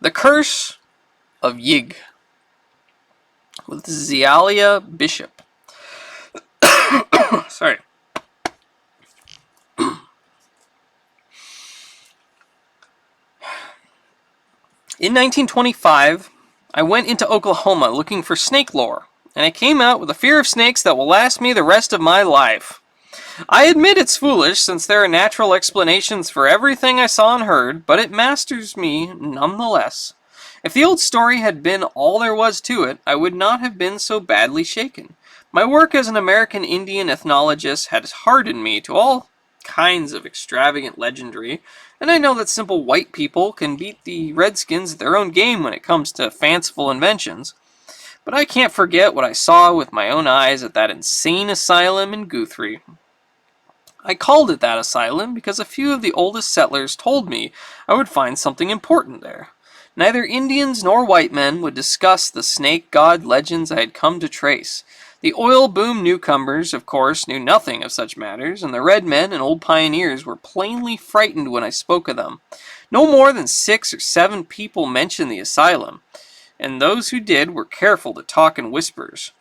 The Curse of Yig with Zealia Bishop. Sorry. In 1925, I went into Oklahoma looking for snake lore, and I came out with a fear of snakes that will last me the rest of my life. I admit it's foolish, since there are natural explanations for everything I saw and heard, but it masters me nonetheless. If the old story had been all there was to it, I would not have been so badly shaken. My work as an American Indian ethnologist has hardened me to all kinds of extravagant legendary, and I know that simple white people can beat the Redskins at their own game when it comes to fanciful inventions. But I can't forget what I saw with my own eyes at that insane asylum in Guthrie. I called it that asylum because a few of the oldest settlers told me I would find something important there. Neither Indians nor white men would discuss the snake god legends I had come to trace. The oil boom newcomers, of course, knew nothing of such matters, and the red men and old pioneers were plainly frightened when I spoke of them. No more than 6 or 7 people mentioned the asylum, and those who did were careful to talk in whispers.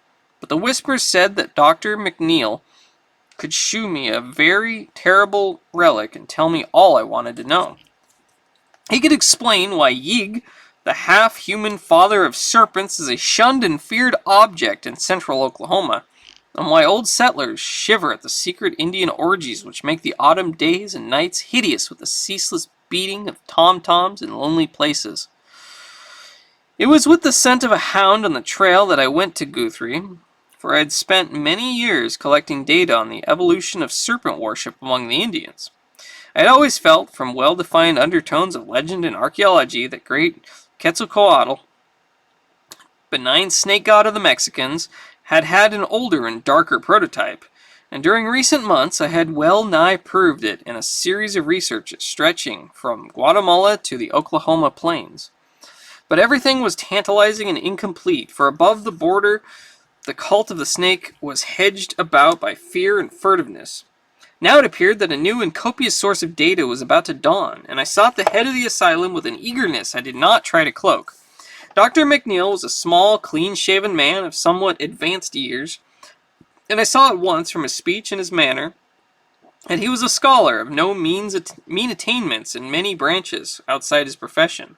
But the whispers said that Dr. McNeil could shew me a very terrible relic and tell me all I wanted to know. He could explain why Yig, the half-human father of serpents, is a shunned and feared object in central Oklahoma, and why old settlers shiver at the secret Indian orgies which make the autumn days and nights hideous with the ceaseless beating of tom-toms in lonely places. It was with the scent of a hound on the trail that I went to Guthrie, for I had spent many years collecting data on the evolution of serpent worship among the Indians. I had always felt, from well-defined undertones of legend and archaeology, that great Quetzalcoatl, benign snake god of the Mexicans, had had an older and darker prototype, and during recent months I had well-nigh proved it in a series of researches stretching from Guatemala to the Oklahoma plains. But everything was tantalizing and incomplete, for above the border the cult of the snake was hedged about by fear and furtiveness. Now it appeared that a new and copious source of data was about to dawn, and I sought the head of the asylum with an eagerness I did not try to cloak. Dr. McNeil was a small, clean-shaven man of somewhat advanced years, and I saw at once from his speech and his manner that he was a scholar of no mean attainments in many branches outside his profession.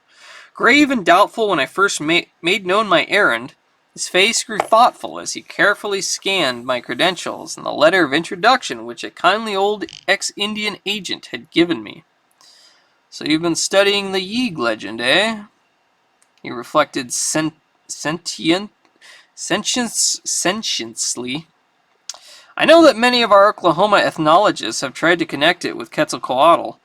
Grave and doubtful when I first made known my errand, his face grew thoughtful as he carefully scanned my credentials and the letter of introduction which a kindly old ex-Indian agent had given me. "So you've been studying the Yeeg legend, eh?" He reflected sentiently. "I know that many of our Oklahoma ethnologists have tried to connect it with Quetzalcoatl,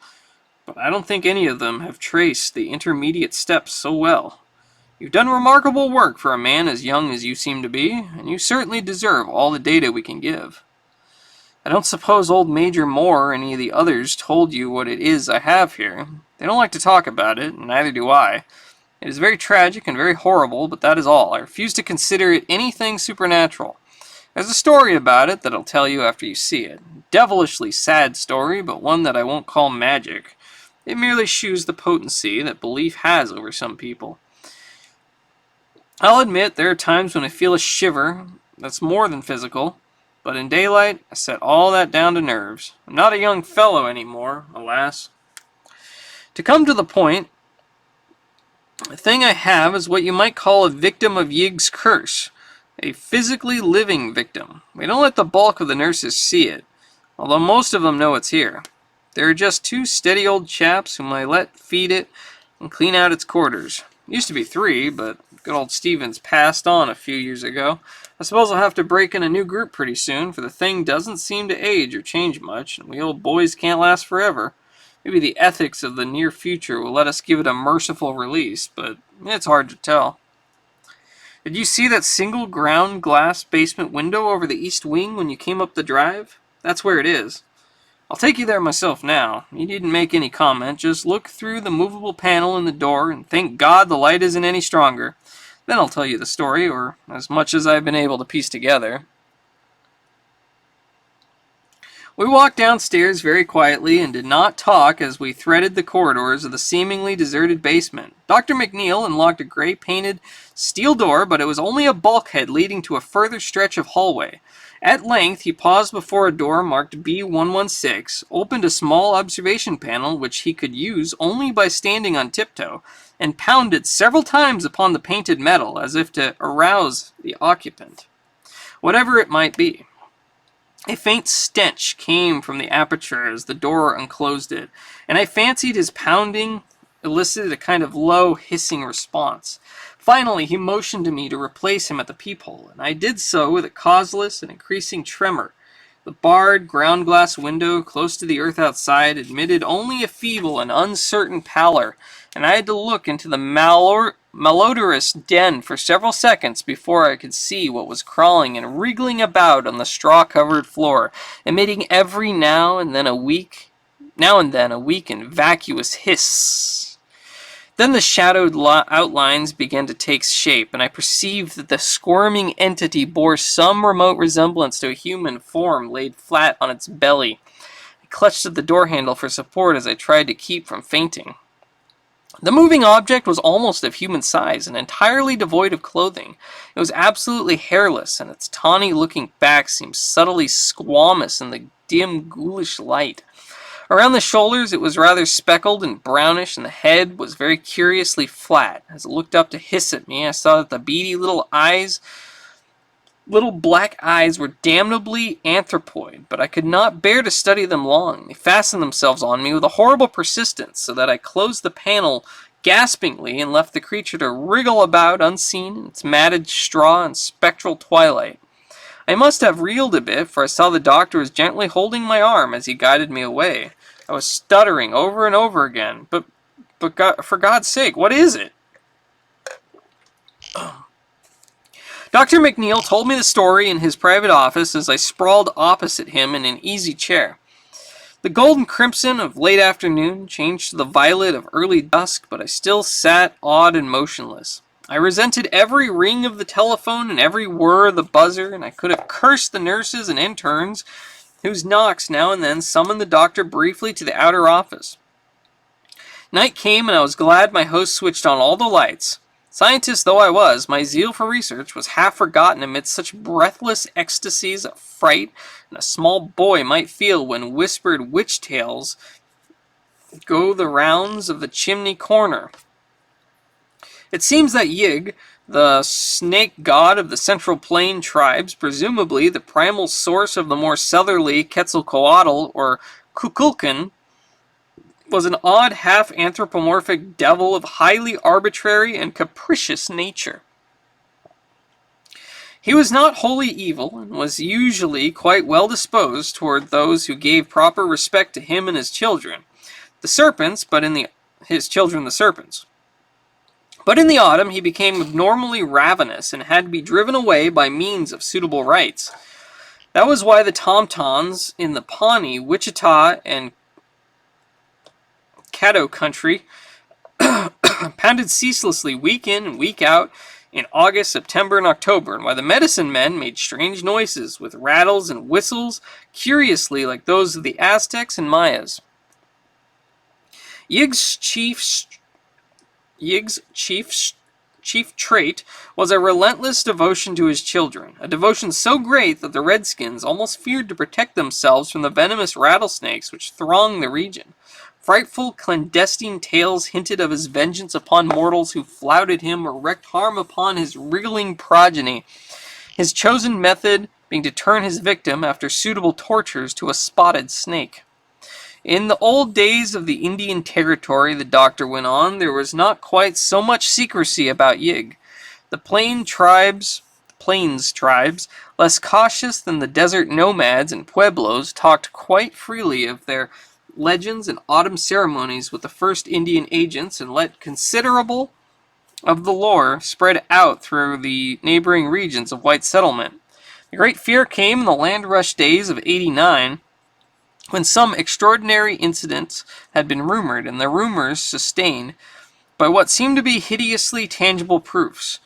but I don't think any of them have traced the intermediate steps so well. You've done remarkable work for a man as young as you seem to be, and you certainly deserve all the data we can give. I don't suppose old Major Moore or any of the others told you what it is I have here. They don't like to talk about it, and neither do I. It is very tragic and very horrible, but that is all. I refuse to consider it anything supernatural. There's a story about it that I'll tell you after you see it. Devilishly sad story, but one that I won't call magic. It merely shews the potency that belief has over some people. I'll admit there are times when I feel a shiver that's more than physical, but in daylight I set all that down to nerves. I'm not a young fellow anymore, alas. To come to the point, the thing I have is what you might call a victim of Yig's curse, a physically living victim. We don't let the bulk of the nurses see it, although most of them know it's here. There are just 2 steady old chaps whom I let feed it and clean out its quarters. Used to be 3, but good old Stevens passed on a few years ago. I suppose I'll have to break in a new group pretty soon, for the thing doesn't seem to age or change much, and we old boys can't last forever. Maybe the ethics of the near future will let us give it a merciful release, but it's hard to tell. Did you see that single ground glass basement window over the east wing when you came up the drive? That's where it is. I'll take you there myself now. You needn't make any comment. Just look through the movable panel in the door and thank God the light isn't any stronger. Then I'll tell you the story, or as much as I've been able to piece together. We walked downstairs very quietly and did not talk as we threaded the corridors of the seemingly deserted basement. Dr. McNeil unlocked a gray-painted steel door, but it was only a bulkhead leading to a further stretch of hallway. At length, he paused before a door marked B116, opened a small observation panel which he could use only by standing on tiptoe, and pounded several times upon the painted metal as if to arouse the occupant, whatever it might be. A faint stench came from the aperture as the door unclosed it, and I fancied his pounding elicited a kind of low, hissing response. Finally, he motioned to me to replace him at the peephole, and I did so with a causeless and increasing tremor. The barred ground-glass window close to the earth outside admitted only a feeble and uncertain pallor, and I had to look into the malodorous den for several seconds before I could see what was crawling and wriggling about on the straw-covered floor, emitting every now and then a weak and vacuous hiss. Then the shadowed outlines began to take shape, and I perceived that the squirming entity bore some remote resemblance to a human form laid flat on its belly. I clutched at the door handle for support as I tried to keep from fainting. The moving object was almost of human size and entirely devoid of clothing. It was absolutely hairless, and its tawny-looking back seemed subtly squamous in the dim, ghoulish light. Around the shoulders it was rather speckled and brownish, and the head was very curiously flat. As it looked up to hiss at me, I saw that the beady little black eyes were damnably anthropoid, but I could not bear to study them long. They fastened themselves on me with a horrible persistence, so that I closed the panel gaspingly and left the creature to wriggle about unseen in its matted straw and spectral twilight. I must have reeled a bit, for I saw the doctor was gently holding my arm as he guided me away. I was stuttering over and over again. But God, for God's sake, what is it? Dr. McNeil told me the story in his private office as I sprawled opposite him in an easy chair. The golden crimson of late afternoon changed to the violet of early dusk, but I still sat awed and motionless. I resented every ring of the telephone and every whir of the buzzer, and I could have cursed the nurses and interns whose knocks now and then summoned the doctor briefly to the outer office. Night came, and I was glad my host switched on all the lights. Scientist though I was, my zeal for research was half forgotten amidst such breathless ecstasies of fright and a small boy might feel when whispered witch tales go the rounds of the chimney corner. It seems that Yig, the snake god of the Central Plain tribes, presumably the primal source of the more southerly Quetzalcoatl or Kukulkan, was an odd half-anthropomorphic devil of highly arbitrary and capricious nature. He was not wholly evil, and was usually quite well disposed toward those who gave proper respect to him and his children, the serpents, his children the serpents. But in the autumn he became abnormally ravenous and had to be driven away by means of suitable rites. That was why the Tom-Toms in the Pawnee, Wichita, and Caddo country pounded ceaselessly week in and week out in August, September, and October, and why the medicine men made strange noises with rattles and whistles, curiously like those of the Aztecs and Mayas. Yig's chief trait was a relentless devotion to his children, a devotion so great that the Redskins almost feared to protect themselves from the venomous rattlesnakes which thronged the region. Frightful clandestine tales hinted of his vengeance upon mortals who flouted him or wreaked harm upon his wriggling progeny, his chosen method being to turn his victim, after suitable tortures, to a spotted snake. In the old days of the Indian Territory, the doctor went on, there was not quite so much secrecy about Yig. The plains tribes, less cautious than the desert nomads and pueblos, talked quite freely of their legends and autumn ceremonies with the first Indian agents, and let considerable of the lore spread out through the neighboring regions of white settlement. The great fear came in the land rush days of '89, when some extraordinary incidents had been rumored, and the rumors sustained by what seemed to be hideously tangible proofs.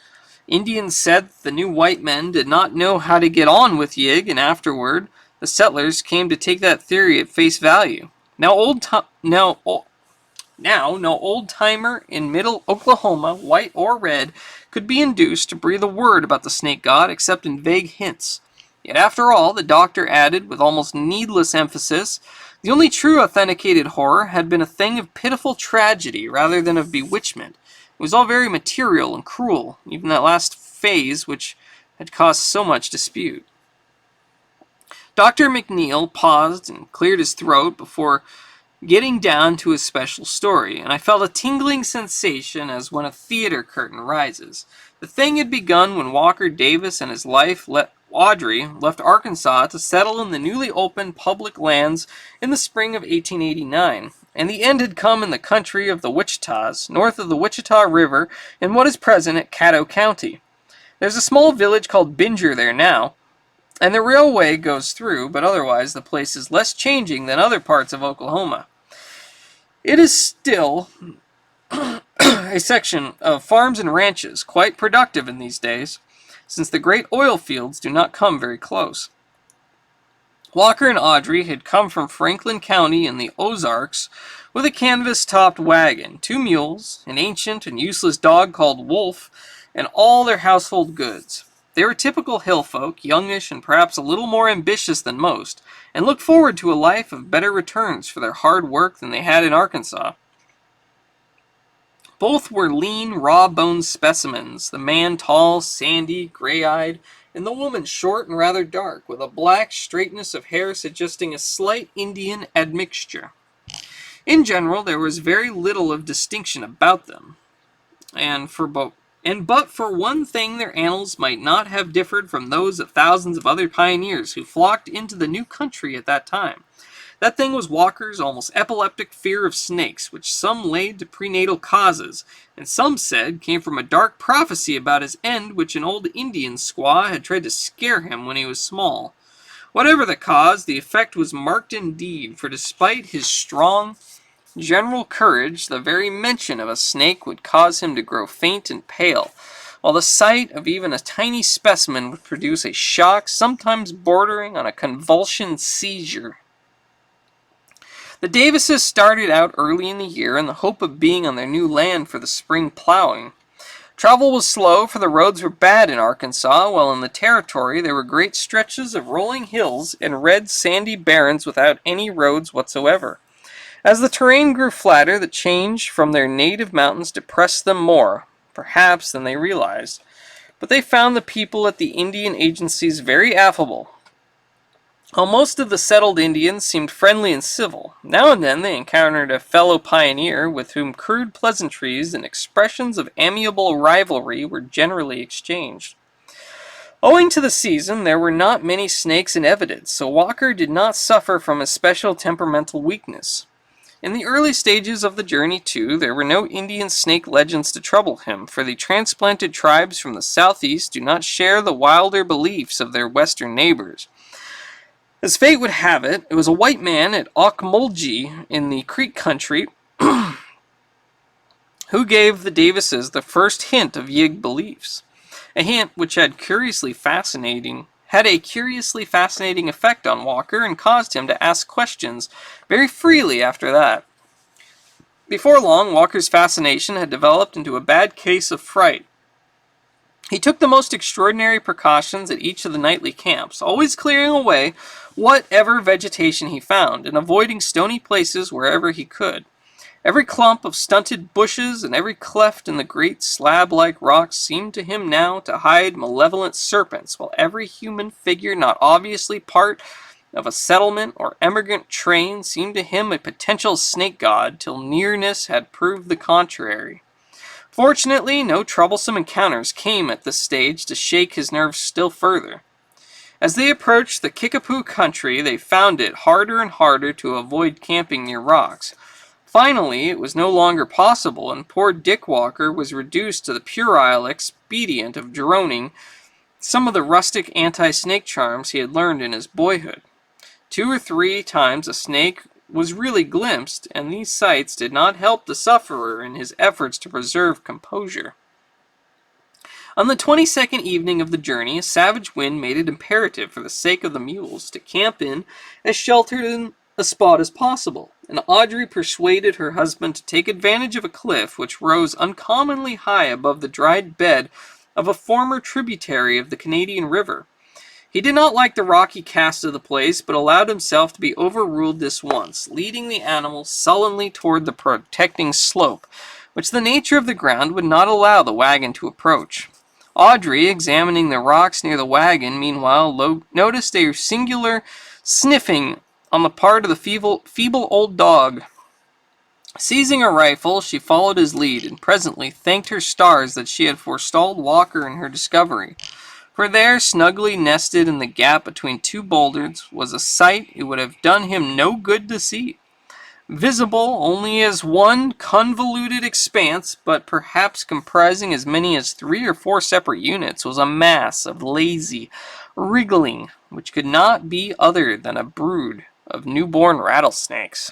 Indians said the new white men did not know how to get on with Yig, and afterward the settlers came to take that theory at face value. No old-timer in middle Oklahoma, white or red, could be induced to breathe a word about the snake god except in vague hints. Yet after all, the doctor added with almost needless emphasis, the only true authenticated horror had been a thing of pitiful tragedy rather than of bewitchment. It was all very material and cruel, even that last phase which had caused so much dispute. Dr. McNeil paused and cleared his throat before getting down to his special story, and I felt a tingling sensation as when a theater curtain rises. The thing had begun when Walker Davis and his wife Audrey left Arkansas to settle in the newly opened public lands in the spring of 1889, and the end had come in the country of the Wichitas, north of the Wichita River in what is present at Caddo County. There's a small village called Binger there now, and the railway goes through, but otherwise the place is less changing than other parts of Oklahoma. It is still a a section of farms and ranches, quite productive in these days, since the great oil fields do not come very close. Walker and Audrey had come from Franklin County in the Ozarks with a canvas-topped wagon, 2 mules, an ancient and useless dog called Wolf, and all their household goods. They were typical hill folk, youngish and perhaps a little more ambitious than most, and looked forward to a life of better returns for their hard work than they had in Arkansas. Both were lean, raw-boned specimens, the man tall, sandy, gray-eyed, and the woman short and rather dark, with a black straightness of hair suggesting a slight Indian admixture. In general, there was very little of distinction about them, but for one thing their annals might not have differed from those of thousands of other pioneers who flocked into the new country at that time. That thing was Walker's almost epileptic fear of snakes, which some laid to prenatal causes, and some said came from a dark prophecy about his end which an old Indian squaw had tried to scare him when he was small. Whatever the cause, the effect was marked indeed, for despite his strong general courage, the very mention of a snake would cause him to grow faint and pale, while the sight of even a tiny specimen would produce a shock sometimes bordering on a convulsion seizure. The Davises started out early in the year in the hope of being on their new land for the spring plowing. Travel was slow, for the roads were bad in Arkansas, while in the territory there were great stretches of rolling hills and red sandy barrens without any roads whatsoever. As the terrain grew flatter, the change from their native mountains depressed them more, perhaps, than they realized. But they found the people at the Indian agencies very affable. While most of the settled Indians seemed friendly and civil, now and then they encountered a fellow pioneer with whom crude pleasantries and expressions of amiable rivalry were generally exchanged. Owing to the season, there were not many snakes in evidence, so Walker did not suffer from a special temperamental weakness. In the early stages of the journey, too, there were no Indian snake legends to trouble him, for the transplanted tribes from the southeast do not share the wilder beliefs of their western neighbors. As fate would have it, it was a white man at Ocmulgee in the Creek country who gave the Davises the first hint of Yig beliefs, a hint which had a curiously fascinating effect on Walker and caused him to ask questions very freely after that. Before long, Walker's fascination had developed into a bad case of fright. He took the most extraordinary precautions at each of the nightly camps, always clearing away whatever vegetation he found, and avoiding stony places wherever he could. Every clump of stunted bushes and every cleft in the great slab-like rocks seemed to him now to hide malevolent serpents, while every human figure not obviously part of a settlement or emigrant train seemed to him a potential snake god, till nearness had proved the contrary. Fortunately, no troublesome encounters came at this stage to shake his nerves still further. As they approached the Kickapoo country, they found it harder and harder to avoid camping near rocks. Finally, it was no longer possible, and poor Dick Walker was reduced to the puerile expedient of droning some of the rustic anti-snake charms he had learned in his boyhood. 2 or 3 times a snake was really glimpsed, and these sights did not help the sufferer in his efforts to preserve composure. On the 22nd evening of the journey, a savage wind made it imperative, for the sake of the mules, to camp in as sheltered a spot as possible, and Audrey persuaded her husband to take advantage of a cliff which rose uncommonly high above the dried bed of a former tributary of the Canadian River. He did not like the rocky cast of the place, but allowed himself to be overruled this once, leading the animal sullenly toward the protecting slope, which the nature of the ground would not allow the wagon to approach. Audrey, examining the rocks near the wagon, meanwhile noticed a singular sniffing on the part of the feeble old dog. Seizing a rifle, she followed his lead, and presently thanked her stars that she had forestalled Walker in her discovery. For there, snugly nested in the gap between 2 boulders, was a sight it would have done him no good to see. Visible only as one convoluted expanse, but perhaps comprising as many as 3 or 4 separate units, was a mass of lazy wriggling, which could not be other than a brood of newborn rattlesnakes.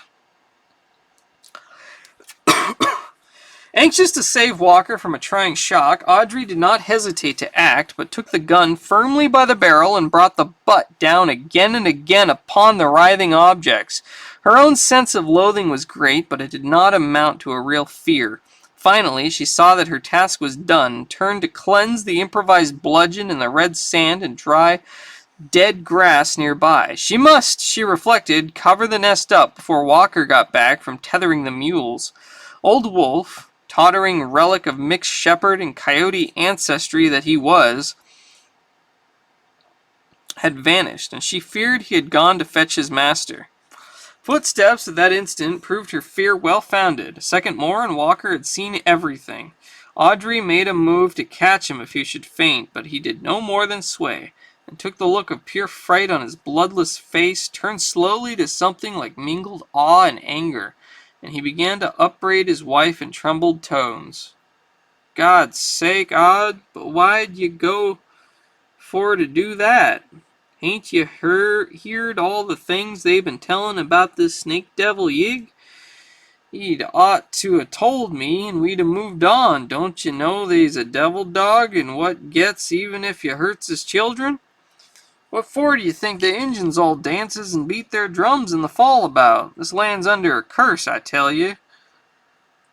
Anxious to save Walker from a trying shock, Audrey did not hesitate to act, but took the gun firmly by the barrel and brought the butt down again and again upon the writhing objects. Her own sense of loathing was great, but it did not amount to a real fear. Finally, she saw that her task was done, turned to cleanse the improvised bludgeon in the red sand and dry, dead grass nearby. She must, she reflected, cover the nest up before Walker got back from tethering the mules. Old Wolf, tottering relic of mixed shepherd and coyote ancestry that he was, had vanished, and she feared he had gone to fetch his master. Footsteps at that instant proved her fear well-founded. A second more, and Walker had seen everything. Audrey made a move to catch him if he should faint, but he did no more than sway, and took the look of pure fright on his bloodless face, turned slowly to something like mingled awe and anger, and he began to upbraid his wife in trembled tones. "God's sake, Odd, but why'd you go for to do that? Hain't you heard all the things they've been telling about this snake devil Yig? He'd ought to ha' told me, and we'd ha' moved on. Don't you know they's a devil dog, and what gets even if you hurts his children? What for do you think the Injuns all dances and beat their drums in the fall about? This land's under a curse, I tell you.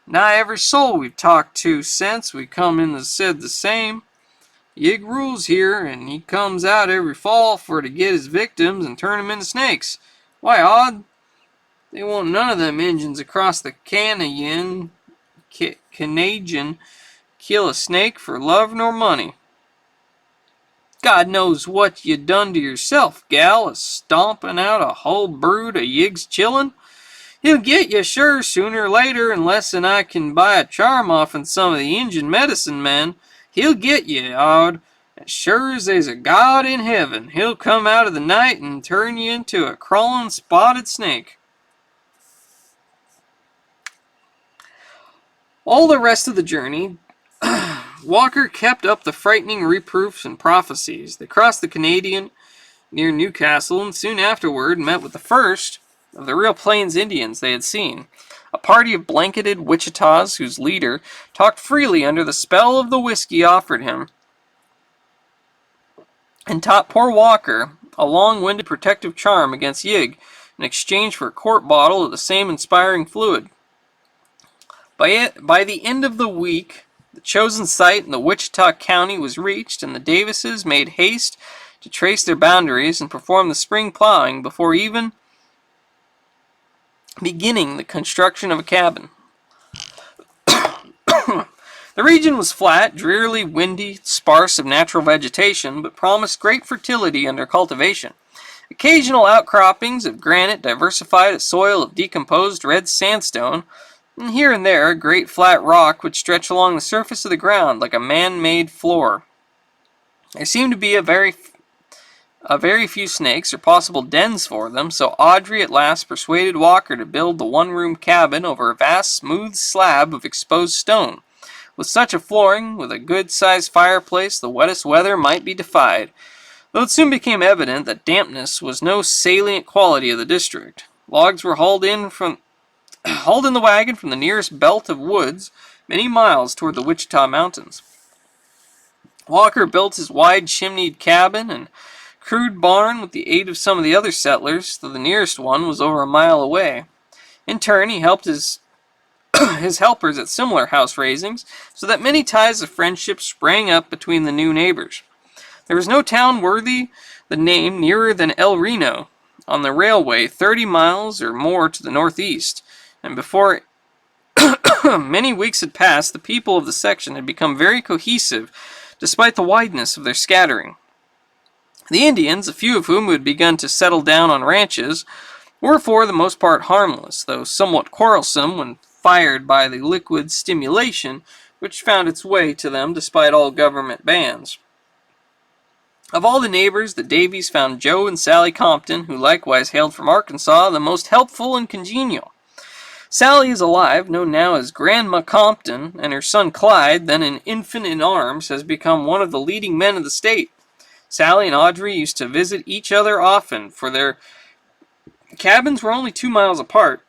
Nigh every soul we've talked to since we come in has said the same. Yig rules here, and he comes out every fall for to get his victims and turn 'em into snakes. Why, Odd, they won't none of them Injuns across the Canadian kill a snake for love nor money. God knows what you done to yourself, gal, a-stompin' out a whole brood of Yig's chillun. He'll get you sure sooner or later, unless'n I can buy a charm off'n some of the Injun medicine men. He'll get you, Odd. As sure as there's a God in heaven, he'll come out of the night and turn you into a crawling spotted snake." All the rest of the journey, Walker kept up the frightening reproofs and prophecies. They crossed the Canadian near Newcastle, and soon afterward met with the first of the real Plains Indians they had seen. A party of blanketed Wichitas whose leader talked freely under the spell of the whiskey offered him, and taught poor Walker a long-winded protective charm against Yig in exchange for a quart bottle of the same inspiring fluid. By the end of the week, the chosen site in the Wichita County was reached, and the Davises made haste to trace their boundaries and perform the spring plowing before even beginning the construction of a cabin. The region was flat, drearily windy, sparse of natural vegetation, but promised great fertility under cultivation. Occasional outcroppings of granite diversified a soil of decomposed red sandstone, and here and there a great flat rock would stretch along the surface of the ground like a man-made floor. There seemed to be a very few snakes or possible dens for them, so Audrey at last persuaded Walker to build the one-room cabin over a vast smooth slab of exposed stone. With such a flooring, with a good-sized fireplace, the wettest weather might be defied, though it soon became evident that dampness was no salient quality of the district. Logs were hauled in the wagon from the nearest belt of woods, many miles toward the Wichita Mountains. Walker built his wide chimneyed cabin and crude barn with the aid of some of the other settlers, though the nearest one was over a mile away. In turn, he helped his helpers at similar house raisings, so that many ties of friendship sprang up between the new neighbors. There was no town worthy the name nearer than El Reno, on the railway 30 miles or more to the northeast, and before many weeks had passed, the people of the section had become very cohesive, despite the wideness of their scattering. The Indians, a few of whom had begun to settle down on ranches, were for the most part harmless, though somewhat quarrelsome when fired by the liquid stimulation which found its way to them despite all government bans. Of all the neighbors, the Davies found Joe and Sally Compton, who likewise hailed from Arkansas, the most helpful and congenial. Sally is alive, known now as Grandma Compton, and her son Clyde, then an infant in arms, has become one of the leading men of the state. Sally and Audrey used to visit each other often, for their cabins were only 2 miles apart,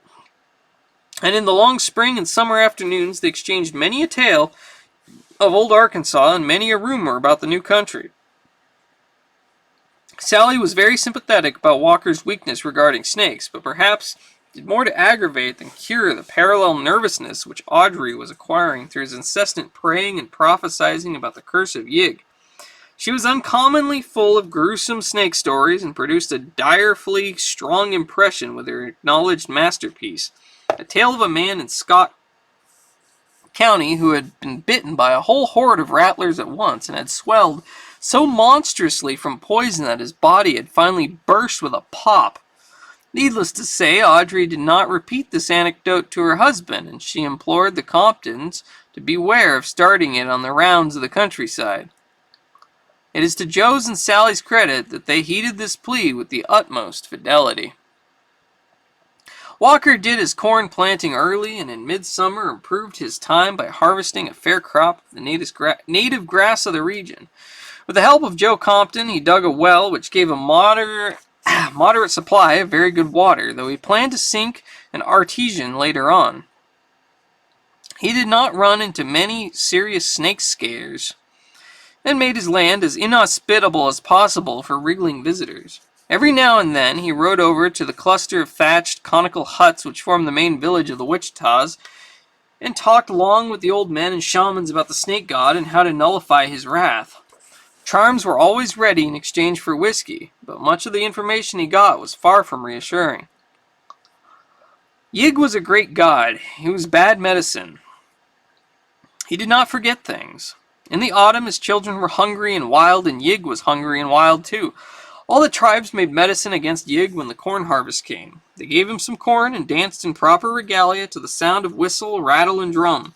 And in the long spring and summer afternoons they exchanged many a tale of old Arkansas and many a rumor about the new country. Sally was very sympathetic about Walker's weakness regarding snakes, but perhaps did more to aggravate than cure the parallel nervousness which Audrey was acquiring through his incessant praying and prophesying about the curse of Yig. She was uncommonly full of gruesome snake stories and produced a direfully strong impression with her acknowledged masterpiece, a tale of a man in Scott County who had been bitten by a whole horde of rattlers at once and had swelled so monstrously from poison that his body had finally burst with a pop. Needless to say, Audrey did not repeat this anecdote to her husband, and she implored the Comptons to beware of starting it on the rounds of the countryside. It is to Joe's and Sally's credit that they heeded this plea with the utmost fidelity. Walker did his corn planting early, and in midsummer improved his time by harvesting a fair crop of the native grass of the region. With the help of Joe Compton, he dug a well which gave a moderate supply of very good water, though he planned to sink an artesian later on. He did not run into many serious snake scares, and made his land as inhospitable as possible for wriggling visitors. Every now and then he rode over to the cluster of thatched conical huts which formed the main village of the Wichitas, and talked long with the old men and shamans about the snake god and how to nullify his wrath. Charms were always ready in exchange for whiskey, but much of the information he got was far from reassuring. Yig was a great god. He was bad medicine. He did not forget things. In the autumn his children were hungry and wild, and Yig was hungry and wild too. All the tribes made medicine against Yig when the corn harvest came. They gave him some corn and danced in proper regalia to the sound of whistle, rattle, and drum.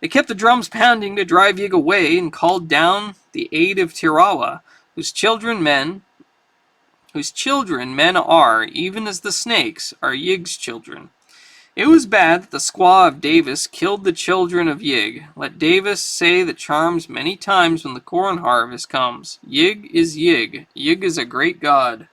They kept the drums pounding to drive Yig away and called down the aid of Tirawa, whose children men are, even as the snakes, are Yig's children. It was bad that the squaw of Davis killed the children of Yig. Let Davis say the charms many times when the corn harvest comes. Yig is Yig. Yig is a great god.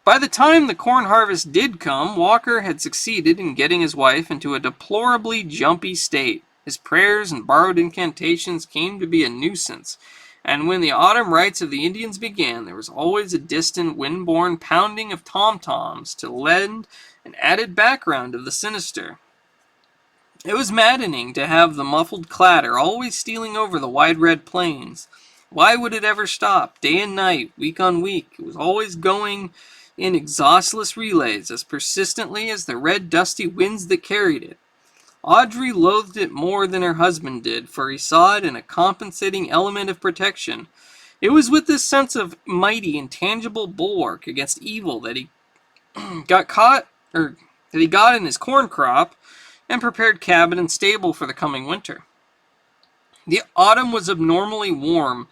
By the time the corn harvest did come, Walker had succeeded in getting his wife into a deplorably jumpy state. His prayers and borrowed incantations came to be a nuisance, and when the autumn rites of the Indians began, there was always a distant wind-borne pounding of tom-toms to lend an added background of the sinister. It was maddening to have the muffled clatter always stealing over the wide red plains. Why would it ever stop? Day and night, week on week, it was always going in exhaustless relays as persistently as the red dusty winds that carried it. Audrey loathed it more than her husband did, for he saw it in a compensating element of protection. It was with this sense of mighty and tangible bulwark against evil that he got in his corn crop and prepared cabin and stable for the coming winter. The autumn was abnormally warm,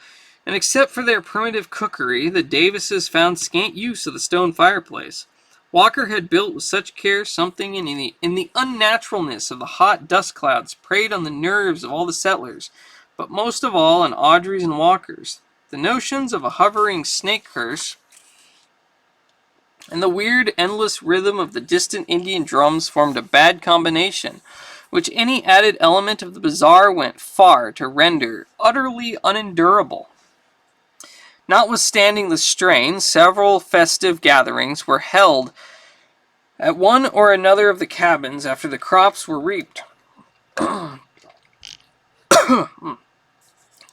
and except for their primitive cookery, the Davises found scant use of the stone fireplace. Walker had built with such care something in the unnaturalness of the hot dust clouds preyed on the nerves of all the settlers, but most of all on Audrey's and Walker's. The notions of a hovering snake curse and the weird, endless rhythm of the distant Indian drums formed a bad combination, which any added element of the bizarre went far to render utterly unendurable. Notwithstanding the strain, several festive gatherings were held at one or another of the cabins after the crops were reaped.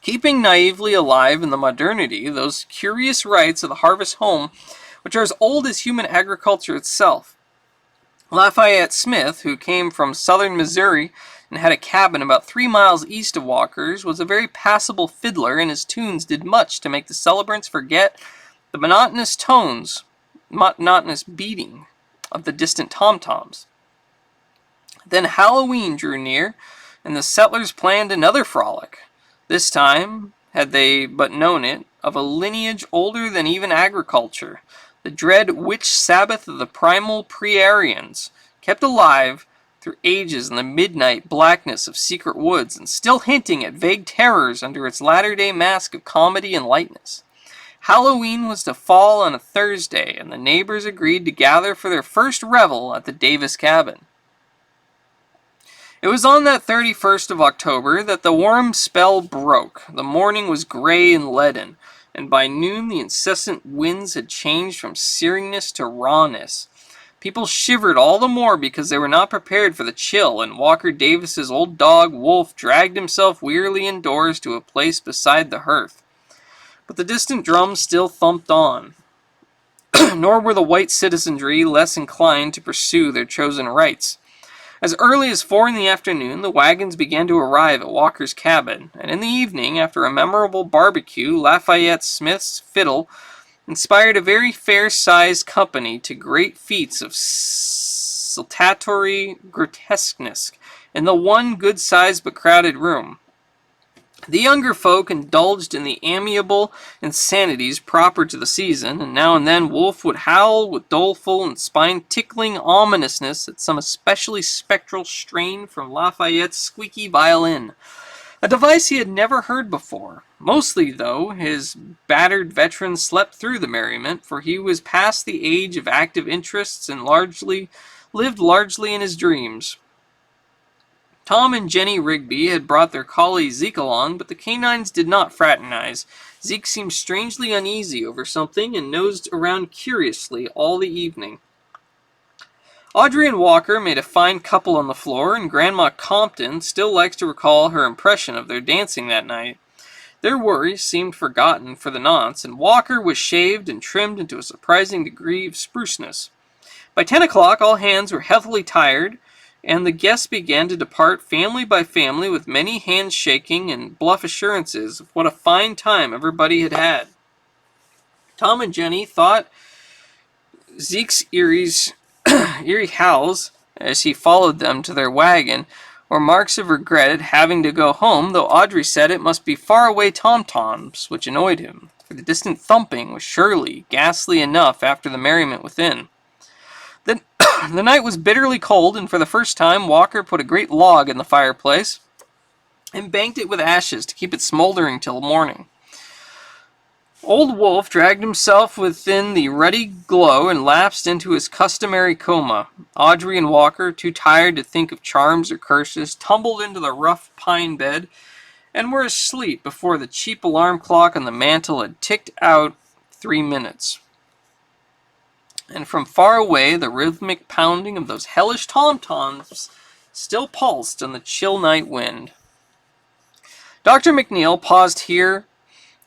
Keeping naively alive in the modernity those curious rites of the harvest home which are as old as human agriculture itself. Lafayette Smith, who came from southern Missouri and had a cabin about 3 miles east of Walker's, was a very passable fiddler, and his tunes did much to make the celebrants forget the monotonous beating of the distant tom-toms. Then Halloween drew near, and the settlers planned another frolic. This time, had they but known it, of a lineage older than even agriculture. The dread witch Sabbath of the primal pre-Aryans, kept alive through ages in the midnight blackness of secret woods, and still hinting at vague terrors under its latter-day mask of comedy and lightness. Halloween was to fall on a Thursday, and the neighbors agreed to gather for their first revel at the Davis cabin. It was on that 31st of October that the warm spell broke. The morning was gray and leaden, and by noon the incessant winds had changed from searingness to rawness. People shivered all the more because they were not prepared for the chill, and Walker Davis's old dog, Wolf, dragged himself wearily indoors to a place beside the hearth. But the distant drums still thumped on, nor were the white citizenry less inclined to pursue their chosen rites. As early as 4 in the afternoon, the wagons began to arrive at Walker's cabin, and in the evening, after a memorable barbecue, Lafayette Smith's fiddle inspired a very fair-sized company to great feats of saltatory grotesqueness in the one good-sized but crowded room. The younger folk indulged in the amiable insanities proper to the season, and now and then Wolf would howl with doleful and spine-tickling ominousness at some especially spectral strain from Lafayette's squeaky violin, a device he had never heard before. Mostly, though, his battered veteran slept through the merriment, for he was past the age of active interests and lived largely in his dreams. Tom and Jenny Rigby had brought their collie Zeke along, but the canines did not fraternize. Zeke seemed strangely uneasy over something and nosed around curiously all the evening. Audrey and Walker made a fine couple on the floor, and Grandma Compton still likes to recall her impression of their dancing that night. Their worries seemed forgotten for the nonce, and Walker was shaved and trimmed into a surprising degree of spruceness. By 10 o'clock all hands were heavily tired, and the guests began to depart family by family with many hands shaking and bluff assurances of what a fine time everybody had had. Tom and Jenny thought Zeke's eerie howls as he followed them to their wagon were marks of regret at having to go home, though Audrey said it must be far-away tom-toms, which annoyed him, for the distant thumping was surely ghastly enough after the merriment within. The night was bitterly cold, and for the first time Walker put a great log in the fireplace and banked it with ashes to keep it smoldering till morning. Old Wolf dragged himself within the ruddy glow and lapsed into his customary coma. Audrey and Walker, too tired to think of charms or curses, tumbled into the rough pine bed and were asleep before the cheap alarm clock on the mantel had ticked out 3 minutes. And from far away the rhythmic pounding of those hellish tom-toms still pulsed on the chill night wind. Dr. McNeil paused here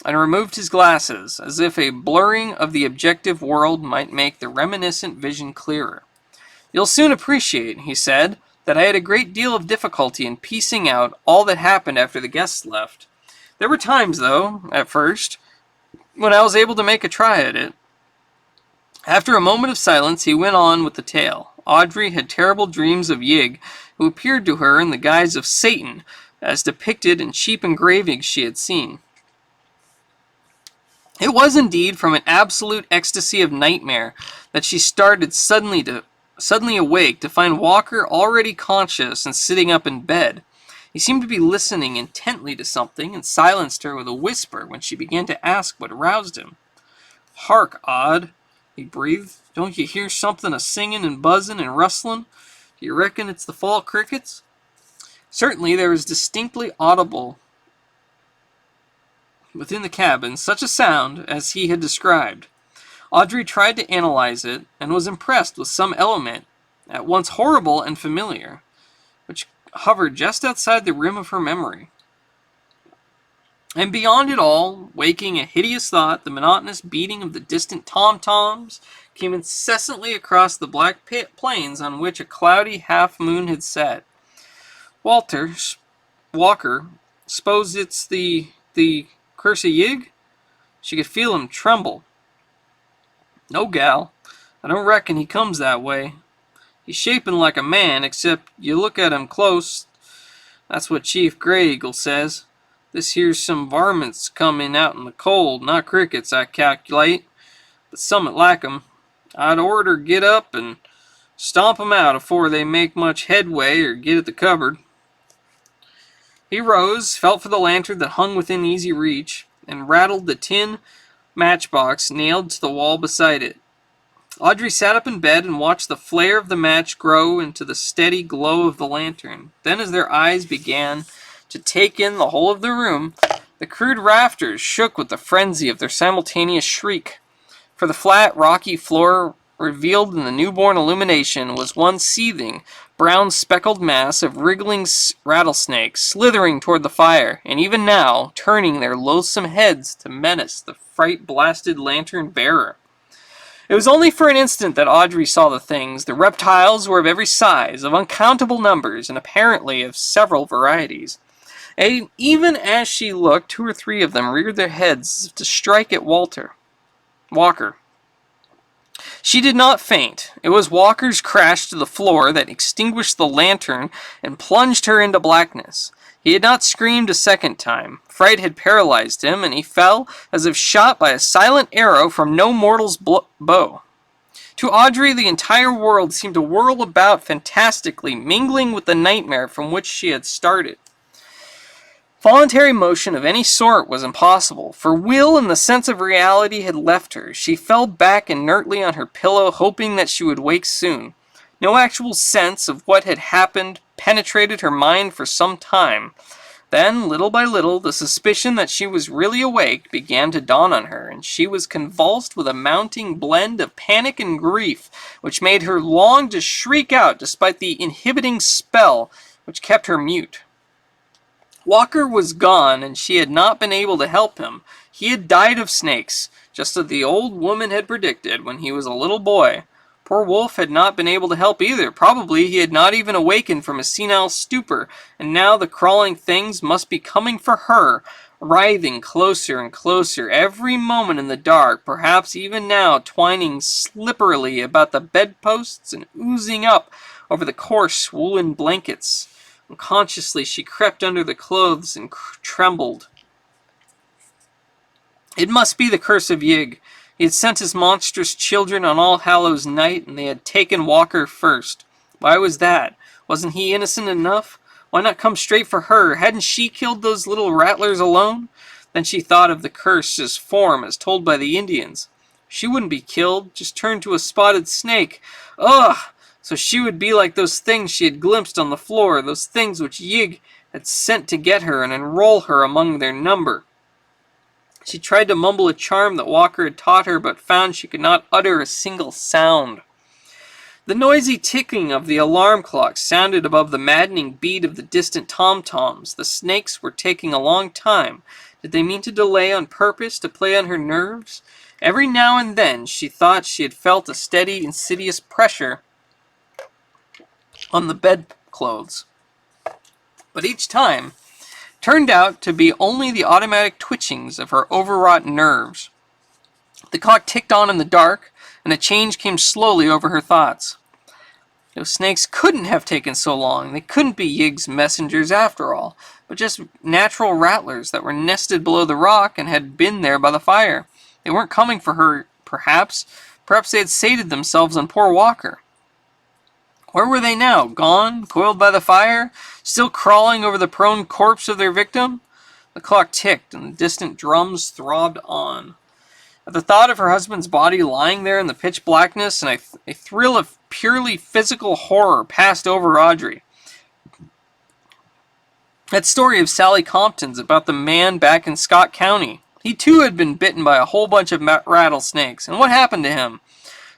and removed his glasses, as if a blurring of the objective world might make the reminiscent vision clearer. "You'll soon appreciate," he said, "that I had a great deal of difficulty in piecing out all that happened after the guests left. There were times, though, at first, when I was able to make a try at it." After a moment of silence, he went on with the tale. Audrey had terrible dreams of Yig, who appeared to her in the guise of Satan, as depicted in cheap engravings she had seen. It was indeed from an absolute ecstasy of nightmare that she started suddenly awake to find Walker already conscious and sitting up in bed. He seemed to be listening intently to something, and silenced her with a whisper when she began to ask what aroused him. "Hark, Odd," he breathed. "Don't you hear something a-singing and buzzing and rustling? Do you reckon it's the fall crickets?" Certainly there was distinctly audible within the cabin such a sound as he had described. Audrey tried to analyze it, and was impressed with some element, at once horrible and familiar, which hovered just outside the rim of her memory. And beyond it all, waking a hideous thought, the monotonous beating of the distant tom-toms came incessantly across the black plains on which a cloudy half-moon had set. Walker, suppose it's the curse of Yig? She could feel him tremble. "No, gal, I don't reckon he comes that way. He's shaping like a man, except you look at him close. That's what Chief Grey Eagle says. This here's some varmints comin' out in the cold, not crickets, I calculate, but summat like 'em. I'd orter get up and stomp 'em out afore they make much headway or get at the cupboard." He rose, felt for the lantern that hung within easy reach, and rattled the tin matchbox nailed to the wall beside it. Audrey sat up in bed and watched the flare of the match grow into the steady glow of the lantern. Then, as their eyes began to take in the whole of the room, the crude rafters shook with the frenzy of their simultaneous shriek. For the flat, rocky floor revealed in the newborn illumination was one seething, brown speckled mass of wriggling rattlesnakes slithering toward the fire, and even now turning their loathsome heads to menace the fright-blasted lantern-bearer. It was only for an instant that Audrey saw the things. The reptiles were of every size, of uncountable numbers, and apparently of several varieties. And even as she looked, 2 or 3 of them reared their heads as if to strike at Walker. She did not faint. It was Walker's crash to the floor that extinguished the lantern and plunged her into blackness. He had not screamed a second time. Fright had paralyzed him, and he fell as if shot by a silent arrow from no mortal's bow. To Audrey, the entire world seemed to whirl about fantastically, mingling with the nightmare from which she had started. Voluntary motion of any sort was impossible, for will and the sense of reality had left her. She fell back inertly on her pillow, hoping that she would wake soon. No actual sense of what had happened penetrated her mind for some time. Then, little by little, the suspicion that she was really awake began to dawn on her, and she was convulsed with a mounting blend of panic and grief, which made her long to shriek out despite the inhibiting spell which kept her mute. Walker was gone, and she had not been able to help him. He had died of snakes, just as the old woman had predicted when he was a little boy. Poor Wolf had not been able to help either. Probably he had not even awakened from a senile stupor, and now the crawling things must be coming for her, writhing closer and closer every moment in the dark, perhaps even now twining slipperily about the bedposts and oozing up over the coarse woolen blankets. Unconsciously she crept under the clothes and trembled. It must be the curse of Yig. He had sent his monstrous children on All Hallows Night, and they had taken Walker first. Why was that? Wasn't he innocent enough? Why not come straight for her? Hadn't she killed those little rattlers alone? Then she thought of the curse's form as told by the Indians. She wouldn't be killed, just turned to a spotted snake. Ugh! So she would be like those things she had glimpsed on the floor, those things which Yig had sent to get her and enroll her among their number. She tried to mumble a charm that Walker had taught her, but found she could not utter a single sound. The noisy ticking of the alarm clock sounded above the maddening beat of the distant tom-toms. The snakes were taking a long time. Did they mean to delay on purpose, to play on her nerves? Every now and then she thought she had felt a steady, insidious pressure on the bedclothes. But each time turned out to be only the automatic twitchings of her overwrought nerves. The clock ticked on in the dark, and a change came slowly over her thoughts. Those snakes couldn't have taken so long. They couldn't be Yig's messengers after all, but just natural rattlers that were nested below the rock and had been there by the fire. They weren't coming for her, perhaps. Perhaps they had sated themselves on poor Walker. Where were they now? Gone? Coiled by the fire? Still crawling over the prone corpse of their victim? The clock ticked, and the distant drums throbbed on. At the thought of her husband's body lying there in the pitch blackness, and a thrill of purely physical horror passed over Audrey. That story of Sally Compton's about the man back in Scott County. He too had been bitten by a whole bunch of rattlesnakes, and what happened to him?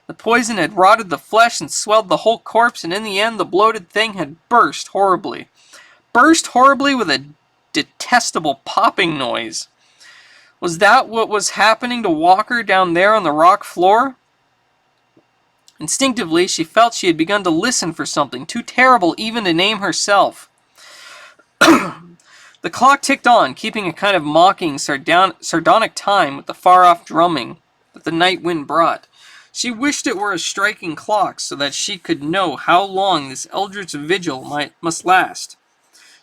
The poison had rotted the flesh and swelled the whole corpse, and in the end the bloated thing had burst horribly. Burst horribly with a detestable popping noise. Was that what was happening to Walker down there on the rock floor? Instinctively, she felt she had begun to listen for something too terrible even to name herself. The clock ticked on, keeping a kind of mocking, sardonic time with the far-off drumming that the night wind brought. She wished it were a striking clock, so that she could know how long this eldritch vigil must last.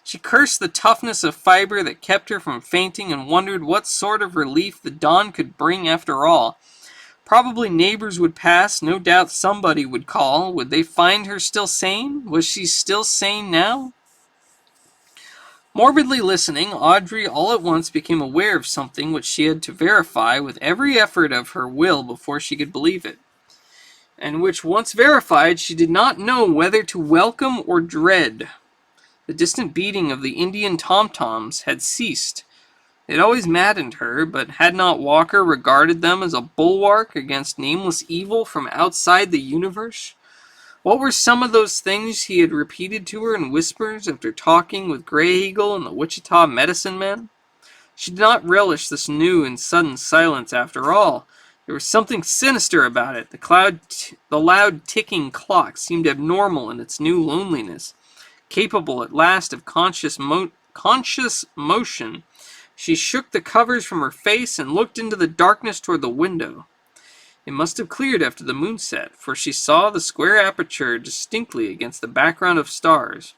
She cursed the toughness of fiber that kept her from fainting, and wondered what sort of relief the dawn could bring after all. Probably neighbors would pass, no doubt somebody would call. Would they find her still sane? Was she still sane now? Morbidly listening, Audrey all at once became aware of something which she had to verify with every effort of her will before she could believe it, and which once verified she did not know whether to welcome or dread. The distant beating of the Indian tom-toms had ceased. It always maddened her, but had not Walker regarded them as a bulwark against nameless evil from outside the universe? What were some of those things he had repeated to her in whispers after talking with Grey Eagle and the Wichita medicine men? She did not relish this new and sudden silence after all. There was something sinister about it. The loud ticking clock seemed abnormal in its new loneliness, capable at last of conscious motion. She shook the covers from her face and looked into the darkness toward the window. It must have cleared after the moon set, for she saw the square aperture distinctly against the background of stars.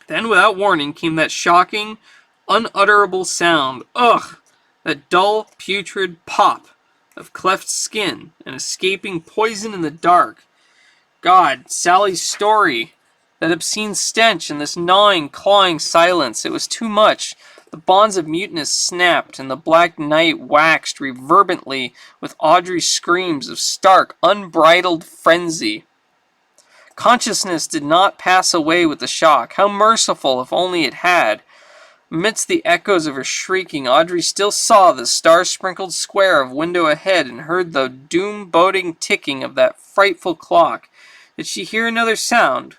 Then, without warning, came that shocking, unutterable sound. Ugh! That dull, putrid pop of cleft skin and escaping poison in the dark. God, Sally's story! That obscene stench and this gnawing, clawing silence. It was too much. The bonds of muteness snapped, and the black night waxed reverberantly with Audrey's screams of stark, unbridled frenzy. Consciousness did not pass away with the shock. How merciful, if only it had. Amidst the echoes of her shrieking, Audrey still saw the star-sprinkled square of window ahead and heard the doom-boding ticking of that frightful clock. Did she hear another sound?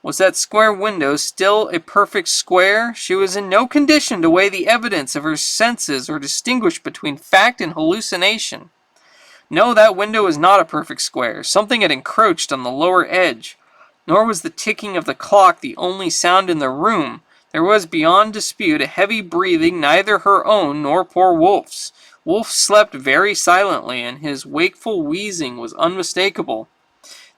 Was that square window still a perfect square? She was in no condition to weigh the evidence of her senses or distinguish between fact and hallucination. No, that window was not a perfect square. Something had encroached on the lower edge. Nor was the ticking of the clock the only sound in the room. There was, beyond dispute, a heavy breathing, neither her own nor poor Wolf's. Wolf slept very silently, and his wakeful wheezing was unmistakable.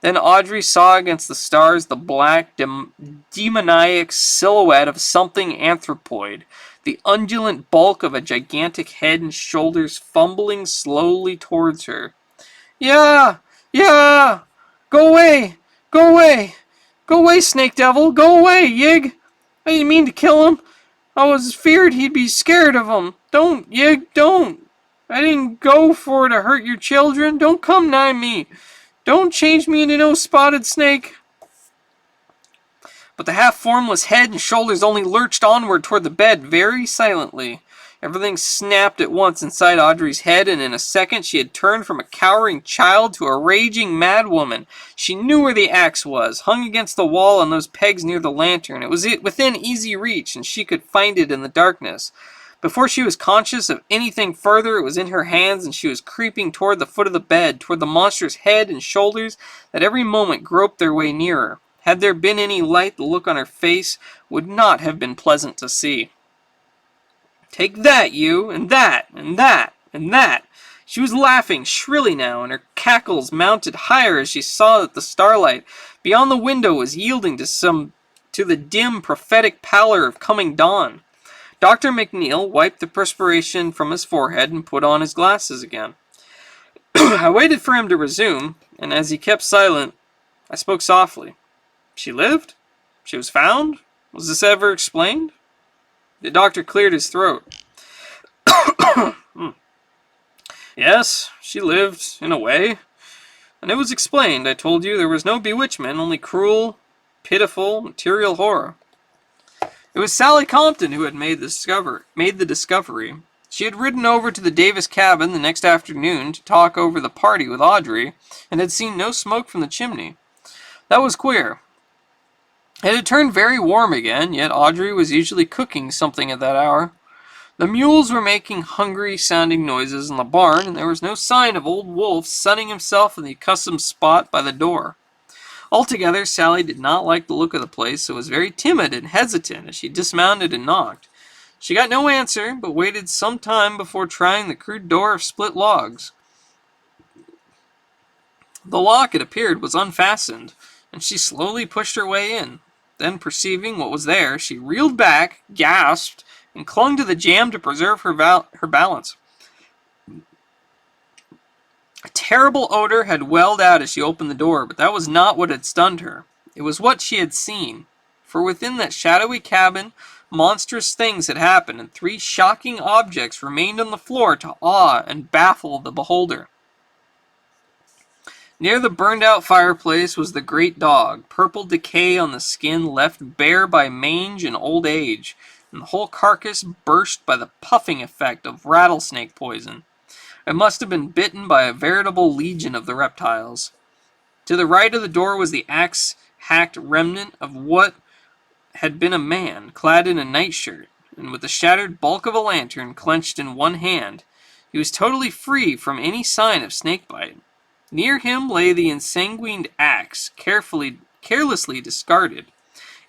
Then Audrey saw against the stars the black, demoniac silhouette of something anthropoid, the undulant bulk of a gigantic head and shoulders fumbling slowly towards her. Yeah! Yeah! Go away! Go away! Go away, snake devil! Go away, Yig! I didn't mean to kill him. I was feared he'd be scared of him. Don't, Yig, don't! I didn't go for to hurt your children. Don't come nigh me. Don't change me into no spotted snake. But the half-formless head and shoulders only lurched onward toward the bed very silently. Everything snapped at once inside Audrey's head, and in a second she had turned from a cowering child to a raging madwoman. She knew where the axe was, hung against the wall on those pegs near the lantern. It was within easy reach, and she could find it in the darkness. Before she was conscious of anything further, it was in her hands, and she was creeping toward the foot of the bed, toward the monster's head and shoulders that every moment groped their way nearer. Had there been any light, the look on her face would not have been pleasant to see. Take that, you, and that, and that, and that. She was laughing shrilly now, and her cackles mounted higher as she saw that the starlight beyond the window was yielding to the dim, prophetic pallor of coming dawn. Dr. McNeil wiped the perspiration from his forehead and put on his glasses again. I waited for him to resume, and as he kept silent, I spoke softly. She lived? She was found? Was this ever explained? The doctor cleared his throat. Yes, she lived, in a way. And it was explained. I told you there was no bewitchment, only cruel, pitiful, material horror. It was Sally Compton who had made the discovery. She had ridden over to the Davis cabin the next afternoon to talk over the party with Audrey, and had seen no smoke from the chimney. That was queer. It had turned very warm again, yet Audrey was usually cooking something at that hour. The mules were making hungry-sounding noises in the barn, and there was no sign of old Wolf sunning himself in the accustomed spot by the door. Altogether, Sally did not like the look of the place, so was very timid and hesitant as she dismounted and knocked. She got no answer, but waited some time before trying the crude door of split logs. The lock, it appeared, was unfastened, and she slowly pushed her way in. Then, perceiving what was there, she reeled back, gasped, and clung to the jamb to preserve her balance. A terrible odor had welled out as she opened the door, but that was not what had stunned her. It was what she had seen. For within that shadowy cabin, monstrous things had happened, and 3 shocking objects remained on the floor to awe and baffle the beholder. Near the burned-out fireplace was the great dog, purple decay on the skin left bare by mange and old age, and the whole carcass burst by the puffing effect of rattlesnake poison. It must have been bitten by a veritable legion of the reptiles. To the right of the door was the axe-hacked remnant of what had been a man, clad in a nightshirt, and with the shattered bulk of a lantern clenched in one hand. He was totally free from any sign of snakebite. Near him lay the ensanguined axe, carelessly discarded,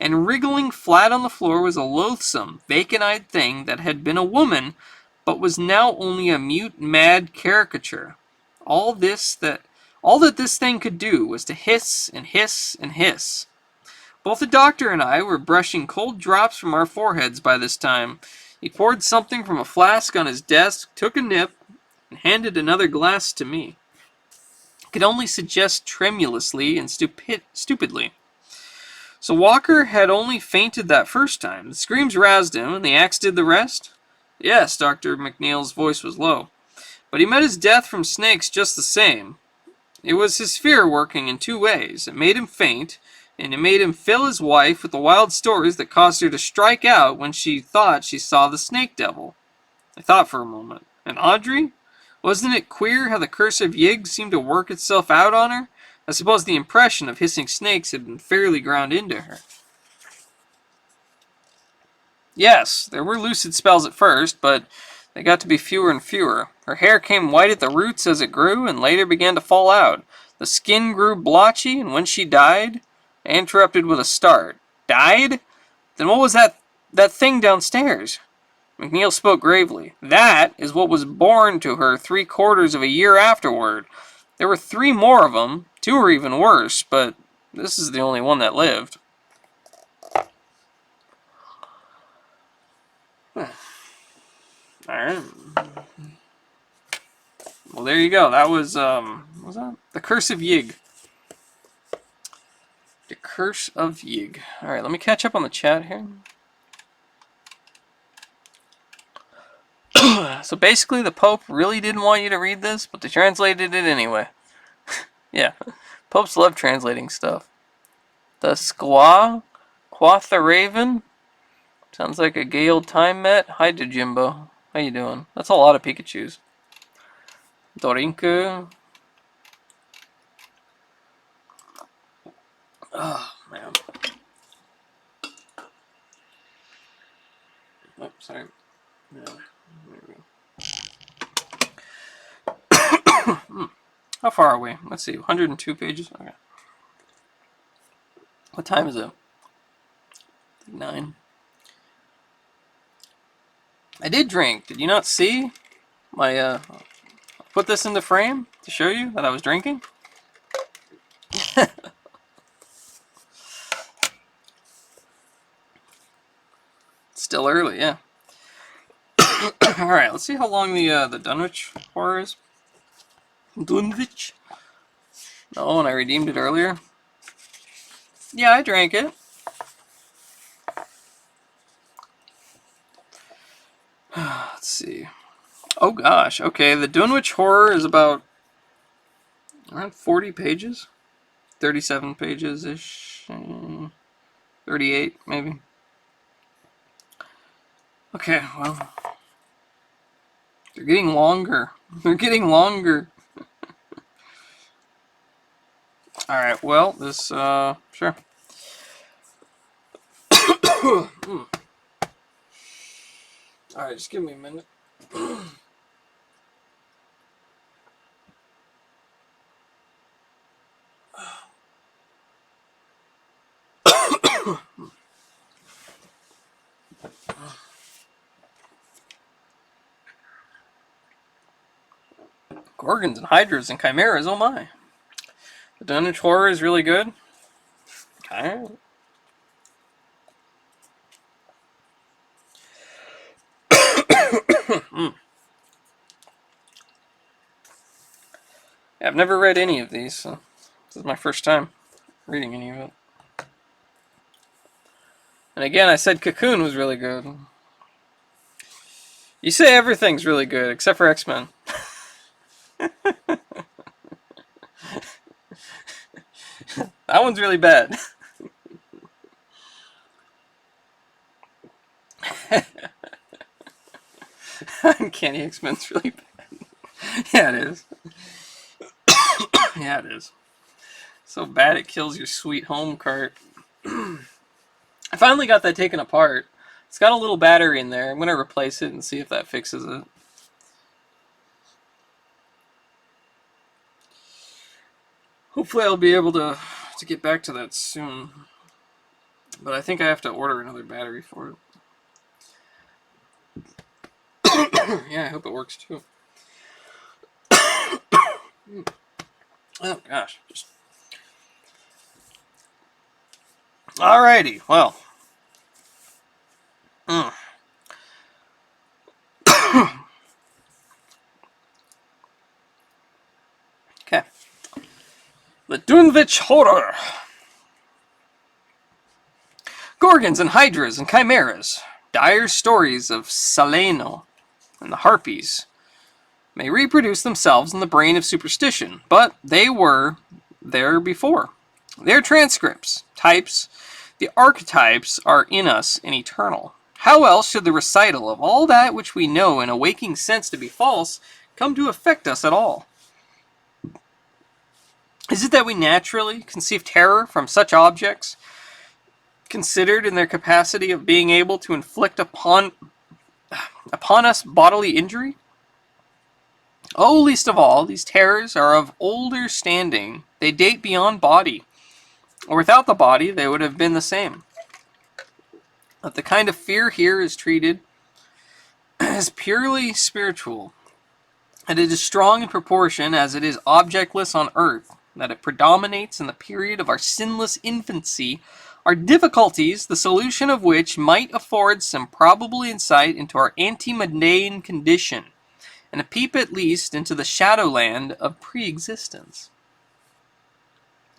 and wriggling flat on the floor was a loathsome, vacant-eyed thing that had been a woman, but was now only a mute, mad caricature. All that this thing could do was to hiss and hiss and hiss. Both the doctor and I were brushing cold drops from our foreheads by this time. He poured something from a flask on his desk, took a nip, and handed another glass to me. He could only suggest tremulously and stupidly. So Walker had only fainted that first time. The screams roused him, and the axe did the rest? Yes, Dr. McNeil's voice was low. But he met his death from snakes just the same. It was his fear working in 2 ways. It made him faint, and it made him fill his wife with the wild stories that caused her to strike out when she thought she saw the snake devil. I thought for a moment. And Audrey? Wasn't it queer how the curse of Yig seemed to work itself out on her? I suppose the impression of hissing snakes had been fairly ground into her. Yes, there were lucid spells at first, but they got to be fewer and fewer. Her hair came white at the roots as it grew, and later began to fall out. The skin grew blotchy, and when she died... I interrupted with a start. Died? Then what was that thing downstairs? McNeil spoke gravely. That is what was born to her 3/4 of a year afterward. There were 3 more of them. 2 were even worse, but this is the only one that lived. Alright. Well, there you go. That was, what was that? The Curse of Yig. The Curse of Yig. Alright, let me catch up on the chat here. So basically, the Pope really didn't want you to read this, but they translated it anyway. Yeah, Popes love translating stuff. The Squaw, Quoth the Raven. Sounds like a gay old time met. Hi, Jimbo. How you doing? That's a lot of Pikachus. Dorinku. Oh, man. Oh, sorry. Yeah, there we go. How far are we? Let's see, 102 pages? Okay. What time is it? 9. I did drink. Did you not see my, put this in the frame to show you that I was drinking? Still early, yeah. Alright, let's see how long the Dunwich horror is. Dunwich? No, and I redeemed it earlier. Yeah, I drank it. Let's see. Oh gosh, okay, the Dunwich horror is about around 40 pages. 37 pages-ish. 38, maybe. Okay, well. They're getting longer. They're getting longer. Alright, well, this, sure. Alright, just give me a minute. Gorgons and hydras and chimeras, oh my. The Dunwich horror is really good. Alright. Yeah, I've never read any of these, so this is my first time reading any of it. And again, I said Cocoon was really good. You say everything's really good except for X-Men. That one's really bad. Uncanny X-Men's really bad. Yeah, it is. Yeah, it is. So bad it kills your sweet home cart. I finally got that taken apart. It's got a little battery in there. I'm going to replace it and see if that fixes it. Hopefully I'll be able to get back to that soon. But I think I have to order another battery for it. Yeah, I hope it works too. Oh gosh. Alrighty, well. Okay. The Dunwich Horror. Gorgons and hydras and chimeras, dire stories of Saleno and the harpies, may reproduce themselves in the brain of superstition, but they were there before. Their transcripts, types, the archetypes are in us and eternal. How else should the recital of all that which we know in a waking sense to be false come to affect us at all? Is it that we naturally conceive terror from such objects, considered in their capacity of being able to inflict upon us bodily injury? Oh, least of all, these terrors are of older standing. They date beyond body, or without the body they would have been the same. But the kind of fear here is treated as purely spiritual, and it is strong in proportion as it is objectless on earth, that it predominates in the period of our sinless infancy, our difficulties, the solution of which might afford some probable insight into our ante-mundane condition, and a peep at least into the shadowland of pre-existence.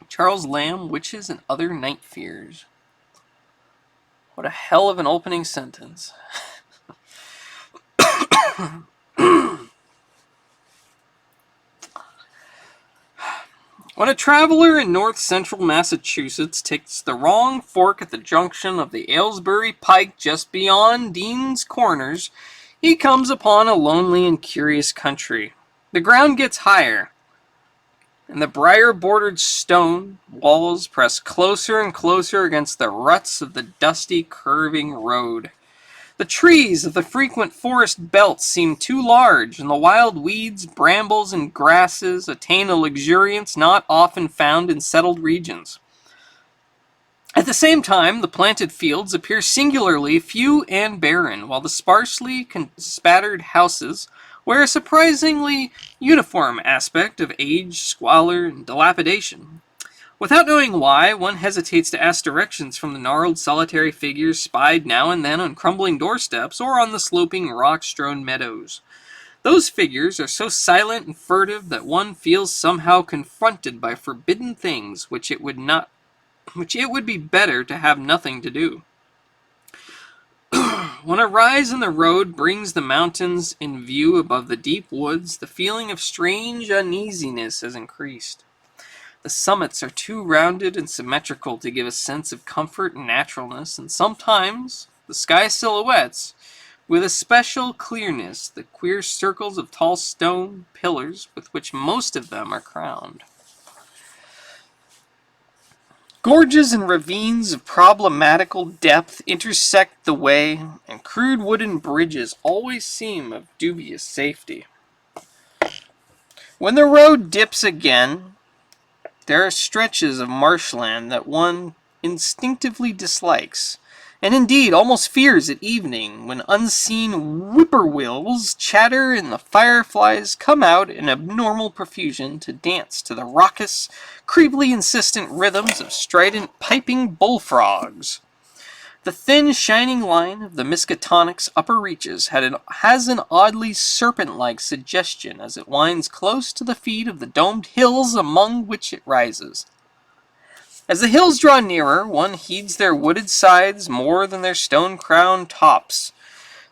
Charles Lamb, Witches and Other Night Fears. What a hell of an opening sentence. When a traveler in north-central Massachusetts takes the wrong fork at the junction of the Aylesbury Pike just beyond Dean's Corners, he comes upon a lonely and curious country. The ground gets higher, and the briar-bordered stone walls press closer and closer against the ruts of the dusty, curving road. The trees of the frequent forest belts seem too large, and the wild weeds, brambles, and grasses attain a luxuriance not often found in settled regions. At the same time, the planted fields appear singularly few and barren, while the sparsely spattered houses wear a surprisingly uniform aspect of age, squalor, and dilapidation. Without knowing why, one hesitates to ask directions from the gnarled solitary figures spied now and then on crumbling doorsteps or on the sloping rock-strewn meadows. Those figures are so silent and furtive that one feels somehow confronted by forbidden things which it would be better to have nothing to do. When a rise in the road brings the mountains in view above the deep woods, the feeling of strange uneasiness has increased. The summits are too rounded and symmetrical to give a sense of comfort and naturalness, and sometimes the sky silhouettes, with a special clearness, the queer circles of tall stone pillars with which most of them are crowned. Gorges and ravines of problematical depth intersect the way, and crude wooden bridges always seem of dubious safety. When the road dips again, there are stretches of marshland that one instinctively dislikes, and indeed almost fears at evening, when unseen whippoorwills chatter and the fireflies come out in abnormal profusion to dance to the raucous, creepily insistent rhythms of strident piping bullfrogs. The thin, shining line of the Miskatonic's upper reaches has an oddly serpent-like suggestion as it winds close to the feet of the domed hills among which it rises. As the hills draw nearer, one heeds their wooded sides more than their stone-crowned tops.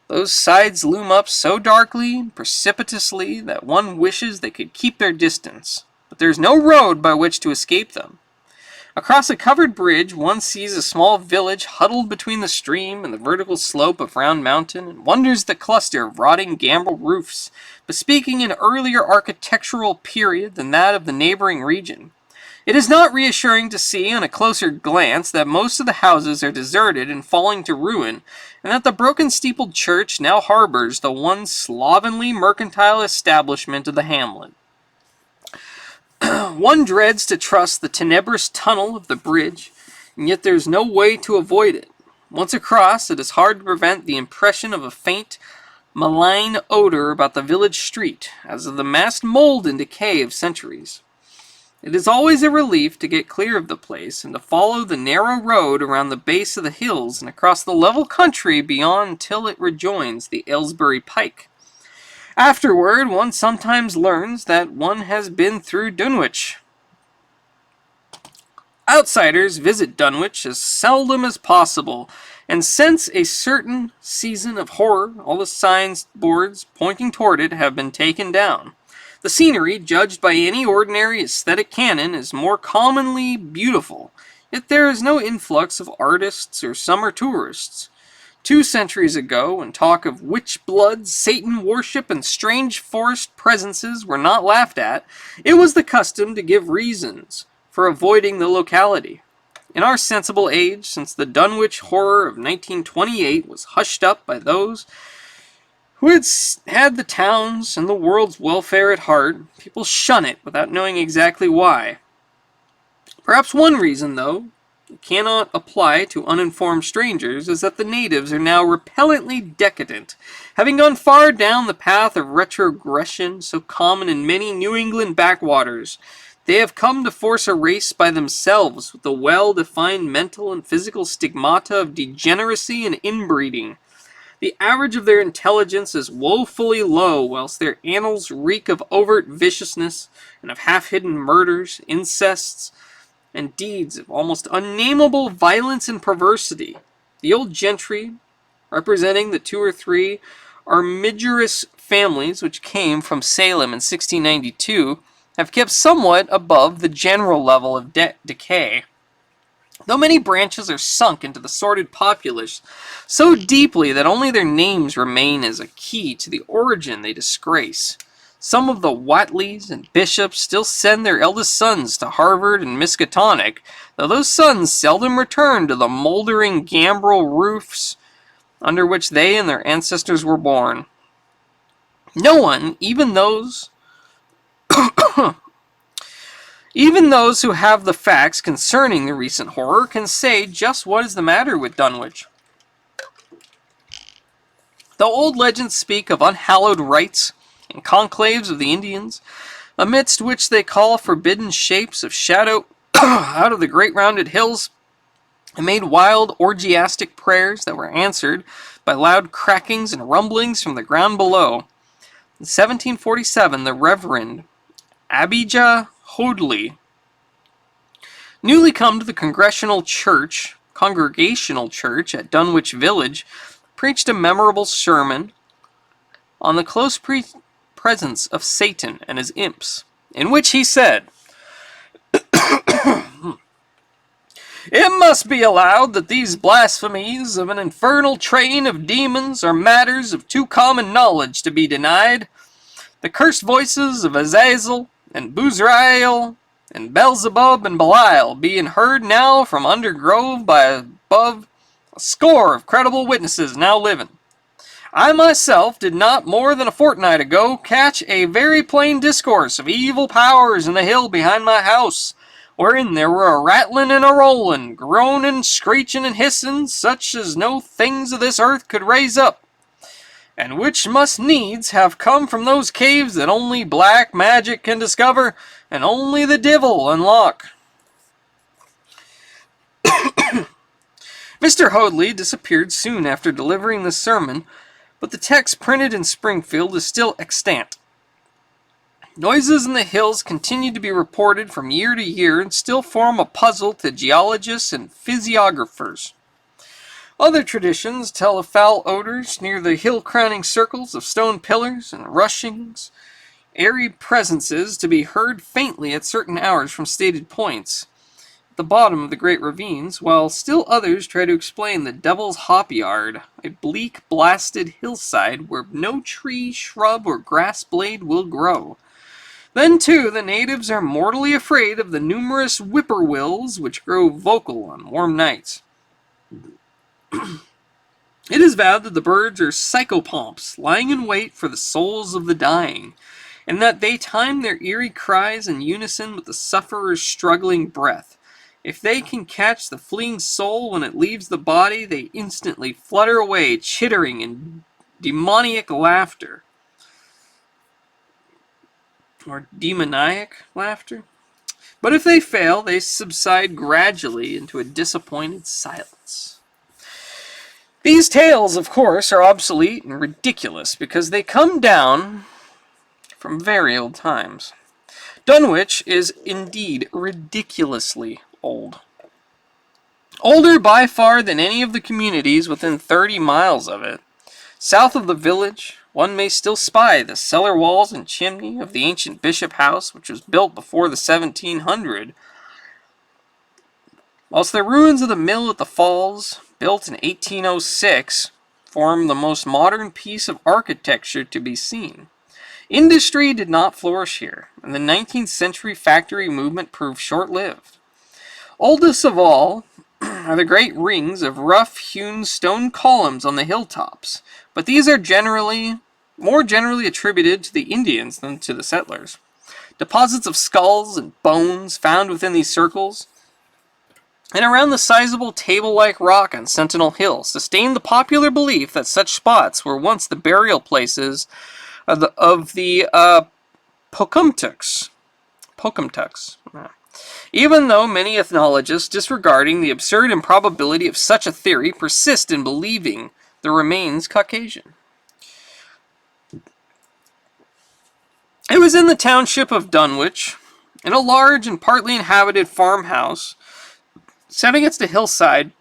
Those sides loom up so darkly and precipitously that one wishes they could keep their distance, but there is no road by which to escape them. Across a covered bridge, one sees a small village huddled between the stream and the vertical slope of Round Mountain, and wonders at the cluster of rotting gambrel roofs, bespeaking an earlier architectural period than that of the neighboring region. It is not reassuring to see on a closer glance that most of the houses are deserted and falling to ruin, and that the broken-steepled church now harbors the one slovenly mercantile establishment of the hamlet. One dreads to trust the tenebrous tunnel of the bridge, and yet there is no way to avoid it. Once across, it is hard to prevent the impression of a faint, malign odor about the village street, as of the massed mold and decay of centuries. It is always a relief to get clear of the place, and to follow the narrow road around the base of the hills and across the level country beyond till it rejoins the Aylesbury Pike. Afterward, one sometimes learns that one has been through Dunwich. Outsiders visit Dunwich as seldom as possible, and since a certain season of horror, all the signs boards pointing toward it have been taken down. The scenery, judged by any ordinary aesthetic canon, is more commonly beautiful, yet there is no influx of artists or summer tourists. 2 centuries ago, when talk of witch blood, Satan worship, and strange forest presences were not laughed at, it was the custom to give reasons for avoiding the locality. In our sensible age, since the Dunwich horror of 1928 was hushed up by those who had the town's and the world's welfare at heart, people shun it without knowing exactly why. Perhaps one reason, though, it cannot apply to uninformed strangers, is that the natives are now repellently decadent, having gone far down the path of retrogression so common in many New England backwaters. They have come to force a race by themselves with the well-defined mental and physical stigmata of degeneracy and inbreeding. The average of their intelligence is woefully low, whilst their annals reek of overt viciousness and of half-hidden murders, incests, and deeds of almost unnameable violence and perversity. The old gentry, representing the 2 or 3 armigerous families which came from Salem in 1692, have kept somewhat above the general level of decay. Though many branches are sunk into the sordid populace so deeply that only their names remain as a key to the origin they disgrace. Some of the Whateleys and bishops still send their eldest sons to Harvard and Miskatonic, though those sons seldom return to the moldering gambrel roofs under which they and their ancestors were born. No one, even those who have the facts concerning the recent horror, can say just what is the matter with Dunwich. Though old legends speak of unhallowed rites and conclaves of the Indians, amidst which they call forbidden shapes of shadow out of the great rounded hills, and made wild orgiastic prayers that were answered by loud crackings and rumblings from the ground below. In 1747, the Reverend Abijah Hoadley, newly come to the Congregational Church at Dunwich Village, preached a memorable sermon on the close presence of Satan and his imps, in which he said, "It must be allowed that these blasphemies of an infernal train of demons are matters of too common knowledge to be denied. The cursed voices of Azazel and Buzrael and Beelzebub and Belial being heard now from Undergrove by above a score of credible witnesses now living. I myself did not more than a fortnight ago catch a very plain discourse of evil powers in the hill behind my house, wherein there were a rattling and a rolling, groaning, screeching, and hissing, such as no things of this earth could raise up, and which must needs have come from those caves that only black magic can discover, and only the divil unlock." Mr. Hoadley disappeared soon after delivering the sermon, but the text printed in Springfield is still extant. Noises in the hills continue to be reported from year to year and still form a puzzle to geologists and physiographers. Other traditions tell of foul odors near the hill-crowning circles of stone pillars and rushings, airy presences to be heard faintly at certain hours from stated points at the bottom of the great ravines, while still others try to explain the Devil's Hop Yard, a bleak, blasted hillside where no tree, shrub, or grass blade will grow. Then, too, the natives are mortally afraid of the numerous whippoorwills which grow vocal on warm nights. It is vowed that the birds are psychopomps, lying in wait for the souls of the dying, and that they time their eerie cries in unison with the sufferer's struggling breath. If they can catch the fleeing soul when it leaves the body, they instantly flutter away, chittering in demoniac laughter. Or demoniac laughter? But if they fail, they subside gradually into a disappointed silence. These tales, of course, are obsolete and ridiculous because they come down from very old times. Dunwich is indeed ridiculously old. Older by far than any of the communities within 30 miles of it. South of the village, one may still spy the cellar walls and chimney of the ancient Bishop House, which was built before the 1700, whilst the ruins of the mill at the falls, built in 1806, form the most modern piece of architecture to be seen. Industry did not flourish here, and the 19th century factory movement proved short-lived. Oldest of all are the great rings of rough-hewn stone columns on the hilltops, but these are more generally attributed to the Indians than to the settlers. Deposits of skulls and bones found within these circles and around the sizable table-like rock on Sentinel Hill sustained the popular belief that such spots were once the burial places of the Pocumtucks. Even though many ethnologists, disregarding the absurd improbability of such a theory, persist in believing the remains Caucasian. It was in the township of Dunwich, in a large and partly inhabited farmhouse, set against a hillside,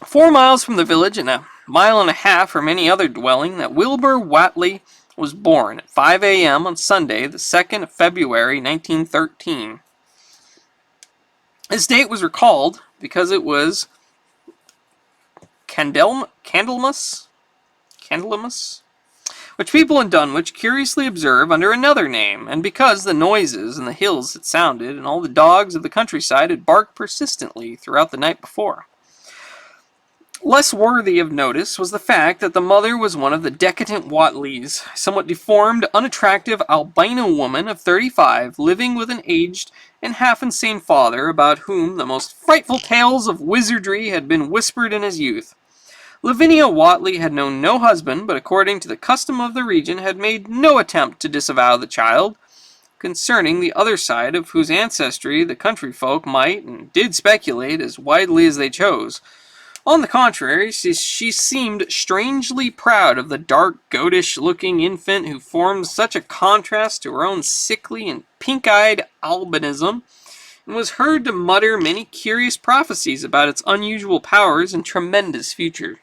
4 miles from the village and a mile and a half from any other dwelling, that Wilbur Whatley was born at 5 a.m. on Sunday, the 2nd of February, 1913. His date was recalled because it was Candlemas, which people in Dunwich curiously observe under another name, and because the noises in the hills had sounded, and all the dogs of the countryside had barked persistently throughout the night before. Less worthy of notice was the fact that the mother was one of the decadent Whatleys, a somewhat deformed, unattractive albino woman of 35, living with an aged and half-insane father about whom the most frightful tales of wizardry had been whispered in his youth. Lavinia Whatley had known no husband, but according to the custom of the region had made no attempt to disavow the child, concerning the other side of whose ancestry the country folk might and did speculate as widely as they chose. On the contrary, she seemed strangely proud of the dark, goatish-looking infant who formed such a contrast to her own sickly and pink-eyed albinism, and was heard to mutter many curious prophecies about its unusual powers and tremendous futures.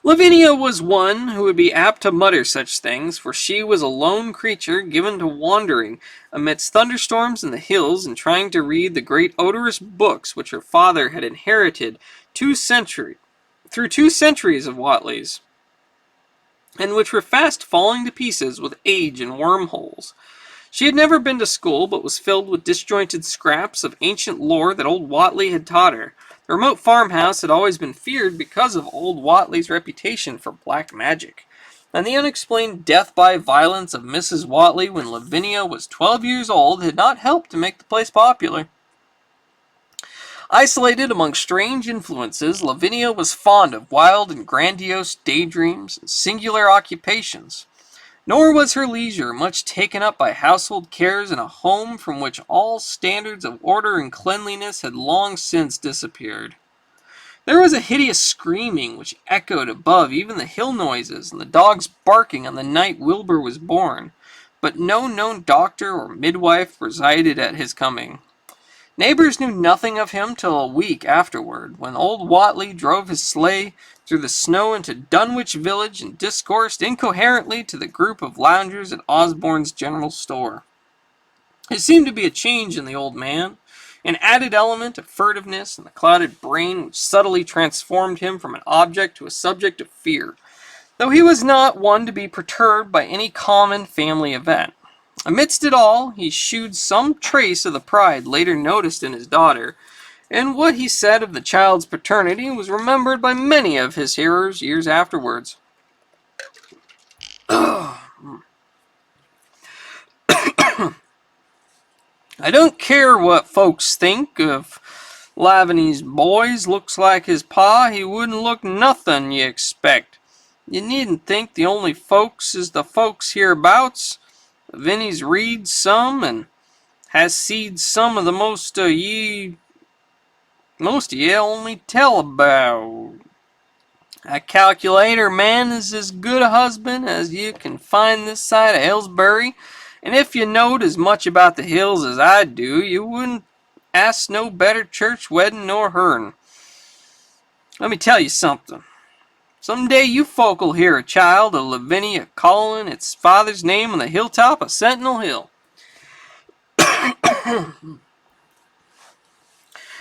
Lavinia was one who would be apt to mutter such things, for she was a lone creature given to wandering amidst thunderstorms in the hills and trying to read the great odorous books which her father had inherited through 2 centuries of Whatleys, and which were fast falling to pieces with age and wormholes. She had never been to school, but was filled with disjointed scraps of ancient lore that old Whatley had taught her. The remote farmhouse had always been feared because of old Whatley's reputation for black magic, and the unexplained death by violence of Mrs. Whatley when Lavinia was 12 years old had not helped to make the place popular. Isolated among strange influences, Lavinia was fond of wild and grandiose daydreams and singular occupations. Nor was her leisure much taken up by household cares in a home from which all standards of order and cleanliness had long since disappeared. There was a hideous screaming which echoed above even the hill noises and the dogs barking on the night Wilbur was born, but no known doctor or midwife resided at his coming. Neighbors knew nothing of him till a week afterward, when old Whatley drove his sleigh through the snow into Dunwich village and discoursed incoherently to the group of loungers at Osborne's general store. It seemed to be a change in the old man, an added element of furtiveness in the clouded brain which subtly transformed him from an object to a subject of fear, though he was not one to be perturbed by any common family event. Amidst it all, he shewed some trace of the pride later noticed in his daughter, and what he said of the child's paternity was remembered by many of his hearers years afterwards. I don't care what folks think of Lavaney's boys. Looks like his pa. He wouldn't look nothin' you expect. You needn't think the only folks is the folks hereabouts. Vinny's reads some and has seed some of the most of ye only tell about. I calculate her man is as good a husband as you can find this side of Aylesbury, and if you knowed as much about the hills as I do, you wouldn't ask no better church wedding nor hern. Let me tell you something. Some day you folk'll hear a child of Lavinia calling its father's name on the hilltop of Sentinel Hill.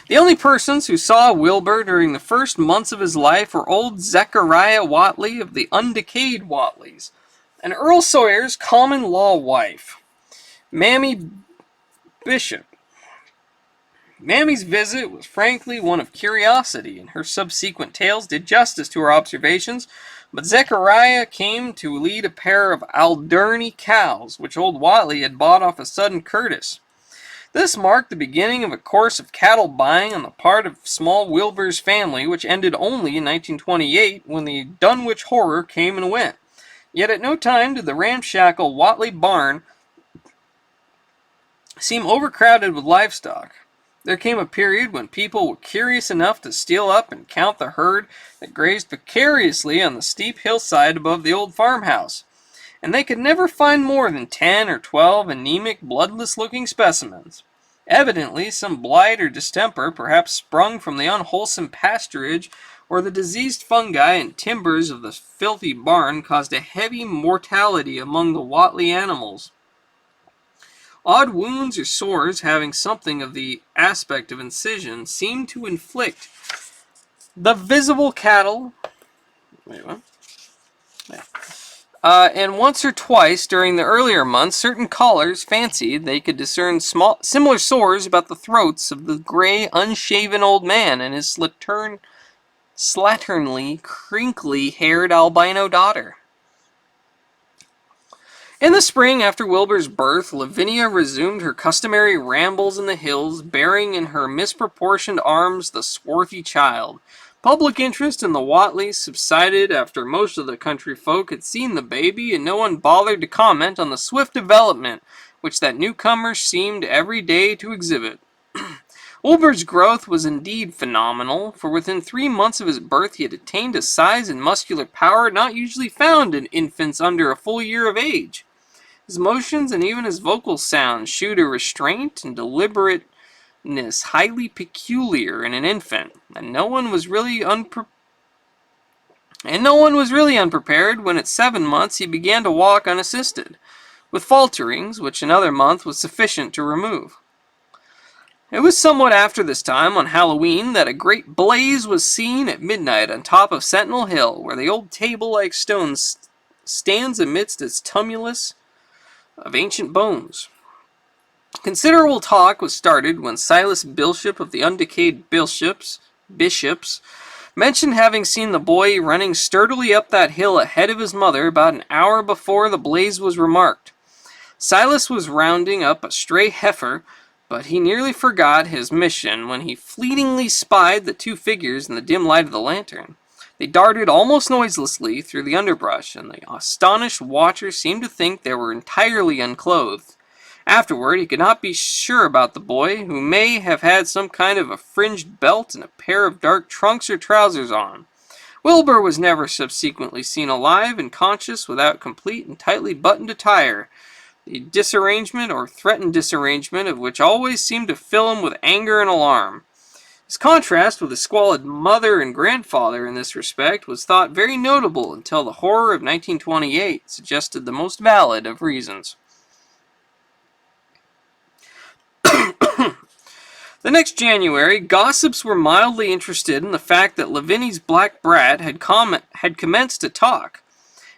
The only persons who saw Wilbur during the first months of his life were old Zechariah Whatley of the undecayed Whatleys, and Earl Sawyer's common-law wife, Mammy Bishop. Mammy's visit was frankly one of curiosity, and her subsequent tales did justice to her observations, but Zechariah came to lead a pair of Alderney cows, which old Whatley had bought off a sudden Curtis. This marked the beginning of a course of cattle buying on the part of small Wilbur's family, which ended only in 1928 when the Dunwich horror came and went. Yet at no time did the ramshackle Whatley barn seem overcrowded with livestock. There came a period when people were curious enough to steal up and count the herd that grazed precariously on the steep hillside above the old farmhouse, and they could never find more than 10 or 12 anemic, bloodless-looking specimens. Evidently, some blight or distemper, perhaps sprung from the unwholesome pasturage or the diseased fungi and timbers of the filthy barn, caused a heavy mortality among the Whatley animals. Odd wounds or sores, having something of the aspect of incision, seemed to inflict the visible cattle. Wait, what? Yeah. And once or twice during the earlier months, certain callers fancied they could discern similar sores about the throats of the gray, unshaven old man and his slatternly, crinkly-haired albino daughter. In the spring after Wilbur's birth, Lavinia resumed her customary rambles in the hills, bearing in her misproportioned arms the swarthy child. Public interest in the Whatleys subsided after most of the country folk had seen the baby, and no one bothered to comment on the swift development which that newcomer seemed every day to exhibit. Wilbur's growth was indeed phenomenal, for within 3 months of his birth he had attained a size and muscular power not usually found in infants under a full year of age. His motions and even his vocal sounds shewed a restraint and deliberateness highly peculiar in an infant, and no one was really unprepared when at 7 months he began to walk unassisted, with falterings which another month was sufficient to remove. It was somewhat after this time, on Halloween, that a great blaze was seen at midnight on top of Sentinel Hill, where the old table-like stone stands amidst its tumulus of ancient bones. Considerable talk was started when Silas Bishop of the undecayed bishops mentioned having seen the boy running sturdily up that hill ahead of his mother about an hour before the blaze was remarked. Silas was rounding up a stray heifer, but he nearly forgot his mission when he fleetingly spied the two figures in the dim light of the lantern. They darted almost noiselessly through the underbrush, and the astonished watcher seemed to think they were entirely unclothed. Afterward, he could not be sure about the boy, who may have had some kind of a fringed belt and a pair of dark trunks or trousers on. Wilbur was never subsequently seen alive and conscious without complete and tightly buttoned attire, the disarrangement or threatened disarrangement of which always seemed to fill him with anger and alarm. His contrast with his squalid mother and grandfather in this respect was thought very notable until the horror of 1928 suggested the most valid of reasons. The next January, gossips were mildly interested in the fact that Lavini's black brat had commenced to talk,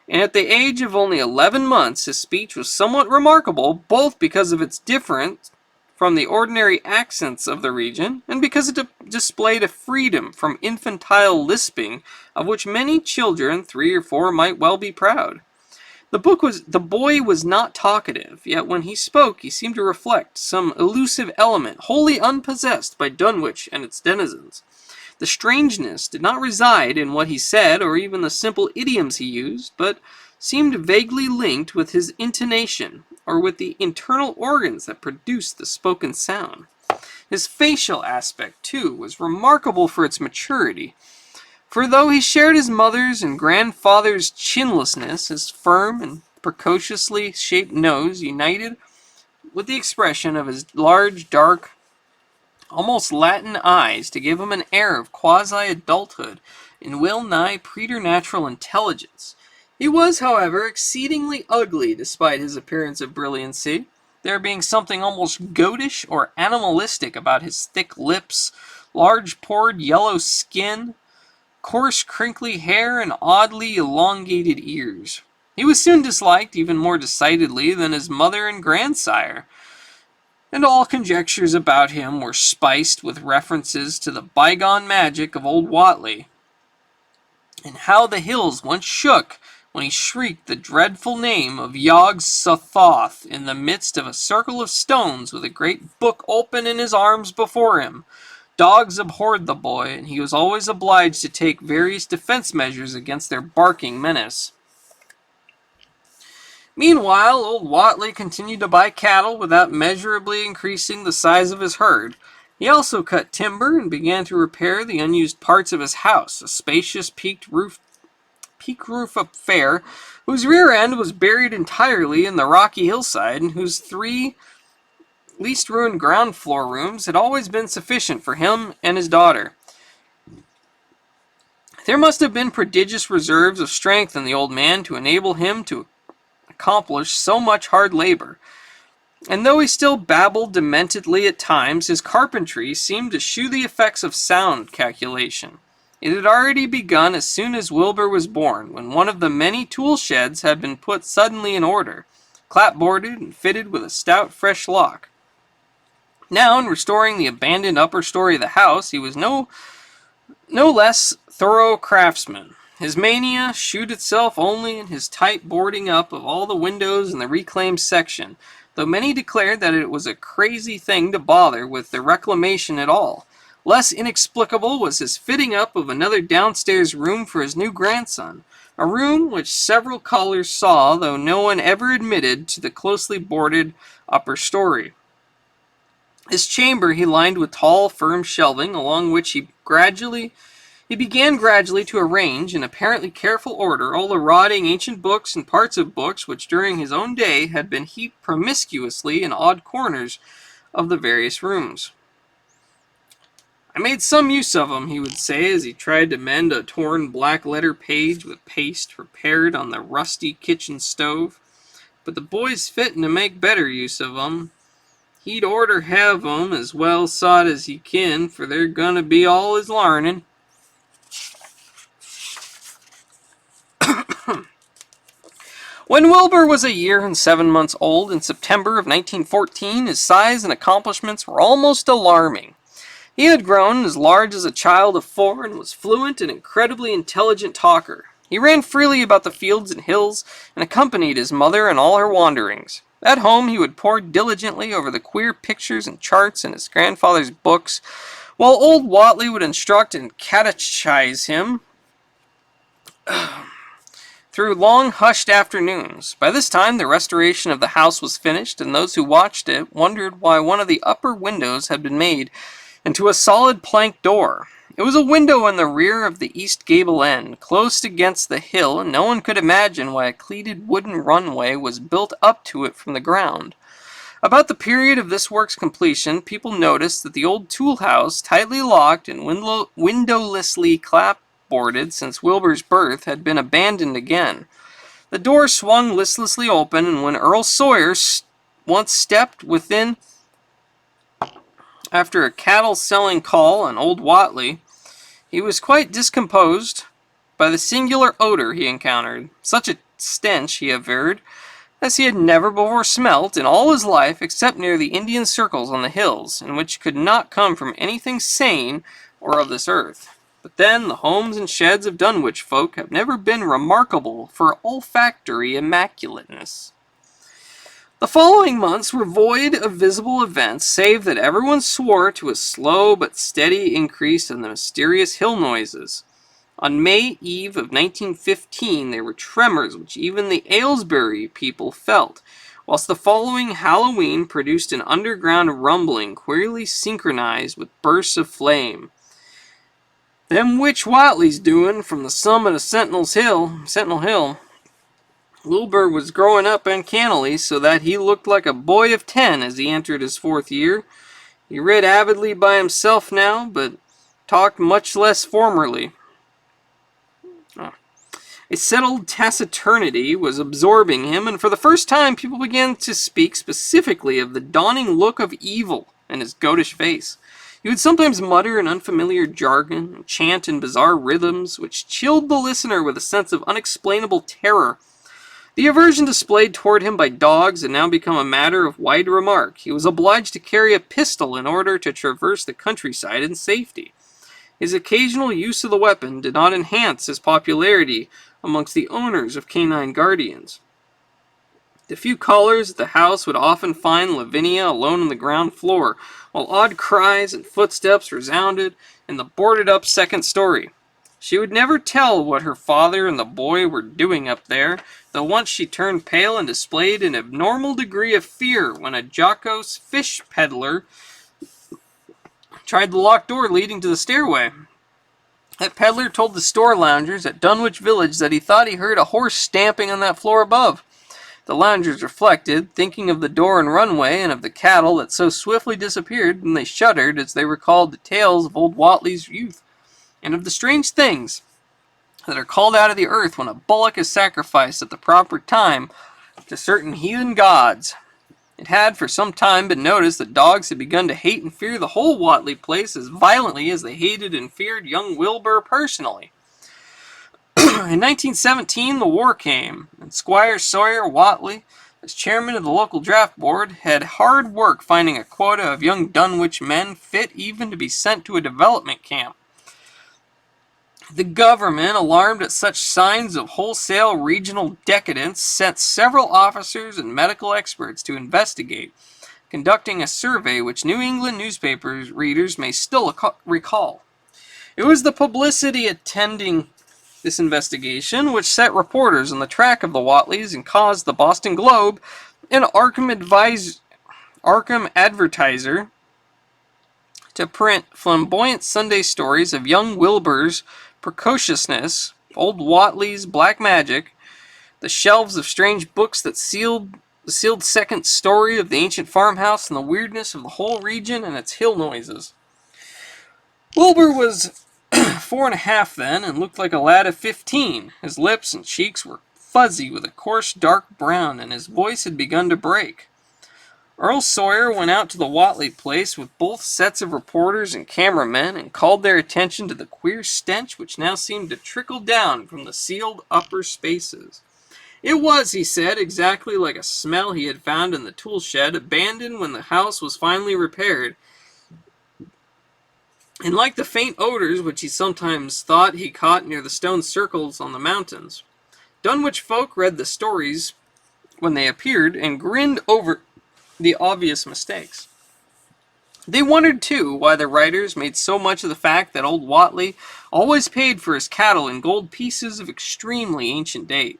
and at the age of only 11 months his speech was somewhat remarkable, both because of its difference from the ordinary accents of the region, and because it displayed a freedom from infantile lisping of which many children, 3 or 4, might well be proud. The boy was not talkative, yet when he spoke he seemed to reflect some elusive element wholly unpossessed by Dunwich and its denizens. The strangeness did not reside in what he said or even the simple idioms he used, but seemed vaguely linked with his intonation, or with the internal organs that produced the spoken sound. His facial aspect, too, was remarkable for its maturity, for though he shared his mother's and grandfather's chinlessness, his firm and precociously shaped nose united with the expression of his large, dark, almost Latin eyes to give him an air of quasi-adulthood and well-nigh preternatural intelligence. He was, however, exceedingly ugly despite his appearance of brilliancy, there being something almost goatish or animalistic about his thick lips, large-pored yellow skin, coarse crinkly hair, and oddly elongated ears. He was soon disliked even more decidedly than his mother and grandsire, and all conjectures about him were spiced with references to the bygone magic of old Whatley, and how the hills once shook when he shrieked the dreadful name of Yog Sothoth in the midst of a circle of stones with a great book open in his arms before him. Dogs abhorred the boy, and he was always obliged to take various defense measures against their barking menace. Meanwhile, old Whatley continued to buy cattle without measurably increasing the size of his herd. He also cut timber and began to repair the unused parts of his house, a spacious peak roof affair, whose rear end was buried entirely in the rocky hillside, and whose 3 least ruined ground floor rooms had always been sufficient for him and his daughter. There must have been prodigious reserves of strength in the old man to enable him to accomplish so much hard labor, and though he still babbled dementedly at times, his carpentry seemed to shew the effects of sound calculation. It had already begun as soon as Wilbur was born, when one of the many tool sheds had been put suddenly in order, clapboarded and fitted with a stout fresh lock. Now, in restoring the abandoned upper story of the house, he was no less thorough craftsman. His mania shewed itself only in his tight boarding up of all the windows in the reclaimed section, though many declared that it was a crazy thing to bother with the reclamation at all. Less inexplicable was his fitting up of another downstairs room for his new grandson, a room which several callers saw, though no one ever admitted to the closely boarded upper story. His chamber he lined with tall, firm shelving, along which he began gradually to arrange, in apparently careful order, all the rotting ancient books and parts of books which during his own day had been heaped promiscuously in odd corners of the various rooms. "I made some use of 'em," he would say, as he tried to mend a torn black-letter page with paste prepared on the rusty kitchen stove. "But the boy's fitting to make better use of 'em. He'd orter have 'em as well sot as he kin, for they're gonna be all his larnin'." When Wilbur was a year and 7 months old in September of 1914, his size and accomplishments were almost alarming. He had grown as large as a child of 4 and was fluent and incredibly intelligent talker. He ran freely about the fields and hills and accompanied his mother in all her wanderings. At home he would pore diligently over the queer pictures and charts in his grandfather's books, while old Whatley would instruct and catechize him through long hushed afternoons. By this time the restoration of the house was finished, and those who watched it wondered why one of the upper windows had been made into a solid plank door. It was a window in the rear of the east gable end, close against the hill, and no one could imagine why a cleated wooden runway was built up to it from the ground. About the period of this work's completion, people noticed that the old tool house, tightly locked and windowlessly clapboarded since Wilbur's birth, had been abandoned again. The door swung listlessly open, and when Earl Sawyer once stepped within after a cattle-selling call on Old Whatley, he was quite discomposed by the singular odor he encountered. Such a stench, he averred, as he had never before smelt in all his life except near the Indian circles on the hills, and which could not come from anything sane or of this earth. But then the homes and sheds of Dunwich folk have never been remarkable for olfactory immaculateness. The following months were void of visible events, save that everyone swore to a slow but steady increase in the mysterious hill noises. On May Eve of 1915, there were tremors which even the Aylesbury people felt, whilst the following Halloween produced an underground rumbling queerly synchronized with bursts of flame. "Them witch Whatley's doing from the summit of Sentinel Hill. Wilbur was growing up uncannily, so that he looked like a boy of 10 as he entered his 4th year. He read avidly by himself now, but talked much less formerly. A settled taciturnity was absorbing him, and for the first time people began to speak specifically of the dawning look of evil in his goatish face. He would sometimes mutter in unfamiliar jargon, and chant in bizarre rhythms, which chilled the listener with a sense of unexplainable terror. The aversion displayed toward him by dogs had now become a matter of wide remark. He was obliged to carry a pistol in order to traverse the countryside in safety. His occasional use of the weapon did not enhance his popularity amongst the owners of canine guardians. The few callers at the house would often find Lavinia alone on the ground floor, while odd cries and footsteps resounded in the boarded-up second story. She would never tell what her father and the boy were doing up there, though once she turned pale and displayed an abnormal degree of fear when a jocose fish peddler tried the locked door leading to the stairway. That peddler told the store loungers at Dunwich Village that he thought he heard a horse stamping on that floor above. The loungers reflected, thinking of the door and runway and of the cattle that so swiftly disappeared, and they shuddered as they recalled the tales of old Whatley's youth, and of the strange things that are called out of the earth when a bullock is sacrificed at the proper time to certain heathen gods. It had for some time been noticed that dogs had begun to hate and fear the whole Whatley place as violently as they hated and feared young Wilbur personally. In 1917, the war came, and Squire Sawyer Whatley, as chairman of the local draft board, had hard work finding a quota of young Dunwich men fit even to be sent to a development camp. The government, alarmed at such signs of wholesale regional decadence, sent several officers and medical experts to investigate, conducting a survey which New England newspaper readers may still recall. It was the publicity attending this investigation which set reporters on the track of the Whatleys and caused the Boston Globe and Arkham Advertiser to print flamboyant Sunday stories of young Wilbur's precociousness, old Whatley's black magic, the shelves of strange books that sealed the sealed second story of the ancient farmhouse, and the weirdness of the whole region and its hill noises. Wilbur was 4.5 then, and looked like a lad of 15. His lips and cheeks were fuzzy with a coarse dark brown, and his voice had begun to break. Earl Sawyer went out to the Whatley place with both sets of reporters and cameramen and called their attention to the queer stench which now seemed to trickle down from the sealed upper spaces. It was, he said, exactly like a smell he had found in the tool shed, abandoned when the house was finally repaired, and like the faint odors which he sometimes thought he caught near the stone circles on the mountains. Dunwich folk read the stories when they appeared and grinned over the obvious mistakes. They wondered, too, why the writers made so much of the fact that old Whatley always paid for his cattle in gold pieces of extremely ancient date.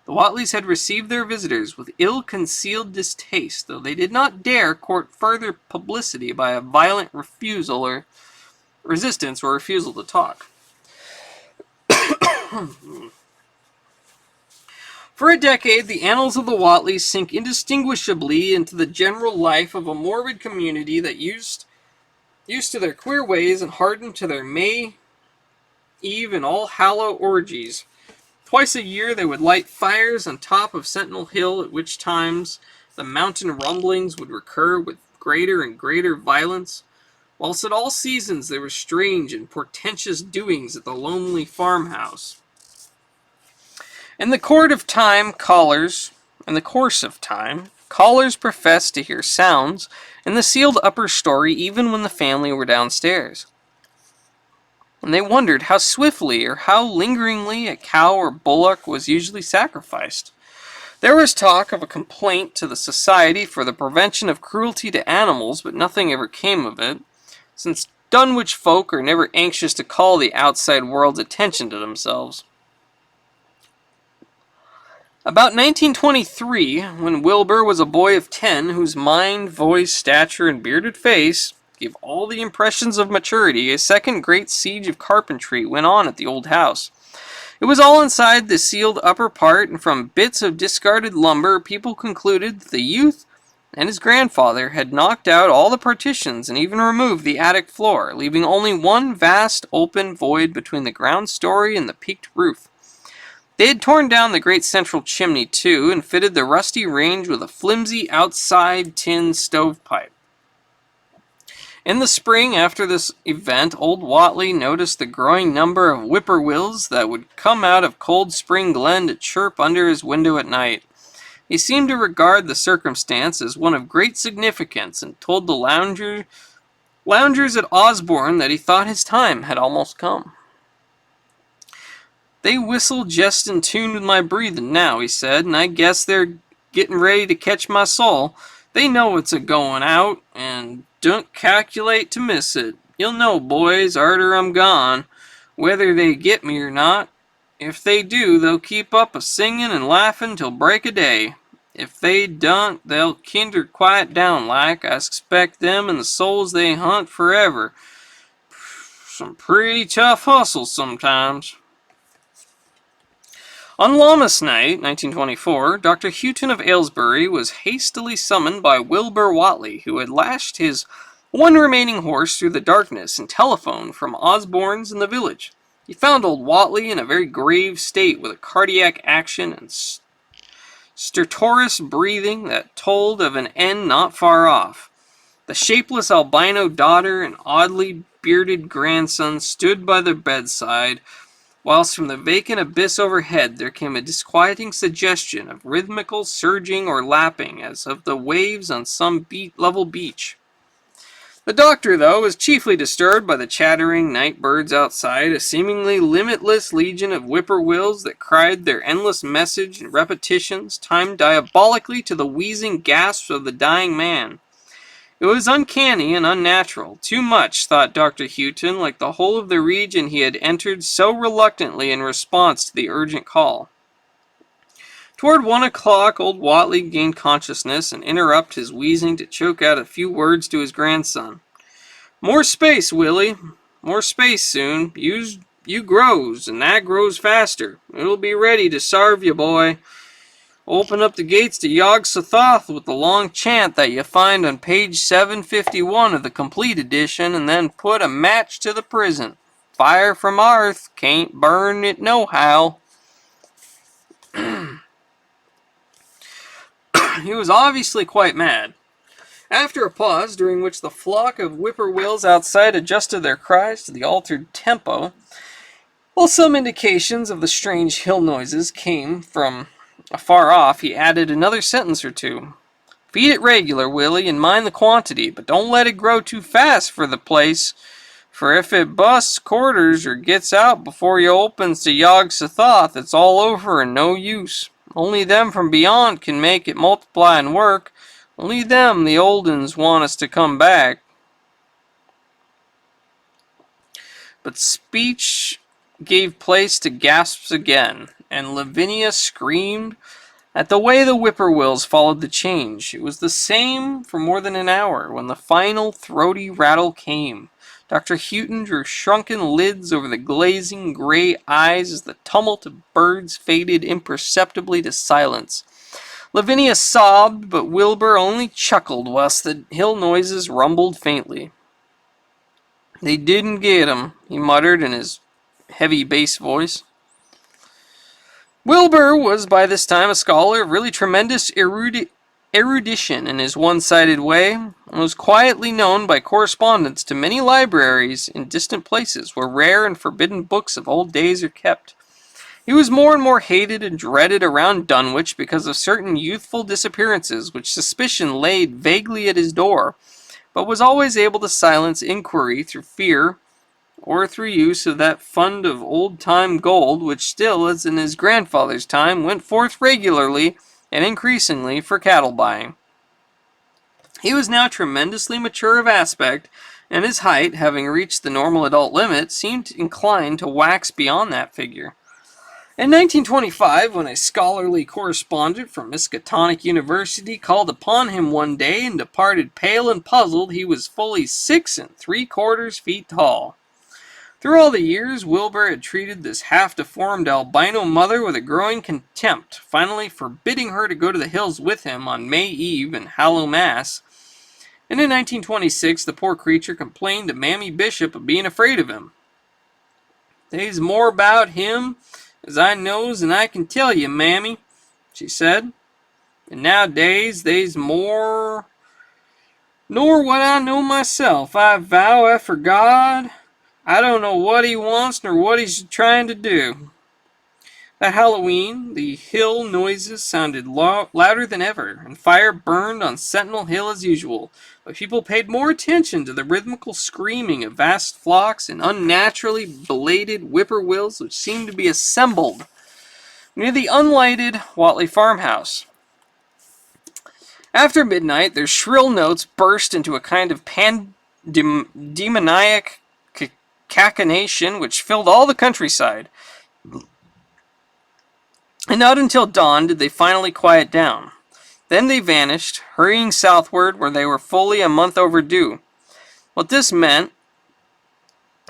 The Whatleys had received their visitors with ill-concealed distaste, though they did not dare court further publicity by a violent refusal or resistance or refusal to talk. For a decade, the annals of the Watleys sink indistinguishably into the general life of a morbid community that used to their queer ways and hardened to their May Eve and All Hallow orgies. Twice a year they would light fires on top of Sentinel Hill, at which times the mountain rumblings would recur with greater and greater violence, whilst at all seasons there were strange and portentous doings at the lonely farmhouse. In the course of time, callers professed to hear sounds in the sealed upper story even when the family were downstairs. And they wondered how swiftly or how lingeringly a cow or bullock was usually sacrificed. There was talk of a complaint to the Society for the Prevention of Cruelty to Animals, but nothing ever came of it, since Dunwich folk are never anxious to call the outside world's attention to themselves. About 1923, when Wilbur was a boy of 10, whose mind, voice, stature, and bearded face gave all the impressions of maturity, a second great siege of carpentry went on at the old house. It was all inside the sealed upper part, and from bits of discarded lumber, people concluded that the youth and his grandfather had knocked out all the partitions and even removed the attic floor, leaving only one vast open void between the ground story and the peaked roof. They had torn down the great central chimney, too, and fitted the rusty range with a flimsy outside tin stovepipe. In the spring after this event, old Whatley noticed the growing number of whippoorwills that would come out of Cold Spring Glen to chirp under his window at night. He seemed to regard the circumstance as one of great significance, and told the loungers at Osborne that he thought his time had almost come. "They whistle just in tune with my breathing now," he said, "and I guess they're getting ready to catch my soul. They know it's a-going out, and don't calculate to miss it. You'll know, boys, arter I'm gone, whether they get me or not. If they do, they'll keep up a-singing and laughing till break o' day. If they don't, they'll kinder quiet down like. I expect them and the souls they hunt forever. Some pretty tough hustles sometimes." On Lammas night, 1924, Dr. Houghton of Aylesbury was hastily summoned by Wilbur Whatley, who had lashed his one remaining horse through the darkness and telephoned from Osborne's in the village. He found old Whatley in a very grave state, with a cardiac action and stertorous breathing that told of an end not far off. The shapeless albino daughter and oddly bearded grandson stood by the bedside, whilst from the vacant abyss overhead there came a disquieting suggestion of rhythmical surging or lapping, as of the waves on some level beach. The doctor, though, was chiefly disturbed by the chattering night birds outside, a seemingly limitless legion of whippoorwills that cried their endless message in repetitions, timed diabolically to the wheezing gasps of the dying man. It was uncanny and unnatural, too much, thought Dr. Houghton, like the whole of the region he had entered so reluctantly in response to the urgent call. Toward 1 o'clock, old Whatley gained consciousness and interrupted his wheezing to choke out a few words to his grandson. "More space, Willie. More space soon. You grows, and that grows faster. It'll be ready to sarve you, boy. Open up the gates to Yog Sothoth with the long chant that you find on page 751 of the complete edition, and then put a match to the prison. Fire from arth can't burn it nohow." He was obviously quite mad. After a pause, during which the flock of whippoorwills outside adjusted their cries to the altered tempo, while some indications of the strange hill noises came from afar off, he added another sentence or two. "Feed it regular, Willie, and mind the quantity, but don't let it grow too fast for the place, for if it busts quarters or gets out before you opens to Yog Sothoth, it's all over and no use. Only them from beyond can make it multiply and work. Only them the old uns want us to come back." But speech gave place to gasps again, and Lavinia screamed at the way the whippoorwills followed the change. It was the same for more than an hour, when the final throaty rattle came, Dr. Houghton drew shrunken lids over the glazing gray eyes as the tumult of birds faded imperceptibly to silence. Lavinia sobbed, but Wilbur only chuckled whilst the hill noises rumbled faintly. "They didn't get him," he muttered in his heavy bass voice. Wilbur was by this time a scholar of really tremendous erudition in his one-sided way, and was quietly known by correspondents to many libraries in distant places where rare and forbidden books of old days are kept. He was more and more hated and dreaded around Dunwich because of certain youthful disappearances which suspicion laid vaguely at his door, but was always able to silence inquiry through fear or through use of that fund of old-time gold which still, as in his grandfather's time, went forth regularly and increasingly for cattle buying. He was now tremendously mature of aspect, and his height, having reached the normal adult limit, seemed inclined to wax beyond that figure. In 1925, when a scholarly correspondent from Miskatonic University called upon him one day and departed pale and puzzled, he was fully 6 3/4 feet tall. Through all the years, Wilbur had treated this half-deformed albino mother with a growing contempt, finally forbidding her to go to the hills with him on May Eve and Hallowmass. And in 1926, the poor creature complained to Mammy Bishop of being afraid of him. "They's more about him as I knows than I can tell you, Mammy," she said. "And nowadays, they's more nor what I know myself. I vow after God, I don't know what he wants nor what he's trying to do." That Halloween, the hill noises sounded louder than ever, and fire burned on Sentinel Hill as usual, but people paid more attention to the rhythmical screaming of vast flocks and unnaturally belated whippoorwills which seemed to be assembled near the unlighted Whatley farmhouse. After midnight, their shrill notes burst into a kind of demoniac cachinnation which filled all the countryside. And not until dawn did they finally quiet down. Then they vanished, hurrying southward where they were fully a month overdue. What this meant,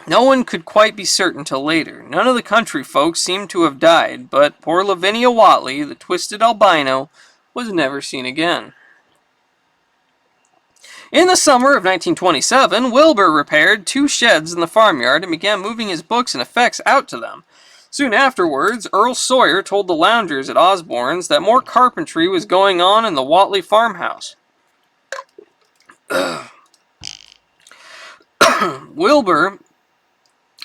no one could quite be certain till later. None of the country folks seemed to have died, but poor Lavinia Whatley, the twisted albino, was never seen again. In the summer of 1927, Wilbur repaired 2 sheds in the farmyard and began moving his books and effects out to them. Soon afterwards, Earl Sawyer told the loungers at Osborne's that more carpentry was going on in the Whatley farmhouse. Wilbur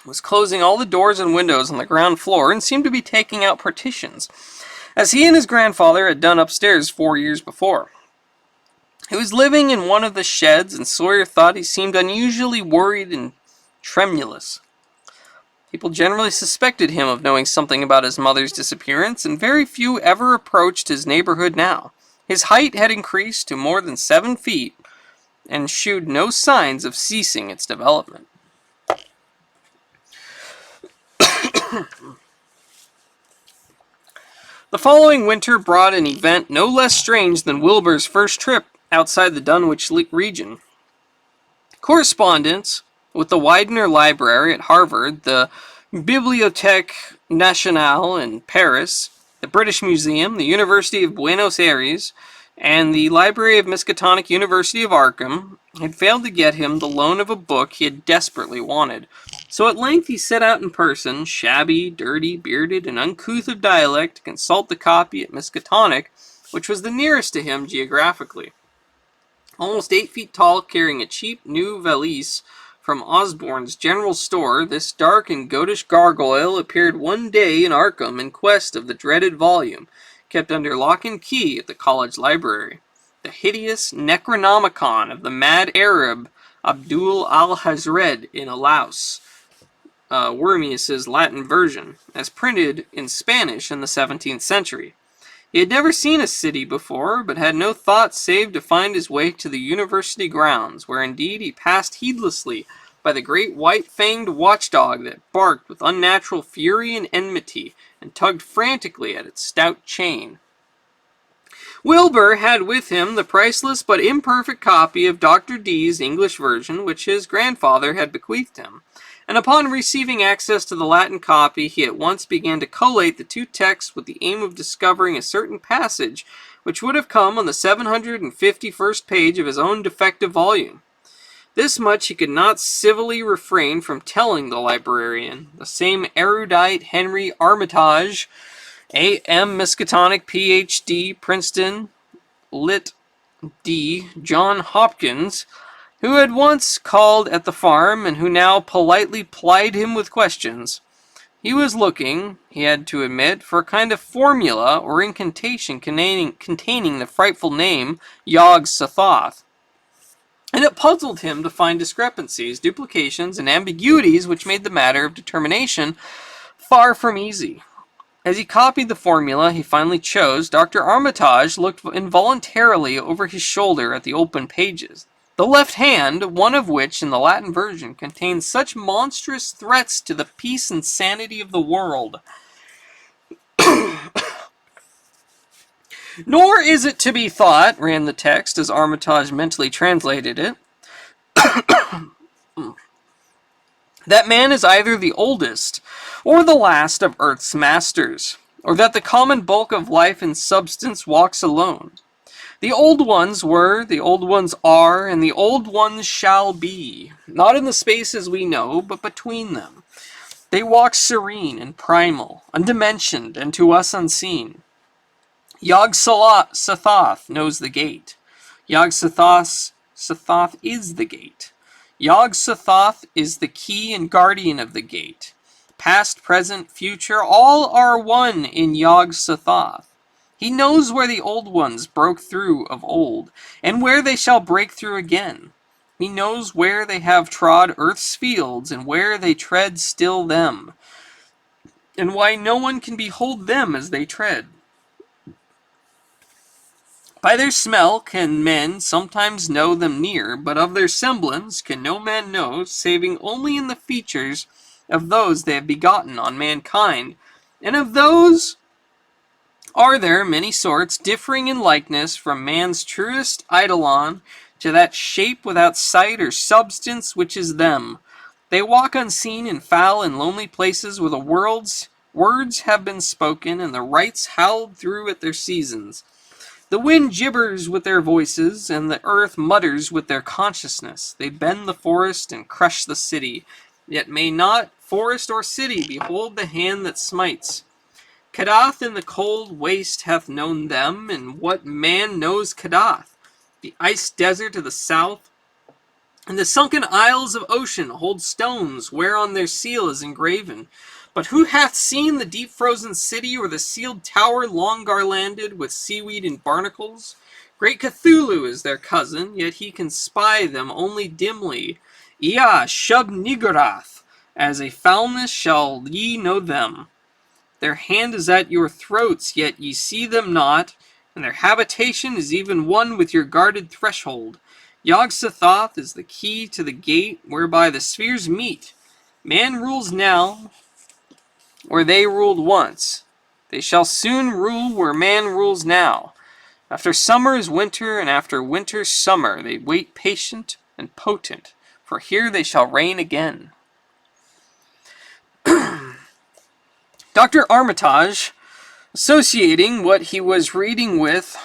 was closing all the doors and windows on the ground floor and seemed to be taking out partitions, as he and his grandfather had done upstairs 4 years before. He was living in one of the sheds, and Sawyer thought he seemed unusually worried and tremulous. People generally suspected him of knowing something about his mother's disappearance, and very few ever approached his neighborhood now. His height had increased to more than 7 feet, and shewed no signs of ceasing its development. The following winter brought an event no less strange than Wilbur's first trip outside the Dunwich region. Correspondence with the Widener Library at Harvard, the Bibliothèque Nationale in Paris, the British Museum, the University of Buenos Aires, and the Library of Miskatonic University of Arkham had failed to get him the loan of a book he had desperately wanted. So at length he set out in person, shabby, dirty, bearded, and uncouth of dialect, to consult the copy at Miskatonic, which was the nearest to him geographically. Almost 8 feet tall, carrying a cheap new valise from Osborne's general store, this dark and goatish gargoyle appeared one day in Arkham in quest of the dreaded volume, kept under lock and key at the college library. The hideous Necronomicon of the mad Arab Abdul al-Hazred in Alaus, Wormius's Latin version, as printed in Spanish in the 17th century. He had never seen a city before, but had no thought save to find his way to the university grounds, where indeed he passed heedlessly by the great white-fanged watchdog that barked with unnatural fury and enmity, and tugged frantically at its stout chain. Wilbur had with him the priceless but imperfect copy of Dr. Dee's English version, which his grandfather had bequeathed him, and upon receiving access to the Latin copy, he at once began to collate the two texts with the aim of discovering a certain passage which would have come on the 751st page of his own defective volume. This much he could not civilly refrain from telling the librarian, the same erudite Henry Armitage, A.M. Miskatonic, Ph.D., Princeton, Lit. D. John Hopkins, who had once called at the farm and who now politely plied him with questions. He was looking, he had to admit, for a kind of formula or incantation containing the frightful name Yog-Sothoth. And it puzzled him to find discrepancies, duplications, and ambiguities which made the matter of determination far from easy. As he copied the formula he finally chose, Dr. Armitage looked involuntarily over his shoulder at the open pages. The left hand, one of which in the Latin version contains such monstrous threats to the peace and sanity of the world. Nor is it to be thought, ran the text as Armitage mentally translated it, that man is either the oldest or the last of earth's masters, or that the common bulk of life and substance walks alone. The old ones were, the old ones are, and the old ones shall be, not in the spaces we know, but between them. They walk serene and primal, undimensioned and to us unseen. Yog-Sothoth knows the gate. Yog-Sothoth is the gate. Yog-Sothoth is the key and guardian of the gate. Past, present, future, all are one in Yog-Sothoth. He knows where the old ones broke through of old, and where they shall break through again. He knows where they have trod earth's fields, and where they tread still them, and why no one can behold them as they tread. By their smell can men sometimes know them near, but of their semblance can no man know, saving only in the features of those they have begotten on mankind, and of those are there many sorts, differing in likeness from man's truest eidolon to that shape without sight or substance which is them. They walk unseen in foul and lonely places where the world's words have been spoken, and the rites howled through at their seasons. The wind gibbers with their voices, and the earth mutters with their consciousness. They bend the forest and crush the city, yet may not forest or city behold the hand that smites. Kadath in the cold waste hath known them, and what man knows Kadath? The iced desert to the south, and the sunken isles of ocean hold stones whereon their seal is engraven. But who hath seen the deep frozen city, or the sealed tower long garlanded with seaweed and barnacles? Great Cthulhu is their cousin, yet he can spy them only dimly. Ea Shub-Niggurath, as a foulness shall ye know them. Their hand is at your throats, yet ye see them not, and their habitation is even one with your guarded threshold. Yog-Sothoth is the key to the gate whereby the spheres meet. Man rules now where they ruled once. They shall soon rule where man rules now. After summer is winter, and after winter summer. They wait patient and potent, for here they shall reign again. Dr. Armitage, associating what he was reading with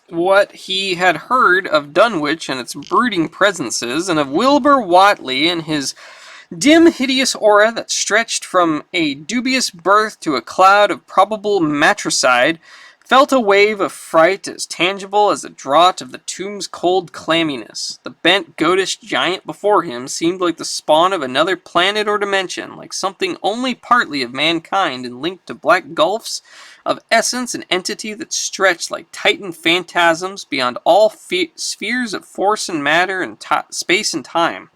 what he had heard of Dunwich and its brooding presences, and of Wilbur Whately and his dim, hideous aura that stretched from a dubious birth to a cloud of probable matricide, felt a wave of fright as tangible as the draught of the tomb's cold clamminess. The bent, goatish giant before him seemed like the spawn of another planet or dimension, like something only partly of mankind and linked to black gulfs of essence and entity that stretched like titan phantasms beyond all spheres of force and matter and space and time.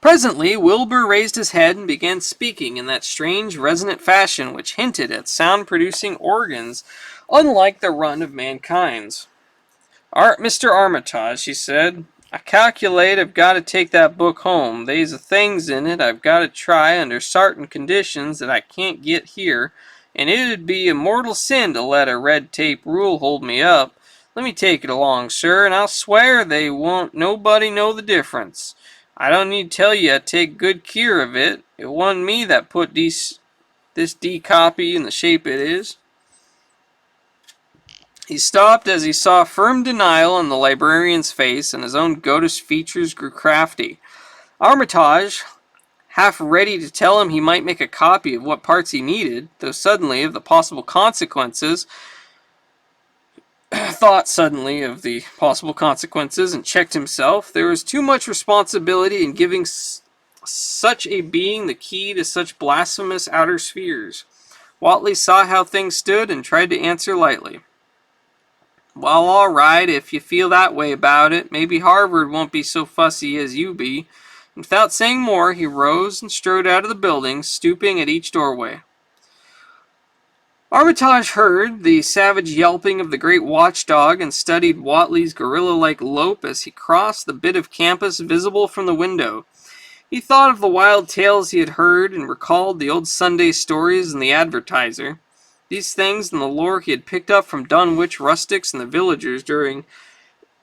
Presently, Wilbur raised his head and began speaking in that strange, resonant fashion which hinted at sound-producing organs unlike the run of mankind's. Mr. Armitage, he said, I calculate I've got to take that book home. They's a things in it I've got to try under sartain conditions that I can't get here, and it'd be a mortal sin to let a red tape rule hold me up. Let me take it along, sir, and I'll swear they won't nobody know the difference. I don't need to tell you I take good care of it. It wasn't me that put this D copy in the shape it is. He stopped as he saw firm denial on the librarian's face, and his own goatish features grew crafty. Armitage, half ready to tell him he might make a copy of what parts he needed, though suddenly of the possible consequences, thought suddenly of the possible consequences and checked himself. There was too much responsibility in giving such a being the key to such blasphemous outer spheres. Whatley saw how things stood and tried to answer lightly. Well, all right, if you feel that way about it, maybe Harvard won't be so fussy as you be. And without saying more, he rose and strode out of the building, stooping at each doorway. Armitage heard the savage yelping of the great watchdog and studied Whatley's gorilla-like lope as he crossed the bit of campus visible from the window. He thought of the wild tales he had heard and recalled the old Sunday stories in the Advertiser. These things and the lore he had picked up from Dunwich rustics and the villagers during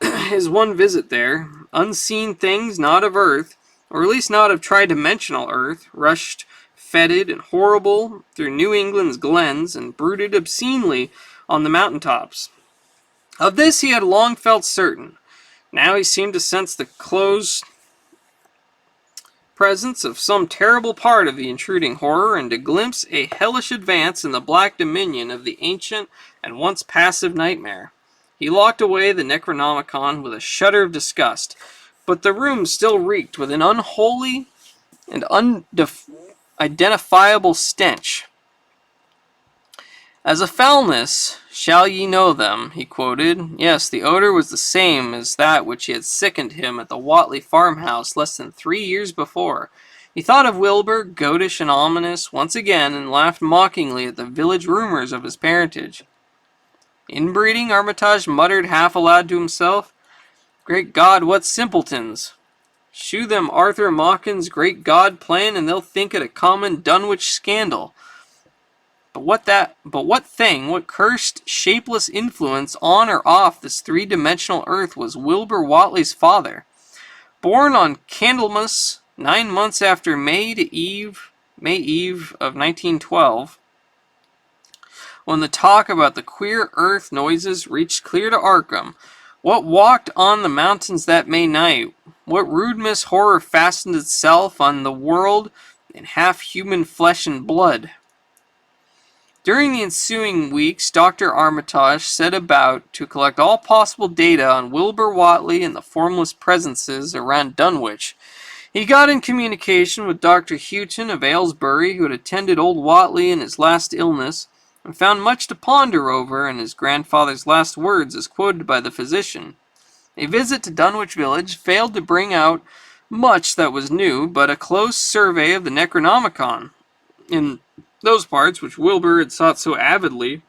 his one visit there, unseen things not of Earth, or at least not of tri-dimensional Earth, rushed fetid and horrible through New England's glens and brooded obscenely on the mountaintops. Of this he had long felt certain. Now he seemed to sense the close presence of some terrible part of the intruding horror, and to glimpse a hellish advance in the black dominion of the ancient and once passive nightmare. He locked away the Necronomicon with a shudder of disgust, but the room still reeked with an unholy and unidentifiable stench. As a foulness, shall ye know them, he quoted. Yes, the odor was the same as that which had sickened him at the Whatley farmhouse less than 3 years before. He thought of Wilbur, goatish and ominous, once again, and laughed mockingly at the village rumors of his parentage. Inbreeding, Armitage muttered half aloud to himself. Great God, what simpletons! Shew them Arthur Machen's great God plan, and they'll think it a common Dunwich scandal. But what thing, what cursed, shapeless influence on or off this three-dimensional earth was Wilbur Whatley's father? Born on Candlemas, 9 months after May Eve of 1912, when the talk about the queer earth noises reached clear to Arkham, what walked on the mountains that May night? What rude horror fastened itself on the world in half-human flesh and blood? During the ensuing weeks, Dr. Armitage set about to collect all possible data on Wilbur Whatley and the formless presences around Dunwich. He got in communication with Dr. Houghton of Aylesbury, who had attended old Whatley in his last illness, and found much to ponder over in his grandfather's last words as quoted by the physician. A visit to Dunwich village failed to bring out much that was new, but a close survey of the Necronomicon, in those parts which Wilbur had sought so avidly,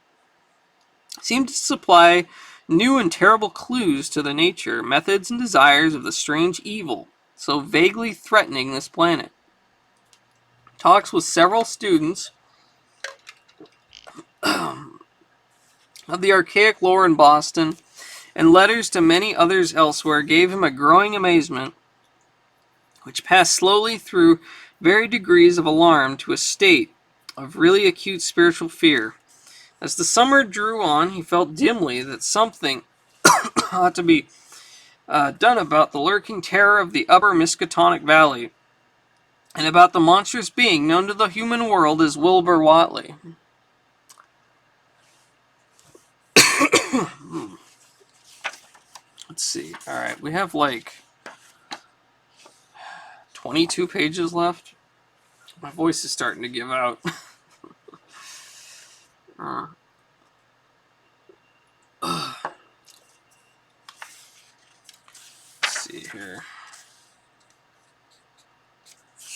seemed to supply new and terrible clues to the nature, methods, and desires of the strange evil so vaguely threatening this planet. Talks with several students of the archaic lore in Boston, and letters to many others elsewhere gave him a growing amazement, which passed slowly through varied degrees of alarm to a state of really acute spiritual fear. As the summer drew on, he felt dimly that something ought to be done about the lurking terror of the upper Miskatonic Valley, and about the monstrous being known to the human world as Wilbur Whatley. Let's see. Alright, we have like 22 pages left. My voice is starting to give out. Let's see here.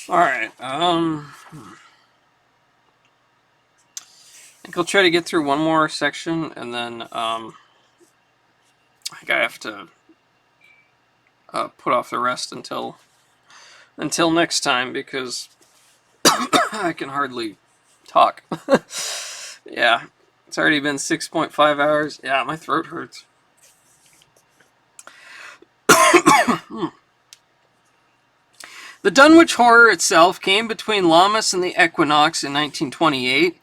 Alright, I think I'll try to get through one more section, and then, I think I have to put off the rest until next time, because I can hardly talk. Yeah, it's already been 6.5 hours. Yeah, my throat hurts. The Dunwich Horror itself came between Lammas and the Equinox in 1928,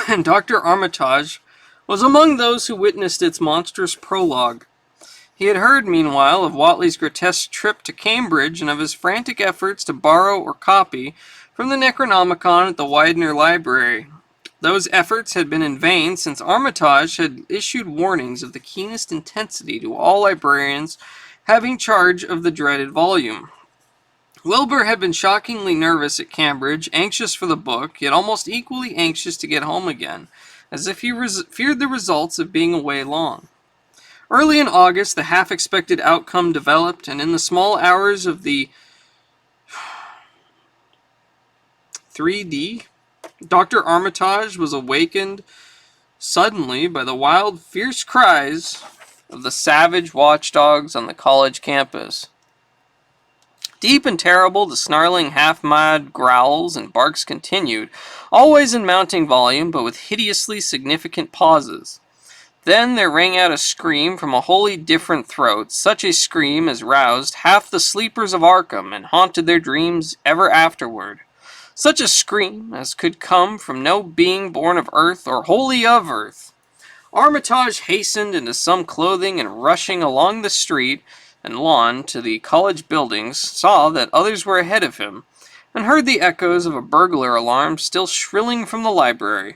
and Dr. Armitage was among those who witnessed its monstrous prologue. He had heard, meanwhile, of Whatley's grotesque trip to Cambridge and of his frantic efforts to borrow or copy from the Necronomicon at the Widener Library. Those efforts had been in vain, since Armitage had issued warnings of the keenest intensity to all librarians having charge of the dreaded volume. Wilbur had been shockingly nervous at Cambridge, anxious for the book, yet almost equally anxious to get home again, as if he feared the results of being away long. Early in August, the half-expected outcome developed, and in the small hours of the 3D, Dr. Armitage was awakened suddenly by the wild, fierce cries of the savage watchdogs on the college campus. Deep and terrible, the snarling, half-mad growls and barks continued, always in mounting volume, but with hideously significant pauses. Then there rang out a scream from a wholly different throat, such a scream as roused half the sleepers of Arkham and haunted their dreams ever afterward. Such a scream as could come from no being born of earth or wholly of earth. Armitage hastened into some clothing and, rushing along the street and lawn to the college buildings, saw that others were ahead of him, and heard the echoes of a burglar alarm still shrilling from the library.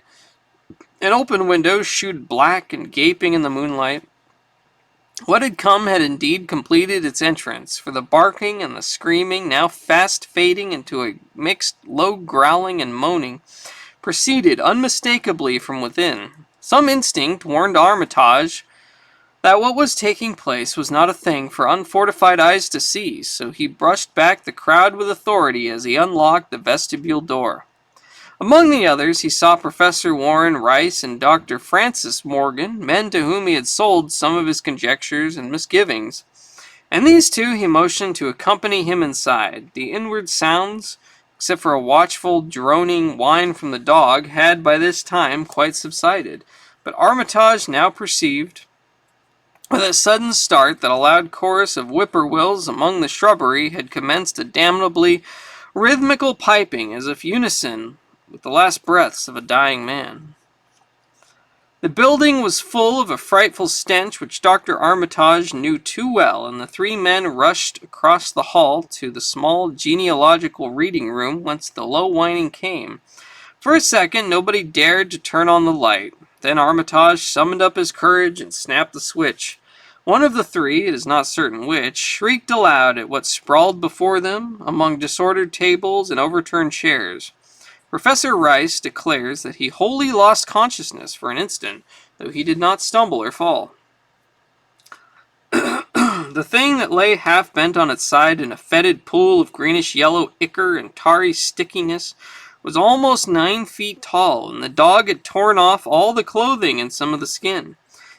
An open window shewed black and gaping in the moonlight. What had come had indeed completed its entrance, for the barking and the screaming, now fast fading into a mixed low growling and moaning, proceeded unmistakably from within. Some instinct warned Armitage that what was taking place was not a thing for unfortified eyes to see, so he brushed back the crowd with authority as he unlocked the vestibule door. Among the others, he saw Professor Warren Rice and Dr. Francis Morgan, men to whom he had sold some of his conjectures and misgivings, and these two he motioned to accompany him inside. The inward sounds, except for a watchful, droning whine from the dog, had by this time quite subsided, but Armitage now perceived, with a sudden start, that a loud chorus of whippoorwills among the shrubbery had commenced a damnably rhythmical piping, as if unison with the last breaths of a dying man. The building was full of a frightful stench which Dr. Armitage knew too well, and the three men rushed across the hall to the small genealogical reading room whence the low whining came. For a second nobody dared to turn on the light. Then Armitage summoned up his courage and snapped the switch. One of the three, it is not certain which, shrieked aloud at what sprawled before them among disordered tables and overturned chairs. Professor Rice declares that he wholly lost consciousness for an instant, though he did not stumble or fall. The thing that lay half bent on its side in a fetid pool of greenish-yellow ichor and tarry stickiness was almost 9 feet tall, and the dog had torn off all the clothing and some of the skin.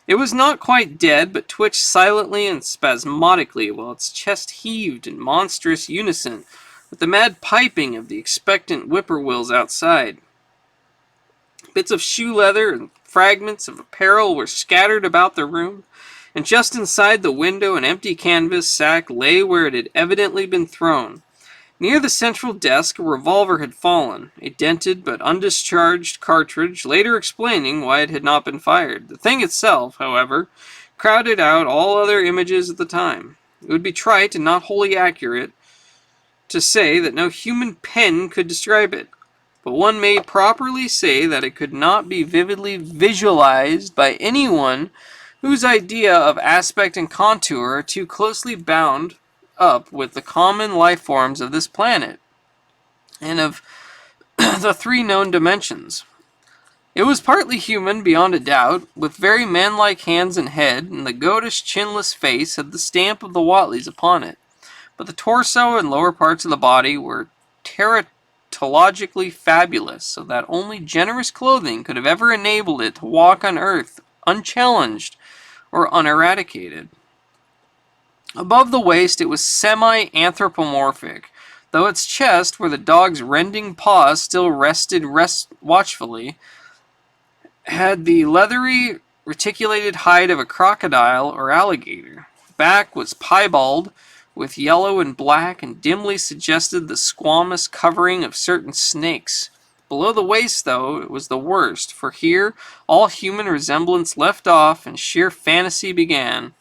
It was not quite dead, but twitched silently and spasmodically, while its chest heaved in monstrous unison with the mad piping of the expectant whippoorwills outside. Bits of shoe leather and fragments of apparel were scattered about the room, and just inside the window an empty canvas sack lay where it had evidently been thrown. Near the central desk a revolver had fallen, a dented but undischarged cartridge later explaining why it had not been fired. The thing itself, however, crowded out all other images at the time. It would be trite and not wholly accurate to say that no human pen could describe it, but one may properly say that it could not be vividly visualized by anyone whose idea of aspect and contour are too closely bound up with the common life forms of this planet and of the 3 known dimensions. It was partly human beyond a doubt, with very manlike hands and head, and the goatish chinless face had the stamp of the Whatleys upon it. But the torso and lower parts of the body were teratologically fabulous, so that only generous clothing could have ever enabled it to walk on earth unchallenged or uneradicated. Above the waist it was semi-anthropomorphic, though its chest, where the dog's rending paws still rested watchfully, had the leathery, reticulated hide of a crocodile or alligator. Back was piebald, with yellow and black, and dimly suggested the squamous covering of certain snakes. Below the waist, though, it was the worst, for here all human resemblance left off and sheer fantasy began.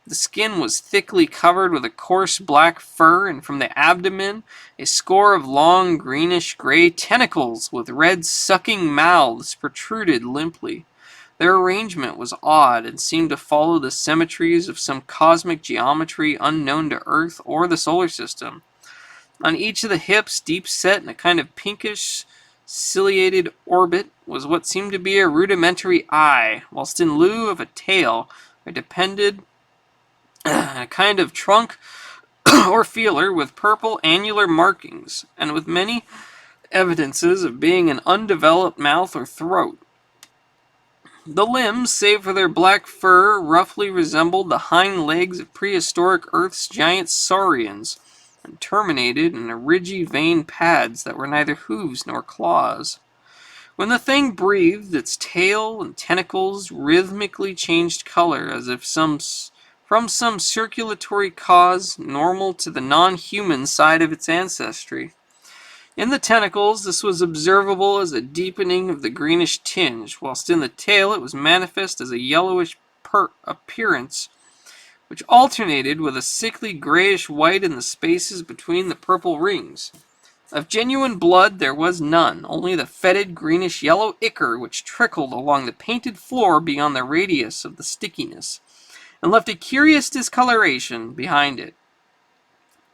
The skin was thickly covered with a coarse black fur, and from the abdomen a score of long greenish-gray tentacles with red sucking mouths protruded limply. Their arrangement was odd, and seemed to follow the symmetries of some cosmic geometry unknown to Earth or the solar system. On each of the hips, deep set in a kind of pinkish, ciliated orbit, was what seemed to be a rudimentary eye, whilst in lieu of a tail there depended a kind of trunk or feeler with purple annular markings, and with many evidences of being an undeveloped mouth or throat. The limbs, save for their black fur, roughly resembled the hind legs of prehistoric Earth's giant saurians, and terminated in ridgy veined pads that were neither hooves nor claws. When the thing breathed, its tail and tentacles rhythmically changed color, as if from some circulatory cause normal to the non-human side of its ancestry. In the tentacles, this was observable as a deepening of the greenish tinge, whilst in the tail it was manifest as a yellowish appearance, which alternated with a sickly grayish-white in the spaces between the purple rings. Of genuine blood there was none, only the fetid greenish-yellow ichor which trickled along the painted floor beyond the radius of the stickiness, and left a curious discoloration behind it.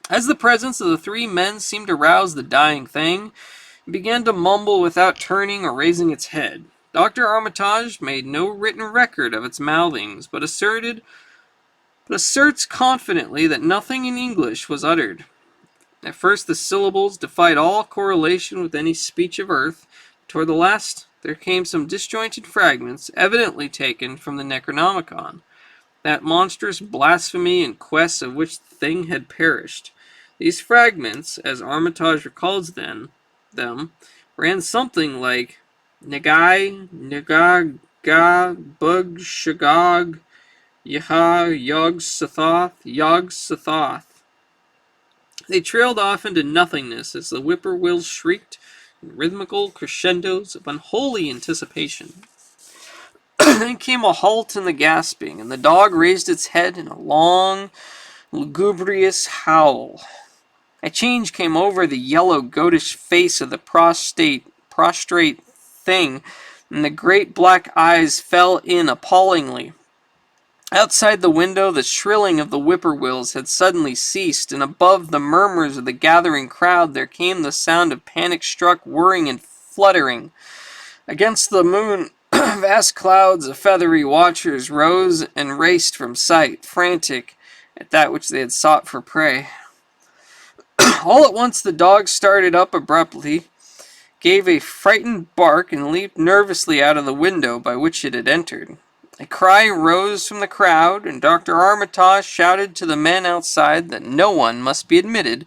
As the presence of the three men seemed to rouse the dying thing, it began to mumble without turning or raising its head. Dr. Armitage made no written record of its mouthings, but asserts confidently that nothing in English was uttered. At first the syllables defied all correlation with any speech of Earth. Toward the last there came some disjointed fragments, evidently taken from the Necronomicon, that monstrous blasphemy and quest of which the thing had perished. These fragments, as Armitage recalls them, ran something like Nagai, Nagaga, Bug, Shagog, Yaha, Yog Sothoth. They trailed off into nothingness as the whippoorwills shrieked in rhythmical crescendos of unholy anticipation. Then came a halt in the gasping, and the dog raised its head in a long, lugubrious howl. A change came over the yellow, goatish face of the prostrate thing, and the great black eyes fell in appallingly. Outside the window, the shrilling of the whippoorwills had suddenly ceased, and above the murmurs of the gathering crowd there came the sound of panic-struck whirring and fluttering. Against the moon, vast clouds of feathery watchers rose and raced from sight, frantic at that which they had sought for prey. All at once the dog started up abruptly, gave a frightened bark, and leaped nervously out of the window by which it had entered. A cry rose from the crowd, and Dr. Armitage shouted to the men outside that no one must be admitted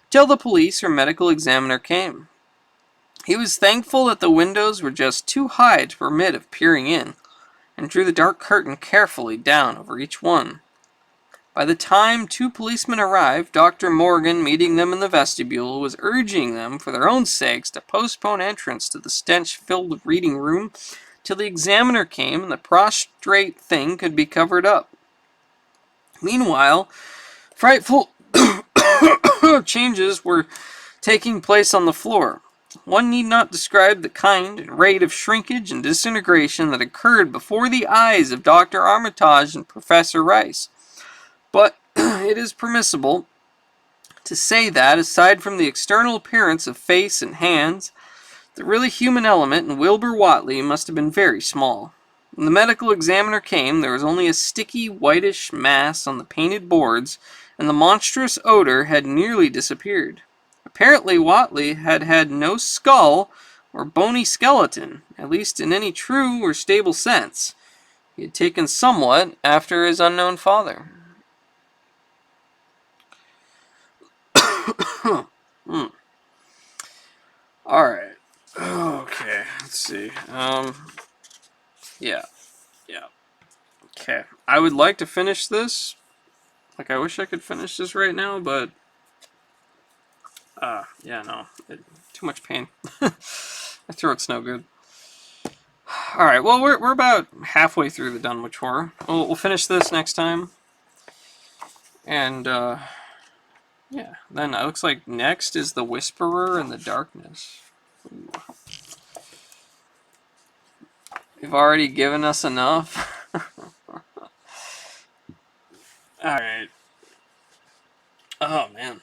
till the police or medical examiner came. He was thankful that the windows were just too high to permit of peering in, and drew the dark curtain carefully down over each one. By the time two policemen arrived, Dr. Morgan, meeting them in the vestibule, was urging them, for their own sakes, to postpone entrance to the stench-filled reading room till the examiner came and the prostrate thing could be covered up. Meanwhile, frightful changes were taking place on the floor. One need not describe the kind and rate of shrinkage and disintegration that occurred before the eyes of Dr. Armitage and Professor Rice. But it is permissible to say that, aside from the external appearance of face and hands, the really human element in Wilbur Whatley must have been very small. When the medical examiner came, there was only a sticky, whitish mass on the painted boards, and the monstrous odor had nearly disappeared. Apparently Whatley had had no skull or bony skeleton, at least in any true or stable sense. He had taken somewhat after his unknown father. Alright. Okay, let's see. Yeah, yeah. Okay. I would like to finish this. Like, I wish I could finish this right now, but yeah, no, too much pain. My throat's no good. All right, well, we're about halfway through the Dunwich Horror. We'll finish this next time, and yeah, then it looks like next is the Whisperer in the Darkness. Ooh. You've already given us enough. All right. Oh man.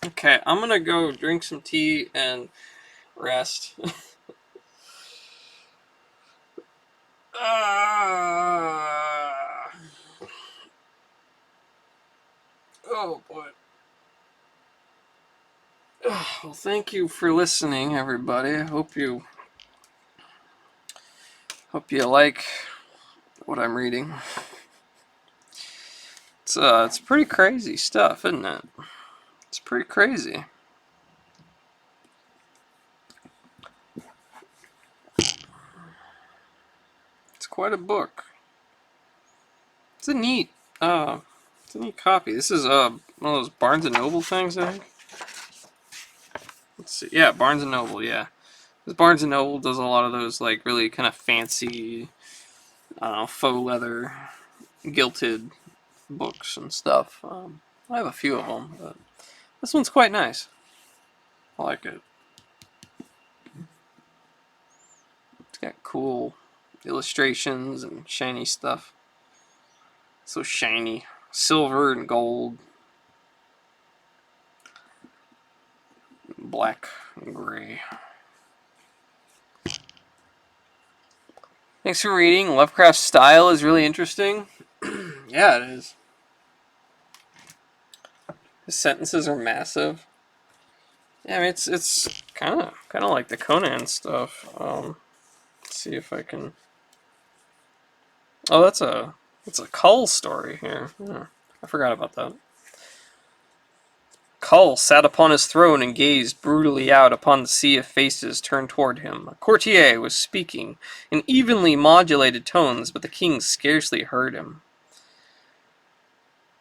Okay, I'm gonna go drink some tea and rest. Oh boy. Well, thank you for listening, everybody. I hope you like what I'm reading. It's pretty crazy stuff, isn't it? It's pretty crazy. It's quite a book. It's a neat, uh, it's a neat copy. This is one of those Barnes and Noble things, I think. Let's see. Yeah, Barnes and Noble. Yeah, because Barnes and Noble does a lot of those like really kind of fancy, faux leather, gilded books and stuff. I have a few of them, but this one's quite nice. I like it. It's got cool illustrations and shiny stuff. So shiny. Silver and gold. Black and gray. Thanks for reading. Lovecraft's style is really interesting. Yeah, it is. His sentences are massive. Yeah, I mean it's kind of like the Conan stuff. Let's see if I can. Oh, that's a Cull story here. Yeah, I forgot about that. Cull sat upon his throne and gazed brutally out upon the sea of faces turned toward him. A courtier was speaking in evenly modulated tones, but the king scarcely heard him.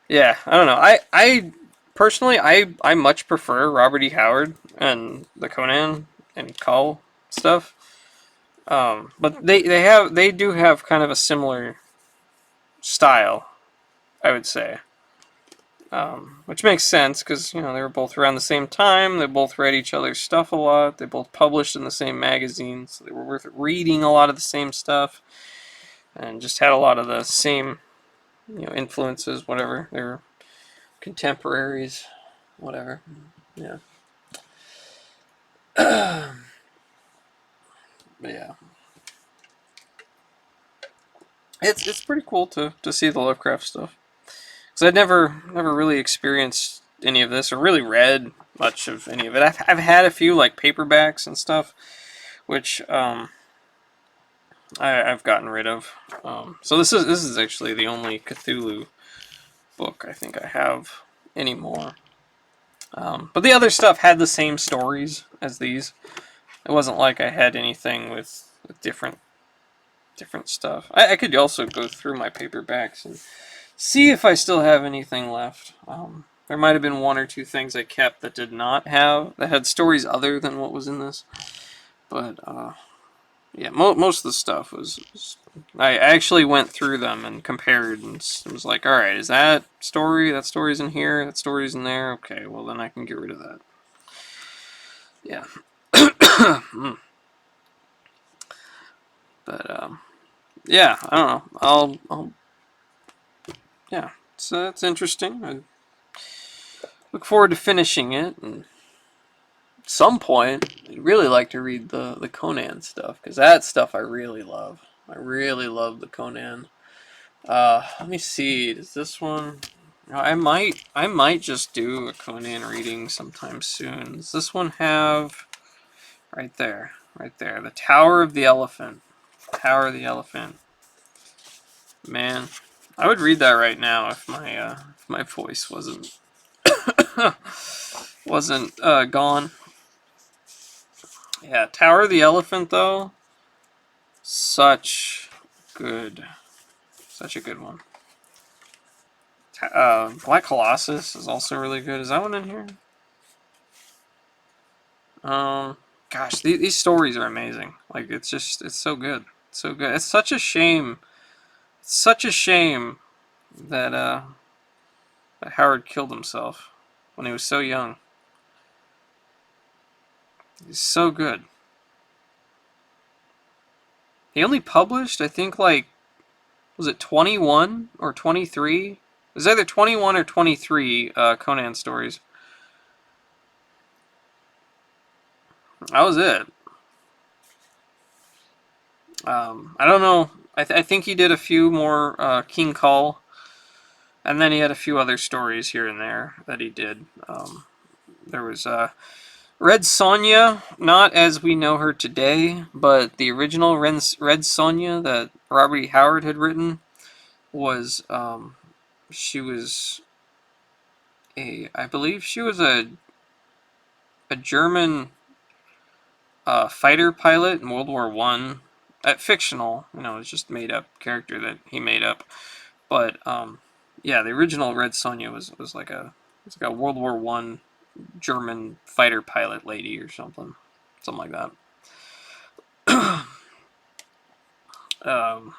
Yeah, I don't know. I personally, I much prefer Robert E. Howard and the Conan and Cull stuff. But they do have kind of a similar style, I would say. Which makes sense because they were both around the same time. They both read each other's stuff a lot. They both published in the same magazines. So they were worth reading a lot of the same stuff, and just had a lot of the same influences. Whatever, they were contemporaries. Whatever. Yeah. But yeah, it's pretty cool to see the Lovecraft stuff because I'd never really experienced any of this or really read much of any of it. I've had a few like paperbacks and stuff, which I've gotten rid of. So this is actually the only Cthulhu book I think I have anymore. But the other stuff had the same stories as these. It wasn't like I had anything with different stuff. I could also go through my paperbacks and see if I still have anything left. There might have been one or two things I kept that did not have that had stories other than what was in this. But yeah, most of the stuff was I actually went through them and compared and was like, all right, is that story? That story's in here. That story's in there. Okay, well then I can get rid of that. Yeah. But yeah, I don't know. I'll yeah, it's interesting. I look forward to finishing it, and at some point, I'd really like to read the Conan stuff because that stuff I really love. I really love the Conan. Let me see. Does this one? I might just do a Conan reading sometime soon. Does this one have right there, the Tower of the Elephant? Tower of the Elephant. Man, I would read that right now if my voice wasn't gone. Yeah, Tower of the Elephant though, such good, such a good one. Black Colossus is also really good. Is that one in here? Um, Gosh, these stories are amazing. Like it's just, it's so good, it's so good. It's such a shame. It's such a shame that that Howard killed himself when he was so young. He's so good. He only published, I think, like, was it 21 or 23? It was either 21 or 23 Conan stories. That was it. I don't know. I think he did a few more King Kull, and then he had a few other stories here and there that he did. There was Red Sonja, not as we know her today, but the original Red Sonja that Robert E. Howard had written was she was I believe she was a German fighter pilot in World War One. Fictional, it's just made up character that he made up. But yeah, the original Red Sonja was like a World War One German fighter pilot lady or something like that. Um,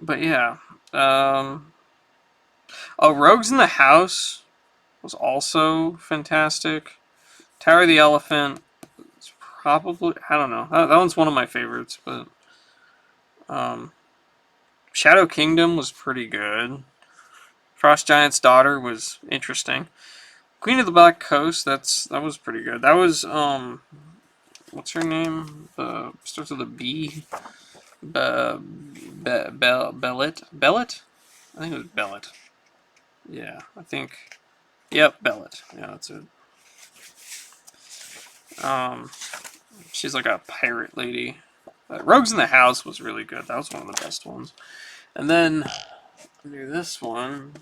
but yeah, oh, Rogues in the House was also fantastic. Tower of the Elephant, it's probably, I don't know. That one's one of my favorites, but um, Shadow Kingdom was pretty good. Frost Giant's Daughter was interesting. Queen of the Black Coast, that was pretty good. That was what's her name? Starts with a B. Bellet. Bellet? I think it was Bellet. Yeah, I think. Yep, Bellet. Yeah, that's it. Um, she's like a pirate lady. Rogues in the House was really good. That was one of the best ones. And then do this one.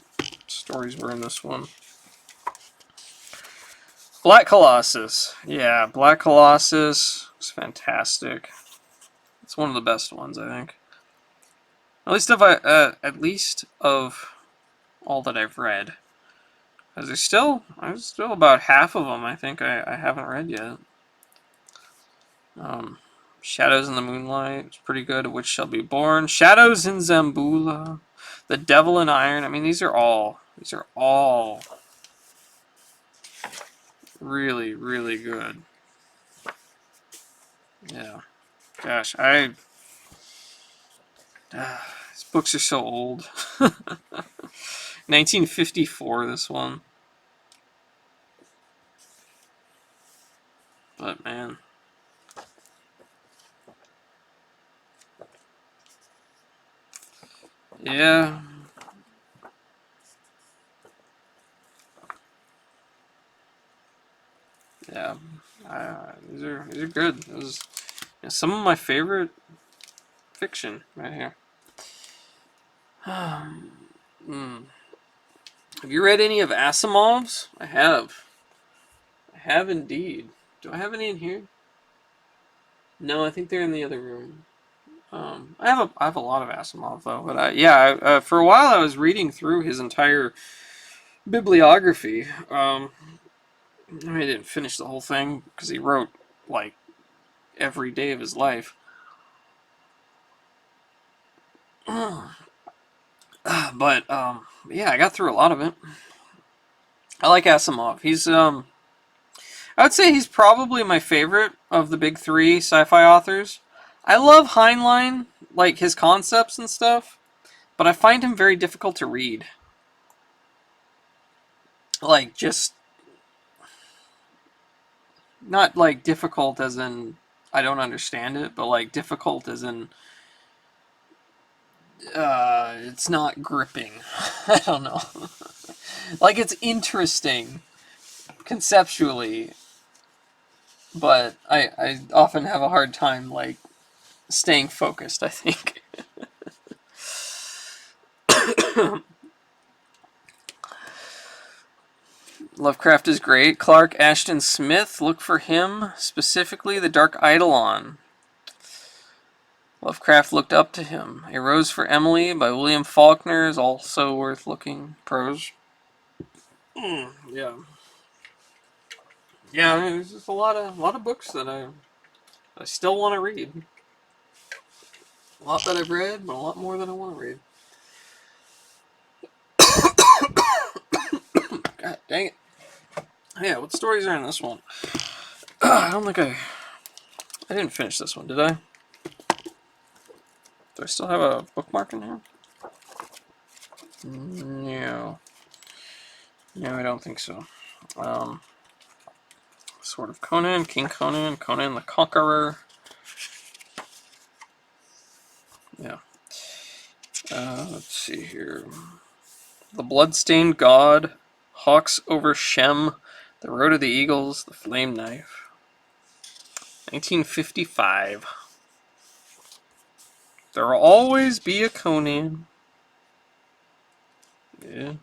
Stories were in this one. Black Colossus. Yeah, Black Colossus was fantastic. It's one of the best ones, I think. At least of all that I've read. Because there's still about half of them I think I haven't read yet. Um, Shadows in the Moonlight is pretty good. A Witch Shall Be Born. Shadows in Zambula. The Devil in Iron. I mean, these are all really, really good. Yeah. Gosh, these books are so old. 1954, this one. But man. Yeah. Yeah. These are good. This is some of my favorite fiction right here. Mm. Have you read any of Asimov's? I have. I have indeed. Do I have any in here? No, I think they're in the other room. I have a lot of Asimov though, but for a while I was reading through his entire bibliography. I didn't finish the whole thing because he wrote like every day of his life. But yeah, I got through a lot of it. I like Asimov. I would say he's probably my favorite of the big three sci-fi authors. I love Heinlein, like his concepts and stuff, but I find him very difficult to read. Like, just not like difficult as in I don't understand it, but like difficult as in it's not gripping. I don't know. Like, it's interesting conceptually, but I often have a hard time like staying focused, I think. Lovecraft is great. Clark Ashton Smith, look for him, specifically the Dark Eidolon. Lovecraft looked up to him. A Rose for Emily by William Faulkner is also worth looking. Prose. Yeah. Yeah, I mean, there's just a lot of books that I still want to read. A lot that I've read, but a lot more that I want to read. God dang it. Yeah, what stories are in this one? I don't think I didn't finish this one, did I? Do I still have a bookmark in here? No. No, I don't think so. Sword of Conan, King Conan, Conan the Conqueror. Yeah. Let's see here. The Bloodstained God, Hawks over Shem, The Road of the Eagles, The Flame Knife. 1955. There'll always be a Conan. Yeah.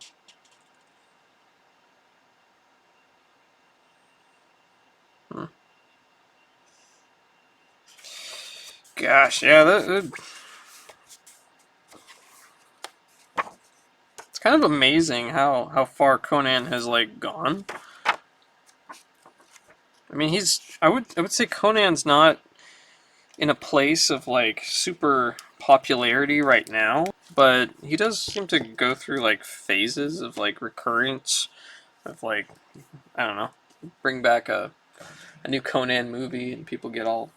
Gosh, yeah, it's kind of amazing how far Conan has like gone. I mean, I would say Conan's not in a place of like super popularity right now, but he does seem to go through like phases of like recurrence of like, I don't know, bring back a new Conan movie and people get all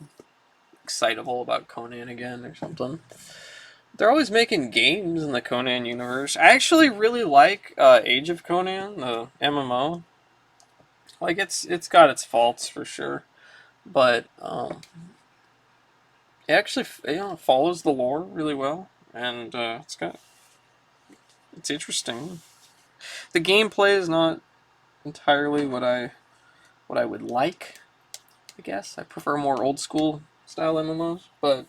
excitable about Conan again or something. They're always making games in the Conan universe. I actually really like Age of Conan, the MMO. Like it's got its faults for sure, but it actually follows the lore really well, and it's interesting. The gameplay is not entirely what I would like. I guess I prefer more old school style MMOs, but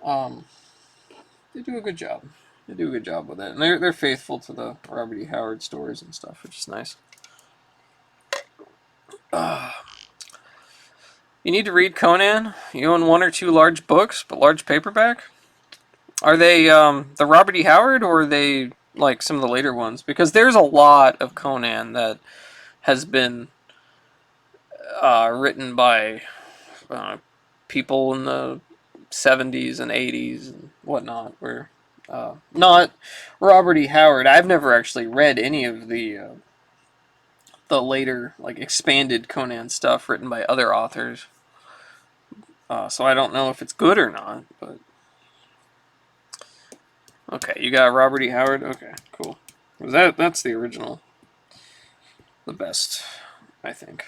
um, they do a good job. They do a good job with it, and they're faithful to the Robert E. Howard stories and stuff, which is nice. You need to read Conan. You own one or two large books, but large paperback. Are they the Robert E. Howard, or are they like some of the later ones? Because there's a lot of Conan that has been written by people in the 70s and 80s and whatnot. Where not Robert E. Howard. I've never actually read any of the later like expanded Conan stuff written by other authors. So I don't know if it's good or not, but okay, you got Robert E. Howard. Okay, cool. That's the original, the best, I think.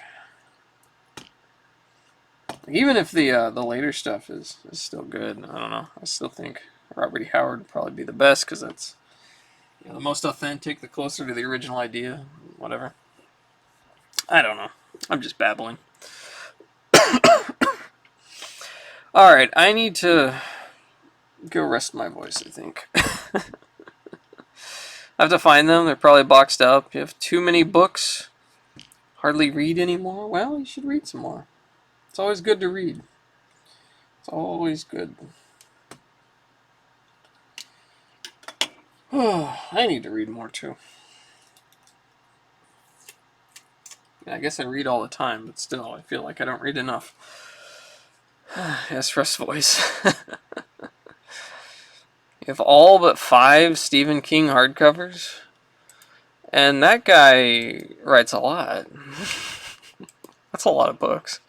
Even if the later stuff is still good, I don't know. I still think Robert E. Howard would probably be the best because that's the most authentic, the closer to the original idea, whatever. I don't know. I'm just babbling. All right, I need to go rest my voice, I think. I have to find them. They're probably boxed up. You have too many books. Hardly read anymore. Well, you should read some more. It's always good to read. It's always good. I need to read more too. Yeah, I guess I read all the time, but still, I feel like I don't read enough. Yes, rest voice. You have all but 5 Stephen King hardcovers. And that guy writes a lot. That's a lot of books.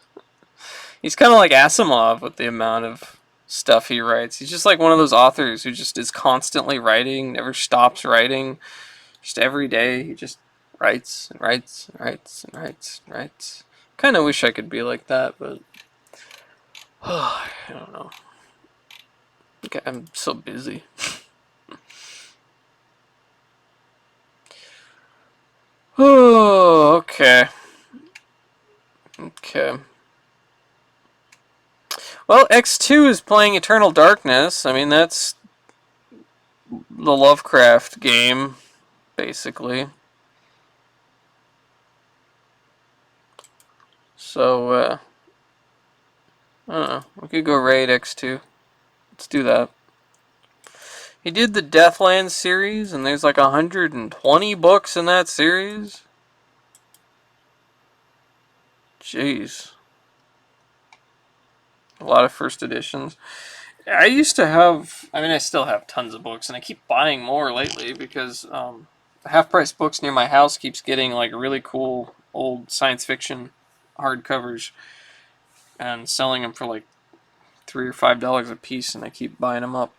He's kind of like Asimov with the amount of stuff he writes. He's just like one of those authors who just is constantly writing, never stops writing. Just every day he just writes and writes and writes and writes and writes. Kind of wish I could be like that, but I don't know. I'm so busy. Oh, okay. Okay. Well, X2 is playing Eternal Darkness. I mean, that's the Lovecraft game, basically. So, I don't know. We could go raid X2. Let's do that. He did the Deathlands series, and there's like 120 books in that series. Jeez. A lot of first editions. I used to have, I mean, I still have tons of books, and I keep buying more lately because the half-price books near my house keeps getting like really cool old science fiction hardcovers and selling them for like $3 or $5 a piece, and I keep buying them up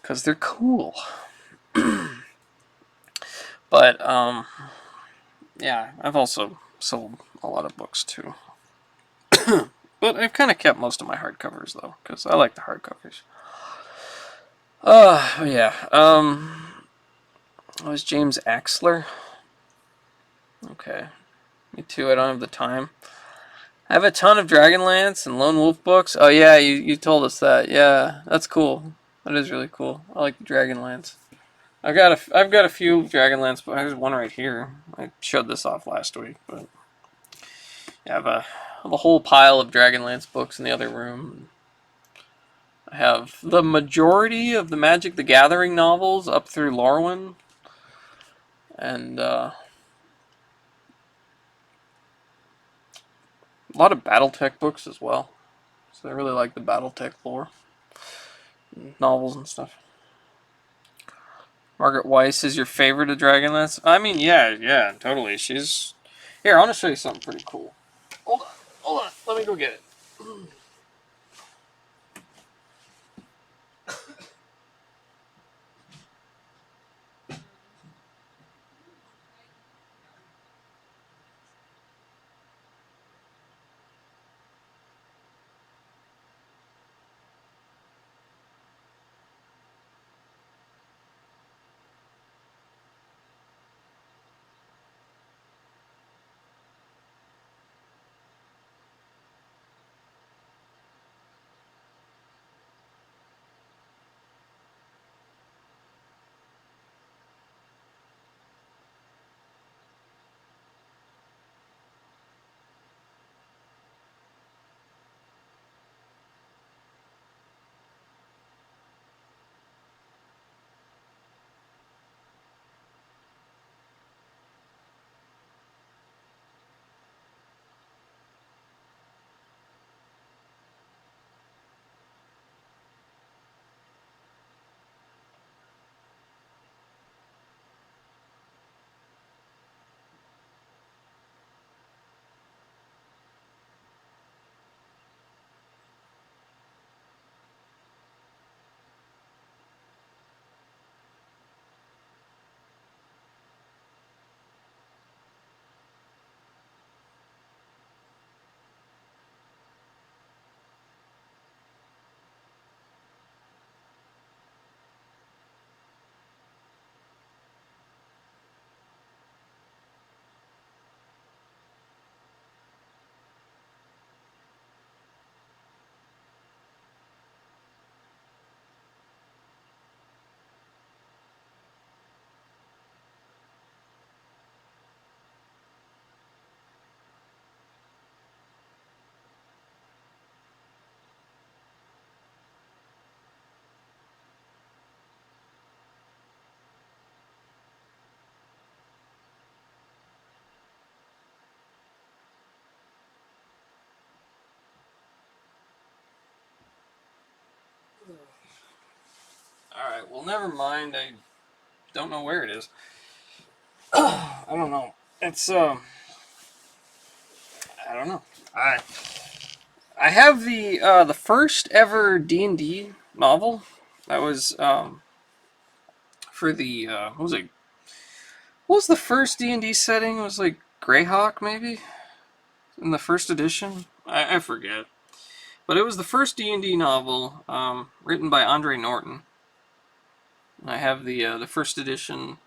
because they're cool. But yeah, I've also sold a lot of books too. But I've kind of kept most of my hardcovers though, because I like the hardcovers. Yeah. Was James Axler? Okay. Me too. I don't have the time. I have a ton of Dragonlance and Lone Wolf books. Oh yeah, you told us that. Yeah, that's cool. That is really cool. I like the Dragonlance. I've got a few Dragonlance, but there's one right here. I showed this off last week, but yeah, I have a whole pile of Dragonlance books in the other room. I have the majority of the Magic the Gathering novels up through Lorwyn, and a lot of BattleTech books as well. So I really like the BattleTech lore, novels and stuff. Margaret Weiss is your favorite of Dragonlance? I mean, yeah, totally. She's... Here, I want to show you something pretty cool. Hold on. Let me go get it. Alright, well, never mind. I don't know where it is. I don't know. It's, I don't know. I I have the first ever D&D novel. That was, for the, what was it? What was the first D&D setting? It was like Greyhawk, maybe? In the first edition? I forget. But it was the first D&D novel, written by Andre Norton. I have the first edition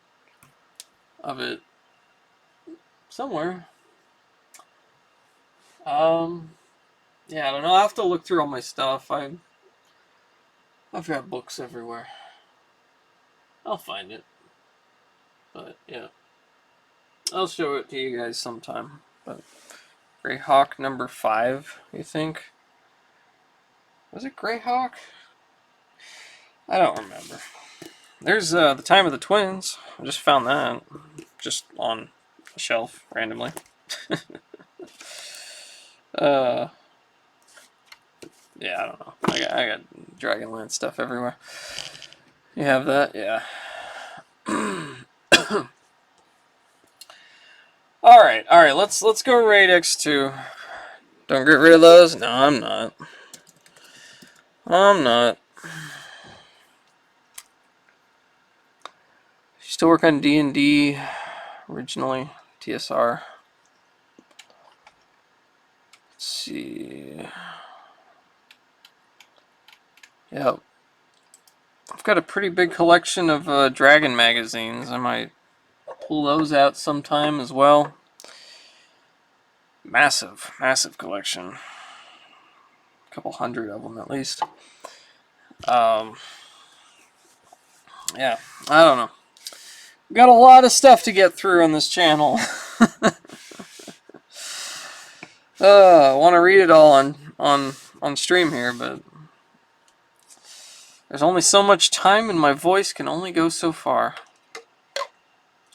of it somewhere. Yeah, I don't know. I'll have to look through all my stuff. I've got books everywhere. I'll find it. But yeah, I'll show it to you guys sometime. But Greyhawk number 5, you think? Was it Greyhawk? I don't remember. There's The Time of the Twins. I just found that. Just on a shelf, randomly. uh, yeah, I don't know. I got Dragonlance stuff everywhere. You have that? Yeah. Alright, let's go raid X2. Don't get rid of those? No, I'm not. I'm not. Still work on D&D originally, TSR. Let's see. Yep. I've got a pretty big collection of Dragon magazines. I might pull those out sometime as well. Massive, massive collection. A couple hundred of them at least. Yeah, I don't know. We've got a lot of stuff to get through on this channel. I want to read it all on stream here, but there's only so much time and my voice can only go so far.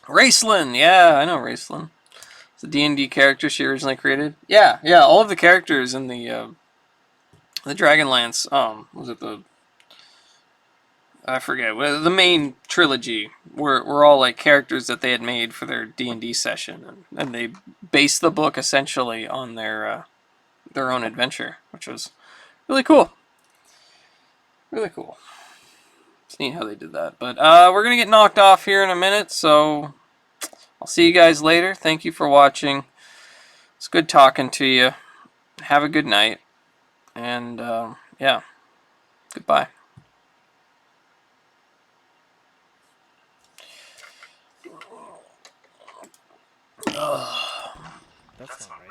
Raceland! Yeah, I know Raceland. It's a D&D character she originally created. Yeah, all of the characters in the Dragonlance, was it I forget, the main trilogy were all like characters that they had made for their D&D session, and they based the book essentially on their own adventure, which was really cool. Really cool. It's neat how they did that. But we're going to get knocked off here in a minute, so I'll see you guys later. Thank you for watching. It's good talking to you. Have a good night. And, yeah. Goodbye. That's not